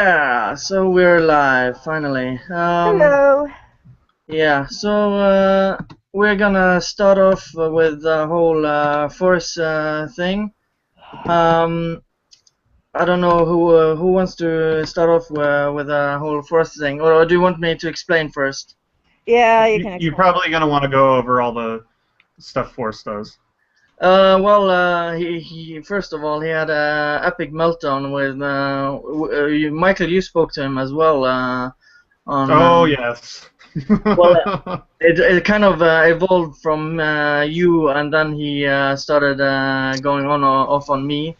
Yeah, so we're live finally. Hello. Yeah, so we're gonna start off with the whole force thing. Um, I don't know who wants to start off with the whole force thing, or do you want me to explain first? Yeah, you can You're explain. probably going to want to go over all the stuff Force does. He first of all he had a epic meltdown with Michael. You spoke to him as well on. Oh, yes. Well, it kind of evolved from you, and then he started going on or off on me.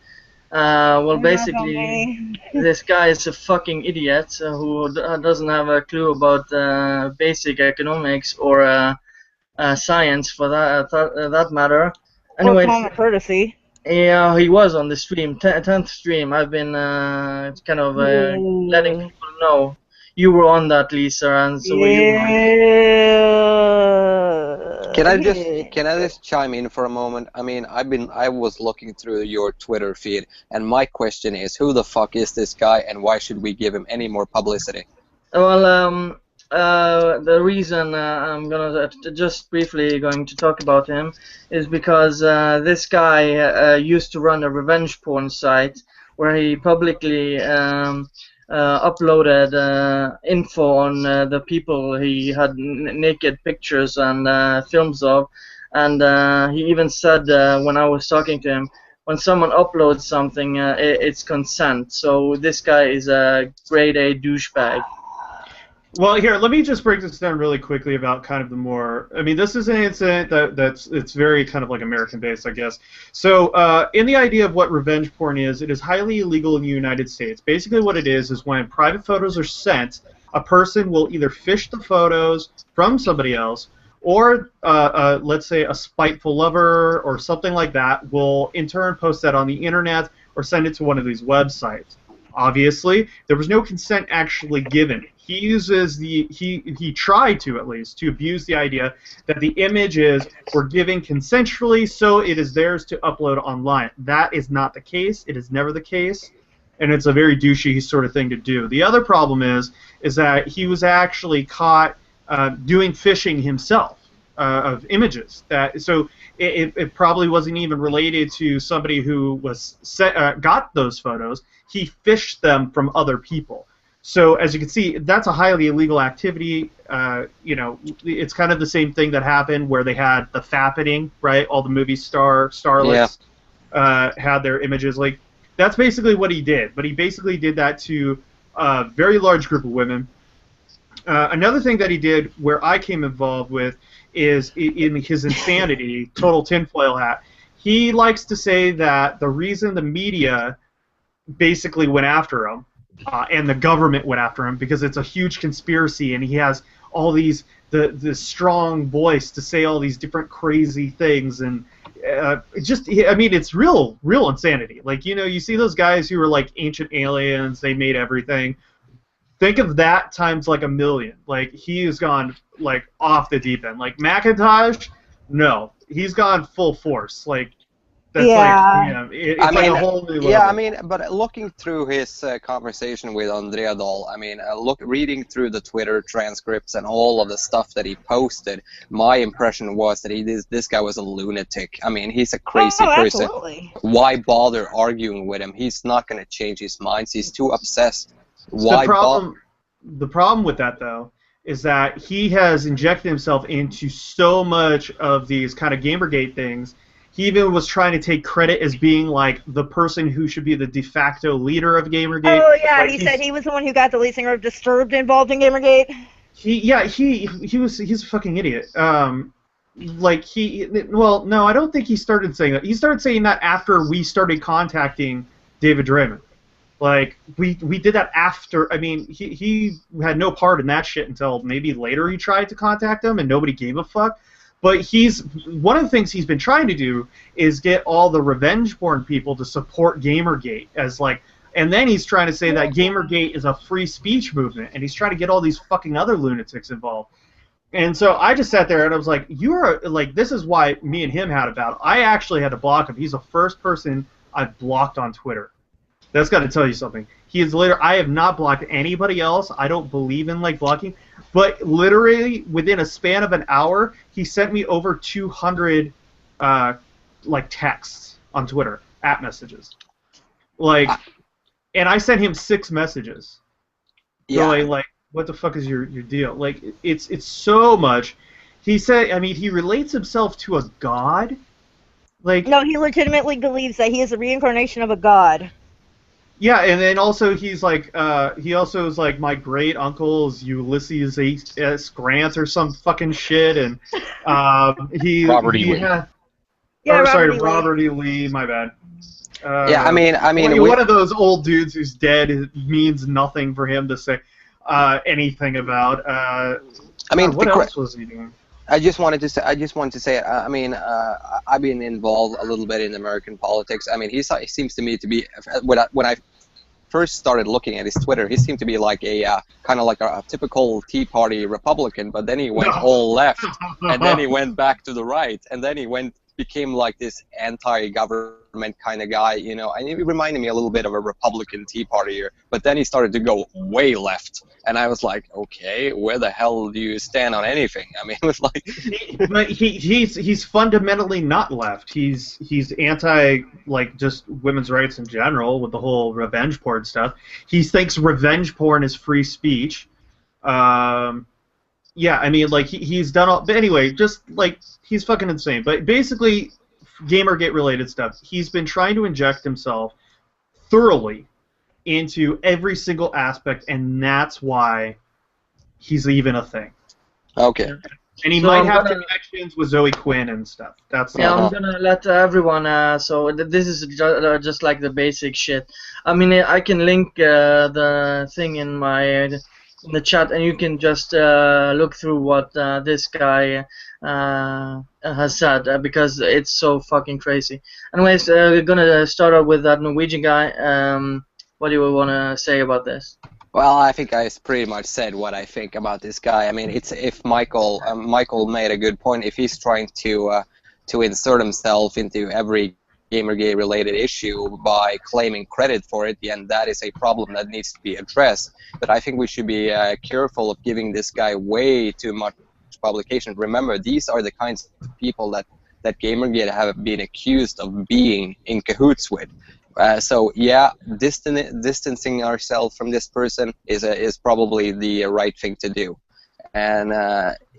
Well, Not on basically, me. this guy is a fucking idiot who doesn't have a clue about basic economics or science for that matter. Or Anyway, common courtesy. yeah, he was on the stream, 10th stream. I've been kind of letting Ooh. people know. You were on that, Lisa, and so were you on. Yeah. Can I just chime in for a moment? I mean, I was looking through your Twitter feed, and my question is, who the fuck is this guy, and why should we give him any more publicity? Well, the reason I'm gonna just briefly going to talk about him is because this guy used to run a revenge porn site where he publicly uploaded info on the people he had naked pictures and films of, and he even said when I was talking to him, when someone uploads something, it's consent. So this guy is a grade A douchebag. Well, here, let me just break this down really quickly about kind of the more. I mean, this is an incident it's very kind of like American-based, I guess. So, in the idea of what revenge porn is, it is highly illegal in the United States. Basically, what it is when private photos are sent, a person will either fish the photos from somebody else, or let's say a spiteful lover or something like that will in turn post that on the internet or send it to one of these websites. Obviously, there was no consent actually given. He uses he tried to at least to abuse the idea that the images were given consensually, so it is theirs to upload online. That is not the case. It is never the case, and it's a very douchey sort of thing to do. The other problem is that he was actually caught doing phishing himself of images. So it probably wasn't even related to somebody who was got those photos. He phished them from other people. So as you can see, that's a highly illegal activity. You know, it's kind of the same thing that happened where they had the fappening, right? All the movie starlets had their images. Like, that's basically what he did. But he basically did that to a very large group of women. Another thing that he did where I came involved with is in his insanity, total tinfoil hat. He likes to say that the reason the media basically went after him and the government went after him because it's a huge conspiracy, and he has all these the strong voice to say all these different crazy things, and I mean, it's real insanity. Like, you know, you see those guys who are like ancient aliens, they made everything. Think of that times like a million. Like, he has gone like off the deep end. Like Macintosh, no, he's gone full force. Like, that's like, you know, it's like a whole new level. Yeah, I mean, but looking through his conversation with Andrea Doll, I mean, reading through the Twitter transcripts and all of the stuff that he posted, my impression was that this guy was a lunatic. I mean, he's a crazy person. Absolutely. Why bother arguing with him? He's not going to change his mind. He's too obsessed. Why the problem with that, though, is that he has injected himself into so much of these kind of GamerGate things. He even was trying to take credit as being like the person who should be the de facto leader of GamerGate. Oh yeah, like, he said he was the one who got the lead singer of Disturbed involved in GamerGate. He's a fucking idiot. Like well, no, I don't think he started saying that. He started saying that after we started contacting David Draymond. Like, we did that after. I mean, he had no part in that shit until maybe later he tried to contact him and nobody gave a fuck. But one of the things he's been trying to do is get all the revenge porn people to support GamerGate as like, and then he's trying to say that GamerGate is a free speech movement, and he's trying to get all these fucking other lunatics involved. And so I just sat there and I was like, this is why me and him had a battle. I actually had to block him. He's the first person I've blocked on Twitter. That's got to tell you something. He is literally. I have not blocked anybody else. I don't believe in like blocking, but literally within a span of an hour, he sent me over 200 like texts on Twitter @messages, like, and I sent him 6 messages. Yeah. Going like, what the fuck is your deal? Like, it's so much. He said, I mean, he relates himself to a god. Like, No, he legitimately believes that he is a reincarnation of a god. yeah, and then also he's like, he also is like, my great uncle is Ulysses S. Grant or some fucking shit, and Robert E. Lee. Yeah, sorry, Robert E. Lee. Robert E. Lee. My bad. Yeah, I mean, one of those old dudes who's dead means nothing for him to say anything about. I mean, what else was he doing? I just wanted to say. I mean, I've been involved a little bit in American politics. I mean, he seems to me to be when I first started looking at his Twitter, he seemed to be like a kind of like a typical Tea Party Republican, but then he went all left, and then he went back to the right, and then he became like this anti-government kind of guy, you know, and he reminded me a little bit of a Republican Tea Partier, but then he started to go way left, and I was like, okay, where the hell do you stand on anything? I mean, it was like... But he's fundamentally not left. He's anti, like, just women's rights in general with the whole revenge porn stuff. He thinks revenge porn is free speech. Yeah, I mean, like, he's done all... But anyway, just, like, he's fucking insane. But basically, GamerGate-related stuff, he's been trying to inject himself thoroughly into every single aspect, and that's why he's even a thing. Okay. And he might have connections with Zoë Quinn and stuff. That's I'm gonna let everyone. This is just like the basic shit. I mean, I can link the thing in the chat, and you can just look through what this guy has said because it's so fucking crazy. Anyways, we're gonna start out with that Norwegian guy. What do you want to say about this? Well, I think I pretty much said what I think about this guy. I mean, it's if Michael made a good point. If he's trying to insert himself into every GamerGate-related issue by claiming credit for it, and that is a problem that needs to be addressed. But I think we should be careful of giving this guy way too much publication. Remember, these are the kinds of people that GamerGate have been accused of being in cahoots with. So yeah, distancing ourselves from this person is probably the right thing to do, and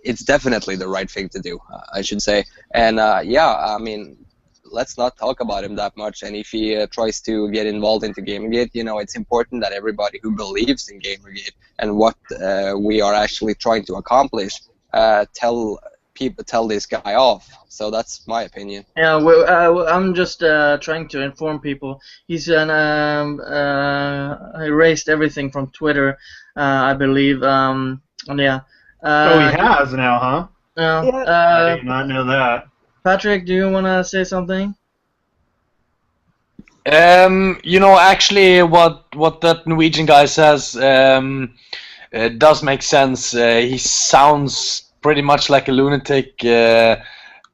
it's definitely the right thing to do, I should say. And yeah, I mean, let's not talk about him that much. And if he tries to get involved into GamerGate, you know, it's important that everybody who believes in GamerGate and what we are actually trying to accomplish tell this guy off. So that's my opinion. Yeah, well, I'm just trying to inform people. He's erased everything from Twitter, I believe. And yeah. Oh, he has now, huh? I did not know that. Patrick, do you want to say something? You know, actually, what that Norwegian guy says does make sense. He sounds pretty much like a lunatic,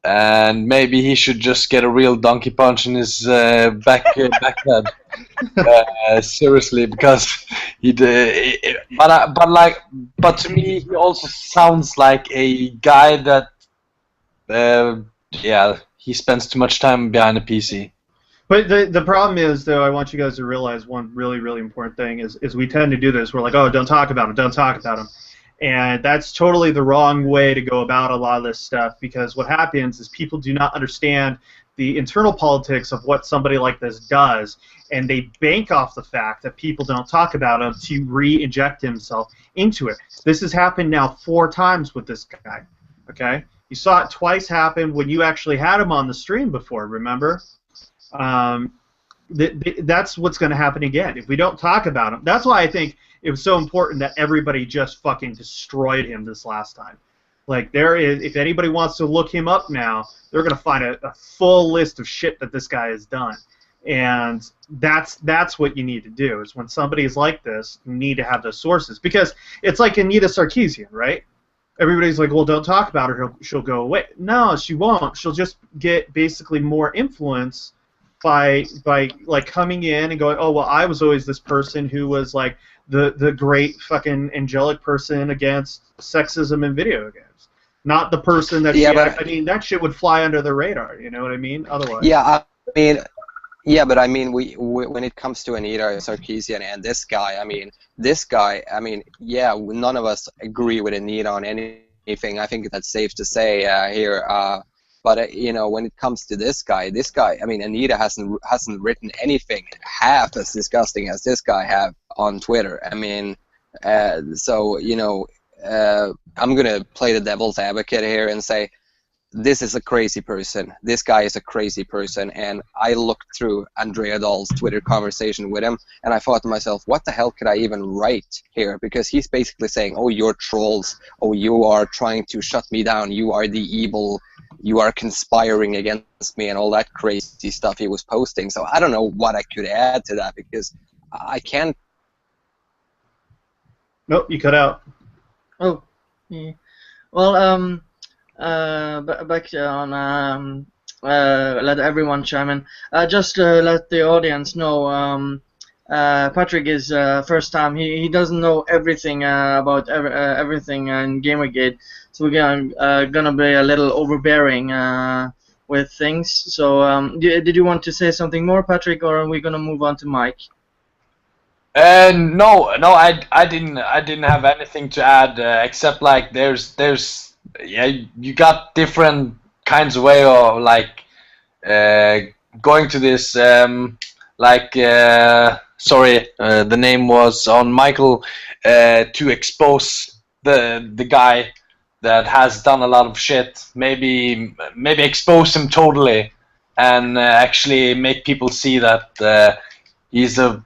and maybe he should just get a real donkey punch in his back head. Seriously, because he did. But to me, he also sounds like a guy that, yeah, he spends too much time behind a PC. But the problem is, though, I want you guys to realize one really, really important thing is we tend to do this. We're like, oh, don't talk about him, don't talk about him. And that's totally the wrong way to go about a lot of this stuff, because what happens is people do not understand the internal politics of what somebody like this does, and they bank off the fact that people don't talk about him to re-inject himself into it. This has happened now 4 times with this guy, okay? You saw it twice happen when you actually had him on the stream before, remember? That's what's going to happen again if we don't talk about him. That's why I think it was so important that everybody just fucking destroyed him this last time. Like, if anybody wants to look him up now, they're going to find a full list of shit that this guy has done. And that's what you need to do, is when somebody's like this, you need to have those sources. Because it's like Anita Sarkeesian, right? Everybody's like, well, don't talk about her, she'll go away. No, she won't. She'll just get basically more influence by like coming in and going, oh well, I was always this person who was like the great fucking angelic person against sexism in video games, not the person that I mean, that shit would fly under the radar. You know what I mean? Otherwise. Yeah, I mean. Yeah, but I mean, when it comes to Anita Sarkeesian and this guy, yeah, none of us agree with Anita on anything. I think that's safe to say here. But you know, when it comes to this guy, I mean, Anita hasn't written anything half as disgusting as this guy have on Twitter. I mean, so you know, I'm gonna play the devil's advocate here and say, this is a crazy person. This guy is a crazy person. And I looked through Andrea Dahl's Twitter conversation with him, and I thought to myself, what the hell could I even write here? Because he's basically saying, oh, you're trolls. Oh, you are trying to shut me down. You are the evil. You are conspiring against me, and all that crazy stuff he was posting. So I don't know what I could add to that, because I can't. Nope, you cut out. Oh, yeah. Well, back on let everyone chime in. Just let the audience know. Patrick is first time. He doesn't know everything about everything in GamerGate, so we're gonna be a little overbearing with things. So did you want to say something more, Patrick, or are we gonna move on to Mike? No, I didn't have anything to add except like there's yeah, you got different kinds of way of like going to this like sorry, the name was on Michael to expose the guy that has done a lot of shit. Maybe expose him totally and actually make people see that he's a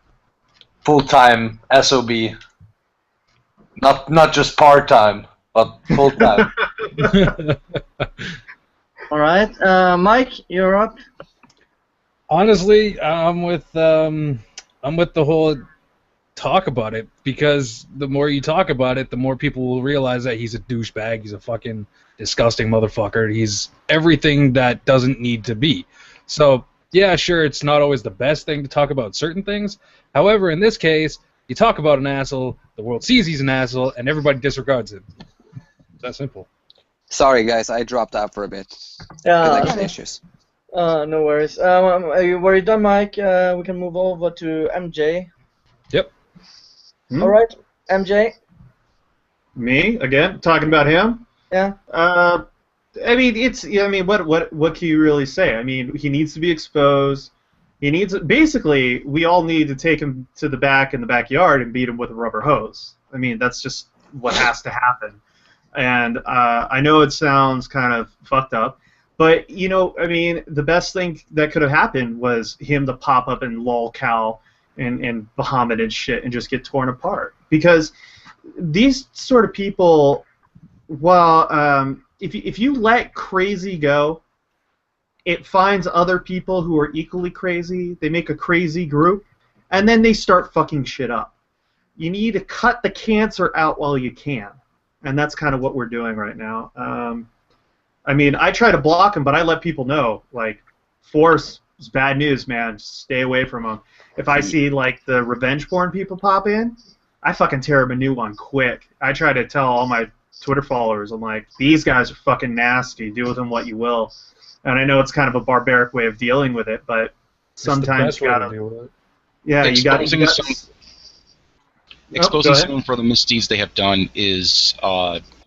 full-time SOB, not just part-time, but full-time. All right, Mike, you're up. Honestly, I'm with the whole talk about it, because the more you talk about it, the more people will realize that he's a douchebag. He's a fucking disgusting motherfucker. He's everything that doesn't need to be. So yeah, sure, it's not always the best thing to talk about certain things. However, in this case, you talk about an asshole, the world sees he's an asshole, and everybody disregards him. It's that simple. Sorry, guys, I dropped out for a bit. Connection issues. No worries. Were you done, Mike? We can move over to MJ. Yep. All right, MJ. Me again? Talking about him? Yeah. I mean, what can you really say? I mean, he needs to be exposed. He needs, basically, we all need to take him to the back in the backyard and beat him with a rubber hose. I mean, that's just what has to happen. And I know it sounds kind of fucked up, but, you know, I mean, the best thing that could have happened was him to pop up in lolcow and Bahamut and shit and just get torn apart. Because these sort of people, well, if you let crazy go, it finds other people who are equally crazy, they make a crazy group, and then they start fucking shit up. You need to cut the cancer out while you can. And that's kind of what we're doing right now. I mean, I try to block him, but I let people know, like, Force is bad news, man. Just stay away from him. If I see, like, the revenge porn people pop in, I fucking tear him a new one quick. I try to tell all my Twitter followers, I'm like, these guys are fucking nasty. Do with them what you will. And I know it's kind of a barbaric way of dealing with it, but sometimes you gotta. Deal with it. Yeah, exposing someone for the misdeeds they have done is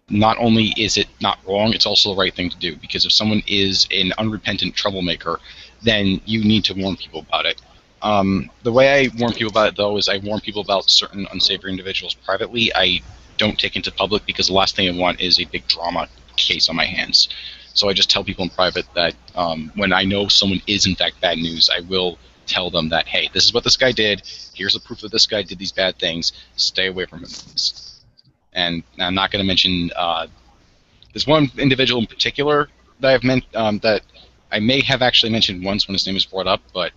not only is it not wrong, it's also the right thing to do. Because if someone is an unrepentant troublemaker, then you need to warn people about it. The way I warn people about it, though, is I warn people about certain unsavory individuals privately. I don't take into public because the last thing I want is a big drama case on my hands. So I just tell people in private that when I know someone is in fact bad news, I will tell them that, hey, this is what this guy did. Here's the proof that this guy did these bad things. Stay away from him. And I'm not going to mention. There's one individual in particular that I've meant that I may have actually mentioned once when his name was brought up, but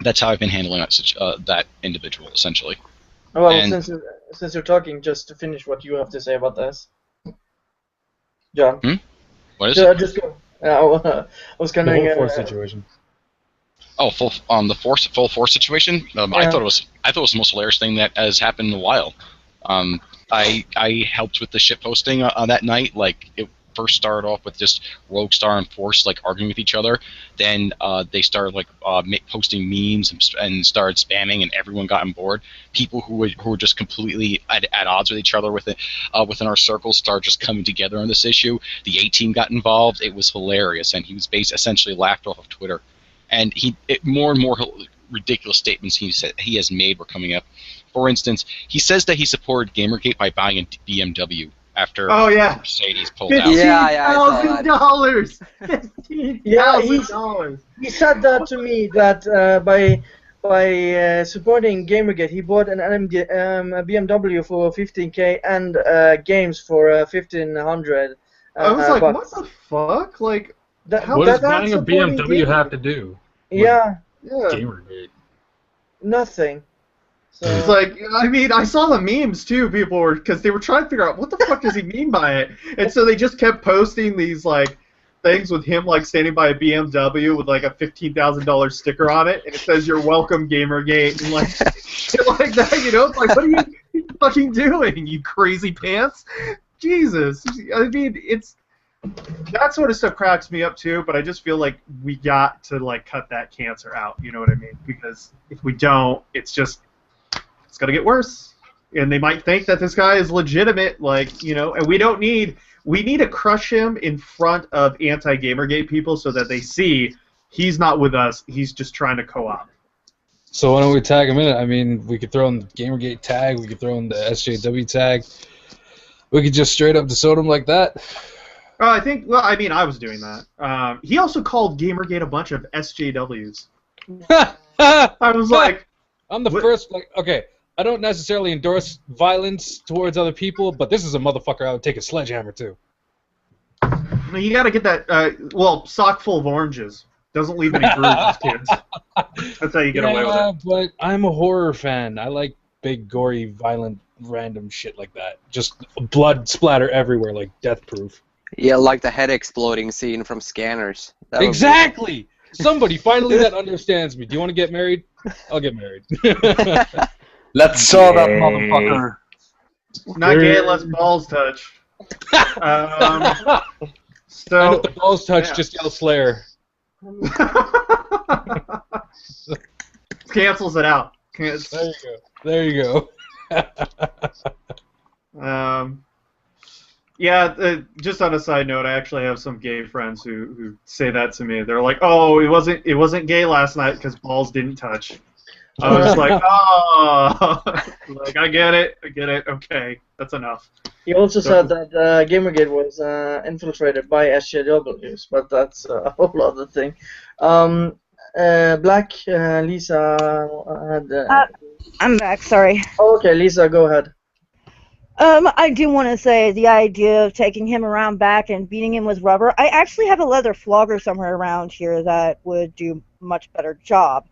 that's how I've been handling that individual essentially. Well, and since you're talking, just to finish what you have to say about this, John. What is it? Just go. I was kind The of whole force situation. Oh, full force situation. I thought it was the most hilarious thing that has happened in a while. I helped with the shit posting on that night. Like it first started off with just Roguestar and Force like arguing with each other. Then they started like posting memes and started spamming, and everyone got on board. People who were just completely at odds with each other within our circles started just coming together on this issue. The A-Team got involved. It was hilarious, and he was essentially laughed off of Twitter. And more and more ridiculous statements he has made were coming up. For instance, he says that he supported GamerGate by buying a BMW after Mercedes pulled out. $15,000. $15,000. He said that to me that by supporting GamerGate, he bought a BMW for 15K and games for 1,500. I was like, what the fuck? Like, what does buying a BMW have to do? Yeah. GamerGate. Nothing. So. It's like, I mean, I saw the memes too. People were, because they were trying to figure out what the fuck does he mean by it, and so they just kept posting these like things with him like standing by a BMW with like a $15,000 sticker on it, and it says "You're welcome, GamerGate," and like shit like that. You know, it's like, what are you fucking doing, you crazy pants? Jesus, I mean, it's. That sort of stuff cracks me up too, but I just feel like we got to like cut that cancer out. You know what I mean? Because if we don't, it's gonna get worse. And they might think that this guy is legitimate, like, you know. And we need to crush him in front of anti-GamerGate people so that they see he's not with us. He's just trying to co-op. So why don't we tag him in it? I mean, we could throw in the GamerGate tag. We could throw in the SJW tag. We could just straight up disown him like that. I think, well, I mean, I was doing that. He also called GamerGate a bunch of SJWs. I was like... I'm the first, like, okay, I don't necessarily endorse violence towards other people, but this is a motherfucker I would take a sledgehammer to. You gotta get that, sock full of oranges. Doesn't leave any bruises, kids. That's how you get away with it. But I'm a horror fan. I like big, gory, violent, random shit like that. Just blood splatter everywhere, like Death Proof. Yeah, like the head exploding scene from Scanners. Exactly! Somebody finally that understands me. Do you want to get married? I'll get married. Let's saw that motherfucker. Not gay unless balls touch. So and if the balls touch, just yell Slayer. Cancels it out. There you go. There you go. Yeah, just on a side note, I actually have some gay friends who say that to me. They're like, "Oh, it wasn't gay last night because balls didn't touch." I was like, "Oh, like I get it, okay, that's enough." He also said that GamerGate was infiltrated by SJWs, but that's a whole other thing. Black, Lisa had... I'm back, sorry. Oh, okay, Lisa, go ahead. I do want to say the idea of taking him around back and beating him with rubber, I actually have a leather flogger somewhere around here that would do a much better job.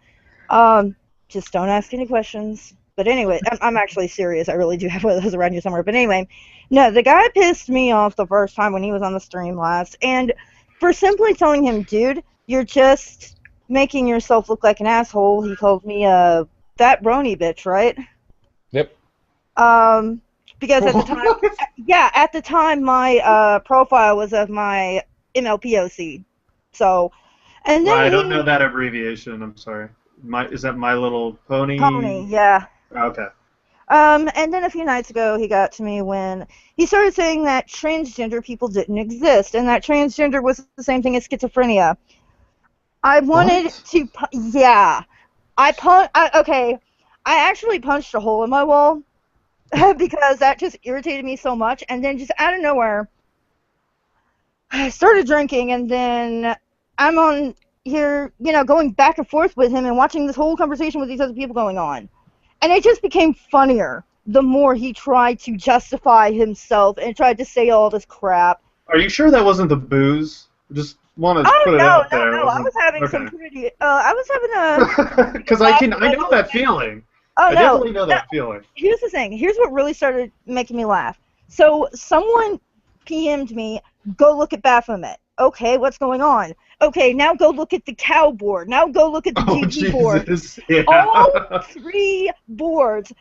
Just don't ask any questions. But anyway, I'm actually serious. I really do have one of those around here somewhere. But anyway, no, the guy pissed me off the first time when he was on the stream last. And for simply telling him, dude, you're just making yourself look like an asshole, he called me that brony bitch, right? Yep. Because at the time, at the time my profile was of my MLPOC. So, and then I don't know that abbreviation. I'm sorry. Is that My Little Pony? Pony, yeah. Okay. And then a few nights ago, he got to me when he started saying that transgender people didn't exist, and that transgender was the same thing as schizophrenia. I wanted to, I actually punched a hole in my wall because that just irritated me so much, and then just out of nowhere, I started drinking, and then I'm on here, going back and forth with him and watching this whole conversation with these other people going on. And it just became funnier the more he tried to justify himself and tried to say all this crap. Are you sure that wasn't the booze? Just want to put it out there. No, I was having some pretty, I was having a... Because I know that feeling. I definitely know that feeling. Here's the thing. Here's what really started making me laugh. So someone PM'd me, go look at Baphomet. okay, what's going on? Okay, now go look at the cow board. Now go look at the GG board. Yeah. All 3 boards,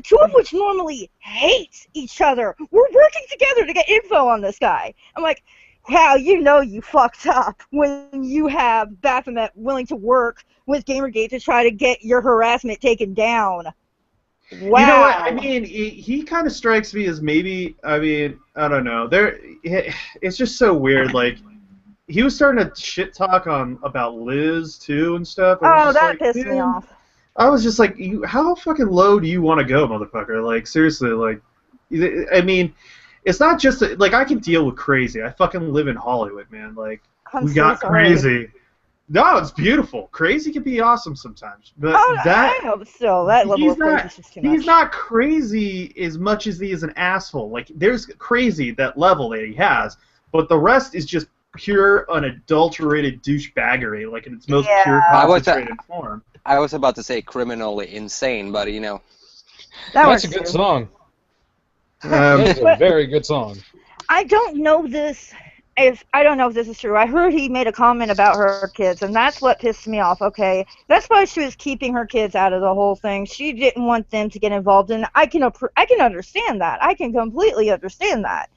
two of which normally hate each other, were working together to get info on this guy. I'm like, wow, you know you fucked up when you have Baphomet willing to work with GamerGate to try to get your harassment taken down. Wow. You know what? I mean, he kind of strikes me as maybe. I mean, I don't know. It's just so weird. Like, he was starting to shit talk about Liz too and stuff. Oh, that pissed me off. I was just like, how fucking low do you want to go, motherfucker? Like, seriously, like, I mean, it's not just like I can deal with crazy. I fucking live in Hollywood, man. Like, we got crazy. No, it's beautiful. Crazy can be awesome sometimes, but I know, but still, that level of crazy is just too much. He's not crazy as much as he is an asshole. Like, there's crazy, that level that he has, but the rest is just pure, unadulterated douchebaggery, like in its most pure, concentrated form. I was about to say criminally insane, but you know. That's a good song. That's a very good song. I don't know this. I don't know if this is true. I heard he made a comment about her kids, and that's what pissed me off. Okay, that's why she was keeping her kids out of the whole thing. She didn't want them to get involved in. I can understand that. I can completely understand that.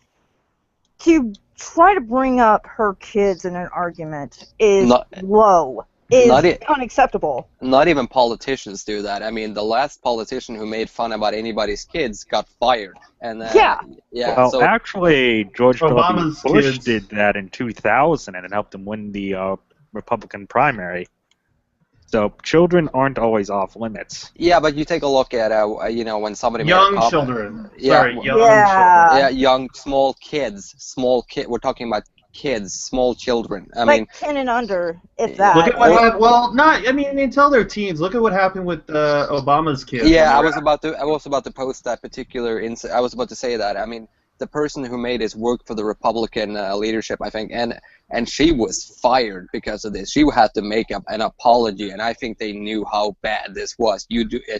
To try to bring up her kids in an argument is low. Is unacceptable. Not even politicians do that. I mean, the last politician who made fun about anybody's kids got fired. And well, so actually, George W. Bush kids did that in 2000, and it helped him win the Republican primary. So children aren't always off limits. Yeah, but you take a look at you know, when somebody young made a children. Yeah, Sorry, young children. Yeah, young small kids. We're talking about kids, small children. I mean, 10 and under, if that. Look at what happened. Well, not. I mean, until they're teens. Look at what happened with Obama's kids. Yeah, I was about to post that particular. I was about to say that. I mean, the person who made this worked for the Republican leadership, I think, and she was fired because of this. She had to make up an apology, and I think they knew how bad this was.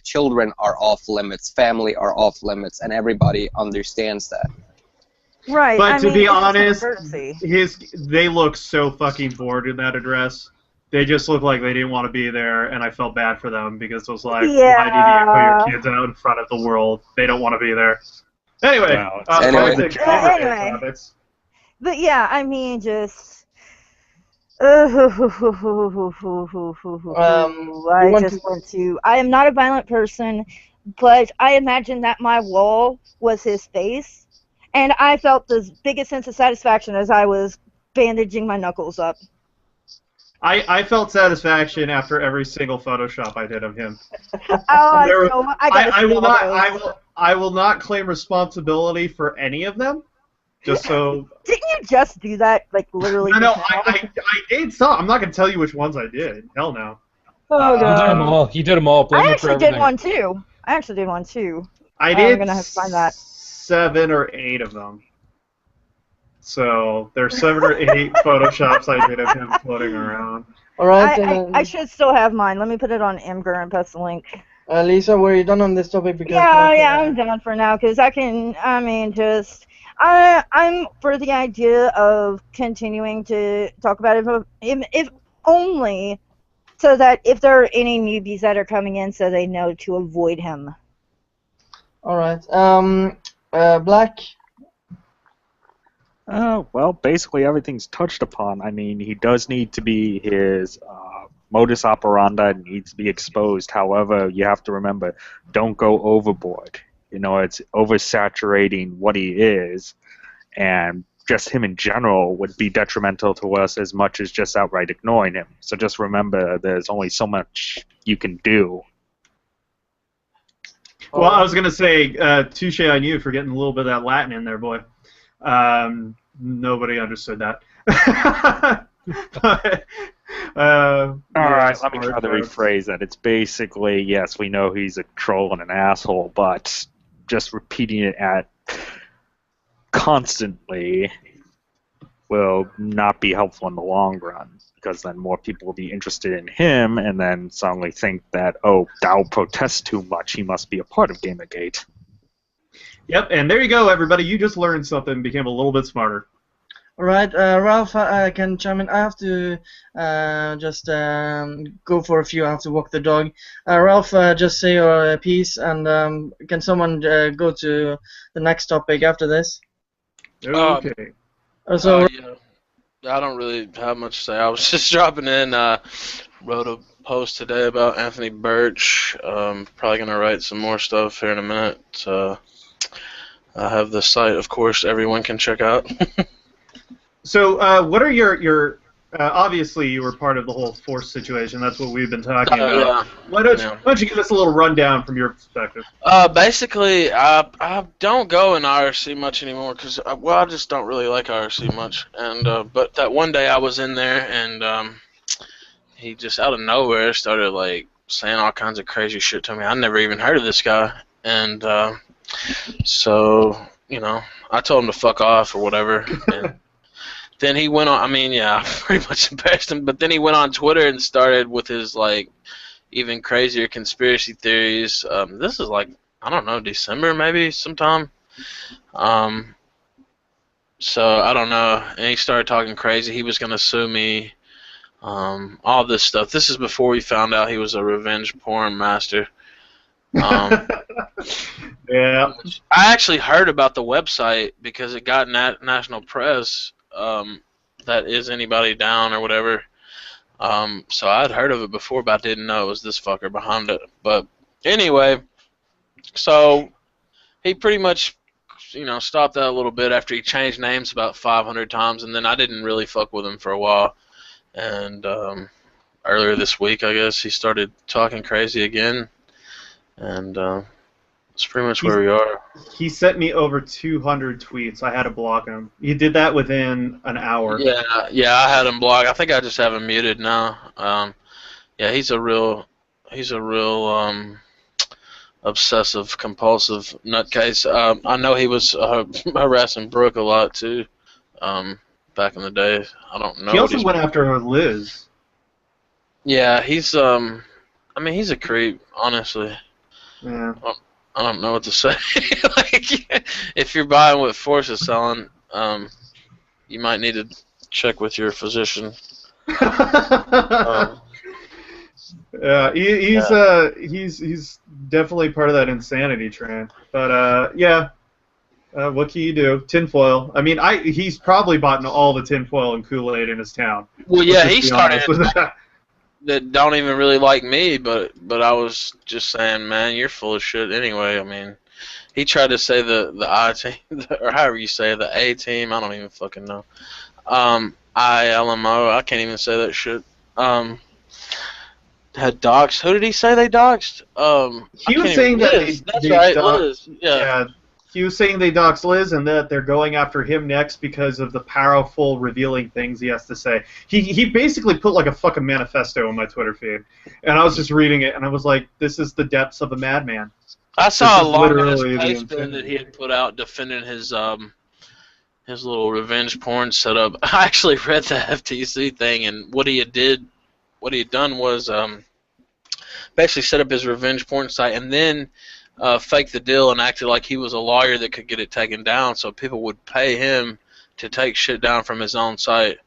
Children are off limits, family are off limits, and everybody understands that. Right. But to be honest, courtesy. they look so fucking bored in that address. They just look like they didn't want to be there, and I felt bad for them because it was like, why do you need to put your kids out in front of the world? They don't want to be there. Anyway, topics. But yeah, I mean, just. I am not a violent person, but I imagine that my wall was his face. And I felt the biggest sense of satisfaction as I was bandaging my knuckles up. I felt satisfaction after every single Photoshop I did of him. I will not claim responsibility for any of them. Just so. Didn't you just do that, like literally? No, I did some. I'm not gonna tell you which ones I did. Hell no. Oh no. He did them all. I actually did one too. I'm gonna have to find that. 7 or 8 of them. So there's 7 or 8 Photoshops I did of him floating around. All right. I should still have mine. Let me put it on Imgur and post the link. Lisa, were you done on this topic? Because I'm done for now because I'm for the idea of continuing to talk about it, if only so that if there are any newbies that are coming in, so they know to avoid him. All right. Black. Well, basically everything's touched upon. I mean, he does need to be his modus operandi needs to be exposed. However, you have to remember, don't go overboard. You know, it's oversaturating what he is, and just him in general would be detrimental to us as much as just outright ignoring him. So just remember, there's only so much you can do. Well, I was going to say, touche on you for getting a little bit of that Latin in there, boy. Nobody understood that. All right, let me try to rephrase that. It's basically, yes, we know he's a troll and an asshole, but just repeating it constantly will not be helpful in the long run, because then more people will be interested in him and then suddenly think that, oh, Dow protests too much, he must be a part of GamerGate. Yep, and there you go, everybody. You just learned something, became a little bit smarter. All right, Ralph, I can chime in. I have to just go for a few. I have to walk the dog. Ralph, just say your piece, and can someone go to the next topic after this? Okay. So, Yeah, I don't really have much to say. I was just dropping in. Wrote a post today about Anthony Birch. Probably gonna write some more stuff here in a minute. I have the site, of course, everyone can check out. So, what are your obviously, you were part of the whole force situation. That's what we've been talking about. Yeah. Why don't you give us a little rundown from your perspective? Basically, I don't go in IRC much anymore because, well, I just don't really like IRC much. And but that one day I was in there, and he just out of nowhere started like saying all kinds of crazy shit to me. I never even heard of this guy, and so I told him to fuck off or whatever. And then he went on. I mean, yeah, I pretty much embarrassed him. But then he went on Twitter and started with his like even crazier conspiracy theories. This is like, I don't know, December maybe sometime. So I don't know. And he started talking crazy. He was gonna sue me. All this stuff. This is before we found out he was a revenge porn master. Yeah. I actually heard about the website because it got national press. That is anybody down or whatever. So I'd heard of it before, but I didn't know it was this fucker behind it. But anyway, so he pretty much, stopped that a little bit after he changed names about 500 times, and then I didn't really fuck with him for a while. And earlier this week, I guess, he started talking crazy again, and that's pretty much where we are. He sent me over 200 tweets. I had to block him. He did that within an hour. Yeah, I had him blocked. I think I just have him muted now. Yeah, he's a real obsessive compulsive nutcase. I know he was harassing Brooke a lot too. Back in the day, I don't know. He also went after Liz. Yeah, he's he's a creep, honestly. Yeah. I don't know what to say. Like, if you're buying what Force is selling, you might need to check with your physician. Yeah, he's definitely part of that insanity train. But yeah, what can you do? Tinfoil. I mean, he's probably bought all the tinfoil and Kool-Aid in his town. Well, yeah, he started. That don't even really like me, but I was just saying, man, you're full of shit anyway. I mean, he tried to say the I team, or however you say it, the A team. I don't even fucking know. ILMO. I can't even say that shit. Had doxed. Who did he say they doxed? He was saying that Liz. That's right, Liz. Yeah. He was saying they doxed Liz and that they're going after him next because of the powerful, revealing things he has to say. He basically put like a fucking manifesto on my Twitter feed, and I was just reading it, and I was like, this is the depths of a madman. I saw a lot of his post that he had put out defending his little revenge porn setup. I actually read the FTC thing, and what he had done was basically set up his revenge porn site, and then faked the deal and acted like he was a lawyer that could get it taken down, so people would pay him to take shit down from his own site,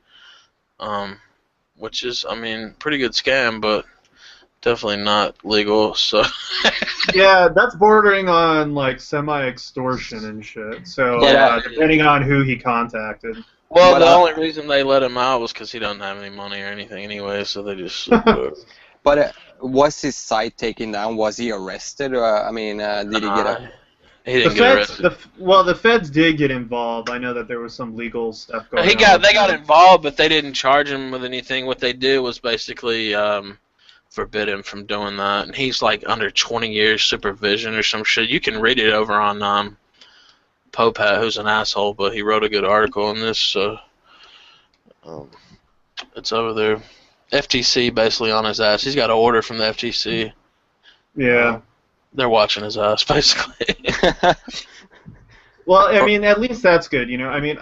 which is, I mean, pretty good scam, but definitely not legal. So yeah, that's bordering on like semi-extortion and shit. So depending on who he contacted. Well, the only reason they let him out was because he doesn't have any money or anything anyway, so they just. But was his site taken down? Was he arrested? Or, did he get a... He didn't get arrested. The feds did get involved. I know that there was some legal stuff going on. They got involved, but they didn't charge him with anything. What they did was basically forbid him from doing that. And he's like under 20 years supervision or some shit. You can read it over on Popat, who's an asshole, but he wrote a good article on this, so it's over there. FTC basically on his ass. He's got an order from the FTC. Yeah. They're watching his ass, basically. Well, I mean, at least that's good, you know. I mean,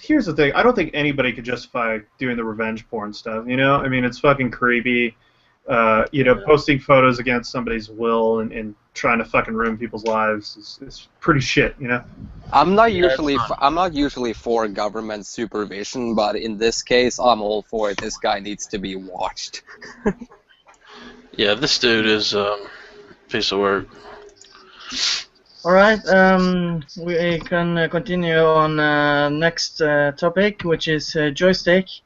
here's the thing. I don't think anybody could justify doing the revenge porn stuff, you know? I mean, it's fucking creepy. Posting photos against somebody's will and trying to fucking ruin people's lives is pretty shit, I'm not usually for government supervision, but in this case, I'm all for it. This guy needs to be watched. Yeah, this dude is a piece of work. All right, we can continue on next topic, which is Joystiq.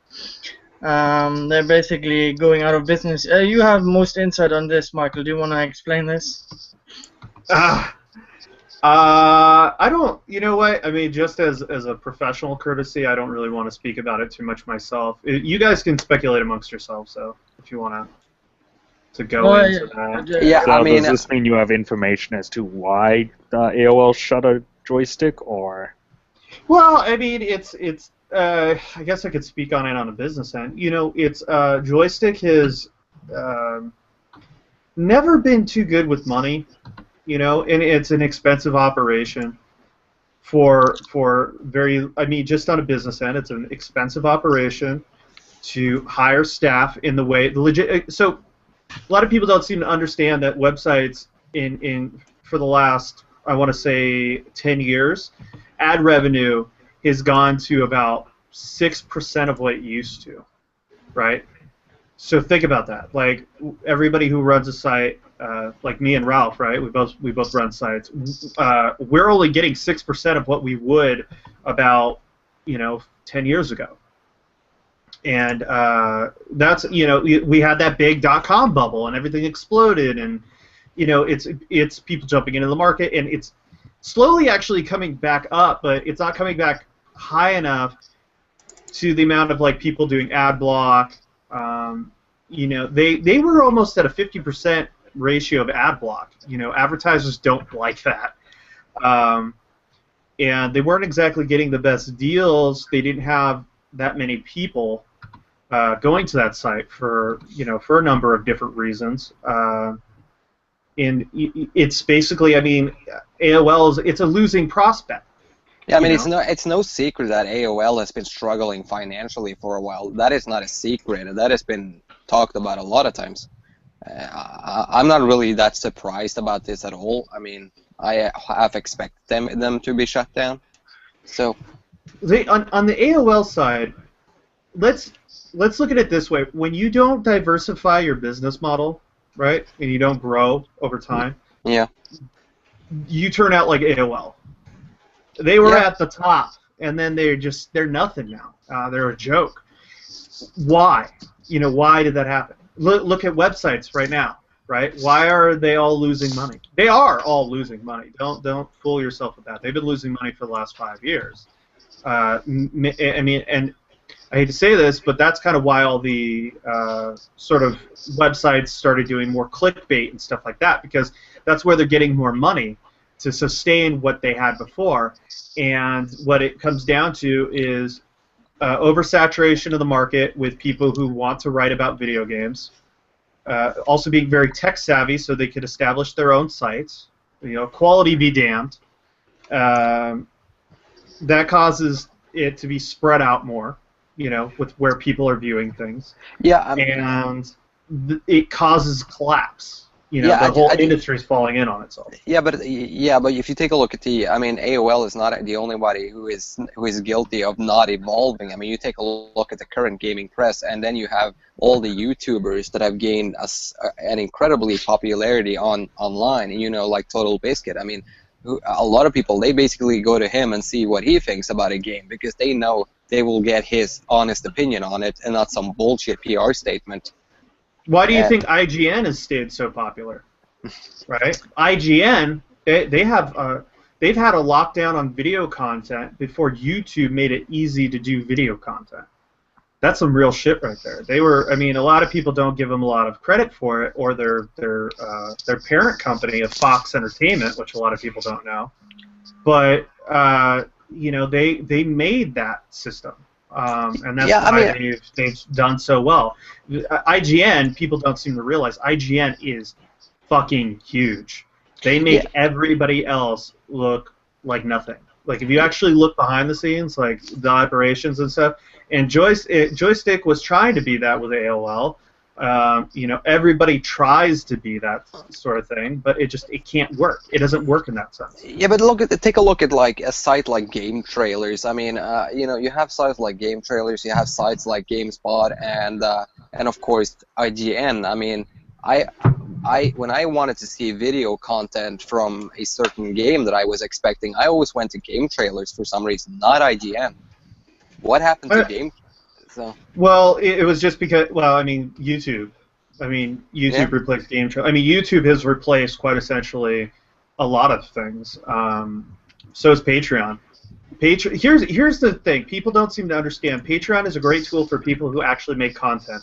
They're basically going out of business. You have most insight on this, Michael. Do you want to explain this? I don't. You know what? I mean, just as a professional courtesy, I don't really want to speak about it too much myself. You guys can speculate amongst yourselves, though, if you want to go into that. Yeah, So I mean, does this mean you have information as to why AOL shut a Joystiq, or? Well, I mean, it's. I guess I could speak on it on a business end. It's Joystiq has never been too good with money. And it's an expensive operation for just on a business end, it's an expensive operation to hire staff in the way so a lot of people don't seem to understand that websites for the last, I want to say, 10 years, ad revenue has gone to about 6% of what it used to, right? So think about that. Like, everybody who runs a site, like me and Ralph, right? We both run sites. We're only getting 6% of what we would about 10 years ago. And that's we had that big .com bubble and everything exploded, and it's people jumping into the market, and it's slowly actually coming back up, but it's not coming back high enough to the amount of people doing ad block. They were almost at a 50% ratio of ad block. Advertisers don't like that, and they weren't exactly getting the best deals. They didn't have that many people going to that site for a number of different reasons. And it's basically, I mean, it's a losing prospect. Yeah, I mean, it's no secret that AOL has been struggling financially for a while. That is not a secret. That has been talked about a lot of times. I'm not really that surprised about this at all. I mean, I have expected them to be shut down. So, on the AOL side, let's look at it this way: when you don't diversify your business model, right, and you don't grow over time, yeah, you turn out like AOL. They were at the top, and then they're nothing now. They're a joke. Why? Why did that happen? Look at websites right now, right? Why are they all losing money? They are all losing money. Don't fool yourself with that. They've been losing money for the last 5 years. I mean, and I hate to say this, but that's kind of why all the sort of websites started doing more clickbait and stuff like that, because that's where they're getting more money to sustain what they had before. And what it comes down to is oversaturation of the market with people who want to write about video games, also being very tech savvy so they could establish their own sites. Quality be damned. That causes it to be spread out more, with where people are viewing things. Yeah, and it causes collapse. The whole industry is falling in on itself. Yeah, but if you take a look at AOL is not the only body who is guilty of not evolving. I mean, you take a look at the current gaming press, and then you have all the YouTubers that have gained an incredibly popularity online. Like Total Biscuit. I mean, a lot of people, they basically go to him and see what he thinks about a game because they know they will get his honest opinion on it and not some bullshit PR statement. Why do you think IGN has stayed so popular? Right? IGN, they've had a lockdown on video content before YouTube made it easy to do video content. That's some real shit right there. I mean, a lot of people don't give them a lot of credit for it, or their parent company of Fox Entertainment, which a lot of people don't know. But they made that system. And that's why they've done so well. IGN, people don't seem to realize, IGN is fucking huge. They make everybody else look like nothing. Like, if you actually look behind the scenes, like the operations and stuff, and Joystiq was trying to be that with AOL. You know, everybody tries to be that sort of thing, but it can't work. It doesn't work in that sense. Yeah, but take a look at like a site like Game Trailers. I mean, you know, you have sites like Game Trailers, you have sites like GameSpot, and of course IGN. I mean, when I wanted to see video content from a certain game that I was expecting, I always went to Game Trailers for some reason, not IGN. What happened to Game? So. Well, it was just because, well, I mean, YouTube. I mean, YouTube replaced Game Trailers. I mean, YouTube has replaced quite essentially a lot of things. So is Patreon. Here's the thing. People don't seem to understand. Patreon is a great tool for people who actually make content.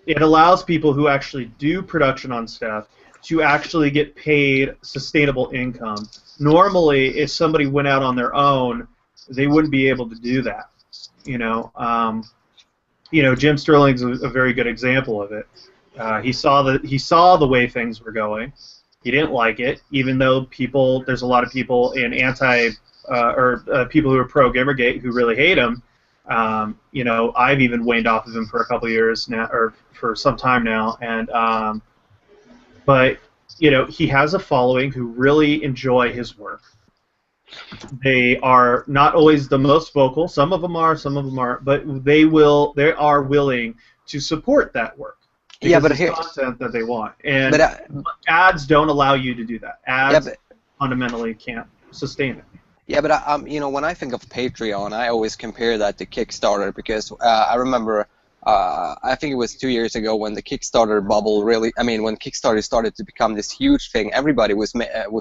It allows people who actually do production on stuff to actually get paid sustainable income. Normally, if somebody went out on their own, they wouldn't be able to do that. You know, Jim Sterling's a very good example of it. He saw the way things were going. He didn't like it, even though there's a lot of people in people who are pro GamerGate who really hate him. You know, I've even waned off of him for a couple years now, or for some time now, and but you know, he has a following who really enjoy his work. They are not always the most vocal. Some of them are, some of them aren't. But they are willing to support that work. Yeah, but it's content that they want, and ads don't allow you to do that. Ads fundamentally can't sustain it. Yeah, but you know, when I think of Patreon, I always compare that to Kickstarter because I remember. I think it was 2 years ago when the Kickstarter bubble really. I mean, when Kickstarter started to become this huge thing, everybody was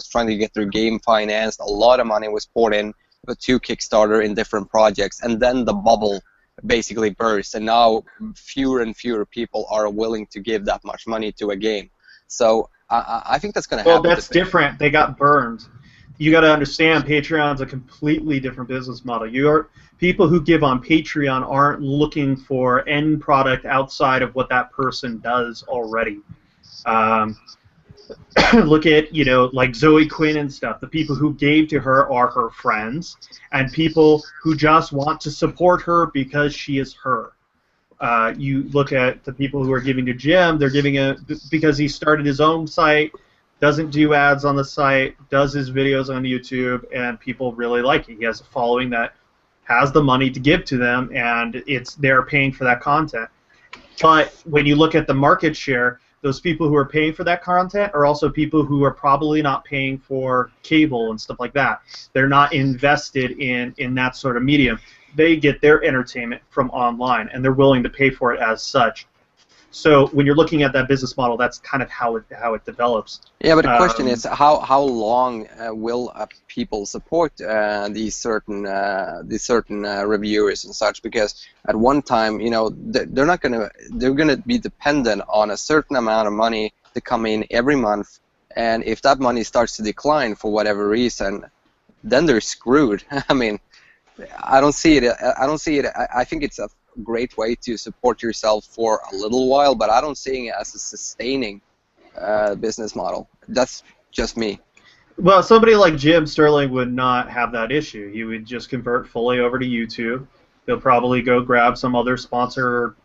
trying to get their game financed. A lot of money was poured in to Kickstarter in different projects, and then the bubble basically burst, and now fewer and fewer people are willing to give that much money to a game. So I think that's going to happen. Well, that's different. They got burned. You got to understand, Patreon's a completely different business model. People who give on Patreon aren't looking for end product outside of what that person does already. Look at, you know, like Zoë Quinn and stuff. The people who gave to her are her friends, and people who just want to support her because she is her. You look at the people who are giving to Jim. They're giving because he started his own site, doesn't do ads on the site, does his videos on YouTube, and people really like it. He has a following that has the money to give to them, and they're paying for that content. But when you look at the market share, those people who are paying for that content are also people who are probably not paying for cable and stuff like that. They're not invested in that sort of medium. They get their entertainment from online, and they're willing to pay for it as such. So when you're looking at that business model, that's kind of how it develops. Yeah, but the question is, how long will people support these certain reviewers and such? Because at one time, you know, they're gonna be dependent on a certain amount of money to come in every month, and if that money starts to decline for whatever reason, then they're screwed. I mean, I don't see it. I think it's a great way to support yourself for a little while, but I don't see it as a sustaining business model. That's just me. Well, somebody like Jim Sterling would not have that issue. He would just convert fully over to YouTube. He'll probably go grab some other sponsor,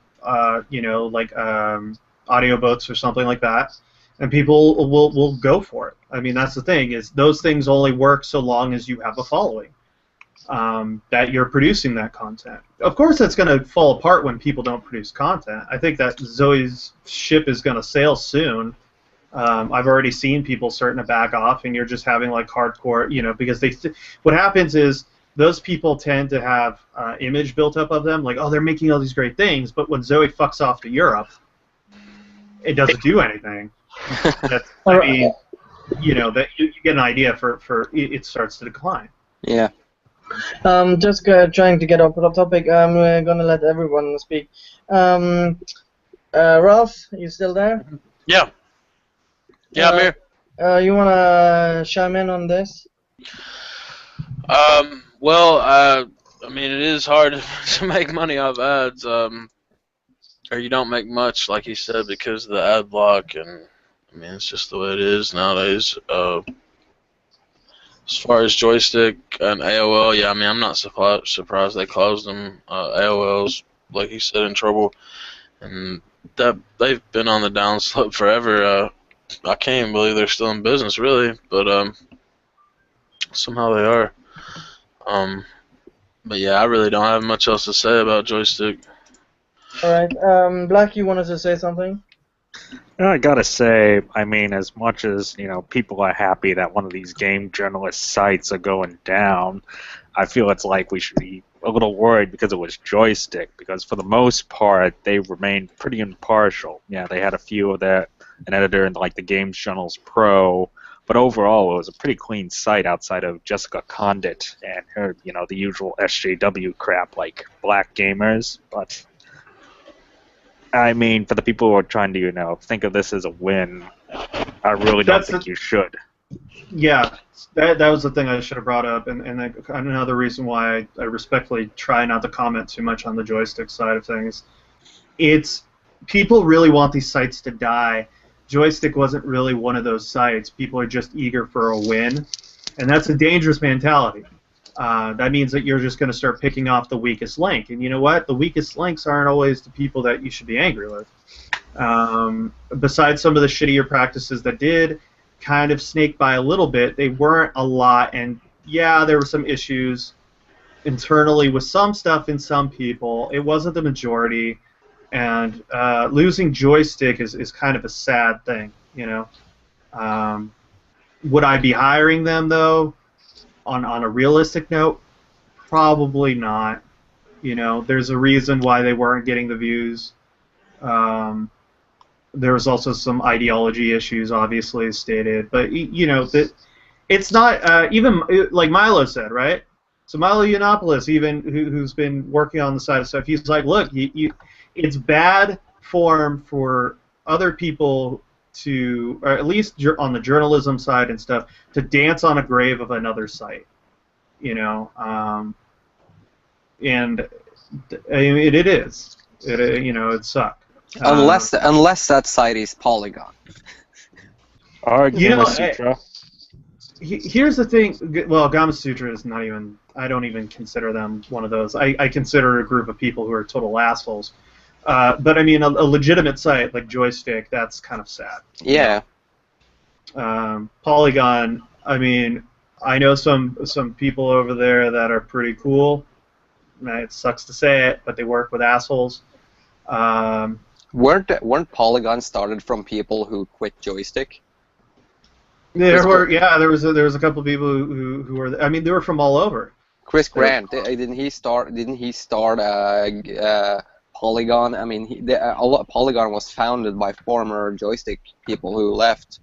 you know, like audiobooks or something like that, and people will go for it. I mean, that's the thing, is those things only work so long as you have a following. That you're producing that content. Of course, it's going to fall apart when people don't produce content. I think that Zoe's ship is going to sail soon. I've already seen people starting to back off, and you're just having like hardcore, you know, because what happens is those people tend to have image built up of them, like, oh, they're making all these great things, but when Zoe fucks off to Europe, it doesn't do anything. I mean, you know, that you get an idea for it starts to decline. Yeah. Just trying to get off the topic. I'm gonna let everyone speak. Ralph, you still there? Yeah. Yeah, I'm here. You wanna chime in on this? Well, I mean, it is hard to make money off ads, or you don't make much, like he said, because of the ad block, and I mean, it's just the way it is nowadays. As far as Joystiq and AOL, yeah, I mean, I'm not surprised they closed them. AOL's, like he said, in trouble. and that they've been on the downslope forever. I can't even believe they're still in business, really, but somehow they are. But yeah, I really don't have much else to say about Joystiq. Alright, Black, you wanted to say something? I gotta say, I mean, as much as people are happy that one of these game journalist sites are going down, I feel it's like we should be a little worried because it was Joystiq. Because for the most part, they remained pretty impartial. Yeah, they had a few of an editor in like the Games Journals Pro, but overall, it was a pretty clean site outside of Jessica Condit and her, the usual SJW crap like Black Gamers, but. I mean, for the people who are trying to, think of this as a win, I really don't think you should. Yeah, that was the thing I should have brought up, and another reason why I respectfully try not to comment too much on the Joystiq side of things. It's people really want these sites to die. Joystiq wasn't really one of those sites. People are just eager for a win, and that's a dangerous mentality. That means that you're just going to start picking off the weakest link. And you know what? The weakest links aren't always the people that you should be angry with. Besides some of the shittier practices that did kind of snake by a little bit, they weren't a lot. And yeah, there were some issues internally with some stuff in some people. It wasn't the majority. And losing Joystiq is kind of a sad thing, Would I be hiring them, though? On a realistic note, probably not. There's a reason why they weren't getting the views. There was also some ideology issues, obviously stated, but that it's not even like Milo said, right? So Milo Yiannopoulos, even who's been working on the side of stuff, he's like, look, it's bad form for other people to, or at least on the journalism side and stuff, to dance on a grave of another site, and I mean, it is, it sucked. Unless that site is Polygon. Here's the thing. Well, Gama Sutra is not even. I don't even consider them one of those. I consider a group of people who are total assholes. But I mean, a legitimate site like Joystiq, that's kind of sad. Yeah. Polygon, I mean, I know some people over there that are pretty cool. It sucks to say it, but they work with assholes. Weren't Polygon started from people who quit Joystiq? There was a couple of people who were. I mean, they were from all over. Chris Grant, didn't he start Polygon? I mean, Polygon was founded by former Joystiq people who left,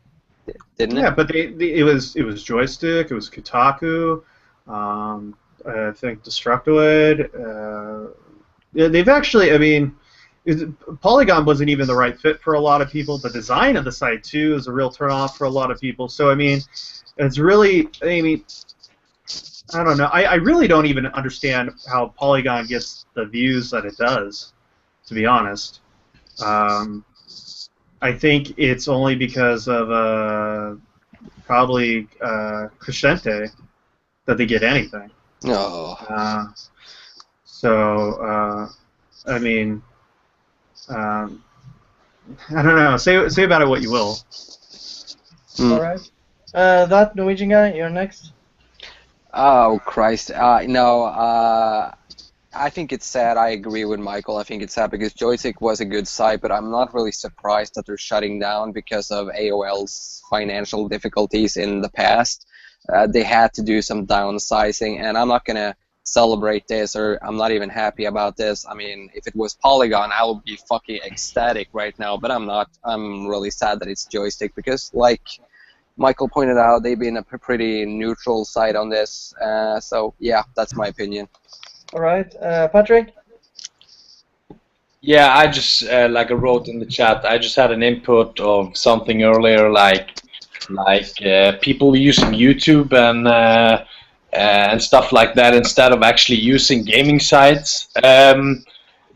didn't it? Yeah, but it was Joystiq, it was Kotaku, I think Destructoid. They've actually, I mean, Polygon wasn't even the right fit for a lot of people. The design of the site too is a real turnoff for a lot of people. So I mean, it's really, I mean, I don't know. I really don't even understand how Polygon gets the views that it does, to be honest. I think it's only because of probably Crescente that they get anything. No. I mean, I don't know. Say about it what you will. All right. That Norwegian guy, you're next. Oh Christ! No. I think it's sad. I agree with Michael. I think it's sad because Joystiq was a good site, but I'm not really surprised that they're shutting down because of AOL's financial difficulties in the past. They had to do some downsizing, and I'm not gonna celebrate this, or I'm not even happy about this. I mean, if it was Polygon, I would be fucking ecstatic right now, but I'm not. I'm really sad that it's Joystiq because, like Michael pointed out, they've been a pretty neutral side on this. So yeah, that's my opinion. All right, Patrick. Yeah, I just like I wrote in the chat, I just had an input of something earlier, like people using YouTube and stuff like that instead of actually using gaming sites.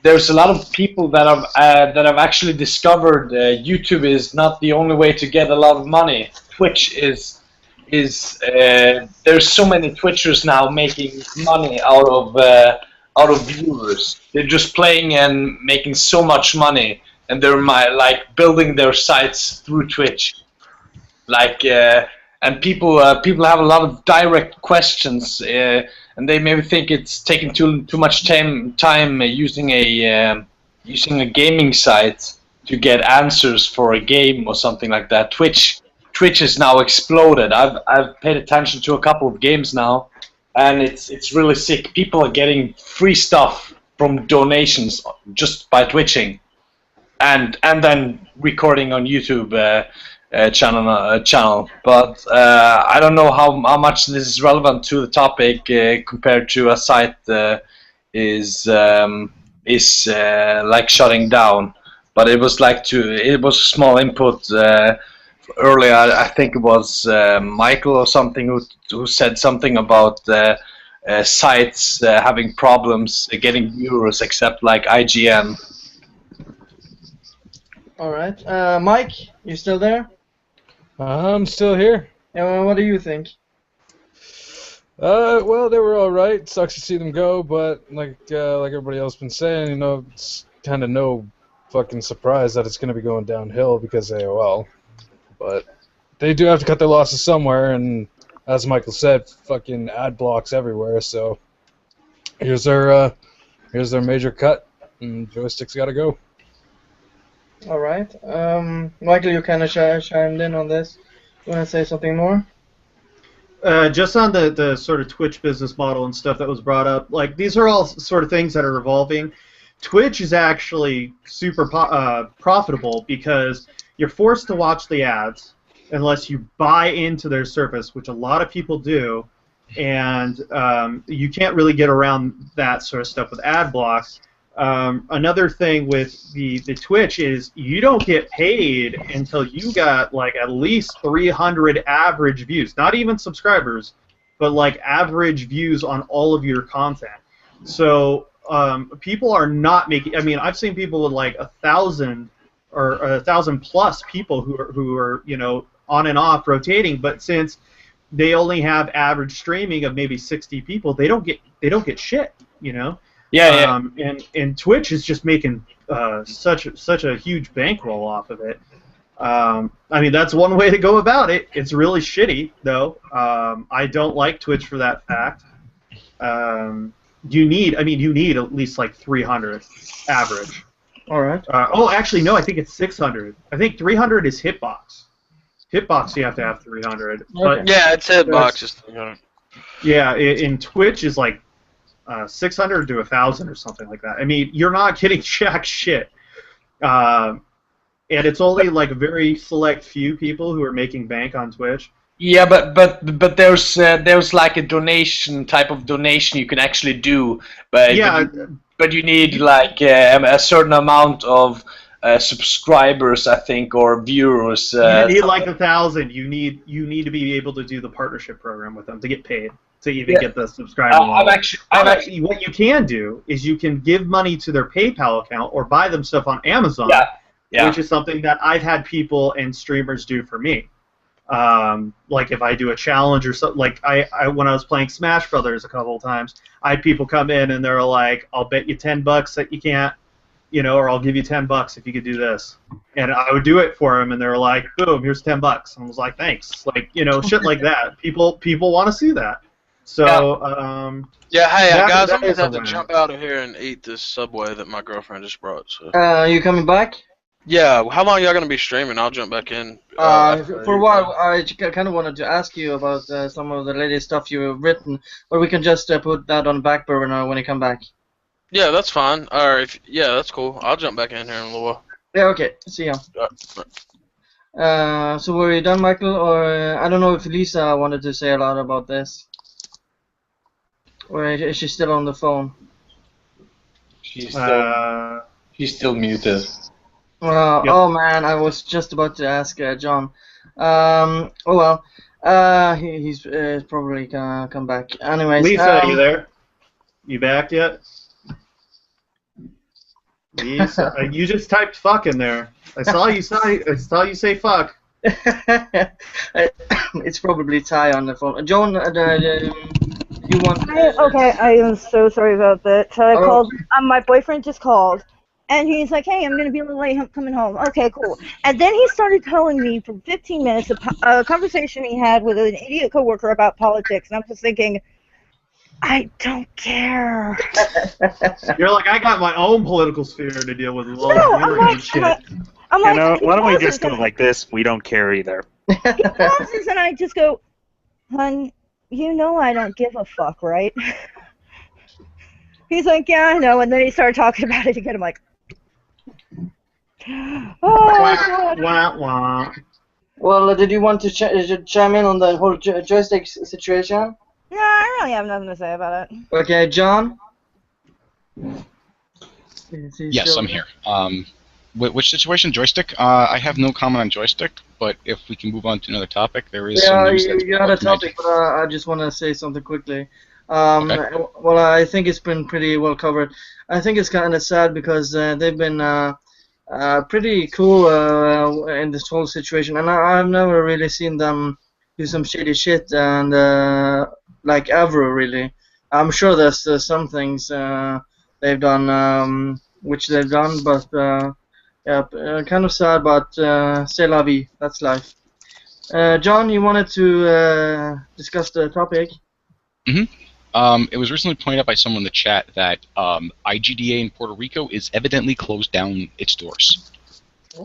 There's a lot of people that have actually discovered YouTube is not the only way to get a lot of money. Twitch is there's so many Twitchers now making money out out of viewers. They're just playing and making so much money, and they're like building their sites through Twitch. Like, and people have a lot of direct questions, and they maybe think it's taking too much time using a gaming site to get answers for a game or something like that. Twitch has now exploded. I've paid attention to a couple of games now, and it's really sick. People are getting free stuff from donations just by twitching, and then recording on YouTube channel. But I don't know how much this is relevant to the topic compared to a site is like shutting down. But it was it was a small input earlier. I think it was Michael or something who said something about sites having problems getting viewers, except like IGN. All right, Mike, you still there? I'm still here. Yeah, what do you think? Well, they were all right. Sucks to see them go, but like everybody else been saying, you know, it's kind of no fucking surprise that it's going to be going downhill because of AOL. But they do have to cut their losses somewhere, and as Michael said, fucking ad blocks everywhere. So here's their major cut, and Joystiq's got to go. All right, Michael, you kind of chimed in on this. You want to say something more? Just on the sort of Twitch business model and stuff that was brought up, like these are all sort of things that are evolving. Twitch is actually super profitable because you're forced to watch the ads unless you buy into their service, which a lot of people do, and you can't really get around that sort of stuff with ad blocks. Another thing with the Twitch is you don't get paid until you got like at least 300 average views, not even subscribers, but like average views on all of your content. So people are not making. I mean, I've seen people with like 1,000 or 1,000 plus people who are you know on and off rotating, but since they only have average streaming of maybe 60 people, they don't get shit, you know. Yeah, yeah. And Twitch is just making such a huge bankroll off of it. I mean, that's one way to go about it. It's really shitty, though. I don't like Twitch for that fact. You need at least like 300 average. All right. Oh, actually, no. I think it's 600. I think 300 is Hitbox. Hitbox, you have to have 300. Okay. But Yeah, it's Hitbox. Just, you know. yeah, in Twitch is like 600 to 1,000 or something like that. I mean, you're not getting jack shit. And it's only like a very select few people who are making bank on Twitch. Yeah, but there's like a type of donation you can actually do, but you need like a certain amount of subscribers, I think, or viewers. You need like 1,000. You need to be able to do the partnership program with them to get paid to even get the subscriber. What you can do is you can give money to their PayPal account or buy them stuff on Amazon, which is something that I've had people and streamers do for me. Like if I do a challenge or something, like I when I was playing Smash Brothers a couple of times, I had people come in and they're like, "I'll bet you $10 that you can't, you know, or I'll give you $10 if you could do this," and I would do it for them, and they were like, "Boom, here's $10," and I was like, "Thanks," like you know, shit like that. People want to see that. So yeah, hey guys, I'm gonna have to jump out of here and eat this Subway that my girlfriend just brought. So. You coming back? Yeah, how long y'all gonna be streaming? I'll jump back in. For a while, I kind of wanted to ask you about some of the latest stuff you've written, but we can just put that on back burner when you come back. Yeah, that's fine. Alright, yeah, that's cool. I'll jump back in here in a little while. Yeah, okay. See ya. So were you done, Michael? Or I don't know if Lisa wanted to say a lot about this. Or is she still on the phone? She's still muted. Oh man, I was just about to ask John. Oh well, he's probably gonna come back. Anyways, Lisa, are you there? You back yet? Lisa, you just typed "fuck" in there. I saw you say "fuck." It's probably Ty on the phone. John, You want? Okay, I am so sorry about that. I Oh. called. My boyfriend just called, and he's like, "Hey, I'm gonna be a little late coming home." Okay, cool. And then he started telling me for 15 minutes a conversation he had with an idiot coworker about politics, and I'm just thinking, I don't care. You're like, I got my own political sphere to deal with. No, I'm like, You know, why don't we pauses just go and- like this? We don't care either. He pauses and I just go, "Hun, you know I don't give a fuck, right?" He's like, "Yeah, I know," and then he started talking about it again. I'm like, oh, God. Wah, wah. Well, did you want to chime in on the whole joystick situation? No, I really have nothing to say about it. Okay, John. Yes, I'm here. Which situation? Joystiq? I have no comment on Joystiq, but if we can move on to another topic, there is some news that's you had a topic, but I just want to say something quickly. Okay. Well, I think it's been pretty well covered. I think it's kind of sad because they've been pretty cool in this whole situation, and I've never really seen them do some shady shit, and like ever really. I'm sure there's some things they've done which they've done, but yeah, kind of sad, but c'est la vie. That's life. John, you wanted to discuss the topic? It was recently pointed out by someone in the chat that IGDA in Puerto Rico is evidently closed down its doors,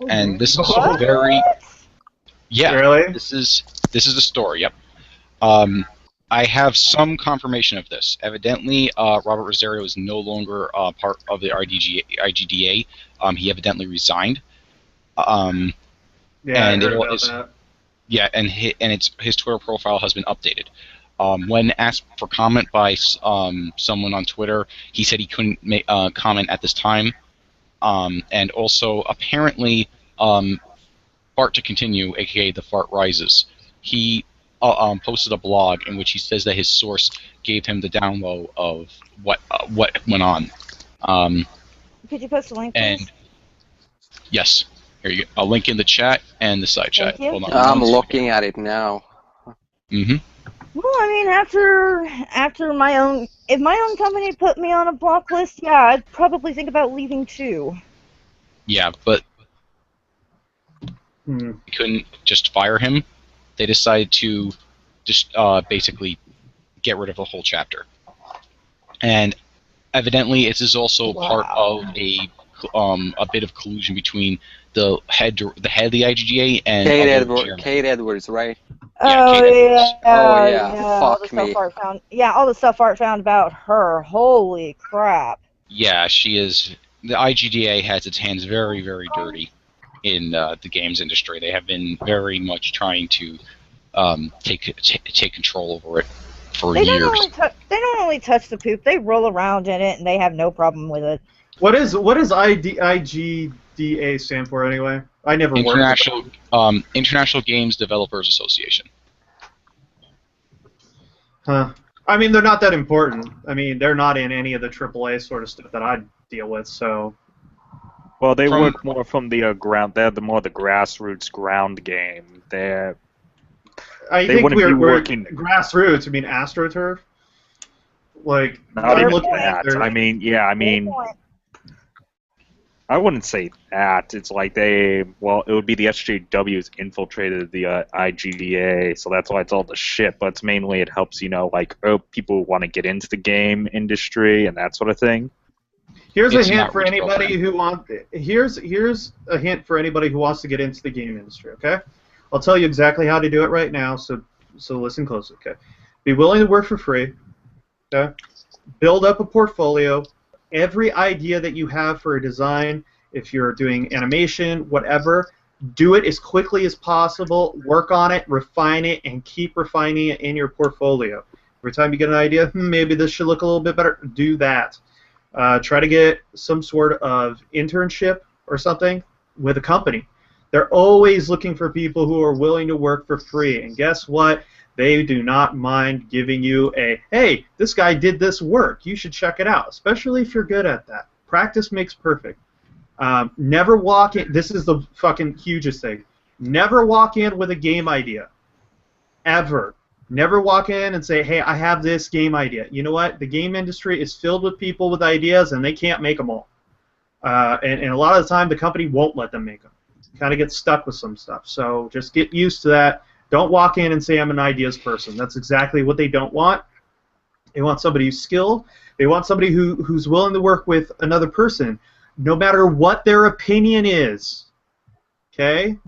and this is very. Yeah, Really? This is the story. Yep. I have some confirmation of this. Evidently, Robert Rosario is no longer part of the IGDA. He evidently resigned. Yeah, and I heard about that. Yeah, and his Twitter profile has been updated. When asked for comment by someone on Twitter, he said he couldn't comment at this time. And also, apparently, Fart to Continue, aka The Fart Rises, he posted a blog in which he says that his source gave him the down low of what went on. Could you post a link, please? And yes, here you go. I'll link in the chat and the side chat. you. Hold on. I'm looking at it now. Mm-hmm. Well, I mean, after my own, if my own company put me on a block list, yeah, I'd probably think about leaving too. Yeah, but they couldn't just fire him. They decided to just basically get rid of the whole chapter. And evidently, this is also part of a bit of collusion between the head of the IGDA and Kate Edwards, right? Oh Kate Edwards. Oh, yeah. all Fuck the me. stuff Art found. Yeah, all the stuff Art found about her. Holy crap! Yeah, she is. The IGDA has its hands very, very dirty in the games industry. They have been very much trying to take control over it for years. They don't only touch the poop. They roll around in it, and they have no problem with it. What is IGDA stand for anyway? I never worked with it. International Games Developers Association. Huh. I mean, they're not that important. I mean, they're not in any of the AAA sort of stuff that I deal with, so... Well, they work more from the ground. They're more the grassroots ground game. I think we're working grassroots. I mean, AstroTurf. Like, not even that. I mean, yeah. I mean, I wouldn't say that. It's like it would be the SJWs infiltrated the IGDA, so that's why it's all the shit. But it's mainly it helps, like, people who want to get into the game industry and that sort of thing. Here's a hint for anybody who wants. Here's a hint for anybody who wants to get into the game industry. Okay, I'll tell you exactly how to do it right now. So listen closely. Okay, be willing to work for free. Okay, build up a portfolio. Every idea that you have for a design, if you're doing animation, whatever, do it as quickly as possible. Work on it, refine it, and keep refining it in your portfolio. Every time you get an idea, maybe this should look a little bit better. Do that. Try to get some sort of internship or something with a company. They're always looking for people who are willing to work for free. And guess what? They do not mind giving you hey, this guy did this work. You should check it out, especially if you're good at that. Practice makes perfect. Never walk in. This is the fucking hugest thing. Never walk in with a game idea. Ever. Never walk in and say, hey, I have this game idea. You know what? The game industry is filled with people with ideas, and they can't make them all. And a lot of the time, the company won't let them make them. Kind of get stuck with some stuff. So just get used to that. Don't walk in and say, I'm an ideas person. That's exactly what they don't want. They want somebody who's skilled. They want somebody who's willing to work with another person, no matter what their opinion is. Okay?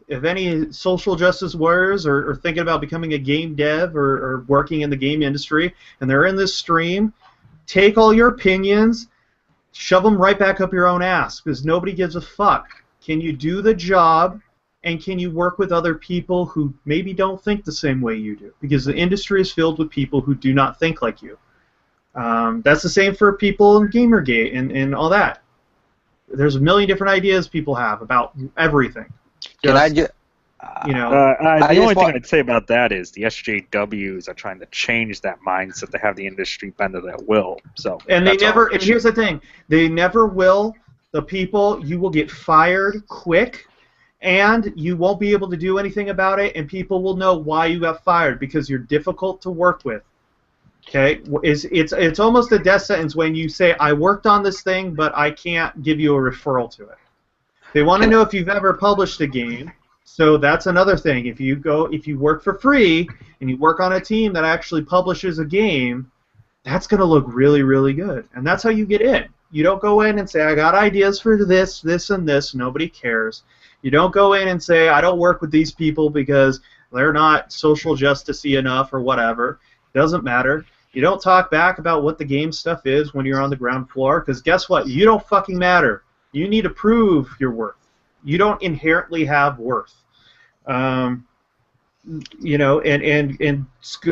If any social justice warriors are thinking about becoming a game dev or working in the game industry, and they're in this stream, take all your opinions, shove them right back up your own ass, because nobody gives a fuck. Can you do the job, and can you work with other people who maybe don't think the same way you do? Because the industry is filled with people who do not think like you. That's the same for people in GamerGate and all that. There's a million different ideas people have about everything. Can I just, you know, the only thing I'd say about that is the SJWs are trying to change that mindset to have the industry bend to their will. So, and they never. And here's the thing: they never will. The people, you will get fired quick, and you won't be able to do anything about it, and people will know why you got fired because you're difficult to work with. Okay, it's almost a death sentence when you say, I worked on this thing, but I can't give you a referral to it. They want to know if you've ever published a game, so that's another thing. If you work for free and you work on a team that actually publishes a game, that's going to look really, really good, and that's how you get in. You don't go in and say, I got ideas for this, this, and this. Nobody cares. You don't go in and say, I don't work with these people because they're not social justice-y enough or whatever. Doesn't matter. You don't talk back about what the game stuff is when you're on the ground floor, because guess what? You don't fucking matter. You need to prove your worth. You don't inherently have worth. You know, and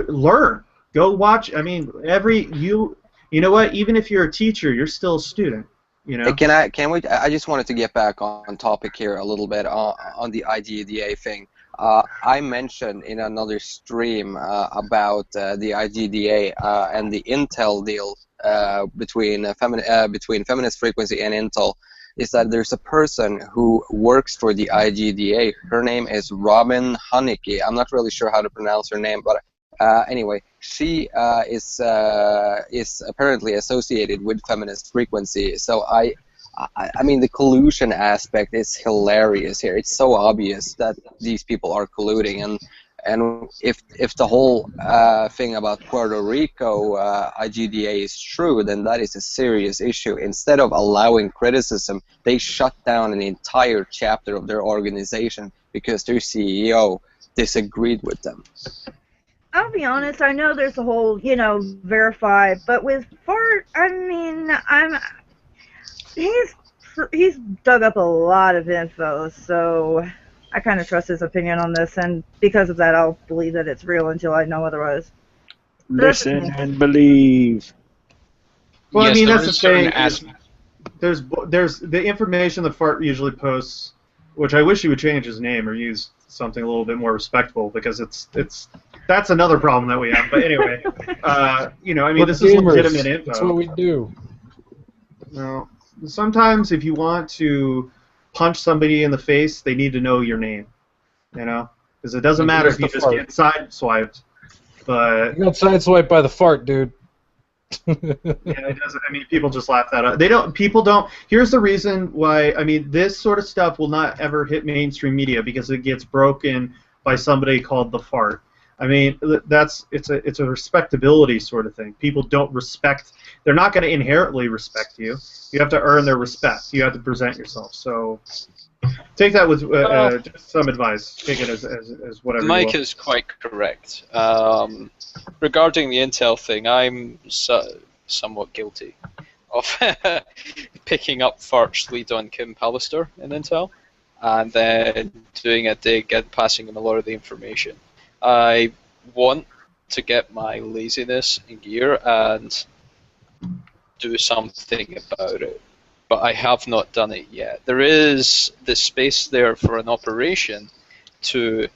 learn. Go watch. I mean, you know what? Even if you're a teacher, you're still a student. You know. I just wanted to get back on topic here a little bit on the IGDA thing. I mentioned in another stream about the IGDA and the Intel deal between Feminist Frequency and Intel, is that there's a person who works for the IGDA. Her name is Robin Haneke. I'm not really sure how to pronounce her name, but anyway, she is apparently associated with Feminist Frequency. So I mean, the collusion aspect is hilarious here. It's so obvious that these people are colluding, and if the whole thing about Puerto Rico IGDA is true, then that is a serious issue. Instead of allowing criticism, they shut down an entire chapter of their organization because their CEO disagreed with them. I'll be honest, I know there's a whole, verify, but with Fart, I mean, he's dug up a lot of info, so I kind of trust his opinion on this, and because of that, I'll believe that it's real until I know otherwise. Listen and believe. Well, yes, I mean, that's the thing. There's the information that Fart usually posts, which I wish he would change his name or use something a little bit more respectful, because that's another problem that we have. But anyway, I mean, this is legitimate info. That's what we do. No. Sometimes if you want to punch somebody in the face, they need to know your name, because it doesn't matter if you just get sideswiped. But you got sideswiped by the fart, dude. Yeah, it doesn't. I mean, people just laugh that up. People don't. Here's the reason why. I mean, this sort of stuff will not ever hit mainstream media because it gets broken by somebody called the fart. I mean, it's a respectability sort of thing. People don't respect. They're not going to inherently respect you. You have to earn their respect. You have to present yourself. So take that with just some advice. Take it as whatever. Mike is quite correct. Regarding the Intel thing, I'm somewhat guilty of picking up Fart's lead on Kim Pallister in Intel and then doing a dig and passing him a lot of the information. I want to get my laziness in gear and do something about it, but I have not done it yet. There is the space there for an operation to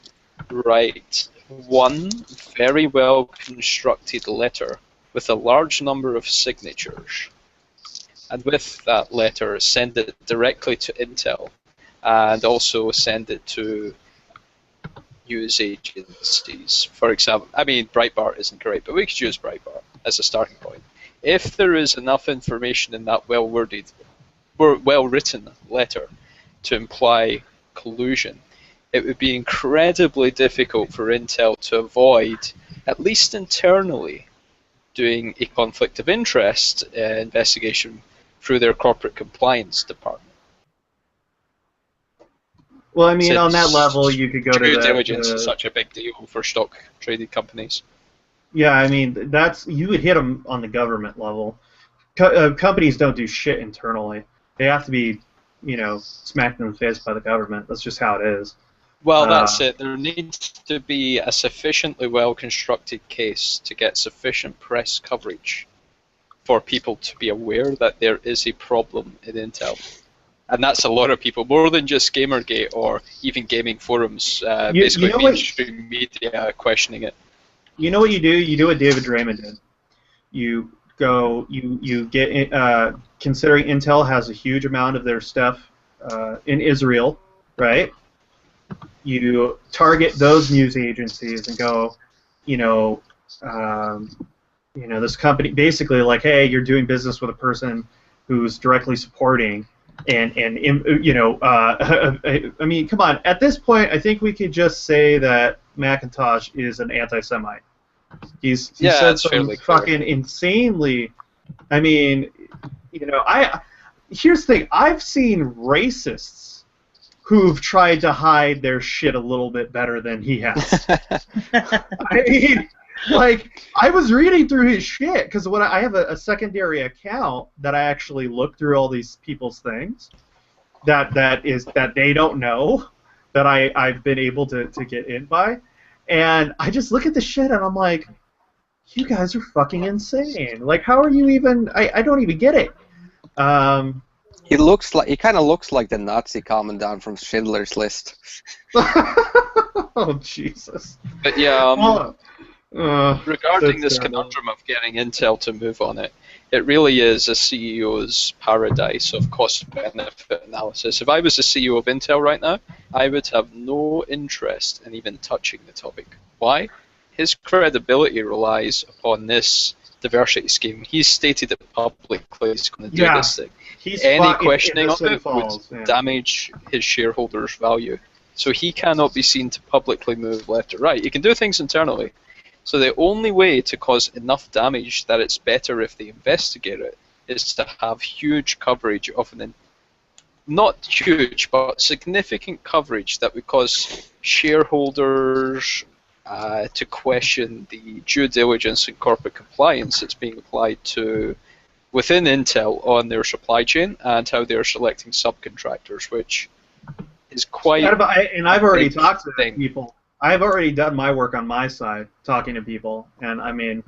write one very well constructed letter with a large number of signatures, and with that letter send it directly to Intel and also send it to news agencies, for example, I mean, Breitbart isn't great, but we could use Breitbart as a starting point. If there is enough information in that well-worded, well-written letter to imply collusion, it would be incredibly difficult for Intel to avoid, at least internally, doing a conflict of interest investigation through their corporate compliance department. Well, I mean, Since on that level, you could go to due the diligence is such a big deal for stock traded companies. Yeah, I mean, you would hit them on the government level. Companies don't do shit internally. They have to be, smacked in the face by the government. That's just how it is. Well, that's it. There needs to be a sufficiently well-constructed case to get sufficient press coverage for people to be aware that there is a problem in Intel. And that's a lot of people, more than just GamerGate or even gaming forums, basically mainstream media questioning it. You know what you do? You do what David Draymond did. You get, considering Intel has a huge amount of their stuff in Israel, right? You target those news agencies and go, this company, basically like, hey, you're doing business with a person who's directly supporting, I mean, come on. At this point, I think we could just say that Macintosh is an anti-Semite. He said some fucking insanely. I mean, here's the thing. I've seen racists who've tried to hide their shit a little bit better than he has. I mean, like, I was reading through his shit because when I have a secondary account that I actually look through all these people's things that they don't know that I've been able to get in by, and I just look at the shit and I'm like, you guys are fucking insane. Like, how are you even? I don't even get it. He kind of looks like the Nazi commandant from Schindler's List. Oh Jesus! But yeah, regarding this conundrum of getting Intel to move on it, it really is a CEO's paradise of cost-benefit analysis. If I was the CEO of Intel right now, I would have no interest in even touching the topic. Why? His credibility relies upon this diversity scheme. He's stated it publicly he's going to do this thing. Any questioning of it would damage his shareholders' value. So he cannot be seen to publicly move left or right. He can do things internally. So the only way to cause enough damage that it's better if they investigate it is to have huge coverage of not huge, but significant coverage that would cause shareholders to question the due diligence and corporate compliance that's being applied to within Intel on their supply chain and how they're selecting subcontractors, which is quite. And I've already talked to people. I've already done my work on my side, talking to people, and I mean,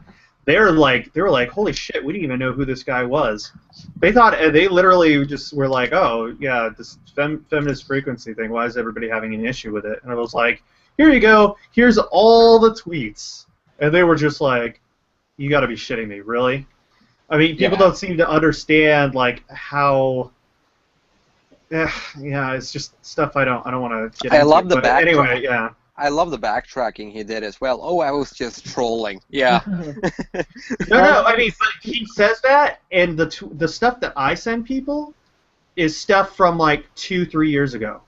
they were like, holy shit, we didn't even know who this guy was. They literally just were like, oh yeah, this feminist frequency thing. Why is everybody having an issue with it? And I was like, here you go. Here's all the tweets, and they were just like, you got to be shitting me, really? I mean, people don't seem to understand like how. Yeah, it's just stuff I don't want to get into. I love the back. Anyway, yeah. I love the backtracking he did as well. Oh, I was just trolling. Yeah. No, I mean, but he says that, and the stuff that I send people is stuff from like 2-3 years ago.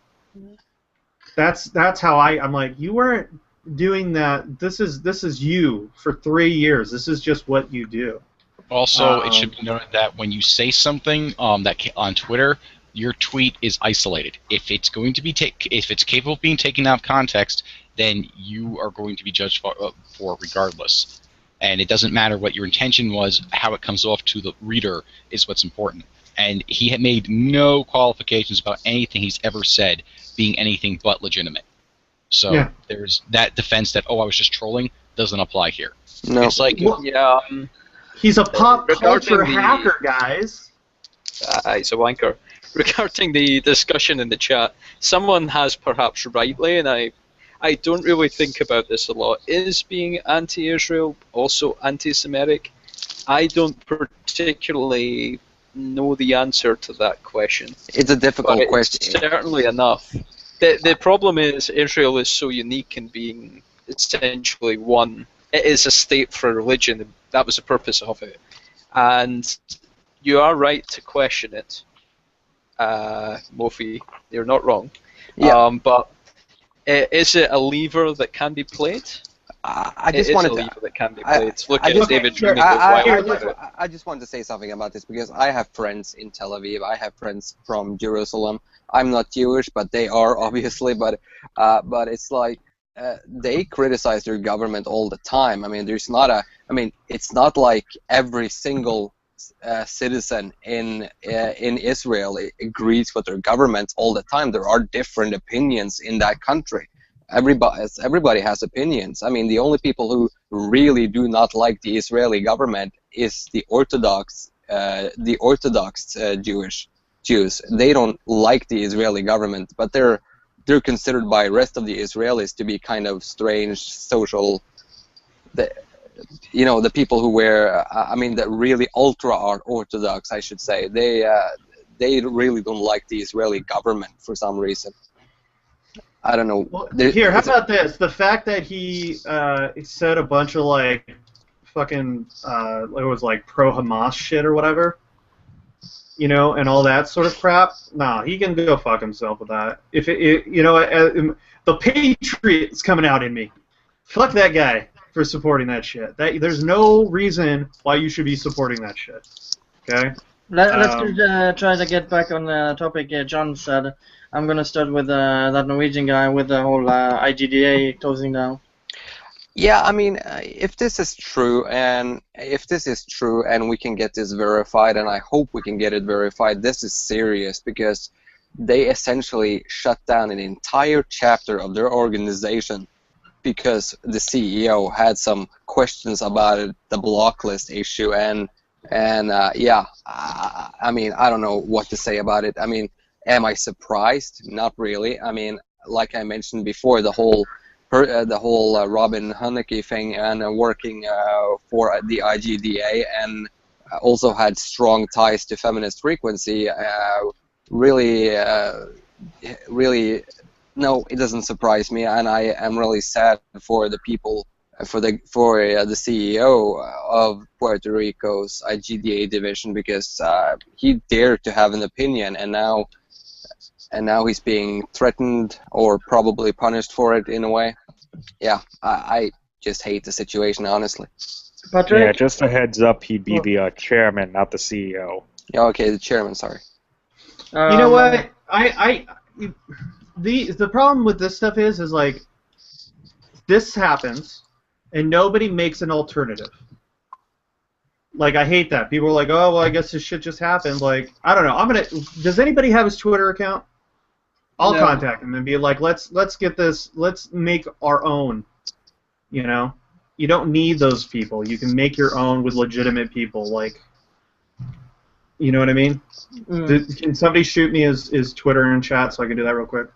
That's how I'm like, you weren't doing that. This is you for 3 years. This is just what you do. Also, it should be noted that when you say something on Twitter, your tweet is isolated. If it's going to be if it's capable of being taken out of context, then you are going to be judged for regardless. And it doesn't matter what your intention was. How it comes off to the reader is what's important. And he had made no qualifications about anything he's ever said being anything but legitimate. So there's that defense that, oh, I was just trolling, doesn't apply here. No. It's like, he's a pop culture hacker, guys. He's a wanker. Regarding the discussion in the chat, someone has perhaps rightly, and I don't really think about this a lot, is being anti-Israel also anti-Semitic? I don't particularly know the answer to that question. It's a difficult question. Certainly enough The problem is Israel is so unique in being essentially one. It is a state for religion. And that was the purpose of it. And you are right to question it, Mofi. You're not wrong. Yeah. But is it a lever that can be played? I just wanted to. That can be played. Look I at just- David Sure, Dreaming I just wanted to say something about this because I have friends in Tel Aviv. I have friends from Jerusalem. I'm not Jewish, but they are obviously. But it's like they criticize their government all the time. I mean, there's not a. I mean, it's not like every single citizen in Israel agrees with their government all the time. There are different opinions in that country. Everybody has opinions. I mean, the only people who really do not like the Israeli government is the Orthodox Jews. They don't like the Israeli government, but they're considered by the rest of the Israelis to be kind of strange social. The people who wear, the really ultra-Orthodox, I should say, they really don't like the Israeli government for some reason. I don't know. Well, here, how about this? The fact that he said a bunch of like fucking it was like pro-Hamas shit or whatever, and all that sort of crap. Nah, he can go fuck himself with that. If the Patriot's coming out in me. Fuck that guy for supporting that shit. There's no reason why you should be supporting that shit. Okay. Let's try to get back on the topic. John said. I'm gonna start with that Norwegian guy with the whole IGDA closing down. Yeah, I mean, if this is true and we can get this verified, and I hope we can get it verified, this is serious because they essentially shut down an entire chapter of their organization because the CEO had some questions about it, the block list issue, and yeah, I mean, I don't know what to say about it. I mean, am I surprised? Not really. I mean, like I mentioned before, the whole Robin Honecker thing and working for the IGDA and also had strong ties to feminist frequency. Really, no, it doesn't surprise me, and I am really sad for the people, for the CEO of Puerto Rico's IGDA division because he dared to have an opinion, and now he's being threatened or probably punished for it in a way. Yeah, I just hate the situation, honestly. Patrick? Yeah, just a heads up, he'd be the chairman, not the CEO. Yeah, okay, the chairman, sorry. You know what? The problem with this stuff is like, this happens, and nobody makes an alternative. Like, I hate that. People are like, oh, well, I guess this shit just happened. Like, I don't know. Does anybody have his Twitter account? I'll contact him and be like, let's get this, let's make our own, You don't need those people. You can make your own with legitimate people, like, you know what I mean? Can somebody shoot me his Twitter in chat so I can do that real quick?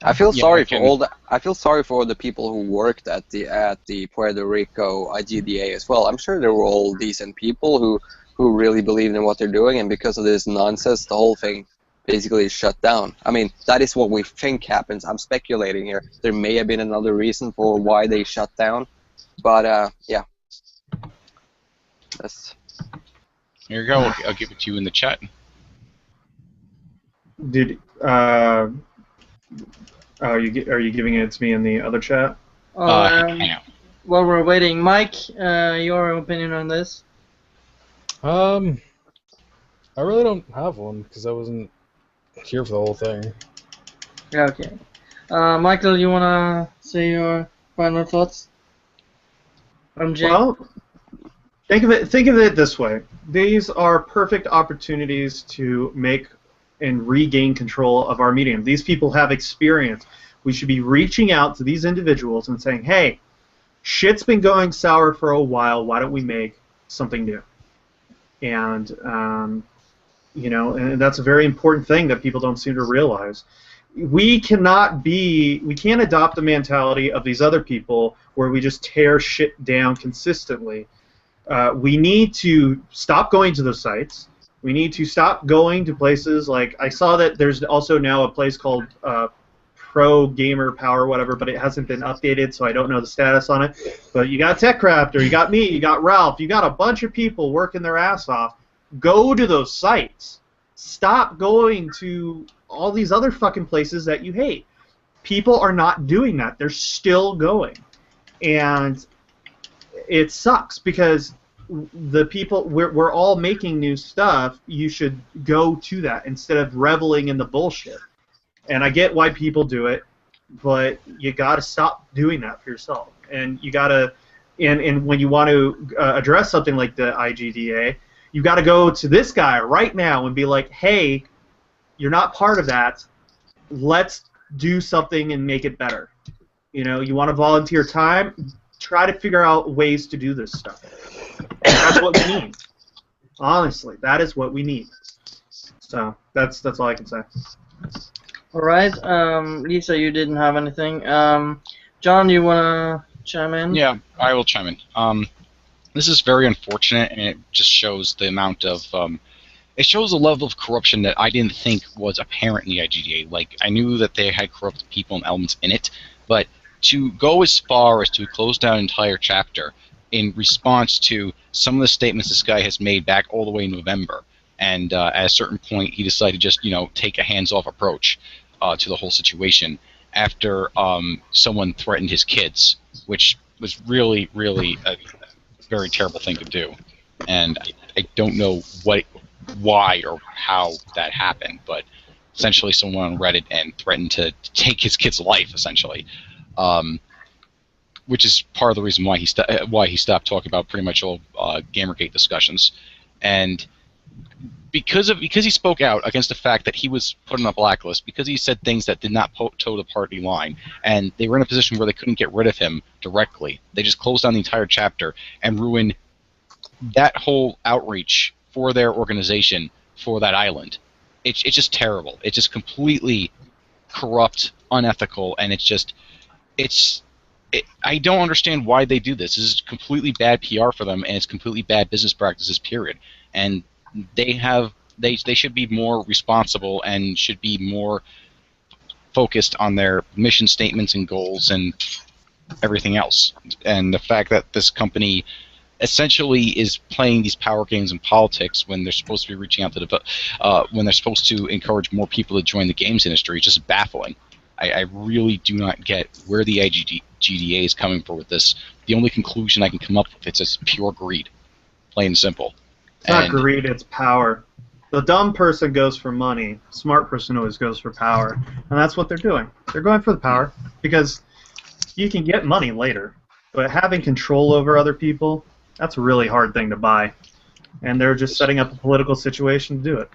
I feel sorry for all the people who worked at the Puerto Rico IGDA as well. I'm sure they were all decent people who really believed in what they're doing, and because of this nonsense, the whole thing basically is shut down. I mean, that is what we think happens. I'm speculating here. There may have been another reason for why they shut down, but yeah. Here you go. I'll give it to you in the chat. Are you giving it to me in the other chat? I know. While we're waiting, Mike, your opinion on this? I really don't have one because I wasn't here for the whole thing. Yeah, okay. Michael, you wanna say your final thoughts? Well, think of it this way. These are perfect opportunities to make and regain control of our medium. These people have experience. We should be reaching out to these individuals and saying, hey, shit's been going sour for a while. Why don't we make something new? And, and that's a very important thing that people don't seem to realize. We can't adopt the mentality of these other people where we just tear shit down consistently. We need to stop going to those sites. We need to stop going to places like, I saw that there's also now a place called pro gamer power or whatever, but it hasn't been updated, so I don't know the status on it. But you got TechCrafter, you got me, you got Ralph, you got a bunch of people working their ass off. Go to those sites. Stop going to all these other fucking places that you hate. People are not doing that. They're still going. And it sucks because the people, we're all making new stuff. You should go to that instead of reveling in the bullshit. And I get why people do it, but you got to stop doing that for yourself. And you got to, and when you want to address something like the IGDA, you got to go to this guy right now and be like, hey, you're not part of that. Let's do something and make it better. You know, you want to volunteer time, try to figure out ways to do this stuff. That's what we need. Honestly, that is what we need. So that's all I can say. All right, Lisa, you didn't have anything. John, you wanna chime in? Yeah, I will chime in. This is very unfortunate, and it just shows the amount of it shows a level of corruption that I didn't think was apparent in the IGDA. Like, I knew that they had corrupt people and elements in it, but to go as far as to close down an entire chapter in response to some of the statements this guy has made back all the way in November, and at a certain point he decided to just, take a hands-off approach to the whole situation after someone threatened his kids, which was really, really a very terrible thing to do. And I don't know why or how that happened, but essentially someone on Reddit and threatened to take his kid's life, essentially, which is part of the reason why he stopped talking about pretty much all GamerGate discussions. And because he spoke out against the fact that he was put on a blacklist, because he said things that did not toe the party line, and they were in a position where they couldn't get rid of him directly, they just closed down the entire chapter and ruined that whole outreach for their organization for that island. It's just terrible. It's just completely corrupt, unethical, and I don't understand why they do this. This is completely bad PR for them, and it's completely bad business practices, period. And they should be more responsible and should be more focused on their mission statements and goals and everything else. And the fact that this company essentially is playing these power games in politics when they're supposed to be reaching out to when they're supposed to encourage more people to join the games industry is just baffling. I really do not get where the IGDA is coming from with this. The only conclusion I can come up with is it's pure greed, plain and simple. It's not greed, it's power. The dumb person goes for money. Smart person always goes for power. And that's what they're doing. They're going for the power because you can get money later. But having control over other people, that's a really hard thing to buy. And they're just setting up a political situation to do it.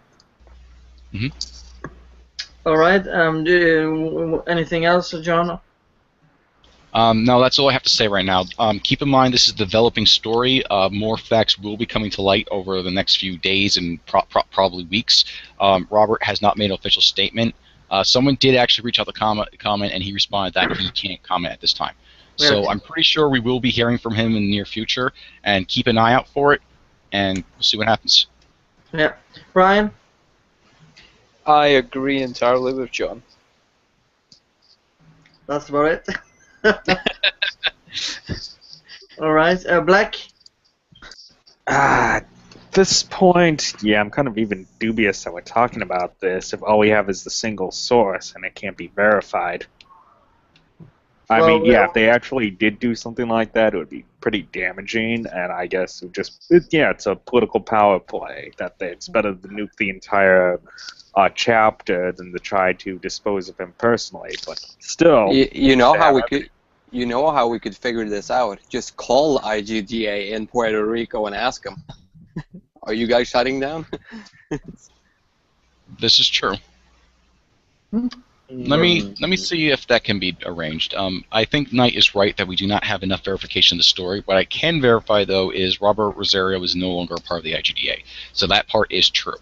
Mm-hmm. All right. Anything else, John? No, that's all I have to say right now. Keep in mind this is a developing story. More facts will be coming to light over the next few days and probably weeks. Robert has not made an official statement. Someone did actually reach out to comment, and he responded that he can't comment at this time. So I'm pretty sure we will be hearing from him in the near future, and keep an eye out for it, and we'll see what happens. Yeah. Brian? I agree entirely with John. That's about it. All right, Black. At this point, yeah, I'm kind of even dubious that we're talking about this if all we have is the single source and it can't be verified. I mean, yeah, if they actually did do something like that, it would be pretty damaging, and I guess it would just, it's a political power play. That it's better to nuke the entire chapter than to try to dispose of him personally. But still, you know how we could figure this out? Just call IGDA in Puerto Rico and ask them. Are you guys shutting down? This is true. Let me see if that can be arranged. I think Knight is right that we do not have enough verification of the story. What I can verify, though, is Robert Rosario is no longer a part of the IGDA. So that part is true.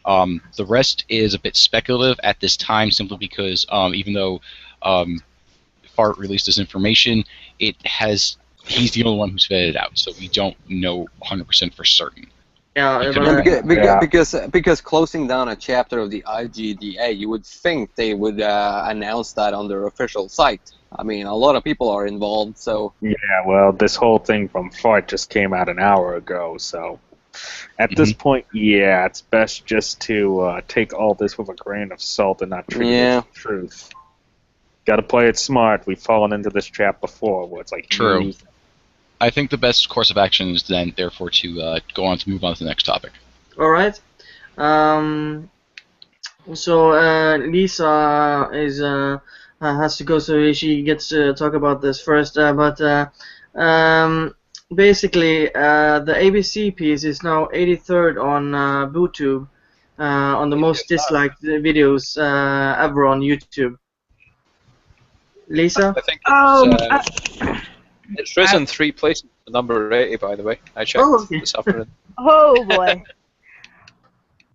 The rest is a bit speculative at this time, simply because even though Fart released this information, he's the only one who's vetted it out, so we don't know 100% for certain. Yeah, You but, could- Yeah, because closing down a chapter of the IGDA, you would think they would announce that on their official site. I mean, a lot of people are involved, so Yeah, well, this whole thing from Fart just came out an hour ago, so at this point, yeah, it's best just to take all this with a grain of salt and not treat it as truth. Gotta play it smart. We've fallen into this trap before, where it's like True. news. I think the best course of action is then, therefore, to move on to the next topic. all right. So Lisa is has to go, so she gets to talk about this first. Basically, the ABC piece is now 83rd on BootTube, on the most disliked videos ever on YouTube. Lisa? I think it's risen 3 places to number 80, by the way. I checked this afternoon. Oh boy.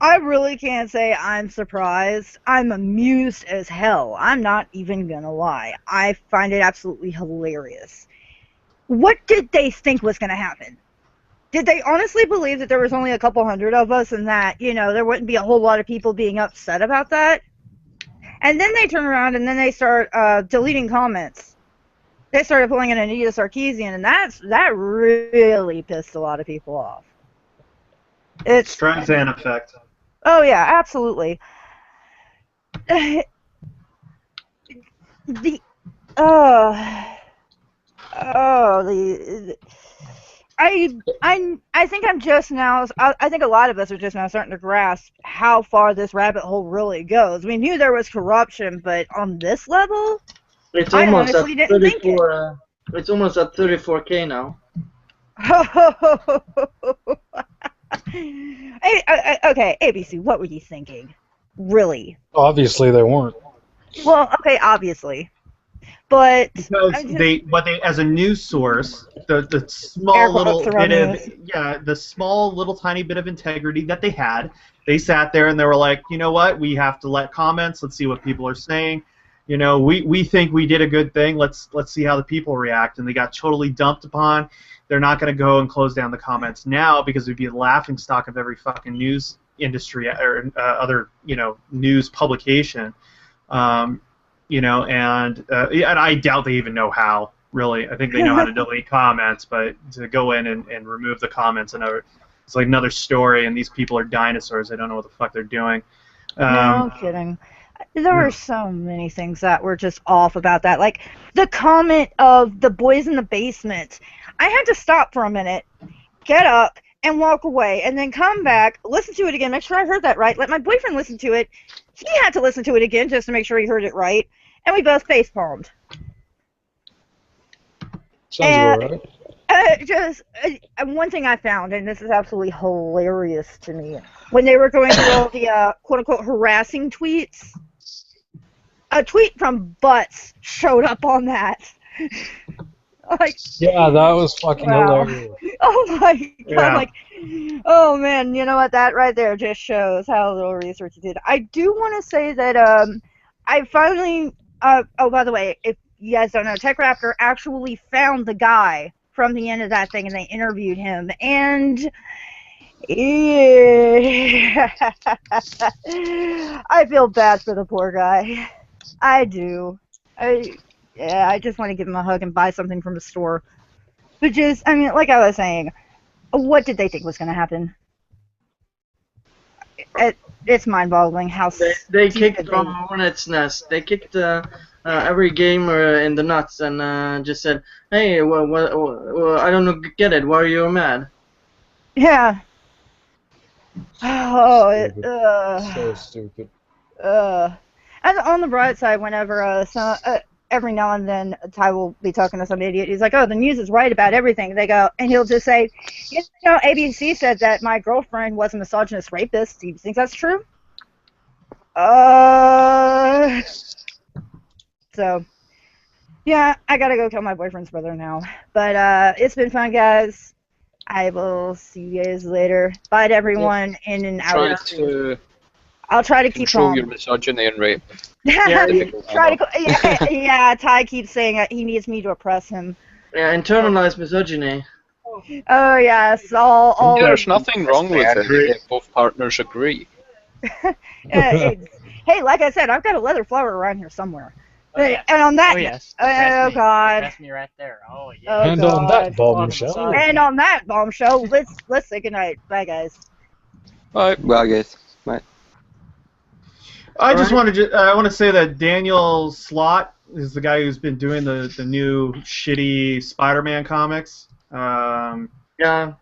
I really can't say I'm surprised. I'm amused as hell. I'm not even gonna lie. I find it absolutely hilarious. What did they think was gonna happen? Did they honestly believe that there was only a couple hundred of us and that, you know, there wouldn't be a whole lot of people being upset about that? And then they turn around and then they start deleting comments. They started pulling in Anita Sarkeesian, and that really pissed a lot of people off. It's Streisand effect. Oh yeah, absolutely. I think I'm just now. I think a lot of us are just now starting to grasp how far this rabbit hole really goes. We knew there was corruption, but on this level, It's I almost honestly at didn't think it. 34. It's almost at 34K now. Okay, ABC, what were you thinking? Really? Obviously, they weren't. Well, okay, obviously, but Because as a news source, the small little bit of the small little tiny bit of integrity that they had, they sat there and they were like, you know what, we have to let comments. Let's see what people are saying. You know, we think we did a good thing. Let's see how the people react. And they got totally dumped upon. They're not going to go and close down the comments now because it'd be a laughingstock of every fucking news industry or other news publication. You know, and I doubt they even know how. Really, I think they know how to delete comments, but to go in and remove the comments and it's like another story. And these people are dinosaurs. They don't know what the fuck they're doing. No kidding. There were so many things that were just off about that. Like the comment of the boys in the basement. I had to stop for a minute, get up, and walk away, and then come back, listen to it again, make sure I heard that right, let my boyfriend listen to it. He had to listen to it again just to make sure he heard it right, and we both facepalmed. Sounds about right. One thing I found, and this is absolutely hilarious to me, when they were going through all the quote-unquote harassing tweets, a tweet from Butts showed up on that. Like, yeah, that was fucking hilarious. Oh my god, Yeah. like, oh man, you know what, that right there just shows how little research you did. I do want to say that, I finally, oh, by the way, if you guys don't know, Tech Raptor actually found the guy from the end of that thing and they interviewed him, and yeah, I feel bad for the poor guy. I do. Yeah, I just want to give him a hug and buy something from the store. But just, I mean, like I was saying, what did they think was going to happen? It's mind-boggling how They kicked from Hornet's Nest. They kicked every gamer in the nuts and just said, "Hey, well, I don't get it. Why are you mad?" Yeah. Oh, So stupid. And on the bright side, whenever every now and then Ty will be talking to some idiot, he's like, "Oh, the news is right about everything." They go, and he'll just say, "You know, ABC said that my girlfriend was a misogynist rapist. Do you think that's true?" So, yeah, I gotta go kill my boyfriend's brother now. But it's been fun, guys. I will see you guys later. Bye to everyone in and out. I'll try to keep control your misogyny and rape. Yeah, Ty keeps saying he needs me to oppress him. Yeah, internalize misogyny. Oh yes, all There's nothing wrong with it if both partners agree. Hey, like I said, I've got a leather flower around here somewhere. Oh, yes. And on that, Oh, yes. oh god, Press me right there. Oh yeah. Oh, And on that God. bombshell. And on that bombshell, let's say goodnight. Bye, guys. Bye. Well, guys. Bye. I just want to say that Daniel Slott is the guy who's been doing the new shitty Spider-Man comics. Yeah.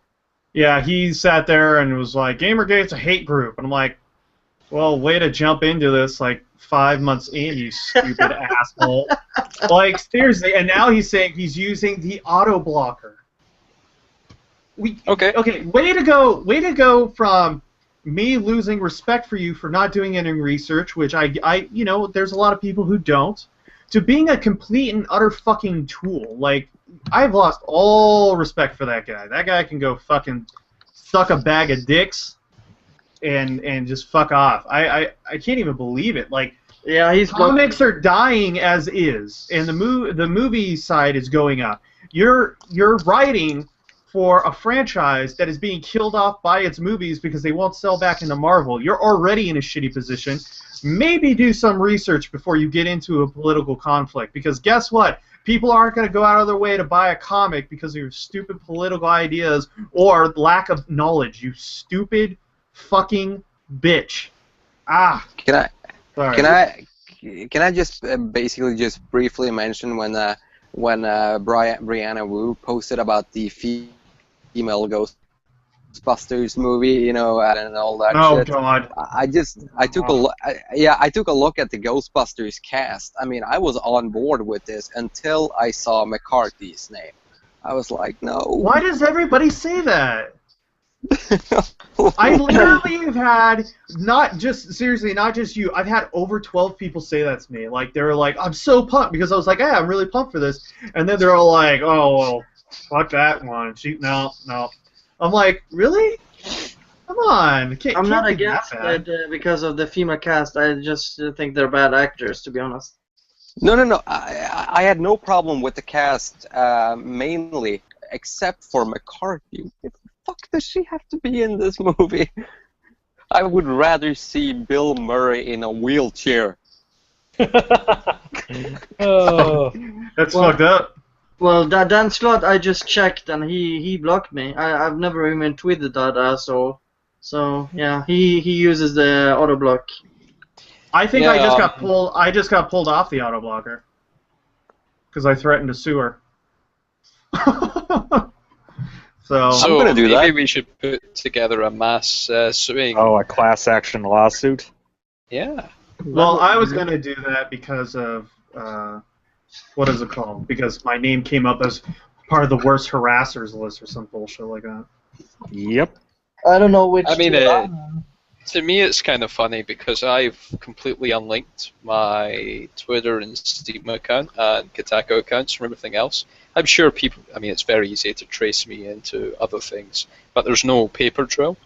Yeah, he sat there and was like, GamerGate's a hate group. And I'm like, well, way to jump into this like 5 months in, you stupid asshole. Like, seriously. And now he's saying he's using the auto blocker. Okay, way to go from me losing respect for you for not doing any research, which I you know, there's a lot of people who don't, to being a complete and utter fucking tool. Like, I've lost all respect for that guy. That guy can go fucking suck a bag of dicks and just fuck off. I can't even believe it. Like, yeah, comics are dying as is, and the movie side is going up. You're writing for a franchise that is being killed off by its movies because they won't sell back into Marvel. You're already in a shitty position. Maybe do some research before you get into a political conflict, because guess what? People aren't going to go out of their way to buy a comic because of your stupid political ideas or lack of knowledge, you stupid fucking bitch. Ah. Can Sorry. I just basically just briefly mention when Brianna Wu posted about the female Ghostbusters movie, you know, and all that shit. Oh God! I took a look. I took a look at the Ghostbusters cast. I mean, I was on board with this until I saw McCarthy's name. I was like, no. Why does everybody say that? I literally have had not just you. I've had over 12 people say that to me. Like, they were like, "I'm so pumped," because I was like, "Yeah, I'm really pumped for this," and then they're all like, "Oh well, fuck that one." No. I'm like, really? Come on. I'm not against it because of the female cast. I just think they're bad actors, to be honest. No. I had no problem with the cast, mainly, except for McCarthy. What the fuck does she have to be in this movie? I would rather see Bill Murray in a wheelchair. Oh. That's fucked up. Well, Dan Slott, I just checked and he blocked me. I've never even tweeted that asshole. So yeah, he uses the auto block. I think I just got pulled. I just got pulled off the auto blocker because I threatened to sue her. So I'm gonna do that. Maybe we should put together a mass suing. Oh, a class action lawsuit? Yeah. Well, I was gonna do that because of what is it called? Because my name came up as part of the worst harassers list or some bullshit like that. Yep. I don't know which. I mean, to me it's kind of funny because I've completely unlinked my Twitter and Steam account and Kotaku accounts from everything else. I'm sure people, I mean, it's very easy to trace me into other things, but there's no paper trail,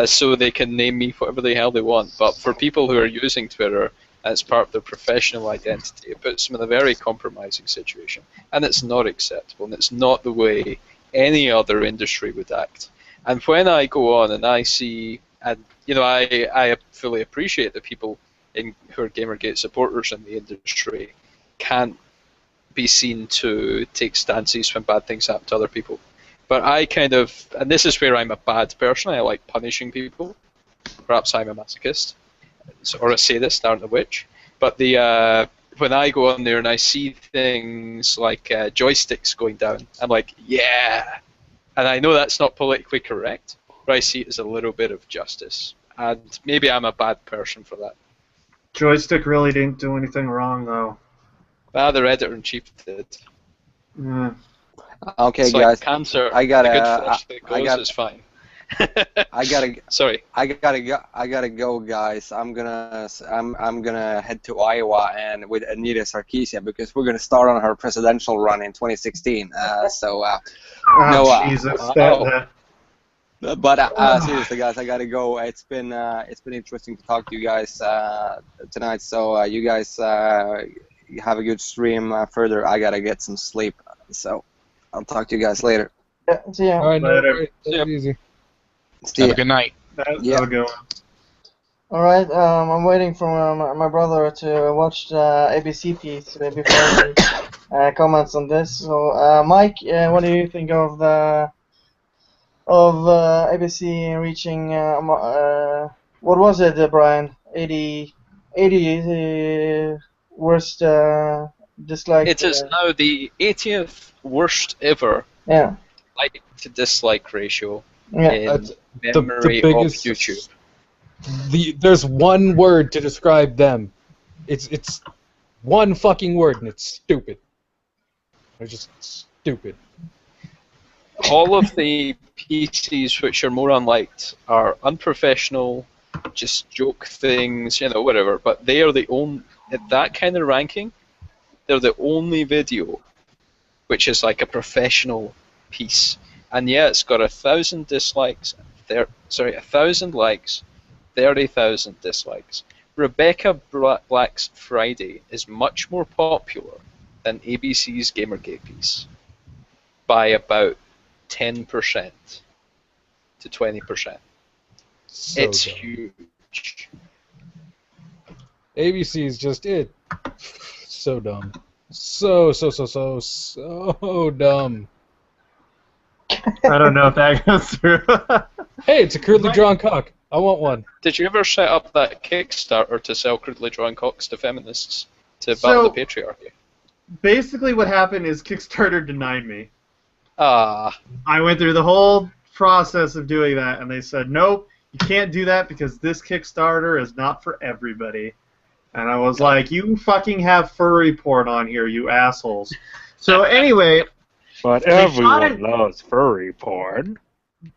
so they can name me whatever the hell they want. But for people who are using Twitter as part of their professional identity, it puts them in a very compromising situation, and it's not acceptable, and it's not the way any other industry would act. And when I go on and I see, and you know, I fully appreciate that people who are GamerGate supporters in the industry can't be seen to take stances when bad things happen to other people. But I kind of, and this is where I'm a bad person, I like punishing people. Perhaps I'm a masochist, or a sadist, aren't a witch. But when I go on there and I see things like joysticks going down, I'm like, yeah! And I know that's not politically correct, but I see it as a little bit of justice. And maybe I'm a bad person for that. Joystiq really didn't do anything wrong, though. Well, the editor-in-chief did. Yeah. Okay, it's guys. Like cancer. I gotta. The good flesh that goes is fine. Sorry. I gotta go, guys. I'm gonna head to Iowa and with Anita Sarkeesian because we're gonna start on her presidential run in 2016. Jesus. But seriously, guys, I gotta go. It's been interesting to talk to you guys tonight. So you guys have a good stream further. I gotta get some sleep. So I'll talk to you guys later. Yeah, see ya. All right, no, Later. worries. Take it easy. Have a good night. Have a good one. All right, I'm waiting for my brother to watch the ABC piece before he comments on this. So, Mike, what do you think of the ABC reaching what was it, Brian? 80 worst dislike. It is now the 80th worst ever Yeah. like to dislike ratio Yeah. in the memory biggest- of YouTube. There's one word to describe them. It's one fucking word, and it's stupid. They're just stupid. All of the PCs which are more unliked are unprofessional, just joke things, you know, whatever. But they are the only, at that kind of ranking, they're the only video which is like a professional piece. And yeah, it's got 1,000 dislikes. 1,000 likes, 30,000 dislikes. Rebecca Black's Friday is much more popular than ABC's GamerGate piece by about 10% to 20%. So It's dumb. huge. ABC is just it. So dumb. So dumb. I don't know if that goes through. Hey, it's a crudely drawn cock. I want one. Did you ever set up that Kickstarter to sell crudely drawn cocks to feminists to battle So- the patriarchy? Basically, what happened is Kickstarter denied me. Ah, I went through the whole process of doing that, and they said, nope, you can't do that because this Kickstarter is not for everybody. And I was like, you fucking have furry porn on here, you assholes. So anyway, But They shot everyone it- loves furry porn.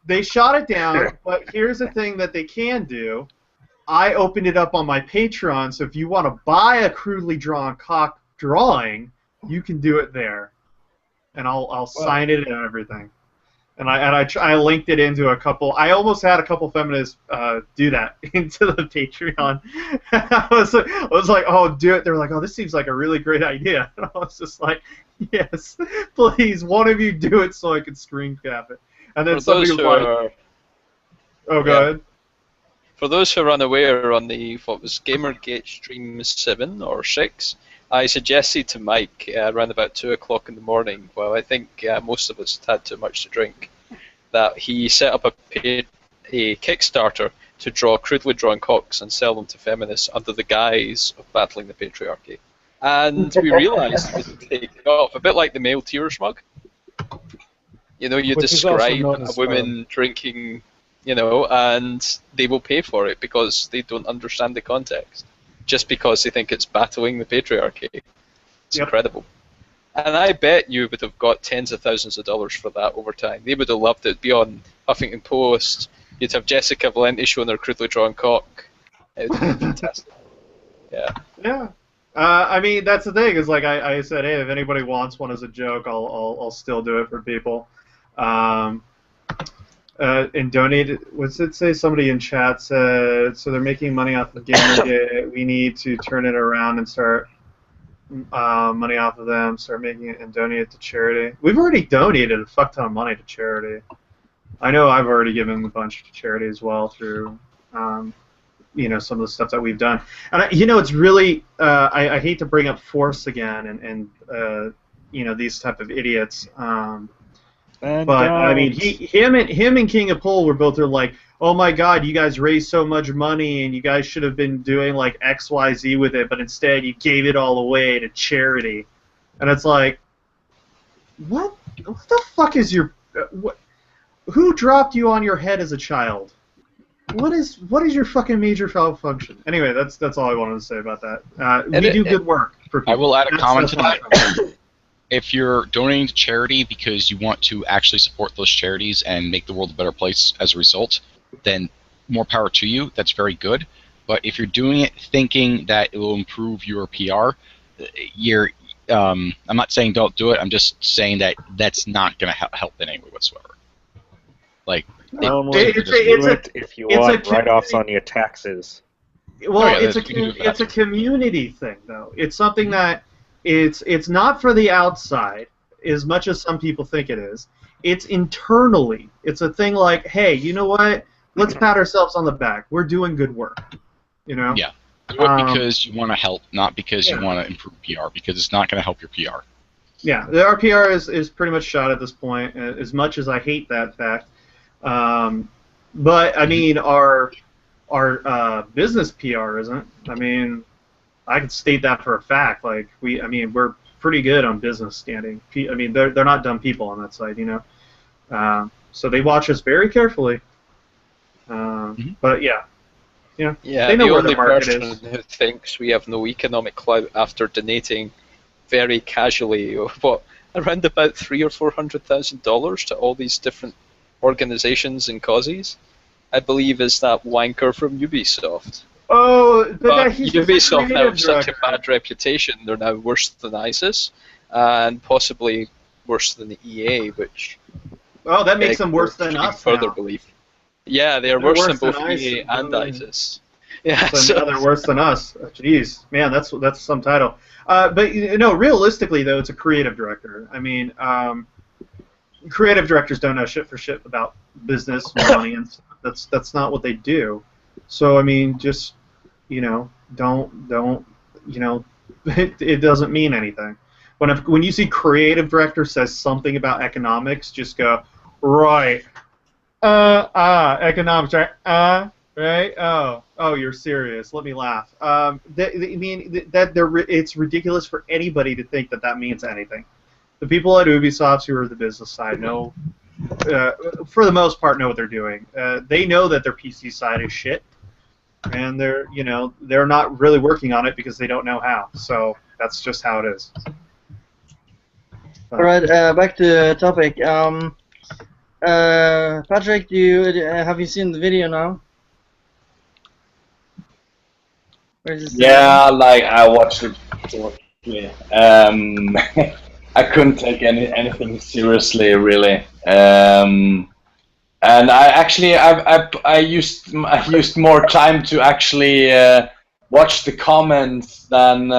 they shot it down, but here's the thing that they can do. I opened it up on my Patreon, so if you want to buy a crudely drawn cock drawing, you can do it there. And I'll sign it and everything. And I linked it into a couple. I almost had a couple feminists do that into the Patreon. I was like, oh, do it. They were like, oh, this seems like a really great idea. And I was just like, yes, please, one of you do it so I can screen cap it. And then for somebody those was who like, are oh, go Yeah. ahead. For those who are unaware, on the what was GamerGate stream 7 or 6, I suggested to Mike around about 2 o'clock in the morning, while I think most of us had too much to drink, that he set up a Kickstarter to draw crudely drawn cocks and sell them to feminists under the guise of battling the patriarchy. And we realised it would take off, a bit like the male tears mug. You know, you Which is also describe known a as woman drinking, you know, and they will pay for it because they don't understand the context. Just because they think it's battling the patriarchy. It's Yep. incredible. And I bet you would have got tens of thousands of dollars for that over time. They would have loved it. Be on Huffington Post. You'd have Jessica Valenti showing her crudely drawn cock. It would have been fantastic. Yeah. Yeah. I mean, that's the thing. Is like I said, hey, if anybody wants one as a joke, I'll still do it for people. And donate. What's it say? Somebody in chat said, so they're making money off of GamerGate. We need to turn it around and start money off of them. Start making it and donate it to charity. We've already donated a fuck ton of money to charity. I know I've already given a bunch to charity as well through. You know, some of the stuff that we've done. And, you know, it's really, I hate to bring up Force again and you know, these type of idiots. But, I mean, him and King of Pole were both like, oh my god, you guys raised so much money and you guys should have been doing, like, XYZ with it, but instead you gave it all away to charity. And it's like, what the fuck is your, who dropped you on your head as a child? What is your fucking major function? Anyway, that's all I wanted to say about that. We do good work for people. I will add a comment to that's that. If you're donating to charity because you want to actually support those charities and make the world a better place as a result, then more power to you. That's very good. But if you're doing it thinking that it will improve your PR, I'm not saying don't do it. I'm just saying that that's not going to help in any way whatsoever. Like, if you want write-offs on your taxes. Well, yeah, it's a community thing, though. It's something that it's not for the outside as much as some people think it is. It's internally. It's a thing like, hey, you know what? Let's pat ourselves on the back. We're doing good work. You know? Yeah. Do it because you want to help, not because you want to improve PR, because it's not going to help your PR. Yeah, our PR is pretty much shot at this point, as much as I hate that fact. But, I mean, our business PR isn't. I mean, I can state that for a fact. Like, we're pretty good on business standing. I mean, they're not dumb people on that side, you know? So they watch us very carefully. But, yeah. Yeah, they know the where only the market person is. who thinks we have no economic clout after donating very casually, around about $300,000 or $400,000 to all these different organizations and causes, I believe is that wanker from Ubisoft. Oh, but he's Ubisoft now have such a director. bad reputation; they're now worse than ISIS, and possibly worse than the EA, which Oh, that makes them worse than us further now. belief. Yeah, they're They're worse than worse both than EA ISIS. and ISIS. Yeah, So so now they're worse than us. Jeez, man, that's some title. But you know, realistically though, it's a creative director. I mean, creative directors don't know shit for shit about business, money, and stuff. That's not what they do. So I mean, just don't it doesn't mean anything. When you see creative director says something about economics, just go right. Economics, right? Right? Oh, you're serious. Let me laugh. It's ridiculous for anybody to think that means anything. The people at Ubisoft who are the business side know, for the most part, know what they're doing. They know that their PC side is shit, and they're not really working on it because they don't know how. So that's just how it is. All right, back to the topic. Patrick, have you seen the video now? Yeah, like I watched it. Yeah. I couldn't take anything seriously, really. And I used more time to actually watch the comments than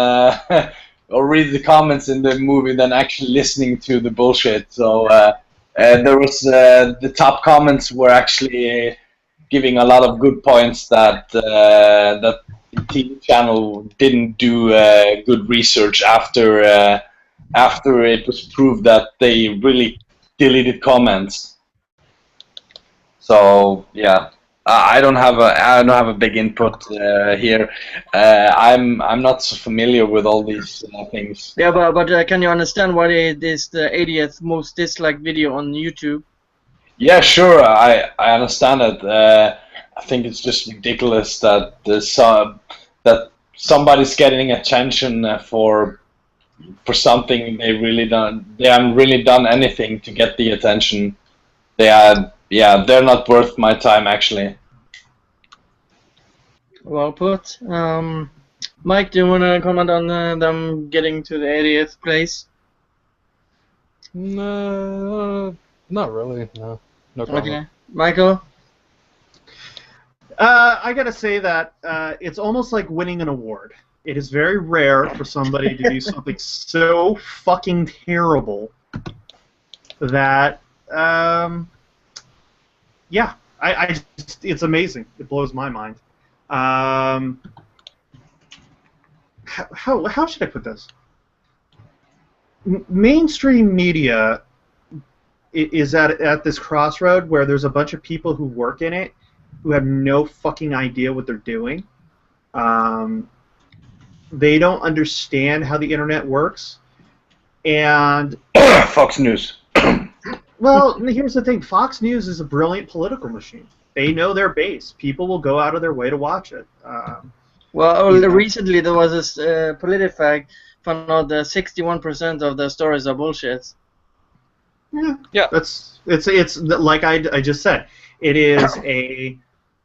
or read the comments in the movie than actually listening to the bullshit. So there was the top comments were actually giving a lot of good points that the TV channel didn't do good research after it was proved that they really deleted comments. So yeah, I don't have a big input here. I'm not so familiar with all these things. Yeah, but can you understand why it is the 80th most disliked video on YouTube? Yeah, sure, I understand it. I think it's just ridiculous that that somebody's getting attention for something they haven't really done anything to get the attention. They're not worth my time, actually. Well put. Mike, do you want to comment on them getting to the 80th place? No, not really. No comment. Okay, Michael. I gotta say that it's almost like winning an award. It is very rare for somebody to do something so fucking terrible that, yeah, it's amazing. It blows my mind. How should I put this? Mainstream media is at this crossroad where there's a bunch of people who work in it who have no fucking idea what they're doing. They don't understand how the internet works, and Fox News. well, here's the thing: Fox News is a brilliant political machine. They know their base. People will go out of their way to watch it. Recently there was this PolitiFact found out that 61% of the stories are bullshit. Yeah. It's like I just said. It is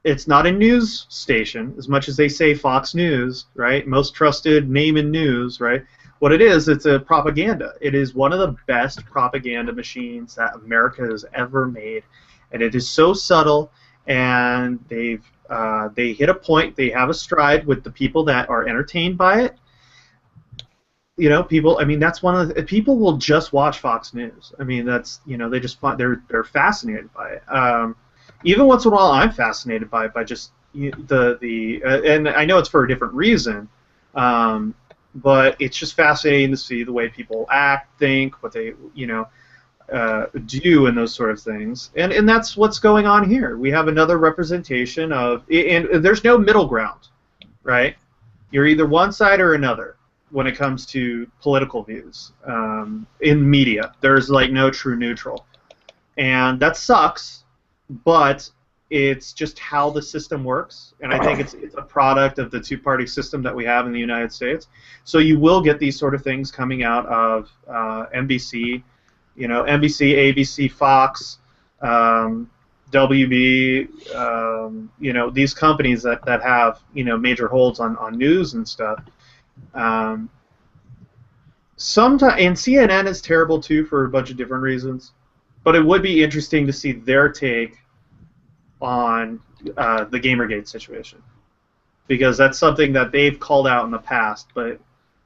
it's not a news station as much as they say Fox News, right? Most trusted name in news, right? What it is, it's a propaganda. It is one of the best propaganda machines that America has ever made, and it is so subtle. And they hit a point. They have a stride with the people that are entertained by it, you know, people. I mean, that's one of the people will just watch Fox News. I mean, that's, you know, they just find they're fascinated by it. Even once in a while, I'm fascinated by just and I know it's for a different reason, but it's just fascinating to see the way people act, think, what they, you know, do, and those sort of things. And that's what's going on here. We have another representation of, and there's no middle ground, right? You're either one side or another when it comes to political views in media. There's like no true neutral, and that sucks. But it's just how the system works, and I think it's a product of the two-party system that we have in the United States. So you will get these sort of things coming out of NBC, you know, NBC, ABC, Fox, WB, you know, these companies that have, you know, major holds on news and stuff. Sometimes, and CNN is terrible too for a bunch of different reasons, but it would be interesting to see their take on the GamerGate situation, because that's something that they've called out in the past, but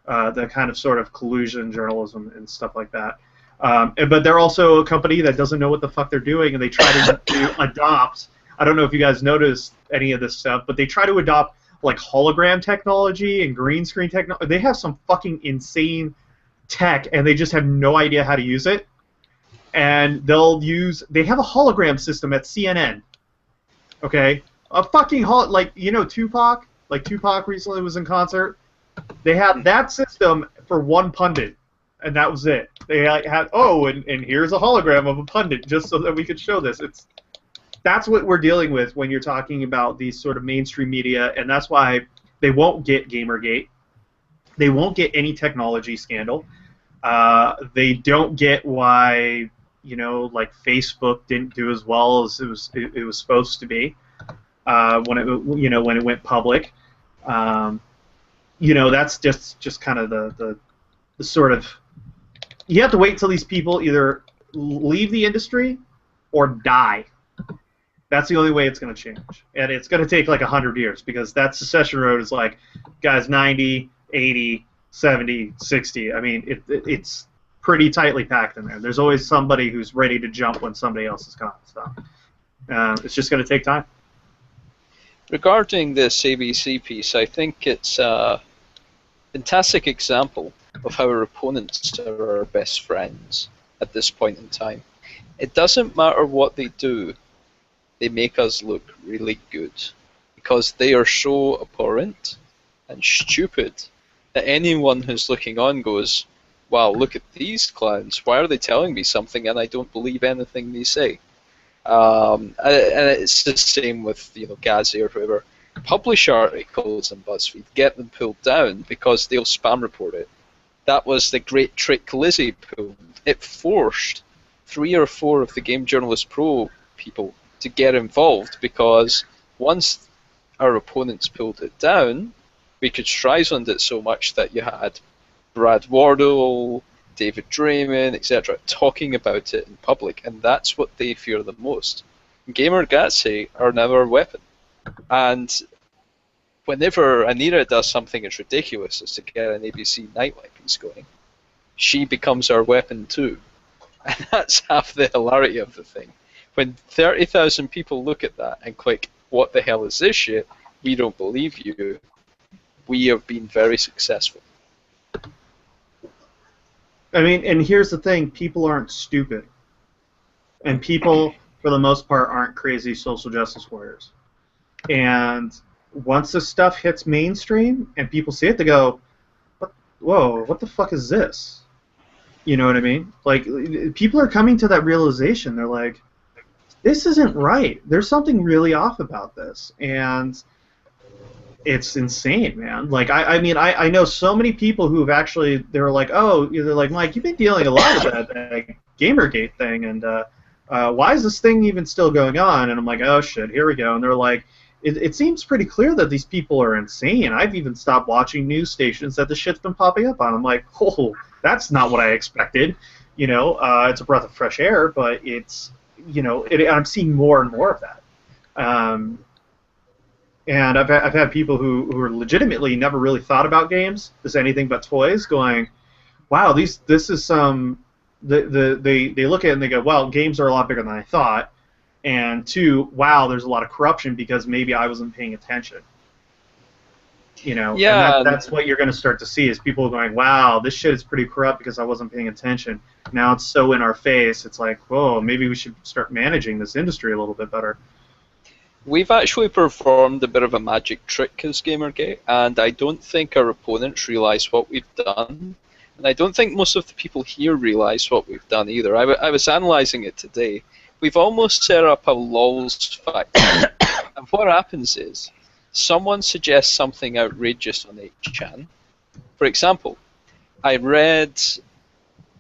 the kind of sort of collusion journalism and stuff like that. But they're also a company that doesn't know what the fuck they're doing, and they try to adopt. I don't know if you guys noticed any of this stuff, but they try to adopt like hologram technology and green screen technology. They have some fucking insane tech, and they just have no idea how to use it. And they have a hologram system at CNN. Okay, a fucking like, you know, Tupac. Like Tupac recently was in concert. They had that system for one pundit, and that was it. They had and here's a hologram of a pundit just so that we could show this. That's what we're dealing with when you're talking about these sort of mainstream media, and that's why they won't get GamerGate. They won't get any technology scandal. They don't get why, you know, like Facebook didn't do as well as it was supposed to be when it went public. You know, that's just kind of the sort of, you have to wait until these people either leave the industry or die. That's the only way it's going to change, and it's going to take like 100 years, because that secession road is like, guys, 90, 80, 70, 60. I mean, it's pretty tightly packed in there. There's always somebody who's ready to jump when somebody else is gone. So it's just going to take time. Regarding this ABC piece, I think it's a fantastic example of how our opponents are our best friends at this point in time. It doesn't matter what they do, they make us look really good, because they are so abhorrent and stupid that anyone who's looking on goes, wow, look at these clowns. Why are they telling me something and I don't believe anything they say? And it's the same with, you know, Gazzy or whoever. Publish articles on BuzzFeed, get them pulled down because they'll spam report it. That was the great trick Lizzie pulled. It forced 3 or 4 of the Game Journalist Pro people to get involved, because once our opponents pulled it down, we could Streisand it so much that you had Brad Wardle, David Draymond, etc., talking about it in public, and that's what they fear the most. GamerGate are now our weapon, and whenever Anira does something as ridiculous as to get an ABC nightlife piece going, she becomes our weapon too, and that's half the hilarity of the thing. When 30,000 people look at that and click, what the hell is this shit? We don't believe you. We have been very successful. I mean, and here's the thing, people aren't stupid. And people, for the most part, aren't crazy social justice warriors. And once this stuff hits mainstream and people see it, they go, whoa, what the fuck is this? You know what I mean? Like, people are coming to that realization. They're like, this isn't right. There's something really off about this. And it's insane, man. Like, I mean, I know so many people who have actually, they were like, oh, they're like, Mike, you've been dealing a lot with that GamerGate thing, and why is this thing even still going on? And I'm like, oh, shit, here we go. And they're like, it seems pretty clear that these people are insane. I've even stopped watching news stations that this shit's been popping up on. I'm like, oh, that's not what I expected. You know, it's a breath of fresh air, but it's, you know, I'm seeing more and more of that. And I've had people who are legitimately never really thought about games as anything but toys going, wow, this is some. They look at it and they go, well, games are a lot bigger than I thought, and 2, wow, there's a lot of corruption because maybe I wasn't paying attention. Yeah, and that's what you're going to start to see is people going, wow, this shit is pretty corrupt because I wasn't paying attention. Now it's so in our face. It's like, whoa, maybe we should start managing this industry a little bit better. we've actually performed a bit of a magic trick as GamerGate, and I don't think our opponents realise what we've done. And I don't think most of the people here realise what we've done either. I was analysing it today. We've almost set up a LOLs factory. And what happens is, someone suggests something outrageous on 8chan. For example, I read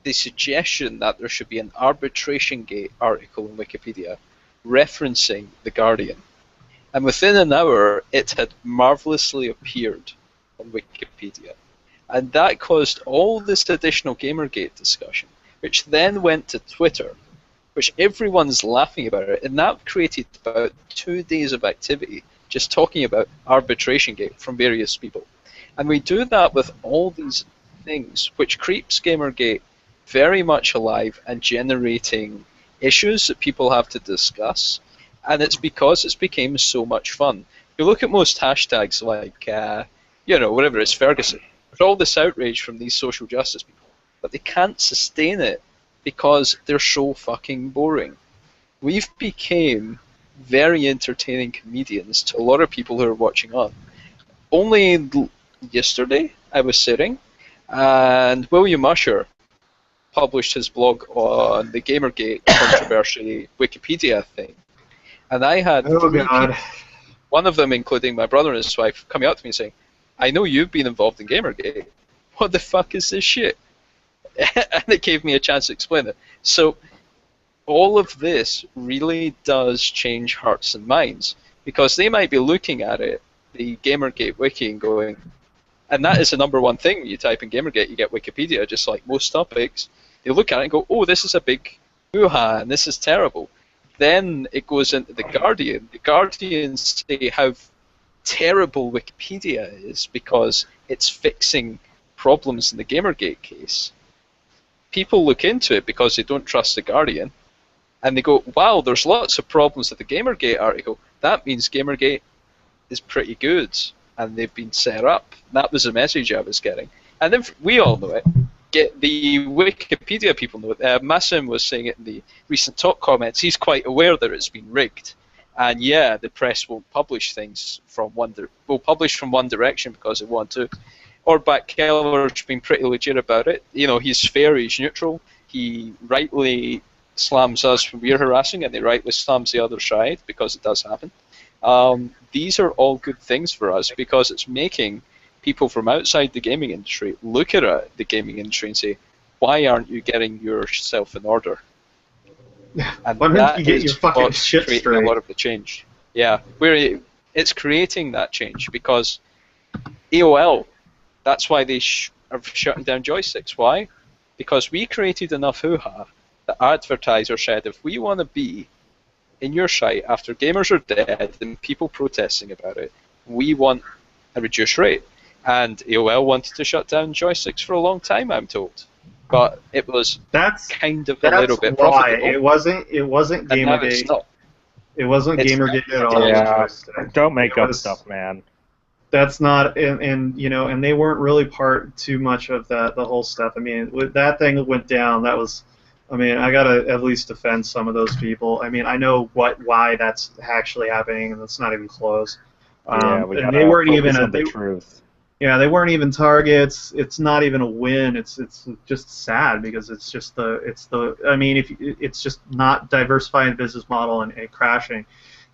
the suggestion that there should be an arbitration gate article in Wikipedia referencing The Guardian. And within an hour, it had marvellously appeared on Wikipedia. And that caused all this additional GamerGate discussion, which then went to Twitter, which everyone's laughing about it, and that created about 2 days of activity just talking about arbitration gate from various people. And we do that with all these things, which keeps GamerGate very much alive and generating issues that people have to discuss. And it's because it's become so much fun. You look at most hashtags like, whatever, it's Ferguson. There's all this outrage from these social justice people, but they can't sustain it because they're so fucking boring. We've become very entertaining comedians to a lot of people who are watching on. Only yesterday I was sitting and William Usher published his blog on the GamerGate controversy Wikipedia thing. And I had 3 people, one of them including my brother and his wife, coming up to me and saying, I know you've been involved in GamerGate. What the fuck is this shit? And it gave me a chance to explain it. So all of this really does change hearts and minds, because they might be looking at it, the GamerGate wiki, and going, and that is the #1 thing. You type in GamerGate, you get Wikipedia, just like most topics. They look at it and go, oh, this is a big hoo-ha, and this is terrible. Then it goes into The Guardian. The Guardian say how terrible Wikipedia is because it's fixing problems in the GamerGate case. People look into it because they don't trust The Guardian, and they go, wow, there's lots of problems with the GamerGate article. That means GamerGate is pretty good, and they've been set up. That was the message I was getting. And then we all know it. The Wikipedia people know it. Massim was saying it in the recent top comments. He's quite aware that it's been rigged. And yeah, the press won't publish things from one direction because they want to. Orback Keller's been pretty legit about it. He's fair, he's neutral. He rightly slams us when we're harassing, and he rightly slams the other side because it does happen. These are all good things for us because it's making people from outside the gaming industry look at the gaming industry and say, why aren't you getting yourself in order? And why don't you get your fucking what's shit creating straight? a lot of the change. Yeah, it's creating that change because AOL, that's why they are shutting down joysticks. Why? Because we created enough hoo-ha that advertisers said, if we want to be in your site after gamers are dead and people protesting about it, we want a reduced rate. And AOL wanted to shut down joysticks for a long time, I'm told. But it was kind of a little bit profitable. It wasn't GamerGate. It wasn't GamerGate at all. Yeah, don't make up stuff, man. That's not, and they weren't really part too much of the whole stuff. I mean, with that thing that went down, that was, I mean, I gotta at least defend some of those people. I mean, I know why that's actually happening, and it's not even close. And they weren't even the truth. Yeah, they weren't even targets. It's not even a win. It's just sad because it's just I mean, it's just not diversifying the business model and crashing.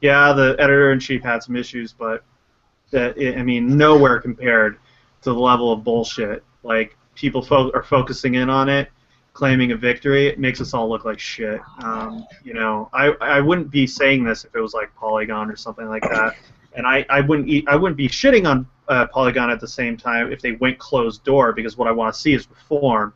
Yeah, the editor-in-chief had some issues, but I mean, nowhere compared to the level of bullshit. Like, people are focusing in on it, claiming a victory. It makes us all look like shit. I wouldn't be saying this if it was like Polygon or something like that, and I wouldn't be shitting on Polygon at the same time if they went closed door, because what I want to see is reform.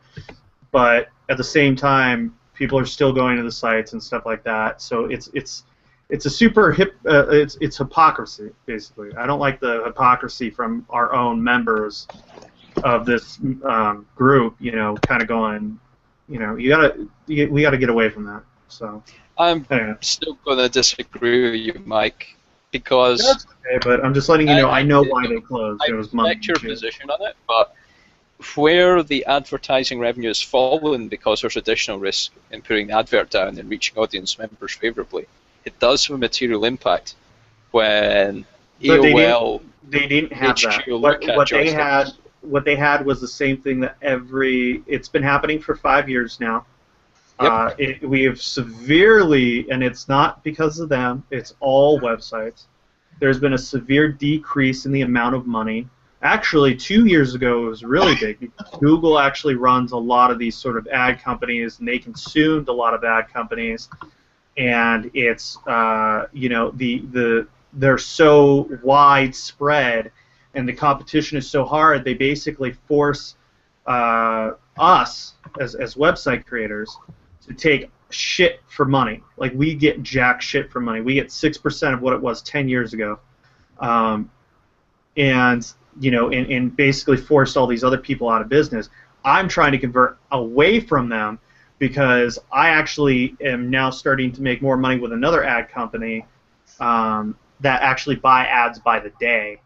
But at the same time, people are still going to the sites and stuff like that. So it's a super it's hypocrisy, basically. I don't like the hypocrisy from our own members of this group, kind of going, we gotta get away from that. So I'm anyway. still going to disagree with you, Mike, because That's okay, but I'm just letting you know I know why they closed. I It was money. respect your position on it, but where the advertising revenue has fallen because there's additional risk in putting the advert down and reaching audience members favorably, it does have a material impact when But AOL they didn't have HQ that. look at Joystiq. What they had was the same thing that it's been happening for 5 years now. Yep. We have severely, and it's not because of them, it's all websites. There's been a severe decrease in the amount of money. Actually, 2 years ago, it was really big. Google actually runs a lot of these sort of ad companies, and they consumed a lot of ad companies. And it's, they're so widespread, and the competition is so hard, they basically force us, as website creators, to take shit for money. Like, we get jack shit for money. We get 6% of what it was 10 years ago. And basically forced all these other people out of business. I'm trying to convert away from them because I actually am now starting to make more money with another ad company that actually buy ads by the day.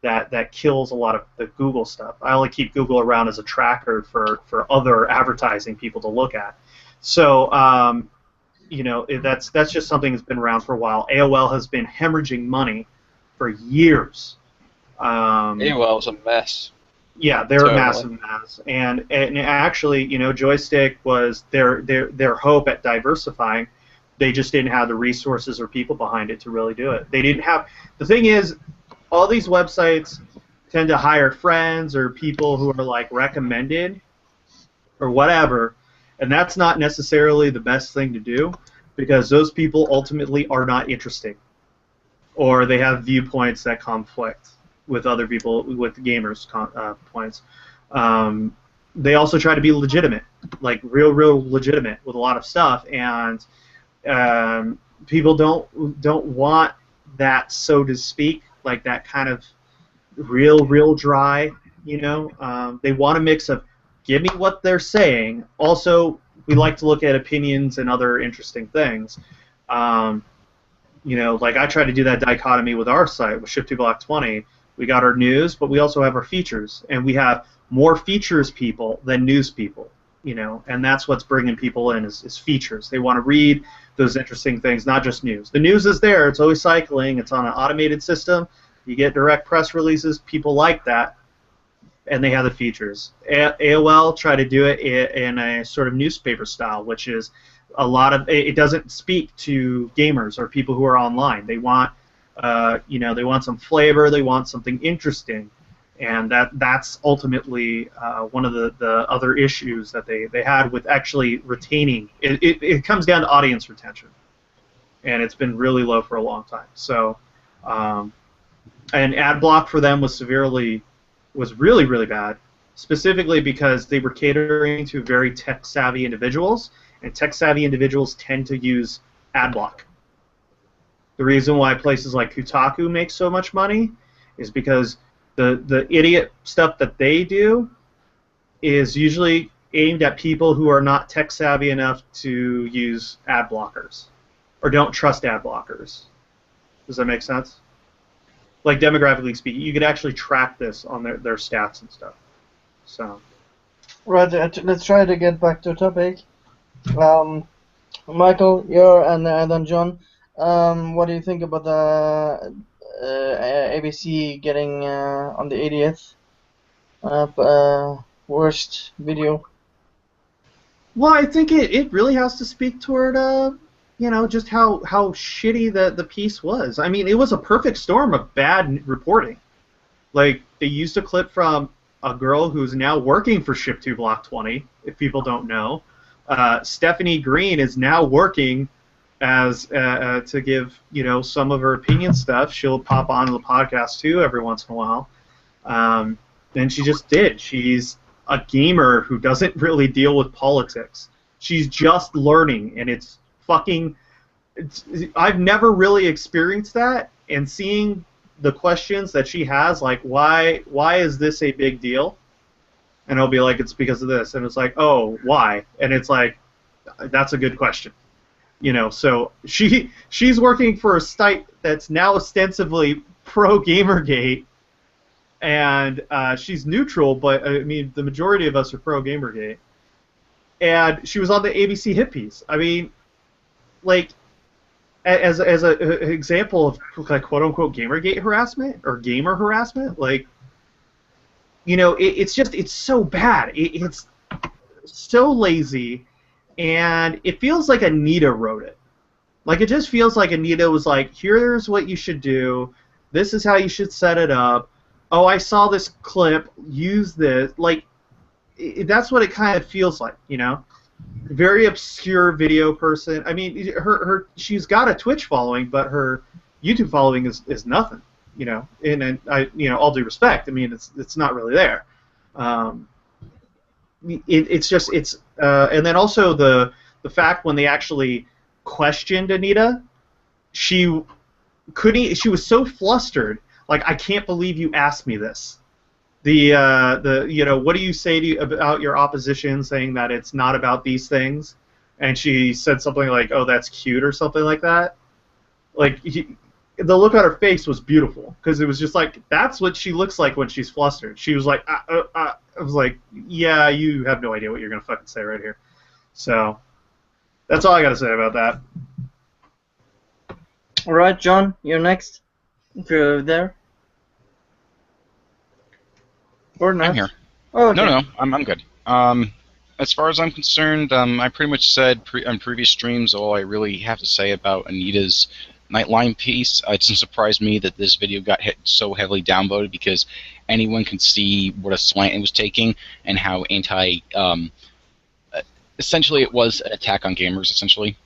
That kills a lot of the Google stuff. I only keep Google around as a tracker for other advertising people to look at. So that's just something that's been around for a while. AOL has been hemorrhaging money for years. AOL's a mess. Yeah, they're a massive mess, and actually, Joystiq was their hope at diversifying. They just didn't have the resources or people behind it to really do it. They didn't have. The thing is, all these websites tend to hire friends or people who are like recommended or whatever, and that's not necessarily the best thing to do because those people ultimately are not interesting, or they have viewpoints that conflict with other people, with gamers' points. They also try to be legitimate, like real legitimate with a lot of stuff, and people don't want that, so to speak, like that kind of real dry. They want a mix of give me what they're saying. Also, we like to look at opinions and other interesting things. Like I try to do that dichotomy with our site with Shift2Block20. We got our news, but we also have our features, and we have more features people than news people, and that's what's bringing people in is features. They want to read those interesting things, not just news. The news is there. It's always cycling. It's on an automated system. You get direct press releases. People like that, and they have the features. AOL try to do it in a sort of newspaper style, which is a lot of it doesn't speak to gamers or people who are online. They want they want some flavor, they want something interesting, and that's ultimately one of the other issues that they had with actually retaining. It comes down to audience retention, and it's been really low for a long time. So, and ad block for them was really bad, specifically because they were catering to very tech savvy individuals, and tech savvy individuals tend to use ad block. The reason why places like Kotaku make so much money is because the idiot stuff that they do is usually aimed at people who are not tech savvy enough to use ad blockers or don't trust ad blockers. Does that make sense? Like demographically speaking, you could actually track this on their stats and stuff. So. Right, let's try to get back to the topic. Michael, and then John. What do you think about the ABC getting on the 80th worst video? Well, I think it really has to speak toward just how shitty the piece was. I mean, it was a perfect storm of bad reporting. Like, they used a clip from a girl who's now working for Shift2Block20, if people don't know. Stephanie Green is now working as to give some of her opinion stuff. She'll pop on the podcast too every once in a while, and she just did. She's a gamer who doesn't really deal with politics. She's just learning, and it's fucking. I've never really experienced that, and seeing the questions that she has, like why is this a big deal? and it'll be like, it's because of this, and it's like, oh, why? And it's like, that's a good question. You know, so she's working for a site that's now ostensibly pro GamerGate, and she's neutral, but I mean the majority of us are pro GamerGate. And she was on the ABC hit piece. I mean, like, as an example of like quote unquote GamerGate harassment or gamer harassment, like, you know, it's so bad. It's so lazy, and it feels like Anita wrote it. Like, it just feels like Anita was like, here's what you should do. This is how you should set it up. Oh, I saw this clip. Use this. Like, that's what it kind of feels like, you know? Very obscure video person. I mean, she's got a Twitch following, but her YouTube following is nothing, you know? And I, you know, all due respect, I mean, it's not really there. It's just, and then also the fact when they actually questioned Anita, she was so flustered, like, I can't believe you asked me this. The you know, what do you say about your opposition, saying that it's not about these things? And she said something like, oh, that's cute, or something like that. Like, the look on her face was beautiful, because it was just like, that's what she looks like when she's flustered. She was like, I was like, yeah, you have no idea what you're gonna fucking say right here. So that's all I gotta say about that. All right, John, you're next. If you're there. Or not. I'm here. Oh, okay. No, I'm good. As far as I'm concerned, I pretty much said on previous streams all I really have to say about Anita's Nightline piece. It doesn't surprise me that this video got hit so heavily downvoted, because anyone can see what a slant it was taking and how essentially it was an attack on gamers, essentially.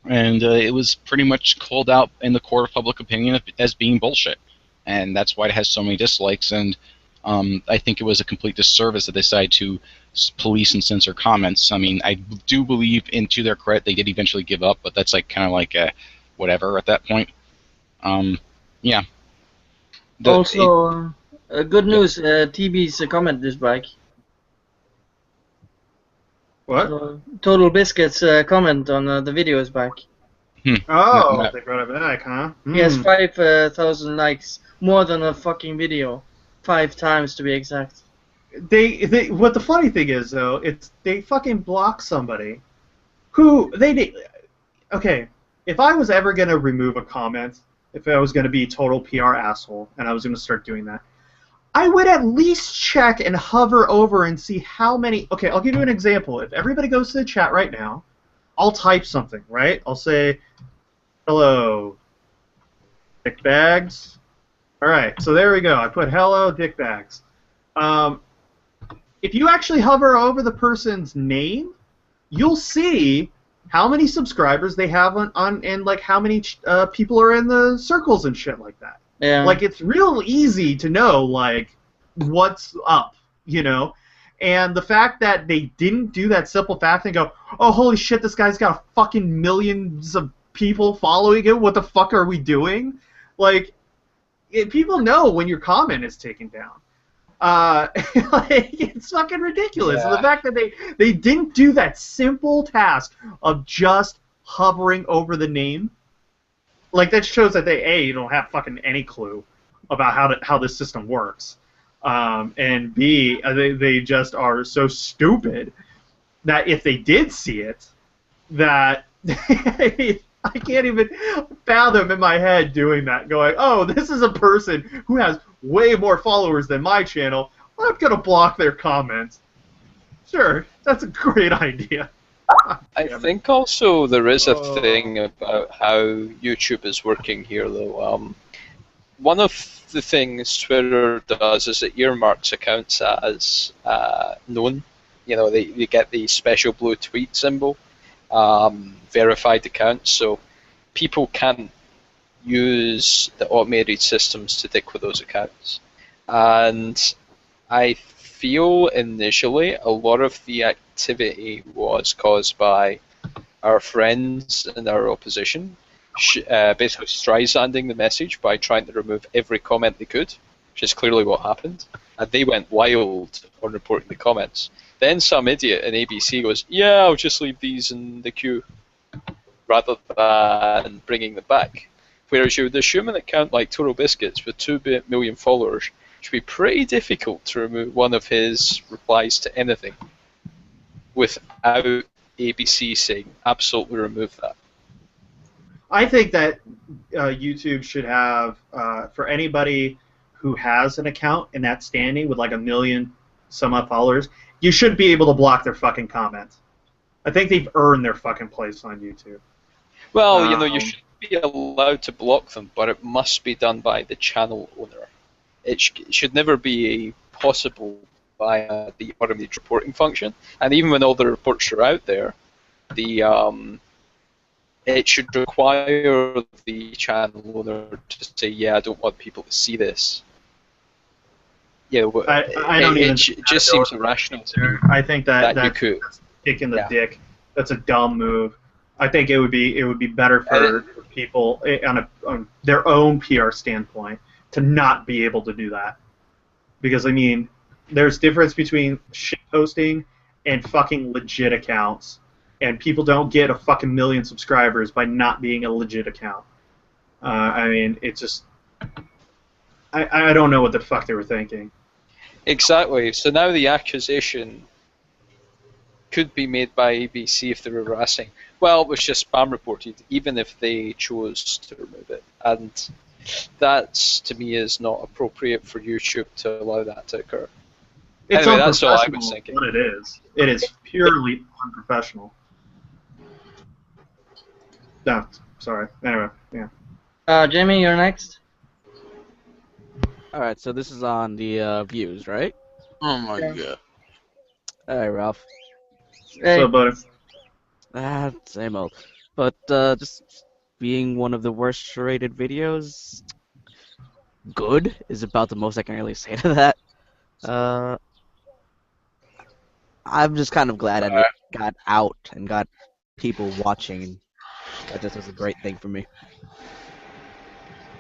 And it was pretty much called out in the court of public opinion as being bullshit. And that's why it has so many dislikes, and I think it was a complete disservice that they decided to police and censor comments. I mean, I do believe, to their credit, they did eventually give up, but that's like kind of like whatever at that point. Yeah. Also, good news, TB's comment is back. What? Total Biscuit's comment on the video is back. Oh, they brought it back, huh? He has 5,000 likes, more than a fucking video. 5 times to be exact. What the funny thing is, though, it's they fucking block somebody who okay, if I was ever gonna remove a comment, if I was gonna be a total PR asshole and I was gonna start doing that, I would at least check and hover over and see how many. Okay, I'll give you an example. If everybody goes to the chat right now, I'll type something, right? I'll say, hello, Dick Bags. All right, so there we go. I put hello, Dick Bags. If you actually hover over the person's name, you'll see how many subscribers they have on and like how many people are in the circles and shit like that. Yeah. Like, it's real easy to know, like, what's up, you know? And the fact that they didn't do that simple fact and go, oh, holy shit, this guy's got fucking millions of people following him, what the fuck are we doing? Like, people know when your comment is taken down. Like, it's fucking ridiculous. Yeah. And the fact that they didn't do that simple task of just hovering over the name, like, that shows that they don't have fucking any clue about how this system works, and B, they just are so stupid that if they did see it, that I can't even fathom in my head doing that, going, oh, this is a person who has way more followers than my channel, I'm going to block their comments. Sure, that's a great idea. I think also there is a thing about how YouTube is working here, though. One of the things Twitter does is it earmarks accounts as known. You know, they get the special blue tweet symbol. Verified accounts, so people can't use the automated systems to dick with those accounts. And I feel initially a lot of the activity was caused by our friends in our opposition, basically Streisanding the message by trying to remove every comment they could, which is clearly what happened. and they went wild on reporting the comments. Then some idiot in ABC goes, yeah, I'll just leave these in the queue, rather than bringing them back. Whereas you would assume an account like Toro Biscuits with 2 million followers should be pretty difficult to remove one of his replies to anything without ABC saying, absolutely remove that. I think that YouTube should have, for anybody who has an account in that standing with like 1 million some odd followers, you should be able to block their fucking comments. I think they've earned their fucking place on YouTube. Well, you should be allowed to block them, but it must be done by the channel owner. It should never be possible via the automated reporting function. And even when all the reports are out there, it should require the channel owner to say, yeah, I don't want people to see this. Yeah, I don't even. It just seems irrational to me. I think that's you could. Kick in the dick. That's a dumb move. I think it would be better for people on their own PR standpoint to not be able to do that, because I mean, there's difference between shit posting and fucking legit accounts, and people don't get a fucking 1 million subscribers by not being a legit account. I mean, it's just I don't know what the fuck they were thinking. Exactly. So now the accusation could be made by ABC if they were harassing. Well, it was just spam reported, even if they chose to remove it. And that, to me, is not appropriate for YouTube to allow that to occur. It's anyway, that's all I was thinking. What it is. It is purely unprofessional. No, sorry. Anyway, yeah. Jamie, you're next. Alright, so this is on the views, right? Oh my god. Alright, Ralph. Hey. So, buddy. Same old. But just being one of the worst rated videos, good is about the most I can really say to that. I'm just kind of glad I got out and got people watching. That just was a great thing for me.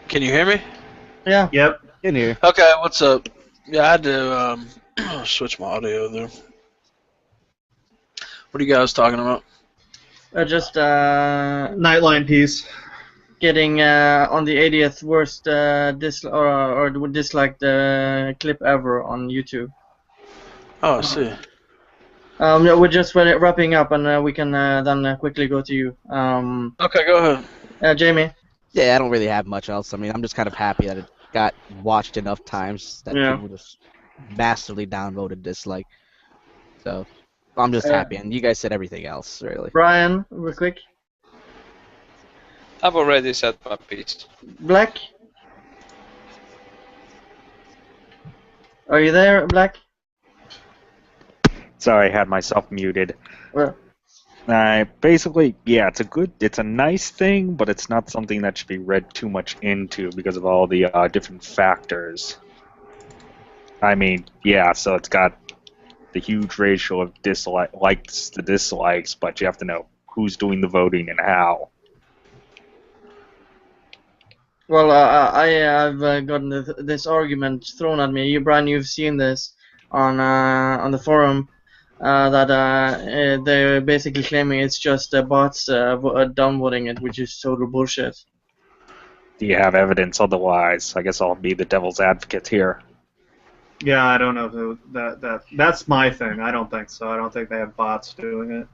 Can you hear me? Yeah. Yep. In here. Okay, what's up? Yeah, I had to switch my audio there. What are you guys talking about? Just Nightline piece. getting on the 80th worst disliked clip ever on YouTube. Oh, I see. No, we're just wrapping up, and we can then quickly go to you. Okay, go ahead. Jamie. Yeah, I don't really have much else. I mean, I'm just kind of happy that it got watched enough times that people just massively downvoted dislike. So I'm just happy, and you guys said everything else, really. Brian, real quick. I've already said my piece. Black? Are you there, Black? Sorry, I had myself muted. Well. Basically, yeah, it's a nice thing, but it's not something that should be read too much into because of all the different factors. I mean, yeah, so it's got the huge ratio of likes to dislikes, but you have to know who's doing the voting and how. Well, I've gotten this argument thrown at me. You, Brian, you've seen this on the forum. That they're basically claiming it's just bots downvoting it, which is total bullshit. Do you have evidence otherwise? I guess I'll be the devil's advocate here. Yeah, I don't know if that's my thing. I don't think so. I don't think they have bots doing it.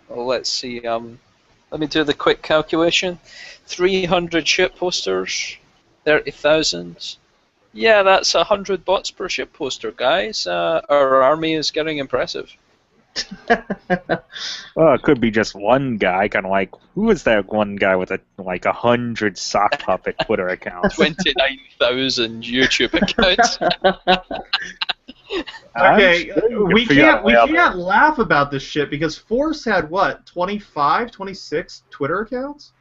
Well, let's see. Let me do the quick calculation. 300 shit posters, 30,000. Yeah, that's 100 bots per ship poster, guys. Our army is getting impressive. Well, it could be just one guy, kind of like, who is that one guy with 100 sock puppet Twitter accounts? 29,000 YouTube accounts. Okay, we can't laugh about this shit because Force had what, 25, 26 Twitter accounts?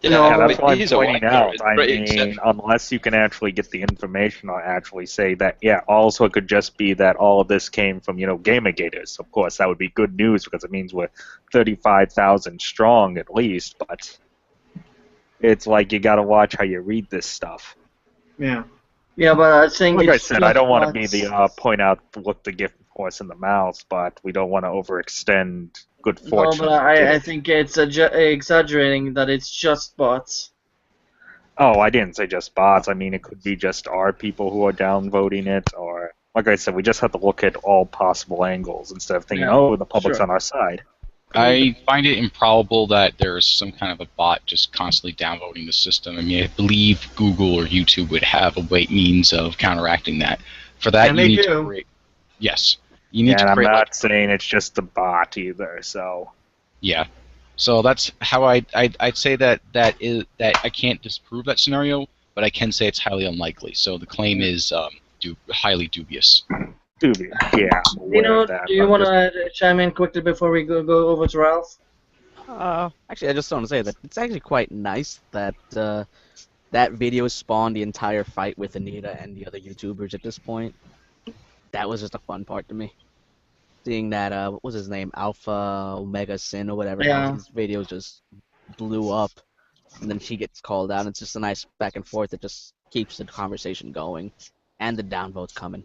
Yeah, that's why I'm he's pointing out. I mean, exceptional. unless you can actually get the information or actually say that, yeah, also it could just be that all of this came from, GamerGaters. Of course, that would be good news because it means we're 35,000 strong at least, but it's like you gotta watch how you read this stuff. Yeah. Yeah, but I think Like I it's said, I just don't want to be bots. the point out look the gift horse in the mouth, but we don't want to overextend good No, fortune. but I think it's exaggerating that it's just bots. Oh, I didn't say just bots. I mean, it could be just our people who are downvoting it, or like I said, we just have to look at all possible angles instead of thinking, Yeah, oh, the public's sure. on our side. I find it improbable that there's some kind of a bot just constantly downvoting the system. I mean, I believe Google or YouTube would have a means of counteracting that. For that, And you they need do. to create. Yes, you need And to I'm create. not saying it's just the bot either. So Yeah, so that's how I'd say that I can't disprove that scenario, but I can say it's highly unlikely. So the claim is highly dubious. dubious. Yeah, I'm aware of that. Do you but want just- to chime in quickly before we go over to Ralph? Actually, I just want to say that it's actually quite nice that that video spawned the entire fight with Anita and the other YouTubers at this point. That was just a fun part to me. Seeing that, what was his name? Alpha Omega Sin or whatever. Yeah. His videos just blew up. And then she gets called out. It's just a nice back and forth that just keeps the conversation going. And the downvotes coming.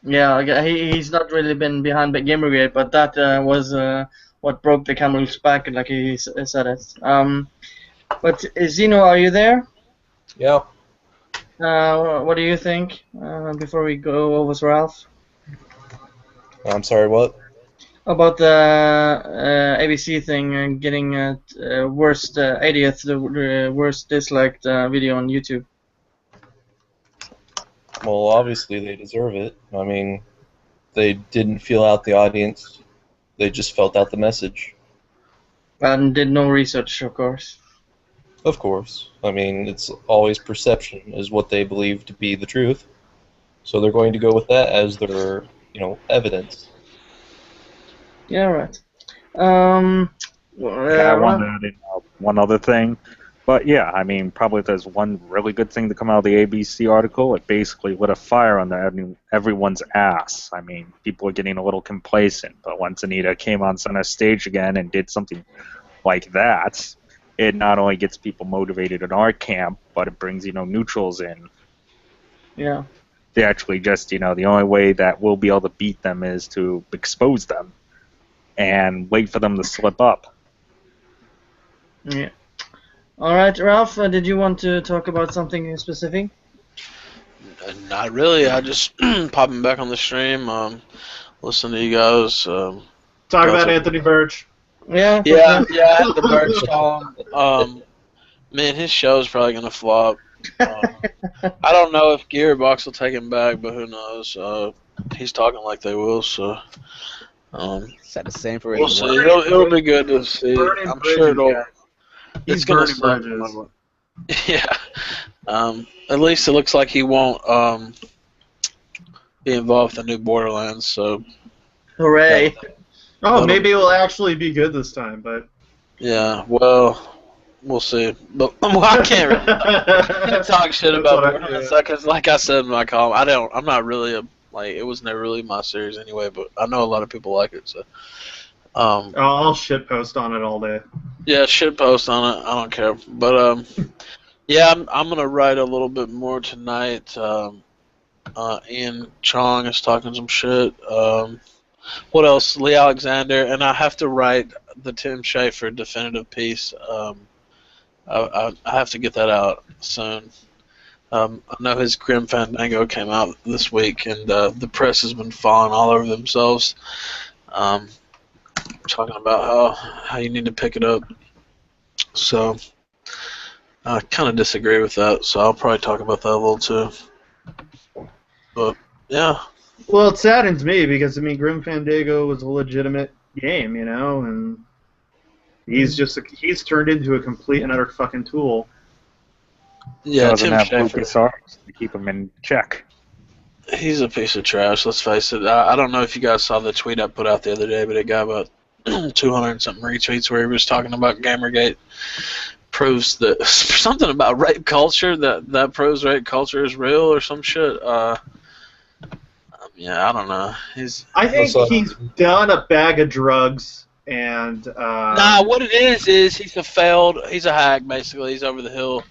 Yeah, he's not really been behind GamerGate, but that was what broke the camel's back, like he said it. But Zeno, are you there? Yeah. What do you think before we go over to Ralph? I'm sorry, what? About the ABC thing and getting 80th, the worst disliked video on YouTube. Well, obviously they deserve it. I mean, they didn't feel out the audience. They just felt out the message. And did no research, of course. Of course. I mean, it's always perception is what they believe to be the truth. So they're going to go with that as their, evidence. Yeah, right. I want to add in one other thing. But yeah, I mean, probably there's one really good thing to come out of the ABC article. It basically lit a fire under everyone's ass. I mean, people are getting a little complacent, but once Anita came on center stage again and did something like that, it not only gets people motivated in our camp, but it brings, neutrals in. Yeah. They actually just, the only way that we'll be able to beat them is to expose them and wait for them to slip up. Yeah. All right, Ralph, did you want to talk about something specific? Not really. I just popping back on the stream, listen to you guys. Talk about Anthony Birch. Yeah. Yeah, I had the Birch column. Man, his show's probably gonna flop. I don't know if Gearbox will take him back, but who knows? He's talking like they will, so. Said the same for We'll see. It'll be good to see. I'm sure it'll. He's burning bridges. Yeah. At least it looks like he won't be involved in the new Borderlands. So. Hooray! Oh, maybe it will actually be good this time, but. Yeah. Well, we'll see. But I can't really talk shit about Borderlands because, like I said in my column, I'm not really it was never really my series anyway. But I know a lot of people like it, so. I'll shitpost on it all day. Yeah, shitpost on it. I don't care. But yeah, I'm gonna write a little bit more tonight. Ian Chong is talking some shit. What else? Lee Alexander, and I have to write the Tim Schafer definitive piece. I have to get that out soon. I know his Grim Fandango came out this week, and the press has been falling all over themselves. Talking about how you need to pick it up. So I kind of disagree with that, so I'll probably talk about that a little too. But yeah. Well, it saddens me because Grim Fandango was a legitimate game, and he's turned into a complete and utter fucking tool. Yeah, doesn't Tim have Schafer. LucasArts to keep him in check. He's a piece of trash, let's face it. I don't know if you guys saw the tweet I put out the other day, but it got about 200 and something retweets where he was talking about GamerGate proves that something about rape culture, that proves rape culture is real or some shit. Yeah, I don't know. I think he's done a bag of drugs and. Nah, what it is he's a hack basically. He's over the hill,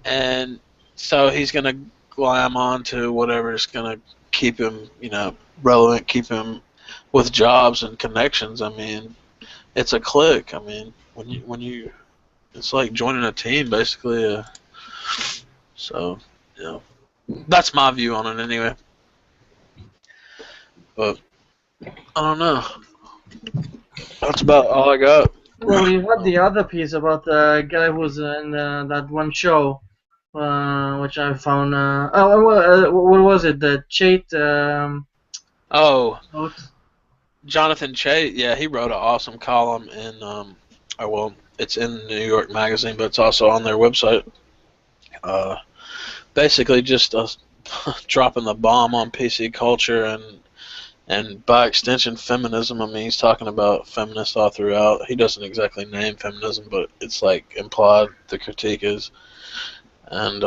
and so he's gonna glam on to whatever is gonna keep him, relevant, keep him with jobs and connections. I mean, it's a clique. I mean, when you, it's like joining a team basically. So, that's my view on it anyway. But I don't know. That's about all I got. Well, you had the other piece about the guy who was in that one show, which I found. What was it? The Chait. Jonathan Chait. Yeah, he wrote an awesome column in. It's in the New York Magazine, but it's also on their website. Basically, just dropping the bomb on PC culture and by extension feminism. I mean, he's talking about feminists all throughout. He doesn't exactly name feminism, but it's like implied the critique is. And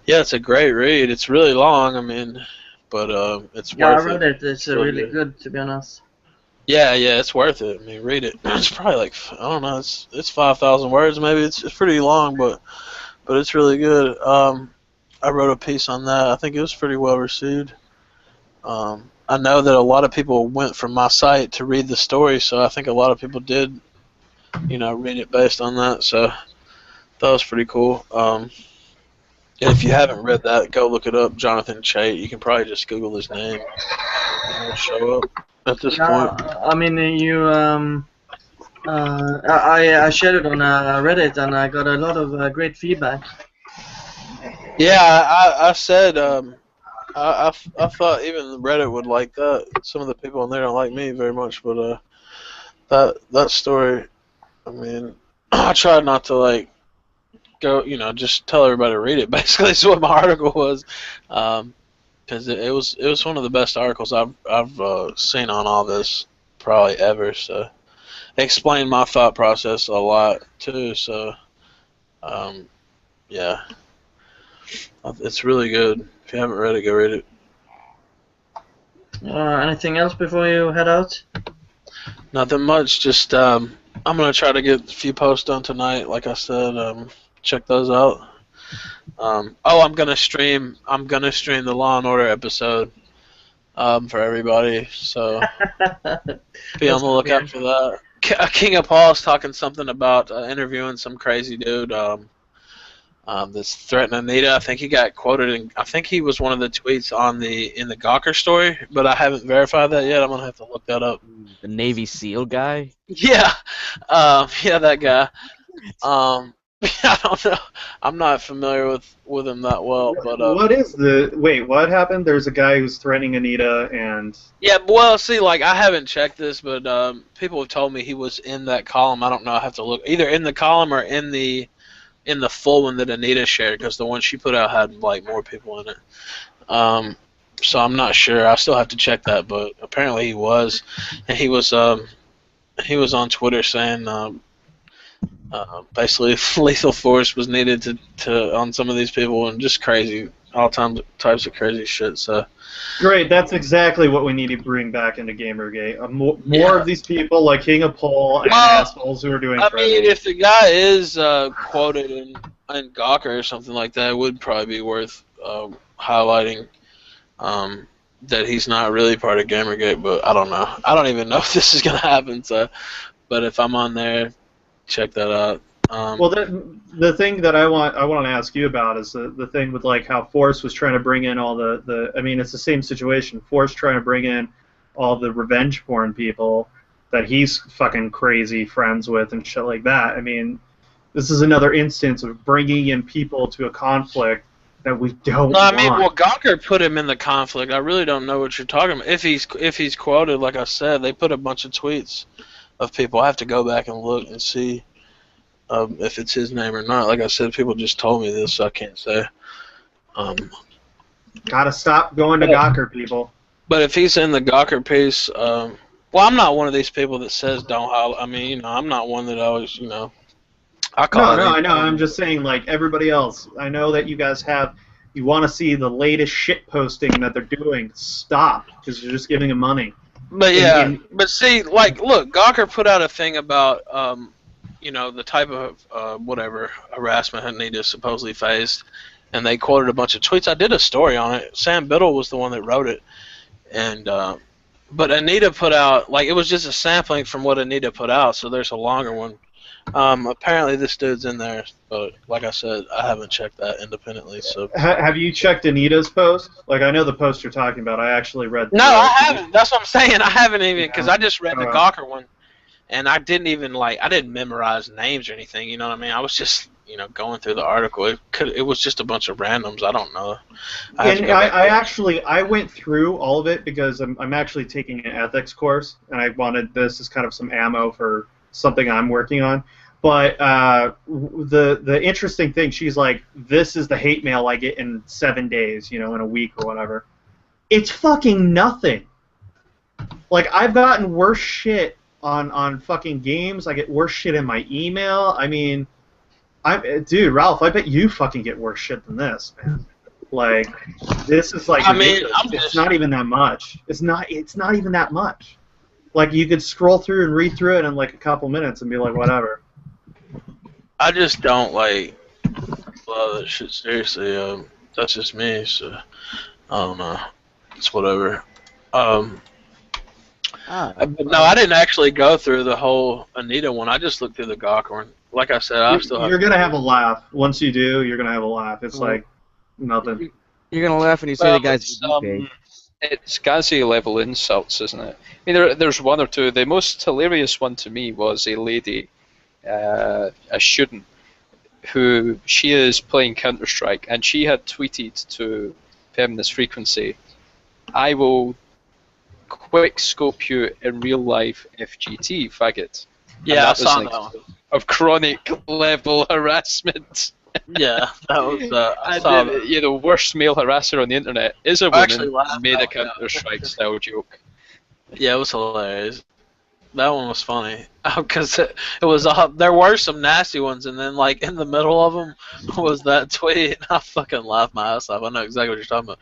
yeah, it's a great read. It's really long, I mean, but it's worth it. Yeah, I read it. It's really good, to be honest. Yeah, it's worth it. I mean, read it. It's probably like, I don't know, it's 5,000 words maybe. It's pretty long, but it's really good. I wrote a piece on that. I think it was pretty well received. I know that a lot of people went from my site to read the story, so I think a lot of people did, read it based on that. So that was pretty cool. And if you haven't read that, go look it up, Jonathan Chait. You can probably just Google his name, and it'll show up at this point. I mean, I shared it on Reddit, and I got a lot of great feedback. Yeah, I said. I thought even Reddit would like that. Some of the people on there don't like me very much, but that story, I mean, I tried not to like go, just tell everybody to read it. Basically, is what my article was, because it was one of the best articles I've seen on all this probably ever. So it explained my thought process a lot too. So yeah, it's really good. If you haven't read it, go read it. Anything else before you head out? Nothing much. Just I'm gonna try to get a few posts done tonight. Like I said, check those out. I'm gonna stream the Law and Order episode for everybody. So be on the lookout for that. King of Paul's talking something about interviewing some crazy dude. This threatening Anita. I think he got quoted, and I think he was one of the tweets in the Gawker story, but I haven't verified that yet. I'm gonna have to look that up. The Navy SEAL guy. Yeah, that guy. I don't know. I'm not familiar with him that well, but what happened? There's a guy who's threatening Anita, and yeah. Well, see, like I haven't checked this, but people have told me he was in that column. I don't know. I have to look either in the column or in the full one that Anita shared, because the one she put out had like more people in it. So I'm not sure. I still have to check that, but apparently he was, and he was on Twitter saying basically lethal force was needed to on some of these people, and just crazy, all types of crazy shit. So great, that's exactly what we need to bring back into GamerGate. More of these people like King of Paul and assholes who are doing. I mean, if the guy is quoted in Gawker or something like that, it would probably be worth highlighting that he's not really part of GamerGate. But I don't know. I don't even know if this is gonna happen. So, but if I'm on there, check that out. Well, the thing that I want to ask you about is the thing with like how Force was trying to bring in all the I mean, it's the same situation. Force trying to bring in all the revenge porn people that he's fucking crazy friends with and shit like that. I mean, this is another instance of bringing in people to a conflict that we don't want. I mean, well, Gawker put him in the conflict. I really don't know what you're talking about. If he's quoted, like I said, they put a bunch of tweets of people. I have to go back and look and see if it's his name or not. Like I said, people just told me this, so I can't say. Gotta stop going to Gawker, people. But if he's in the Gawker piece, well, I'm not one of these people that says don't holler. I mean, I'm not one that always, I call I know. I'm just saying, like everybody else. I know that you guys you want to see the latest shit posting that they're doing. Stop, because you're just giving them money. But yeah, but see, like, look, Gawker put out a thing about, you know, the type of whatever harassment Anita supposedly faced, and they quoted a bunch of tweets. I did a story on it. Sam Biddle was the one that wrote it, and but Anita put out, like, it was just a sampling from what Anita put out, so there's a longer one. Apparently this dude's in there, but like I said, I haven't checked that independently. So have you checked Anita's post? Like, I know the post you're talking about. I actually read. No, I haven't. That's what I'm saying. I haven't even, because I just read the Oh. Gawker one, and I didn't even I didn't memorize names or anything. You know what I mean? I was just going through the article. It was just a bunch of randoms. I don't know. I went through all of it because I'm actually taking an ethics course, and I wanted this as kind of some ammo for something I'm working on. But the interesting thing, she's like, this is the hate mail I get in 7 days, in a week or whatever. It's fucking nothing. Like, I've gotten worse shit on fucking games. I get worse shit in my email. I mean, dude, Ralph, I bet you fucking get worse shit than this, man. Like, this is like, it's not even that much. It's not even that much. Like, you could scroll through and read through it in like a couple minutes and be like, whatever. I just don't like a lot of that shit, seriously. That's just me, so I don't know. It's whatever. But no, I didn't actually go through the whole Anita one. I just looked through the Gawker one. Like I said, You're gonna have a laugh. Once you do, you're gonna have a laugh. It's like nothing. You're gonna laugh when you see the guy's page. It's Gazi level insults, isn't it? I mean, there's one or two. The most hilarious one to me was a lady, a student, who she is playing Counter-Strike, and she had tweeted to Feminist Frequency, "I will quick scope you in real life, FGT, faggot." Yeah, I saw that one. Of chronic level harassment. Yeah, that was. I saw that. The worst male harasser on the internet is a woman who made a Counter-Strike style joke. Yeah, it was hilarious. That one was funny because it was. There were some nasty ones, and then like in the middle of them was that tweet. And I fucking laughed my ass off. I know exactly what you're talking about.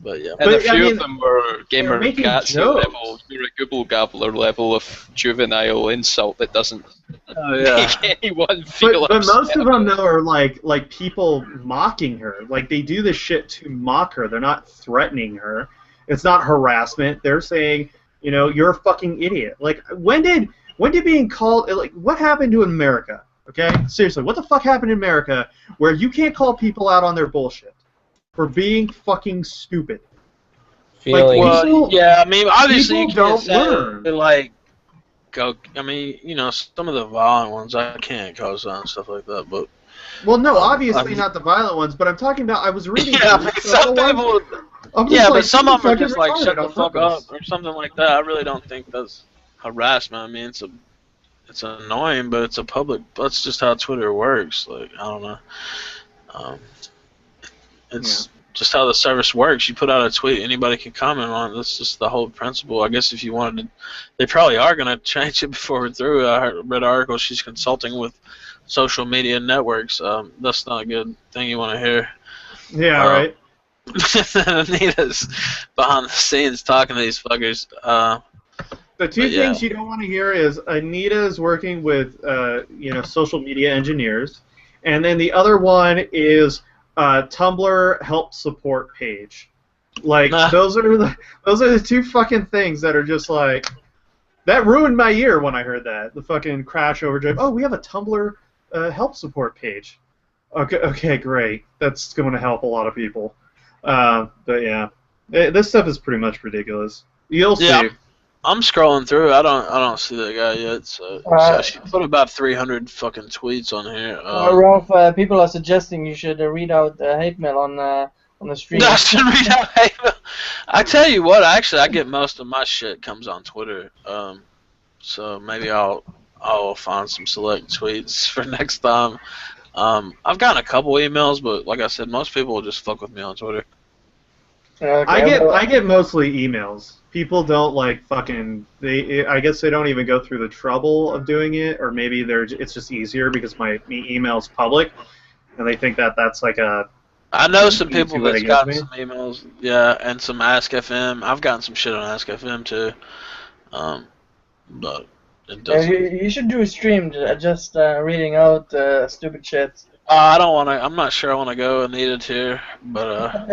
But yeah, and a few of them were GamerGate level, you're a Google Gabbler level of juvenile insult that doesn't make anyone feel But upset. most of them though are like people mocking her. Like, they do this shit to mock her. They're not threatening her. It's not harassment. They're saying, you're a fucking idiot. Like, when did being called, like, what happened to America? Okay, seriously, what the fuck happened in America where you can't call people out on their bullshit for being fucking stupid? Feeling. Like, yeah, I mean, obviously you people can't don't learn. like go. I mean, some of the violent ones I can't co-sign and stuff like that, but. Well, no, obviously not the violent ones, but I'm talking about. I was reading. Yeah, but some people. Yeah, but some of them are just like shut the fuck up or something like that. I really don't think that's harassment. I mean, it's annoying, but it's a public. That's just how Twitter works. Like, I don't know. It's just how the service works. You put out a tweet, anybody can comment on it. That's just the whole principle. I guess if you wanted to, they probably are going to change it before we're through. I read an article. She's consulting with social media networks. That's not a good thing you want to hear. Yeah, right. Anita's behind the scenes talking to these fuckers. The two things you don't want to hear is Anita's working with social media engineers, and then the other one is Tumblr help support page. Like, those are the two fucking things that are just like, that ruined my year when I heard that. The fucking crash overdrive. Oh, we have a Tumblr help support page. Okay, great. That's going to help a lot of people. But yeah, this stuff is pretty much ridiculous. You'll see. I'm scrolling through. I don't see that guy yet. So she put about 300 fucking tweets on here. Ralph, people are suggesting you should read out hate mail on the stream. I should read out hate mail. I tell you what, actually, I get most of my shit comes on Twitter. So maybe I'll find some select tweets for next time. I've gotten a couple emails, but like I said, most people will just fuck with me on Twitter. Okay, I get mostly emails. People don't like fucking. I guess they don't even go through the trouble of doing it, or maybe it's just easier because my email's public, and they think that's like a. I know some people that's gotten some emails, and some Ask FM. I've gotten some shit on Ask FM too, but It Yeah, doesn't. you should do a stream just reading out stupid shit. I don't want to. I'm not sure I want to go Anita tier, but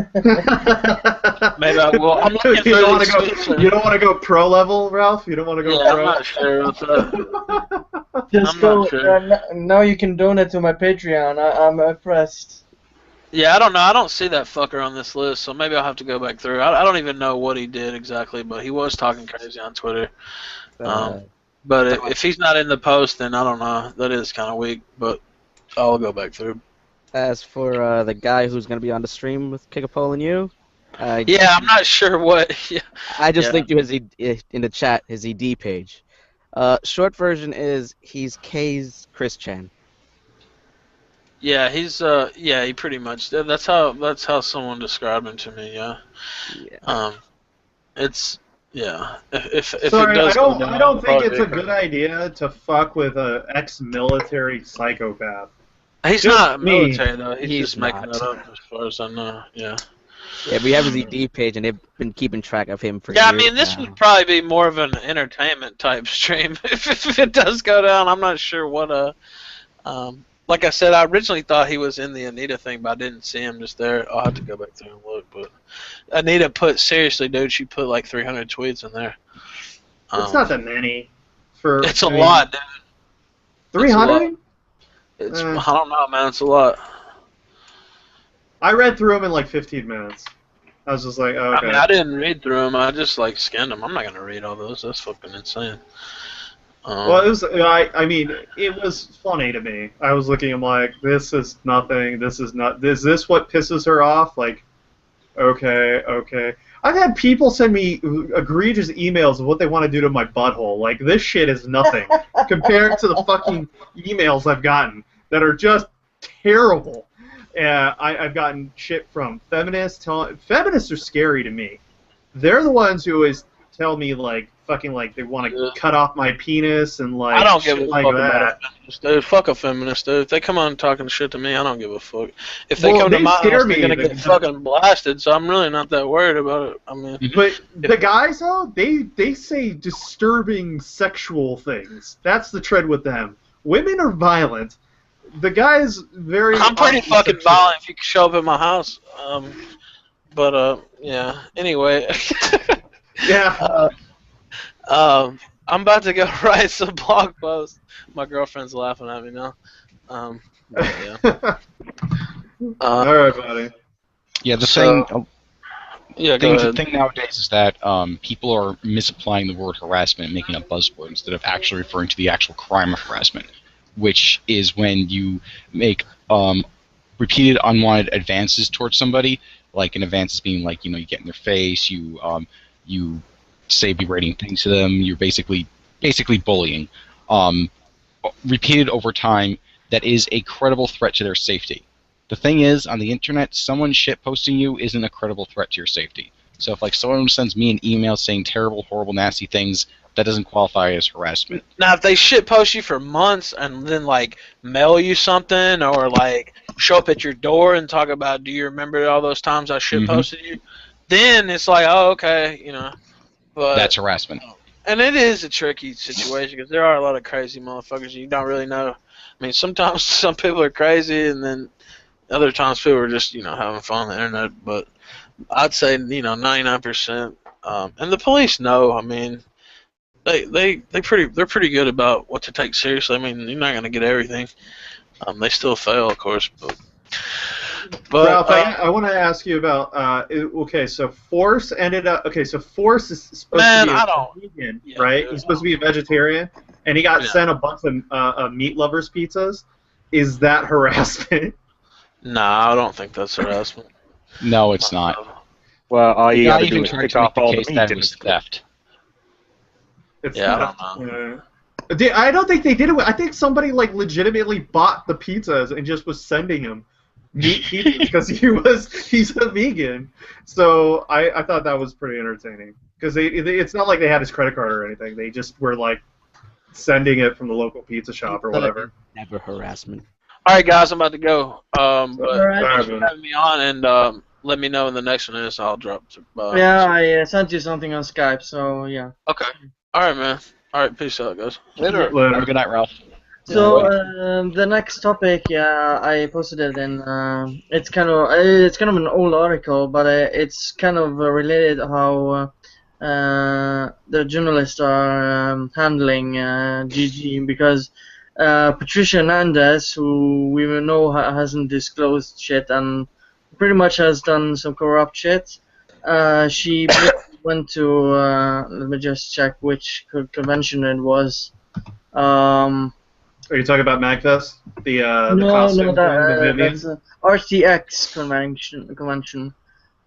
maybe I will. I'm looking you don't these want to tweets go. and- You don't want to go pro level, Ralph. You don't want to go Yeah, pro. I'm not sure about that. Just I'm go. not sure. Now you can donate to my Patreon. I'm impressed. Yeah, I don't know. I don't see that fucker on this list, so maybe I'll have to go back through. I don't even know what he did exactly, but he was talking crazy on Twitter. But if he's not in the post, then I don't know. That is kind of weak, but I'll go back through. As for the guy who's going to be on the stream with Kickapole and you, Yeah, I'm not sure what. Yeah. I just Yeah. linked you his in the chat his ED page. Short version is he's K's Chris Chan. Yeah, he's yeah, he pretty much. That's how someone described him to me. Yeah. It's yeah. If Sorry, it does go down, I don't think it's a Project- good idea to fuck with a ex-military psychopath. He's Just not me. military though. He's just making not. that up, as far as I know. Yeah. Yeah, we have his ED page, and they've been keeping track of him for Yeah, I years mean, this now. would probably be more of an entertainment type stream if it does go down. I'm not sure what like I said, I originally thought he was in the Anita thing, but I didn't see him just there. I'll have to go back through and look. But Anita seriously, dude, she put like 300 tweets in there. It's not that many. For It's a lot, dude. 300? It's I don't know, man. It's a lot. I read through them in like 15 minutes. I was just like, oh, okay. I mean, I didn't read through them. I just like scanned them. I'm not gonna read all those. That's fucking insane. Well, it was. I mean, it was funny to me. I was looking. I'm like, this is nothing. This is not. Is this what pisses her off? Like, okay. I've had people send me egregious emails of what they want to do to my butthole. Like, this shit is nothing compared to the fucking emails I've gotten that are just terrible. I've gotten shit from feminists. Feminists are scary to me. They're the ones who always tell me like fucking like they want to cut off my penis and like I don't give a shit like fuck that. about a feminist, dude. Fuck a feminist, dude. If they come on talking shit to me, I don't give a fuck. If they Well, come to they my scare house, me, they're gonna the- get fucking blasted. So I'm really not that worried about it. I mean, But the guys though, they say disturbing sexual things. That's the trend with them. Women are violent. The guys very. I'm pretty often fucking sexual. violent if you show up at my house. Yeah. Anyway. Yeah. I'm about to go write some blog post. My girlfriend's laughing at me now. But yeah. All right, buddy. Yeah, the So- thing. Yeah, go The ahead. thing nowadays is that people are misapplying the word harassment, making a buzzword instead of actually referring to the actual crime of harassment, which is when you make repeated unwanted advances towards somebody, like an advance is being like, you get in their face, you say berating things to them, you're basically bullying. Repeated over time, that is a credible threat to their safety. The thing is, on the internet, someone shitposting you isn't a credible threat to your safety. So if like someone sends me an email saying terrible, horrible, nasty things, that doesn't qualify as harassment. Now, if they shitpost you for months and then like mail you something or like show up at your door and talk about, do you remember all those times I shitposted you? Then it's like, oh, okay, But That's harassment. and it is a tricky situation because there are a lot of crazy motherfuckers you don't really know. I mean, sometimes some people are crazy, and then other times people are just having fun on the internet. But I'd say 99%. And the police know. I mean, they're pretty good about what to take seriously. I mean, you're not gonna get everything. They still fail, of course, but Ralph, I want to ask you about. Okay, so Force ended up. Okay, so Force is supposed to be a vegan, right? dude, He's supposed to be a vegetarian, and he got Yeah. sent a bunch of meat lovers pizzas. Is that harassment? Nah, I don't think that's harassment. No, it's not. Well, all you Not gotta even do is trying pick to make off the all the case meat that it in was his theft. It's Yeah, I not. don't know. I don't think they did it. I think somebody like legitimately bought the pizzas and just was sending him meat pizzas because he's a vegan. So I thought that was pretty entertaining because it's not like they had his credit card or anything. They just were like sending it from the local pizza shop or whatever. Never harassment. All right, guys, I'm about to go. But Alright. thanks for having me on, and let me know when the next one is. I'll drop. Yeah, I sent you something on Skype, so yeah. Okay. All right, man. All right, peace out, guys. Later. Have a good night, Ralph. So the next topic, I posted it in. It's kind of an old article, but it's kind of related how the journalists are handling GG, because Patricia Hernandez, who we know hasn't disclosed shit and pretty much has done some corrupt shit, she went to let me just check which convention it was. Are you talking about MagFest? The No, costume thing, the Vivian? that's RTX convention,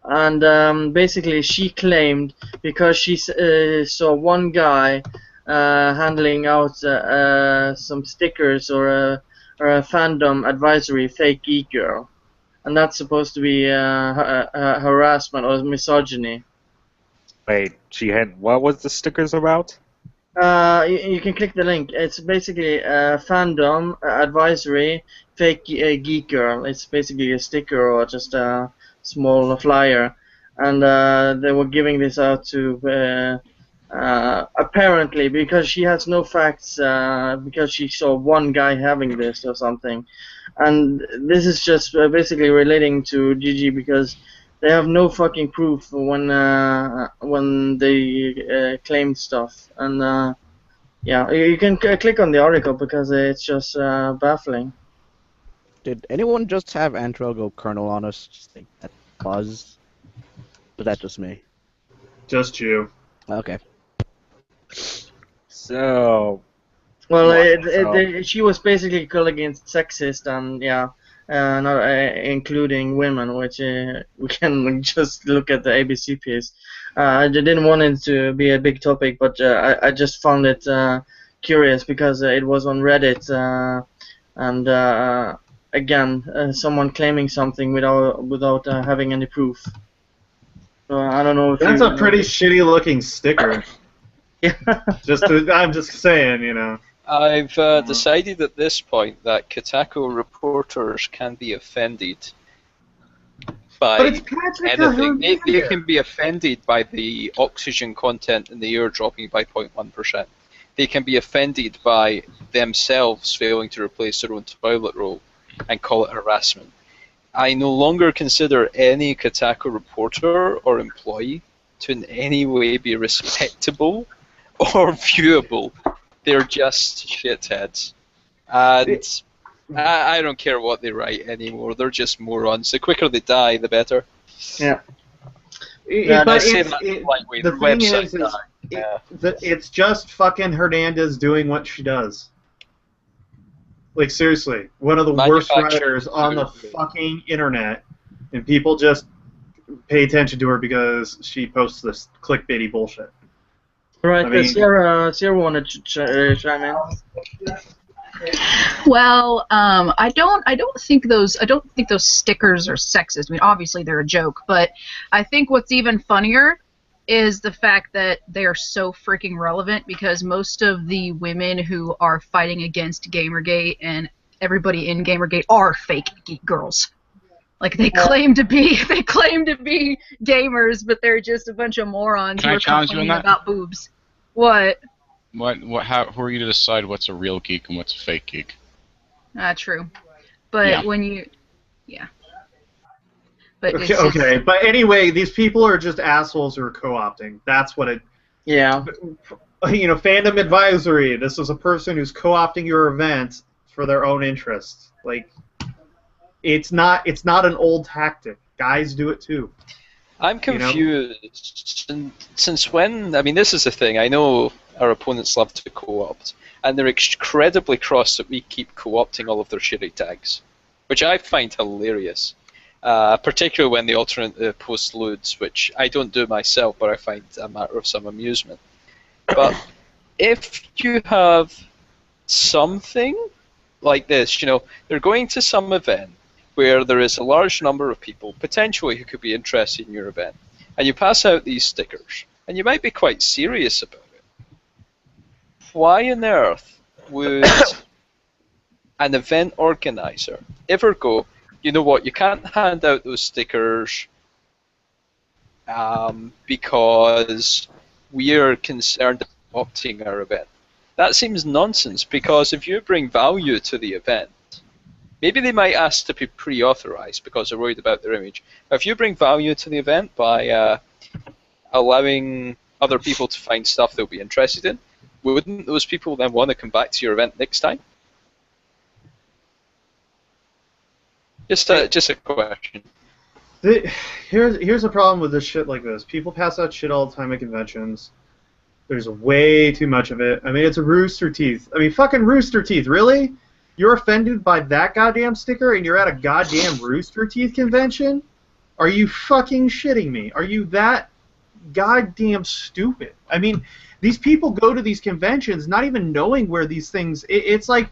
and basically she claimed, because she saw one guy handling out some stickers or a fandom advisory fake geek girl, and that's supposed to be harassment or misogyny. Wait, what was the stickers about? You can click the link. It's basically fandom advisory fake geek girl. It's basically a sticker or just a small flyer, and they were giving this out to apparently, because she has no facts, because she saw one guy having this or something, and this is just basically relating to GG, because they have no fucking proof when they claim stuff, and yeah, you can click on the article because it's just baffling. Did anyone just have Antrell go Colonel on us? Just think that buzz? Was that just me? Just you. Okay. So. Well, she was basically calling it sexist, and yeah, not including women, which we can just look at the ABC piece. I didn't want it to be a big topic, but I just found it curious because it was on Reddit, and again, someone claiming something without having any proof. So I don't know if that's a pretty shitty looking sticker. Yeah. I'm just saying, you know. I've decided at this point that Kotaku reporters can be offended by anything. They can be offended by the oxygen content in the air dropping by 0.1%. They can be offended by themselves failing to replace their own toilet roll and call it harassment. I no longer consider any Kotaku reporter or employee to in any way be respectable or viewable. They're just shitheads. And I don't care what they write anymore. They're just morons. The quicker they die, the better. Yeah. But the thing is it's just fucking Hernandez doing what she does. Like, seriously, one of the worst writers on the fucking internet, and people just pay attention to her because she posts this clickbaity bullshit. Right, I mean, Sierra wanted to chime in. Well, I don't think those stickers are sexist. I mean, obviously they're a joke, but I think what's even funnier is the fact that they are so freaking relevant, because most of the women who are fighting against GamerGate and everybody in GamerGate are fake geek girls. Like they claim to be gamers, but they're just a bunch of morons who are complaining about boobs. What? Who are you to decide what's a real geek and what's a fake geek? True. But when you, But okay, but anyway, these people are just assholes who are co-opting. That's what it. Yeah. You know, fandom advisory. This is a person who's co-opting your event for their own interests. Like, it's not an old tactic. Guys do it too. I'm confused. You know? Since when? I mean, this is the thing. I know our opponents love to co-opt, and they're incredibly cross that we keep co-opting all of their shitty tags, which I find hilarious. Particularly when they alternate post loads, which I don't do myself, but I find a matter of some amusement. But if you have something like this, you know, they're going to some event where there is a large number of people potentially who could be interested in your event, and you pass out these stickers, and you might be quite serious about it. Why on earth would an event organizer ever go, you know what, you can't hand out those stickers because we are concerned about opting our event? That seems nonsense, because if you bring value to the event, maybe they might ask to be pre-authorized because they're worried about their image. If you bring value to the event by allowing other people to find stuff they'll be interested in, wouldn't those people then want to come back to your event next time? Just a question. Here's a problem with this shit like this. People pass out shit all the time at conventions. There's way too much of it. I mean, it's a Rooster Teeth. I mean, fucking Rooster Teeth, really? You're offended by that goddamn sticker and you're at a goddamn Rooster Teeth convention? Are you fucking shitting me? Are you that goddamn stupid? I mean, these people go to these conventions not even knowing where these things... It's like,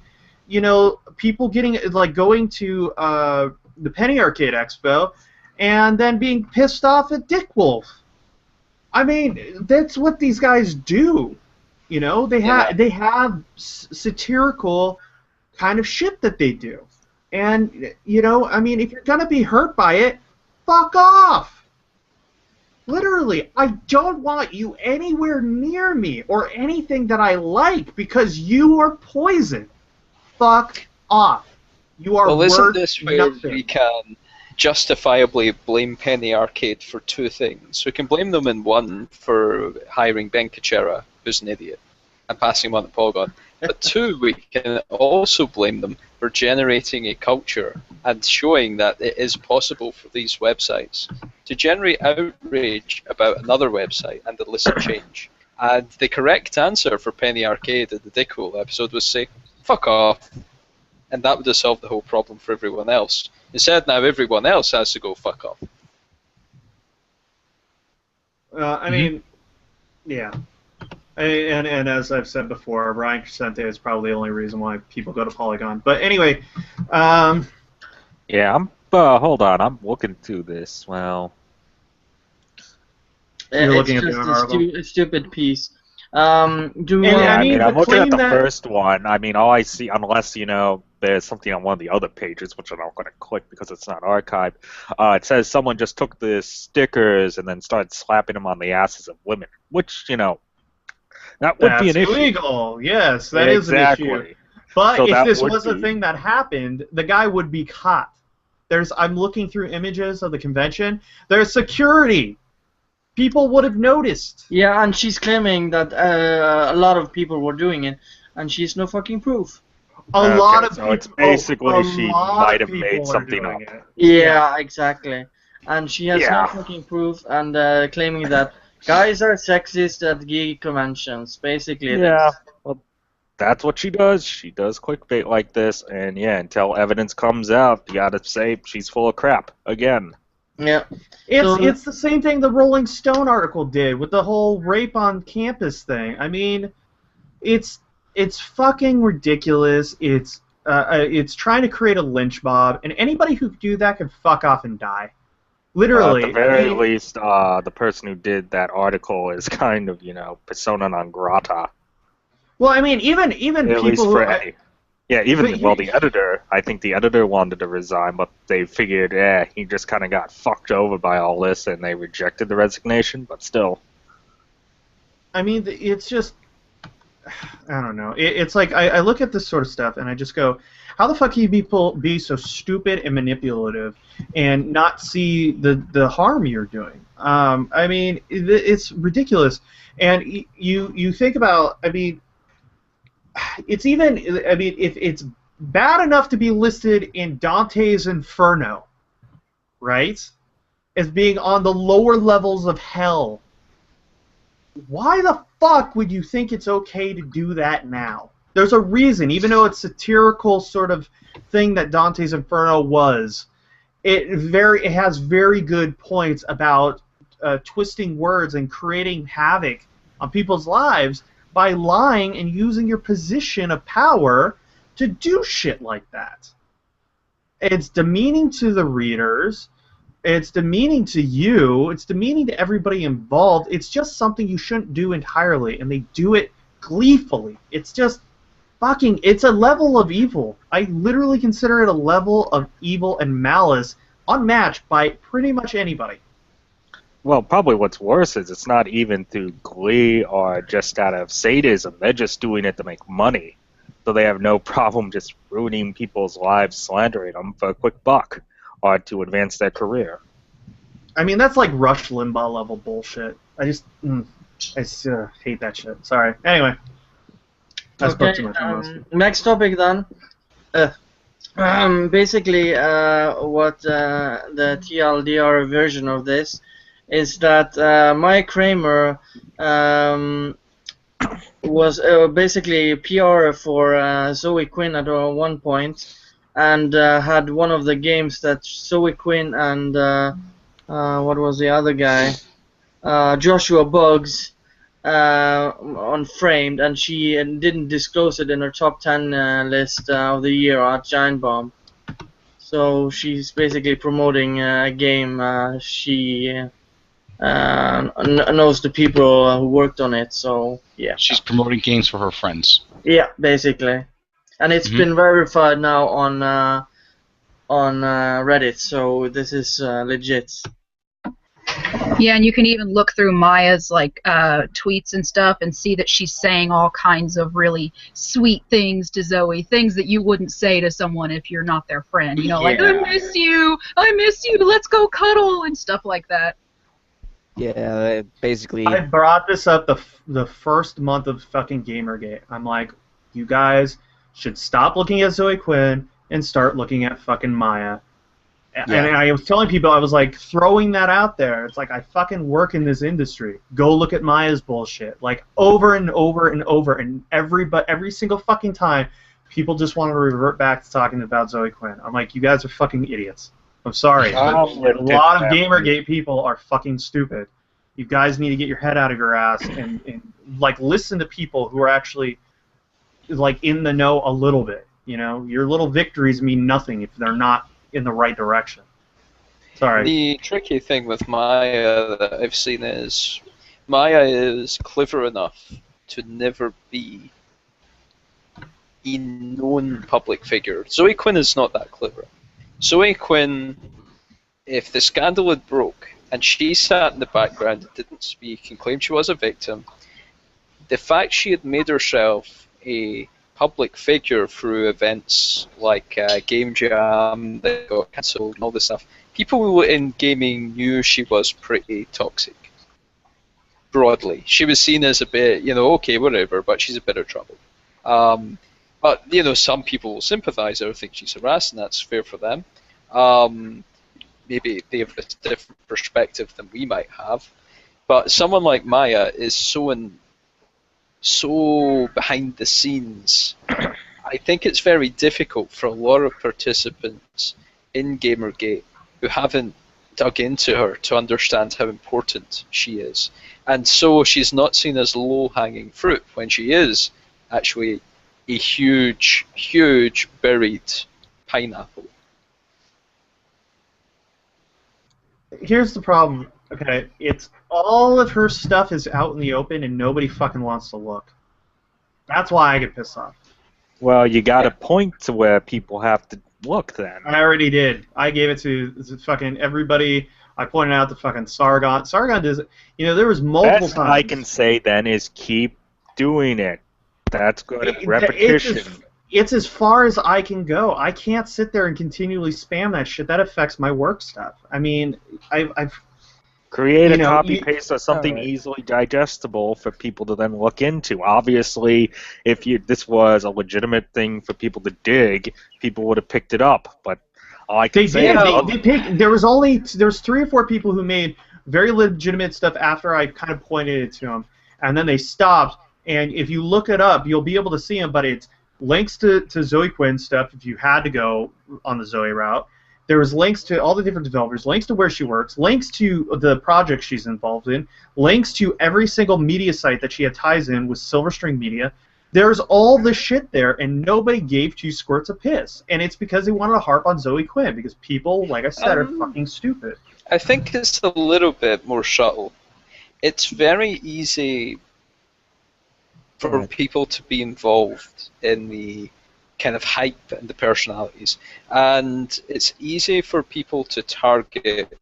you know, people going to the Penny Arcade Expo and then being pissed off at Dick Wolf. I mean, that's what these guys do. You know, they have satirical kind of shit that they do. And, you know, I mean, if you're going to be hurt by it, fuck off. Literally, I don't want you anywhere near me or anything that I like because you are poison. Fuck off. You are worth isn't this where nothing. we can justifiably blame Penny Arcade for two things? We can blame them in one for hiring Ben Kuchera, who's an idiot, and passing him on to Polygon. But two, we can also blame them for generating a culture and showing that it is possible for these websites to generate outrage about another website and elicit change. And the correct answer for Penny Arcade in the Dickhole episode was say, fuck off. And that would have solved the whole problem for everyone else. Instead, now everyone else has to go fuck off. I mean, yeah. And as I've said before, Ryan Crescente is probably the only reason why people go to Polygon. But anyway, yeah, hold on, I'm looking through this. Well, it's just a stupid piece. I'm looking at the first one. I mean, all I see, unless, you know, there's something on one of the other pages, which I'm not going to click because it's not archived. It says someone just took the stickers and then started slapping them on the asses of women, which, you know, that would be an issue. That's illegal. Yes, that is an issue. But so if this was a thing that happened, the guy would be caught. I'm looking through images of the convention. There's security. People would have noticed. Yeah, and she's claiming that a lot of people were doing it, and she's no fucking proof. A lot of people. It's basically she might have made something up. Yeah, exactly. And she has no fucking proof, and claiming that guys are sexist at geek conventions. Basically, well, that's what she does. She does clickbait like this, and yeah, until evidence comes out, you gotta say she's full of crap again. Yeah, it's the same thing the Rolling Stone article did with the whole rape on campus thing. I mean, it's fucking ridiculous. It's trying to create a lynch mob, and anybody who could do that can fuck off and die. Literally. At the very least, the person who did that article is kind of, you know, persona non grata. Well, I mean, even at people least who... the editor, I think the editor wanted to resign, but they figured, he just kind of got fucked over by all this, and they rejected the resignation, but still. I mean, it's just... I don't know. It's like, I look at this sort of stuff, and I just go, how the fuck can you be so stupid and manipulative and not see the harm you're doing? I mean, it's ridiculous. And you think about, I mean, it's even, I mean, if it's bad enough to be listed in Dante's Inferno, right, as being on the lower levels of hell, why the fuck would you think it's okay to do that now? There's a reason, even though it's satirical sort of thing that Dante's Inferno was, it has very good points about twisting words and creating havoc on people's lives by lying and using your position of power to do shit like that. It's demeaning to the readers. It's demeaning to you. It's demeaning to everybody involved. It's just something you shouldn't do entirely, and they do it gleefully. It's just fucking, it's a level of evil. I literally consider it a level of evil and malice unmatched by pretty much anybody. Well, probably what's worse is it's not even through glee or just out of sadism. They're just doing it to make money. So they have no problem just ruining people's lives, slandering them for a quick buck or to advance their career. I mean, that's like Rush Limbaugh level bullshit. I just hate that shit. Sorry. Anyway. I spoke too much on this. Next topic then. Basically, what the TLDR version of this is that Mike Kramer was basically PR for Zoë Quinn at one point, and had one of the games that Zoë Quinn and what was the other guy? Joshua Boggs unframed, and she didn't disclose it in her top 10 list of the year at GiantBomb. So she's basically promoting a game she knows the people who worked on it. So yeah, she's promoting games for her friends. Yeah, basically, and it's been verified now on Reddit. So this is legit. Yeah, and you can even look through Maya's like tweets and stuff and see that she's saying all kinds of really sweet things to Zoe, things that you wouldn't say to someone if you're not their friend. You know, like, I miss you, let's go cuddle, and stuff like that. Yeah, basically. I brought this up the first month of fucking GamerGate. I'm like, you guys should stop looking at Zoë Quinn and start looking at fucking Maya. Yeah. And I was telling people, I was like throwing that out there. It's like, I fucking work in this industry. Go look at Maya's bullshit. Like over and over and over, and every single fucking time, people just want to revert back to talking about Zoë Quinn. I'm like, you guys are fucking idiots. I'm sorry, but a lot of GamerGate people are fucking stupid. You guys need to get your head out of your ass and like listen to people who are actually like in the know a little bit. You know, your little victories mean nothing if they're not in the right direction. Sorry. The tricky thing with Maya that I've seen is Maya is clever enough to never be a known public figure. Zoë Quinn is not that clever. Zoë Quinn, if the scandal had broke and she sat in the background and didn't speak and claimed she was a victim, the fact she had made herself a public figure through events like Game Jam that got cancelled and all this stuff, people in gaming knew she was pretty toxic. Broadly, she was seen as a bit, you know, okay, whatever, but she's a bit of trouble. But you know, some people will sympathise or think she's harassing. That's fair for them. Maybe they have a different perspective than we might have. But someone like Maya is so behind the scenes. I think it's very difficult for a lot of participants in GamerGate who haven't dug into her to understand how important she is. And so she's not seen as low-hanging fruit when she is actually a huge, huge buried pineapple. Here's the problem. Okay, it's all of her stuff is out in the open and nobody fucking wants to look. That's why I get pissed off. Well, you got to point to where people have to look then. I already did. I gave it to fucking everybody. I pointed out to fucking Sargon. Sargon does it. You know, there was multiple times. I can say then is keep doing it. That's good. Repetition. It's as far as I can go. I can't sit there and continually spam that shit. That affects my work stuff. I mean, I've create a copy-paste or something easily digestible for people to then look into. Obviously, if this was a legitimate thing for people to dig, people would have picked it up. But all I can say is there was 3 or 4 people who made very legitimate stuff after I kind of pointed it to them, and then they stopped. And if you look it up, you'll be able to see them. But it's links to Zoë Quinn stuff if you had to go on the Zoe route. There was links to all the different developers, links to where she works, links to the projects she's involved in, links to every single media site that she had ties in with Silverstring Media. There's all this shit there, and nobody gave 2 squirts of piss. And it's because they wanted to harp on Zoë Quinn, because people, like I said, are fucking stupid. I think it's a little bit more subtle. It's very easy for people to be involved in the kind of hype and the personalities, and it's easy for people to target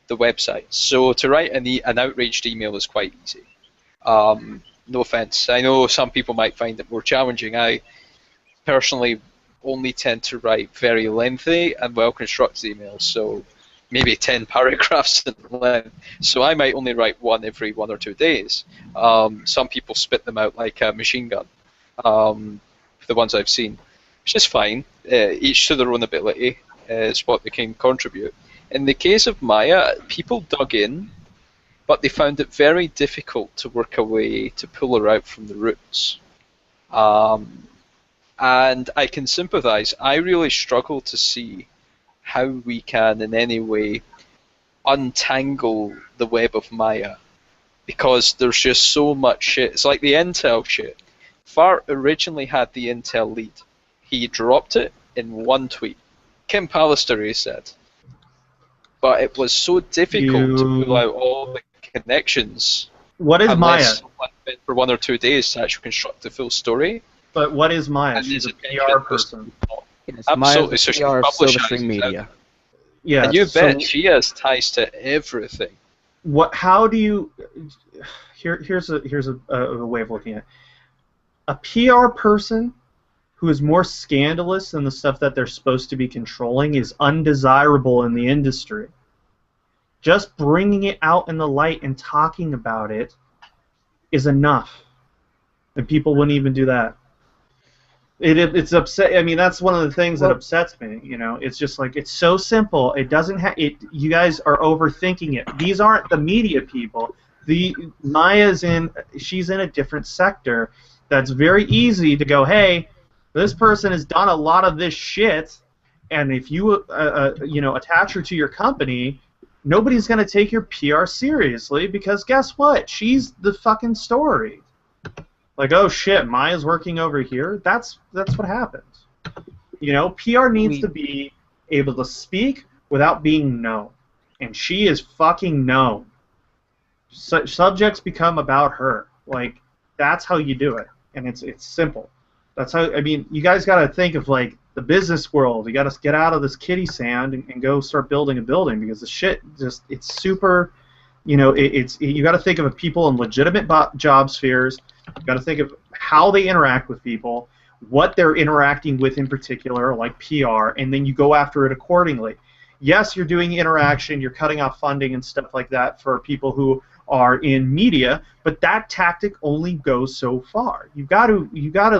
the website. So to write an outraged email is quite easy. No offense. I know some people might find it more challenging. I personally only tend to write very lengthy and well-constructed emails, so maybe 10 paragraphs in length. So I might only write one every 1 or 2 days. Some people spit them out like a machine gun, the ones I've seen, which is fine. Each to their own ability is what they can contribute. In the case of Maya, people dug in, but they found it very difficult to work a way to pull her out from the roots. And I can sympathize. I really struggle to see how we can in any way untangle the web of Maya, because there's just so much shit. It's like the Intel shit. Fart originally had the Intel lead. He dropped it in one tweet. Kim Pallister, he said. But it was so difficult to pull out all the connections. What is Maya? For 1 or 2 days to actually construct the full story. But what is Maya? She's a PR person. Absolutely. So she PR publishes media. Yeah. And you bet she has ties to everything. What? How do you? Here's a way of looking at it. A PR person who is more scandalous than the stuff that they're supposed to be controlling is undesirable in the industry. Just bringing it out in the light and talking about it is enough. And people wouldn't even do that. It's upset. I mean, that's one of the things that upsets me. You know, it's just like, it's so simple. It doesn't have it. You guys are overthinking it. These aren't the media people. She's in a different sector. That's very easy to go, hey, this person has done a lot of this shit, and if you attach her to your company, nobody's gonna take your PR seriously, because guess what? She's the fucking story. Like, oh shit, Maya's working over here. That's what happens. You know, PR needs to be able to speak without being known, and she is fucking known. Subjects become about her. Like, that's how you do it, and it's simple. That's how. I mean, you guys got to think of like the business world. You got to get out of this kiddie sand and go start building a building, because the shit it's super. You know, you got to think of people in legitimate job spheres. You got to think of how they interact with people, what they're interacting with in particular, like PR, and then you go after it accordingly. Yes, you're doing interaction, you're cutting off funding and stuff like that for people who are in media, but that tactic only goes so far. You got to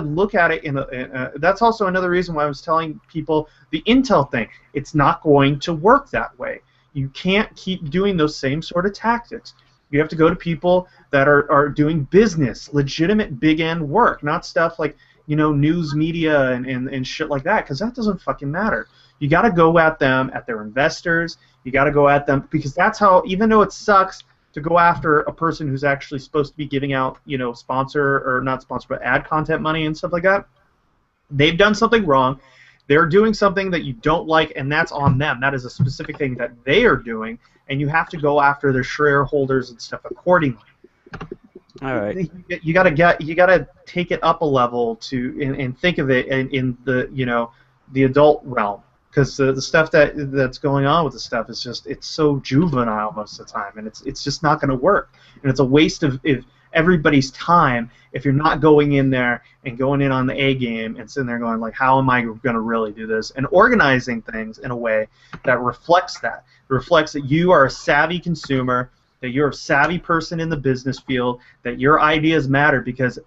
look at it that's also another reason why I was telling people the Intel thing. It's not going to work that way. You can't keep doing those same sort of tactics. You have to go to people that are doing business, legitimate big end work, not stuff like, you know, news media and shit like that, because that doesn't fucking matter. You got to go at them, at their investors. You got to go at them, because that's how, even though it sucks to go after a person who's actually supposed to be giving out, you know, not sponsor, but ad content money and stuff like that, they've done something wrong. They're doing something that you don't like, and that's on them. That is a specific thing that they are doing, and you have to go after their shareholders and stuff accordingly. All right. You gotta take it up a level and think of it in the, you know, the adult realm, because the stuff that's going on with the stuff is just, it's so juvenile most of the time, and it's just not going to work, and it's a waste of everybody's time if you're not going in there and going in on the A game and sitting there going like, how am I going to really do this, and organizing things in a way that reflects that. It reflects that you are a savvy consumer, that you're a savvy person in the business field, that your ideas matter, because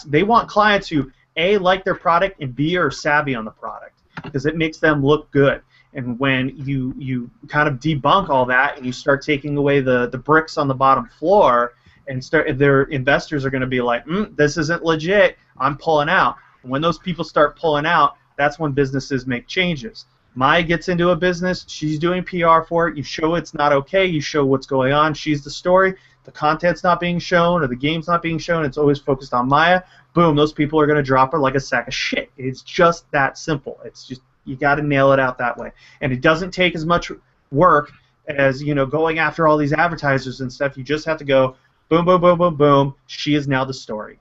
they want clients who A, like their product, and B, are savvy on the product, because it makes them look good. And when you kind of debunk all that and you start taking away the bricks on the bottom floor, and their investors are going to be like, this isn't legit, I'm pulling out. And when those people start pulling out, that's when businesses make changes. Maya gets into a business, she's doing PR for it, you show it's not okay, you show what's going on, she's the story, the content's not being shown or the game's not being shown, it's always focused on Maya, boom, those people are going to drop her like a sack of shit. It's just that simple. It's just, you got to nail it out that way. And it doesn't take as much work as, you know, going after all these advertisers and stuff. You just have to go, boom, boom, boom, boom, boom, she is now the story.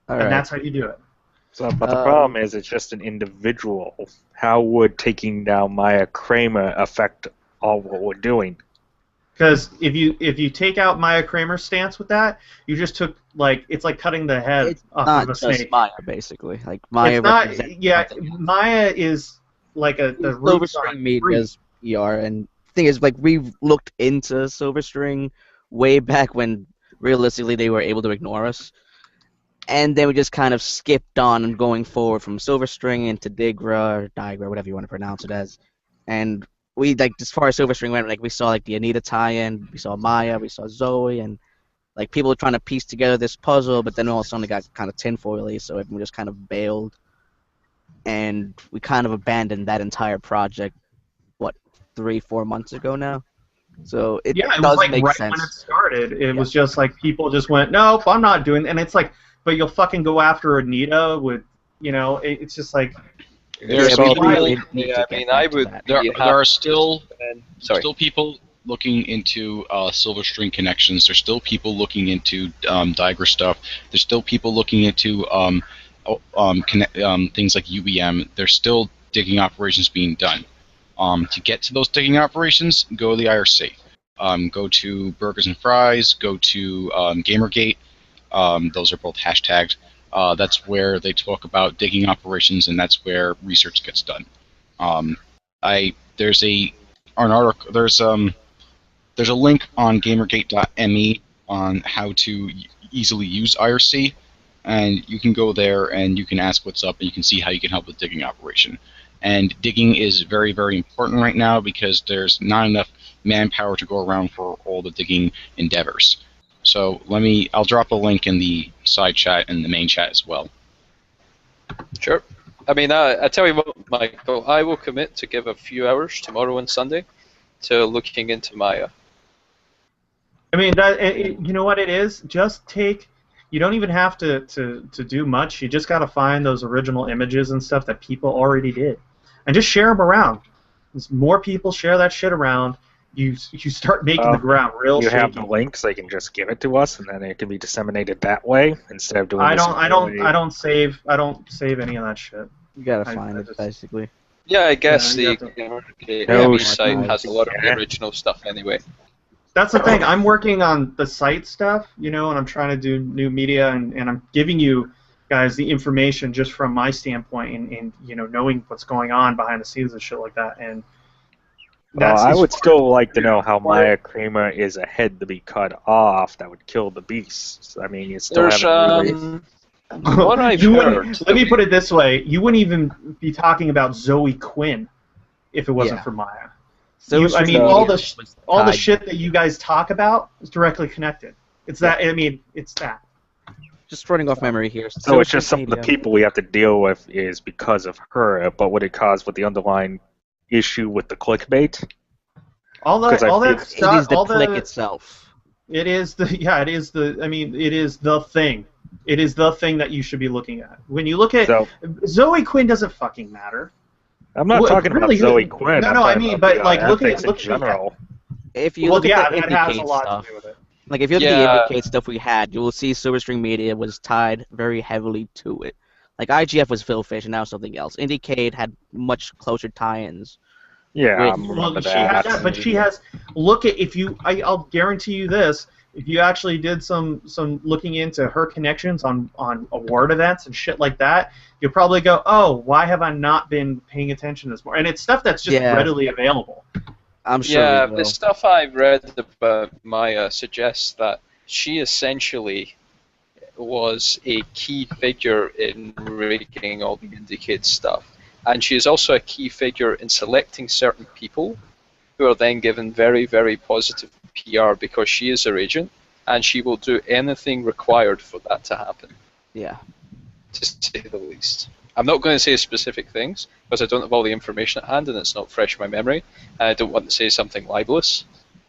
And that's how you do it. So, but the problem is, it's just an individual. How would taking down Maya Kramer affect all what we're doing? Because if you take out Maya Kramer's stance with that, you just took it's like cutting the head off Not of a just snake. Maya, basically. Like Maya It's not. represents Yeah, something else. Maya is like the Silver roots String on Media's PR, and the thing is, like, we've looked into Silver String way back when realistically they were able to ignore us, and then we just kind of skipped on and going forward from Silver String into Digra or Digra, whatever you want to pronounce it as, and we like as far as Silver String went, like we saw like the Anita tie-in, we saw Maya, we saw Zoe, and like people were trying to piece together this puzzle, but then all of a sudden it got kind of tinfoily, so everyone just kind of bailed. And we kind of abandoned that entire project, what, 3-4 months ago now? So it it does was like make right sense. when it started. It was just like people just went, nope, I'm not doing. And it's like, but you'll fucking go after Anita with, it's just like. There are still people looking into Silver String connections. There's still people looking into Digra stuff. There's still people looking into things like UBM. There's still digging operations being done. To get to those digging operations, go to the IRC. Go to Burgers and Fries. Go to GamerGate. Those are both hashtagged. That's where they talk about digging operations, and that's where research gets done. There's a link on GamerGate.me on how to easily use IRC, and you can go there and you can ask what's up, and you can see how you can help with digging operation. And digging is very, very important right now because there's not enough manpower to go around for all the digging endeavors. So I'll drop a link in the side chat and the main chat as well. Sure. I mean, I tell you what, Michael, I will commit to give a few hours tomorrow and Sunday to looking into Maya. I mean, you know what it is? Just take. You don't even have to do much. You just got to find those original images and stuff that people already did, and just share them around. As more people share that shit around, you start making the ground real shaky. You have the link, so you can just give it to us, and then it can be disseminated that way instead of doing. I don't save any of that shit. You gotta find it basically. Yeah, I guess the GamerGate site has a lot of the original stuff anyway. That's the thing. I'm working on the site stuff, and I'm trying to do new media, and I'm giving you guys the information just from my standpoint, and knowing what's going on behind the scenes and shit like that. And I would still like to know how Maya Kramer is a head to be cut off that would kill the beasts. I mean, you still haven't really. What I've heard. Let me put it this way: you wouldn't even be talking about Zoë Quinn if it wasn't for Maya. I mean, all the shit that you guys talk about is directly connected. It's that. I mean, it's that. Just running off memory here. So it's just some of the people we have to deal with is because of her, but would it cause with the underlying issue with the clickbait? All that stuff. It is the click itself. It is the it is the thing. It is the thing that you should be looking at. When you look at Zoë Quinn, doesn't fucking matter. I'm not talking about Zoë Quinn. No, I mean, but like look at general. If you look at the that has a Indicate lot stuff, to do with it. like if you look at the Indicate stuff we had, you will see Silver String Media was tied very heavily to it. Like IGF was Philfish and now something else. Indicate had much closer tie-ins. Yeah, I She remember has that, but she has. Look at I'll guarantee you this. If you actually did some looking into her connections on award events and shit like that, you'll probably go, oh, why have I not been paying attention to this more? And it's stuff that's just readily available. I'm sure. Yeah, the stuff I've read about Maya suggests that she essentially was a key figure in rigging all the Indicate stuff. And she is also a key figure in selecting certain people who are then given very, very positive PR because she is her agent, and she will do anything required for that to happen. Yeah. To say the least. I'm not going to say specific things because I don't have all the information at hand and it's not fresh in my memory, and I don't want to say something libelous.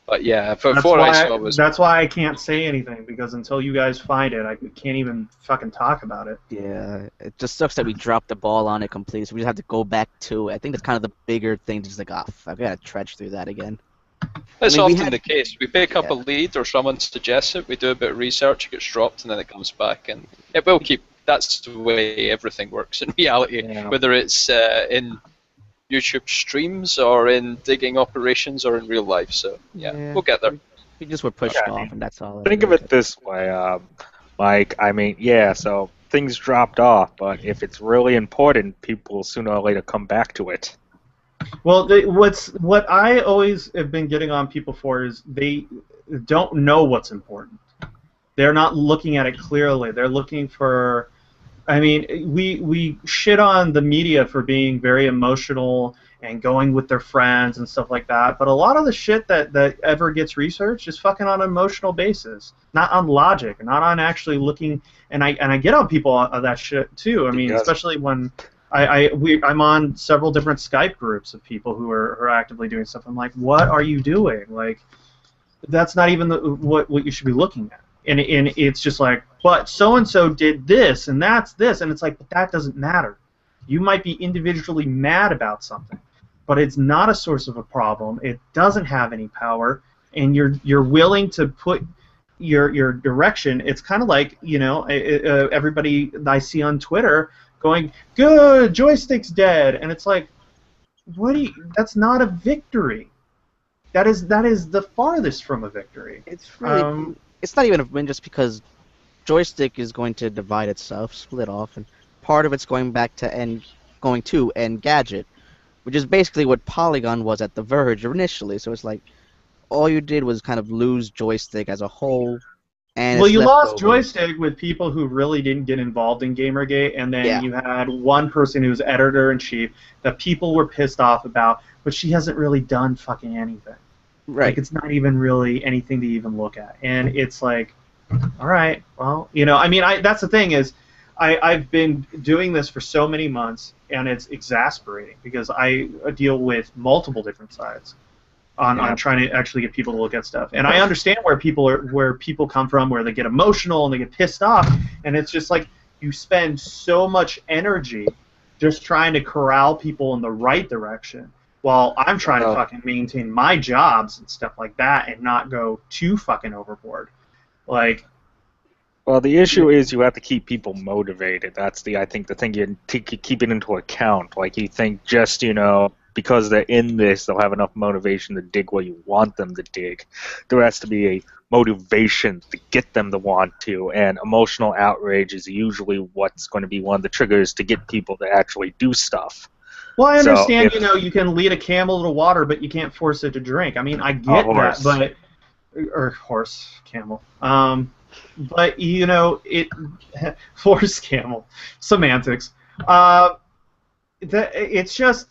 But yeah, that's why I can't say anything, because until you guys find it, I can't even fucking talk about it. Yeah, it just sucks that we dropped the ball on it completely, so we just have to go back to it. I think that's kind of the bigger thing, just like, I've got to trudge through that again. That's often the case. We pick up a lead or someone suggests it, we do a bit of research, it gets dropped, and then it comes back, and it will keep. That's the way everything works in reality, whether it's in YouTube streams or in digging operations or in real life. So yeah. We'll get there. We just were pushed off, and that's all. Think of it this way, Mike. I mean, yeah. So things dropped off, but if it's really important, people will sooner or later come back to it. Well, what I always have been getting on people for is they don't know what's important. They're not looking at it clearly. They're looking for. I mean, we shit on the media for being very emotional and going with their friends and stuff like that, but a lot of the shit that ever gets researched is fucking on an emotional basis, not on logic, not on actually looking. And I get on people on that shit too. I mean, especially when I'm on several different Skype groups of people who are actively doing stuff. I'm like, what are you doing? Like, that's not even what you should be looking at. And it's just like, but so-and-so did this, and that's this. And it's like, but that doesn't matter. You might be individually mad about something, but it's not a source of a problem. It doesn't have any power, and you're willing to put your direction. It's kind of like, you know, everybody I see on Twitter going, good, Joystiq's dead. And it's like, that's not a victory. That is the farthest from a victory. It's really... it's not even a win just because Joystiq is going to divide itself, split off, and part of it's going to Engadget, which is basically what Polygon was at The Verge initially. So it's like all you did was kind of lose Joystiq as a whole. And well, you lost Joystiq with people who really didn't get involved in GamerGate, and then you had one person who was editor-in-chief that people were pissed off about, but she hasn't really done fucking anything. Right. Like, it's not even really anything to even look at. And it's like, all right, well, you know, I mean, that's the thing is, I've been doing this for so many months, and it's exasperating because I deal with multiple different sides on trying to actually get people to look at stuff. And I understand where people come from, where they get emotional and they get pissed off, and it's just like you spend so much energy just trying to corral people in the right direction, while I'm trying to fucking maintain my jobs and stuff like that and not go too fucking overboard. Like, well, the issue is you have to keep people motivated. That's I think the thing you keep it into account. Like, you think just, you know, because they're in this, they'll have enough motivation to dig where you want them to dig. There has to be a motivation to get them to want to, and emotional outrage is usually what's going to be one of the triggers to get people to actually do stuff. Well, I understand, you know, you can lead a camel to water, but you can't force it to drink. I mean, I get that, but... Or horse, camel. But, you know, horse, camel. Semantics. It's just...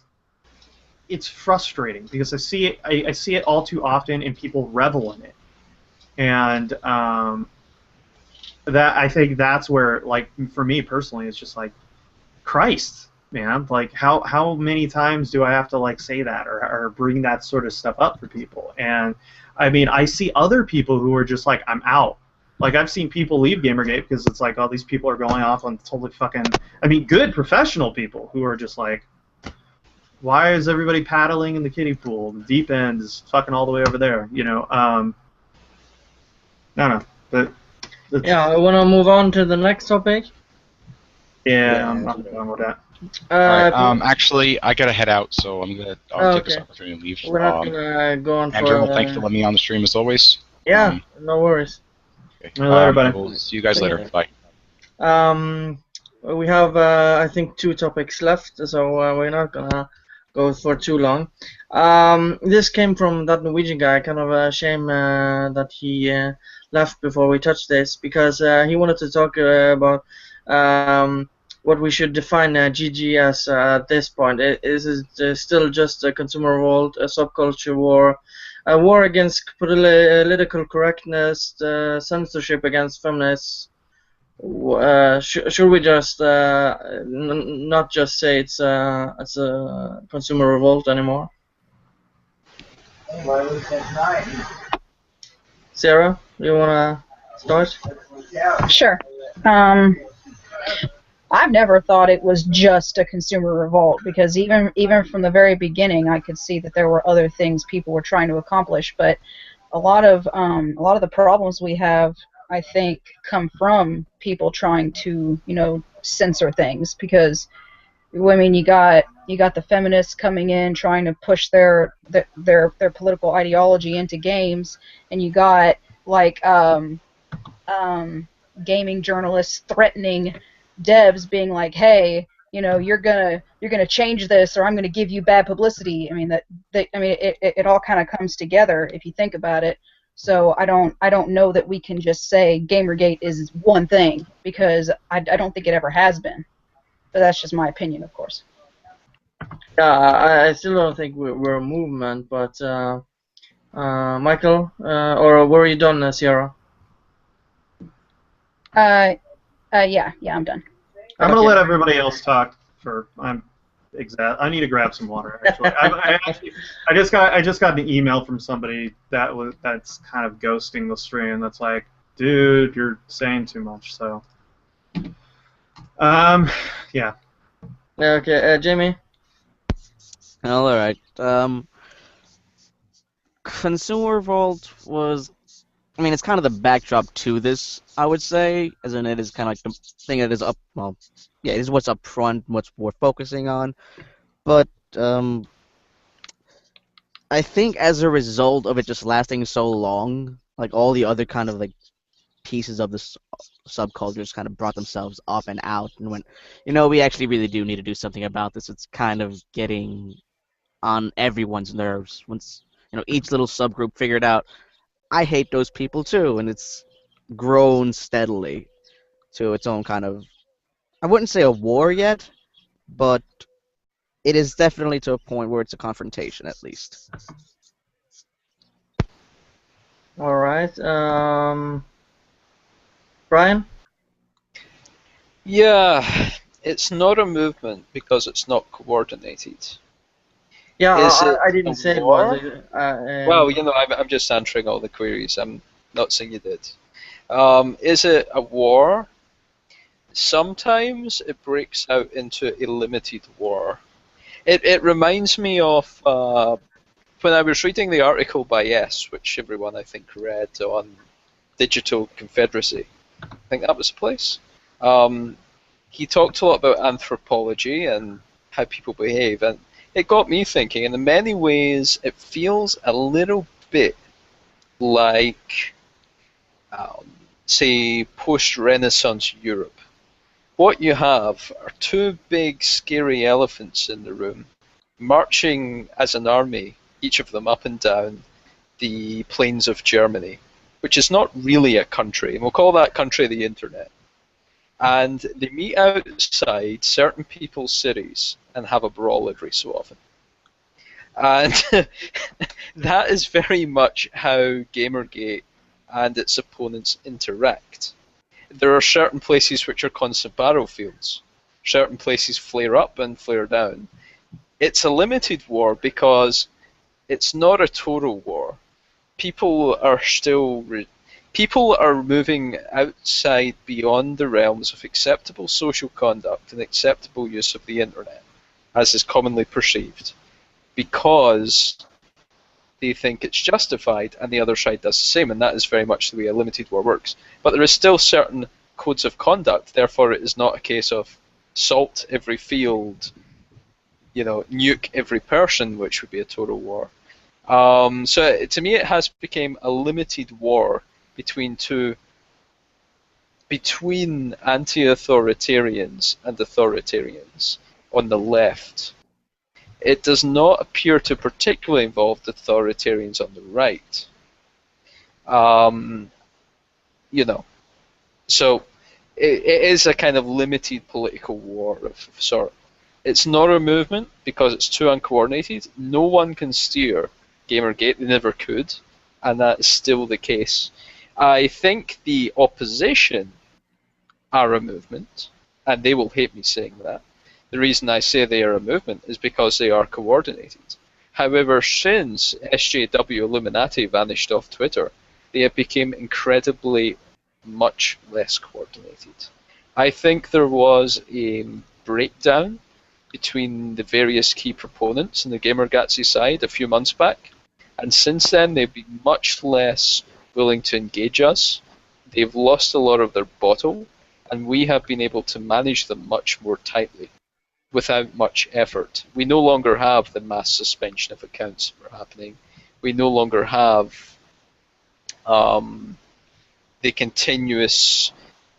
It's frustrating, because I see it all too often, and people revel in it. And I think that's where, like, for me personally, it's just like, Christ, man, like, how many times do I have to, like, say that or bring that sort of stuff up for people? And I mean, I see other people who are just like, I'm out. Like, I've seen people leave GamerGate because it's like, oh, these people are going off on totally fucking, I mean, good professional people who are just like, why is everybody paddling in the kiddie pool? The deep end is fucking all the way over there, you know. No, but yeah, I want to move on to the next topic. Yeah, I'm done with that. Alright, actually, I gotta head out, so I'll take this opportunity to leave. We're not gonna go on Andrew, thanks for letting me on the stream as always. Yeah, no worries. Okay. Everybody. We'll see you guys later. Bye. We have, I think, 2 topics left, so we're not gonna go for too long. This came from that Norwegian guy. Kind of a shame that he left before we touched this, because he wanted to talk about what we should define GG as at this point. Is it still just a consumer revolt, a subculture war, a war against political correctness, censorship against feminists? Should we just not just say it's a consumer revolt anymore? Sarah, you wanna start? Sure. I've never thought it was just a consumer revolt, because even from the very beginning, I could see that there were other things people were trying to accomplish. But a lot of the problems we have, I think, come from people trying to, you know, censor things. Because, I mean, you got You got the feminists coming in trying to push their political ideology into games, and you got like gaming journalists threatening devs, being like, "Hey, you know, you're gonna change this, or I'm gonna give you bad publicity." I mean it all kind of comes together if you think about it. So I don't know that we can just say GamerGate is one thing, because I don't think it ever has been. But that's just my opinion, of course. Yeah, I still don't think we're a movement, but Michael, or were you done, Sierra? Yeah, I'm done. I'm gonna let everybody else talk. I need to grab some water. Actually, I just got an email from somebody that's kind of ghosting the stream. That's like, dude, you're saying too much. So, yeah. Okay, Jamie. All right. Consumer Revolt was, I mean, it's kind of the backdrop to this, I would say, as in it is kind of like the thing that is up, well, yeah, it is what's up front, what we're focusing on, but I think as a result of it just lasting so long, like all the other kind of like pieces of the subcultures kind of brought themselves up and out, and went, you know, we actually really do need to do something about this. It's kind of getting on everyone's nerves once, you know, each little subgroup figured out, I hate those people too, and it's grown steadily to its own kind of, I wouldn't say a war yet, but it is definitely to a point where it's a confrontation, at least. All right. Brian? Yeah, it's not a movement because it's not coordinated. Yeah, I didn't say it was. Well, you know, I'm just answering all the queries. I'm not saying you did. Is it a war? Sometimes it breaks out into a limited war. It reminds me of when I was reading the article by S, which everyone I think read, on Digital Confederacy. I think that was the place. He talked a lot about anthropology and how people behave, and it got me thinking, and in many ways it feels a little bit like, say, post-Renaissance Europe. What you have are two big scary elephants in the room, marching as an army, each of them up and down the plains of Germany, which is not really a country, and we'll call that country the internet. And they meet outside certain people's cities and have a brawl every so often. And that is very much how GamerGate and its opponents interact. There are certain places which are constant battlefields. Certain places flare up and flare down. It's a limited war because it's not a total war. People are moving outside beyond the realms of acceptable social conduct and acceptable use of the internet, as is commonly perceived, because they think it's justified and the other side does the same, and that is very much the way a limited war works. But there is still certain codes of conduct, therefore it is not a case of salt every field, you know, nuke every person, which would be a total war. So to me it has become a limited war between anti-authoritarians and authoritarians on the left. It does not appear to particularly involve the authoritarians on the right. You know, so it is a kind of limited political war of sort. It's not a movement because it's too uncoordinated. No one can steer GamerGate, they never could, and that is still the case. I think the opposition are a movement, and they will hate me saying that. The reason I say they are a movement is because they are coordinated. However, since SJW Illuminati vanished off Twitter, they have become incredibly much less coordinated. I think there was a breakdown between the various key proponents on the GamerGatsy side a few months back, and since then they've been much less willing to engage us. They've lost a lot of their bottle, and we have been able to manage them much more tightly. without much effort. We no longer have the mass suspension of accounts that were happening. We no longer have the continuous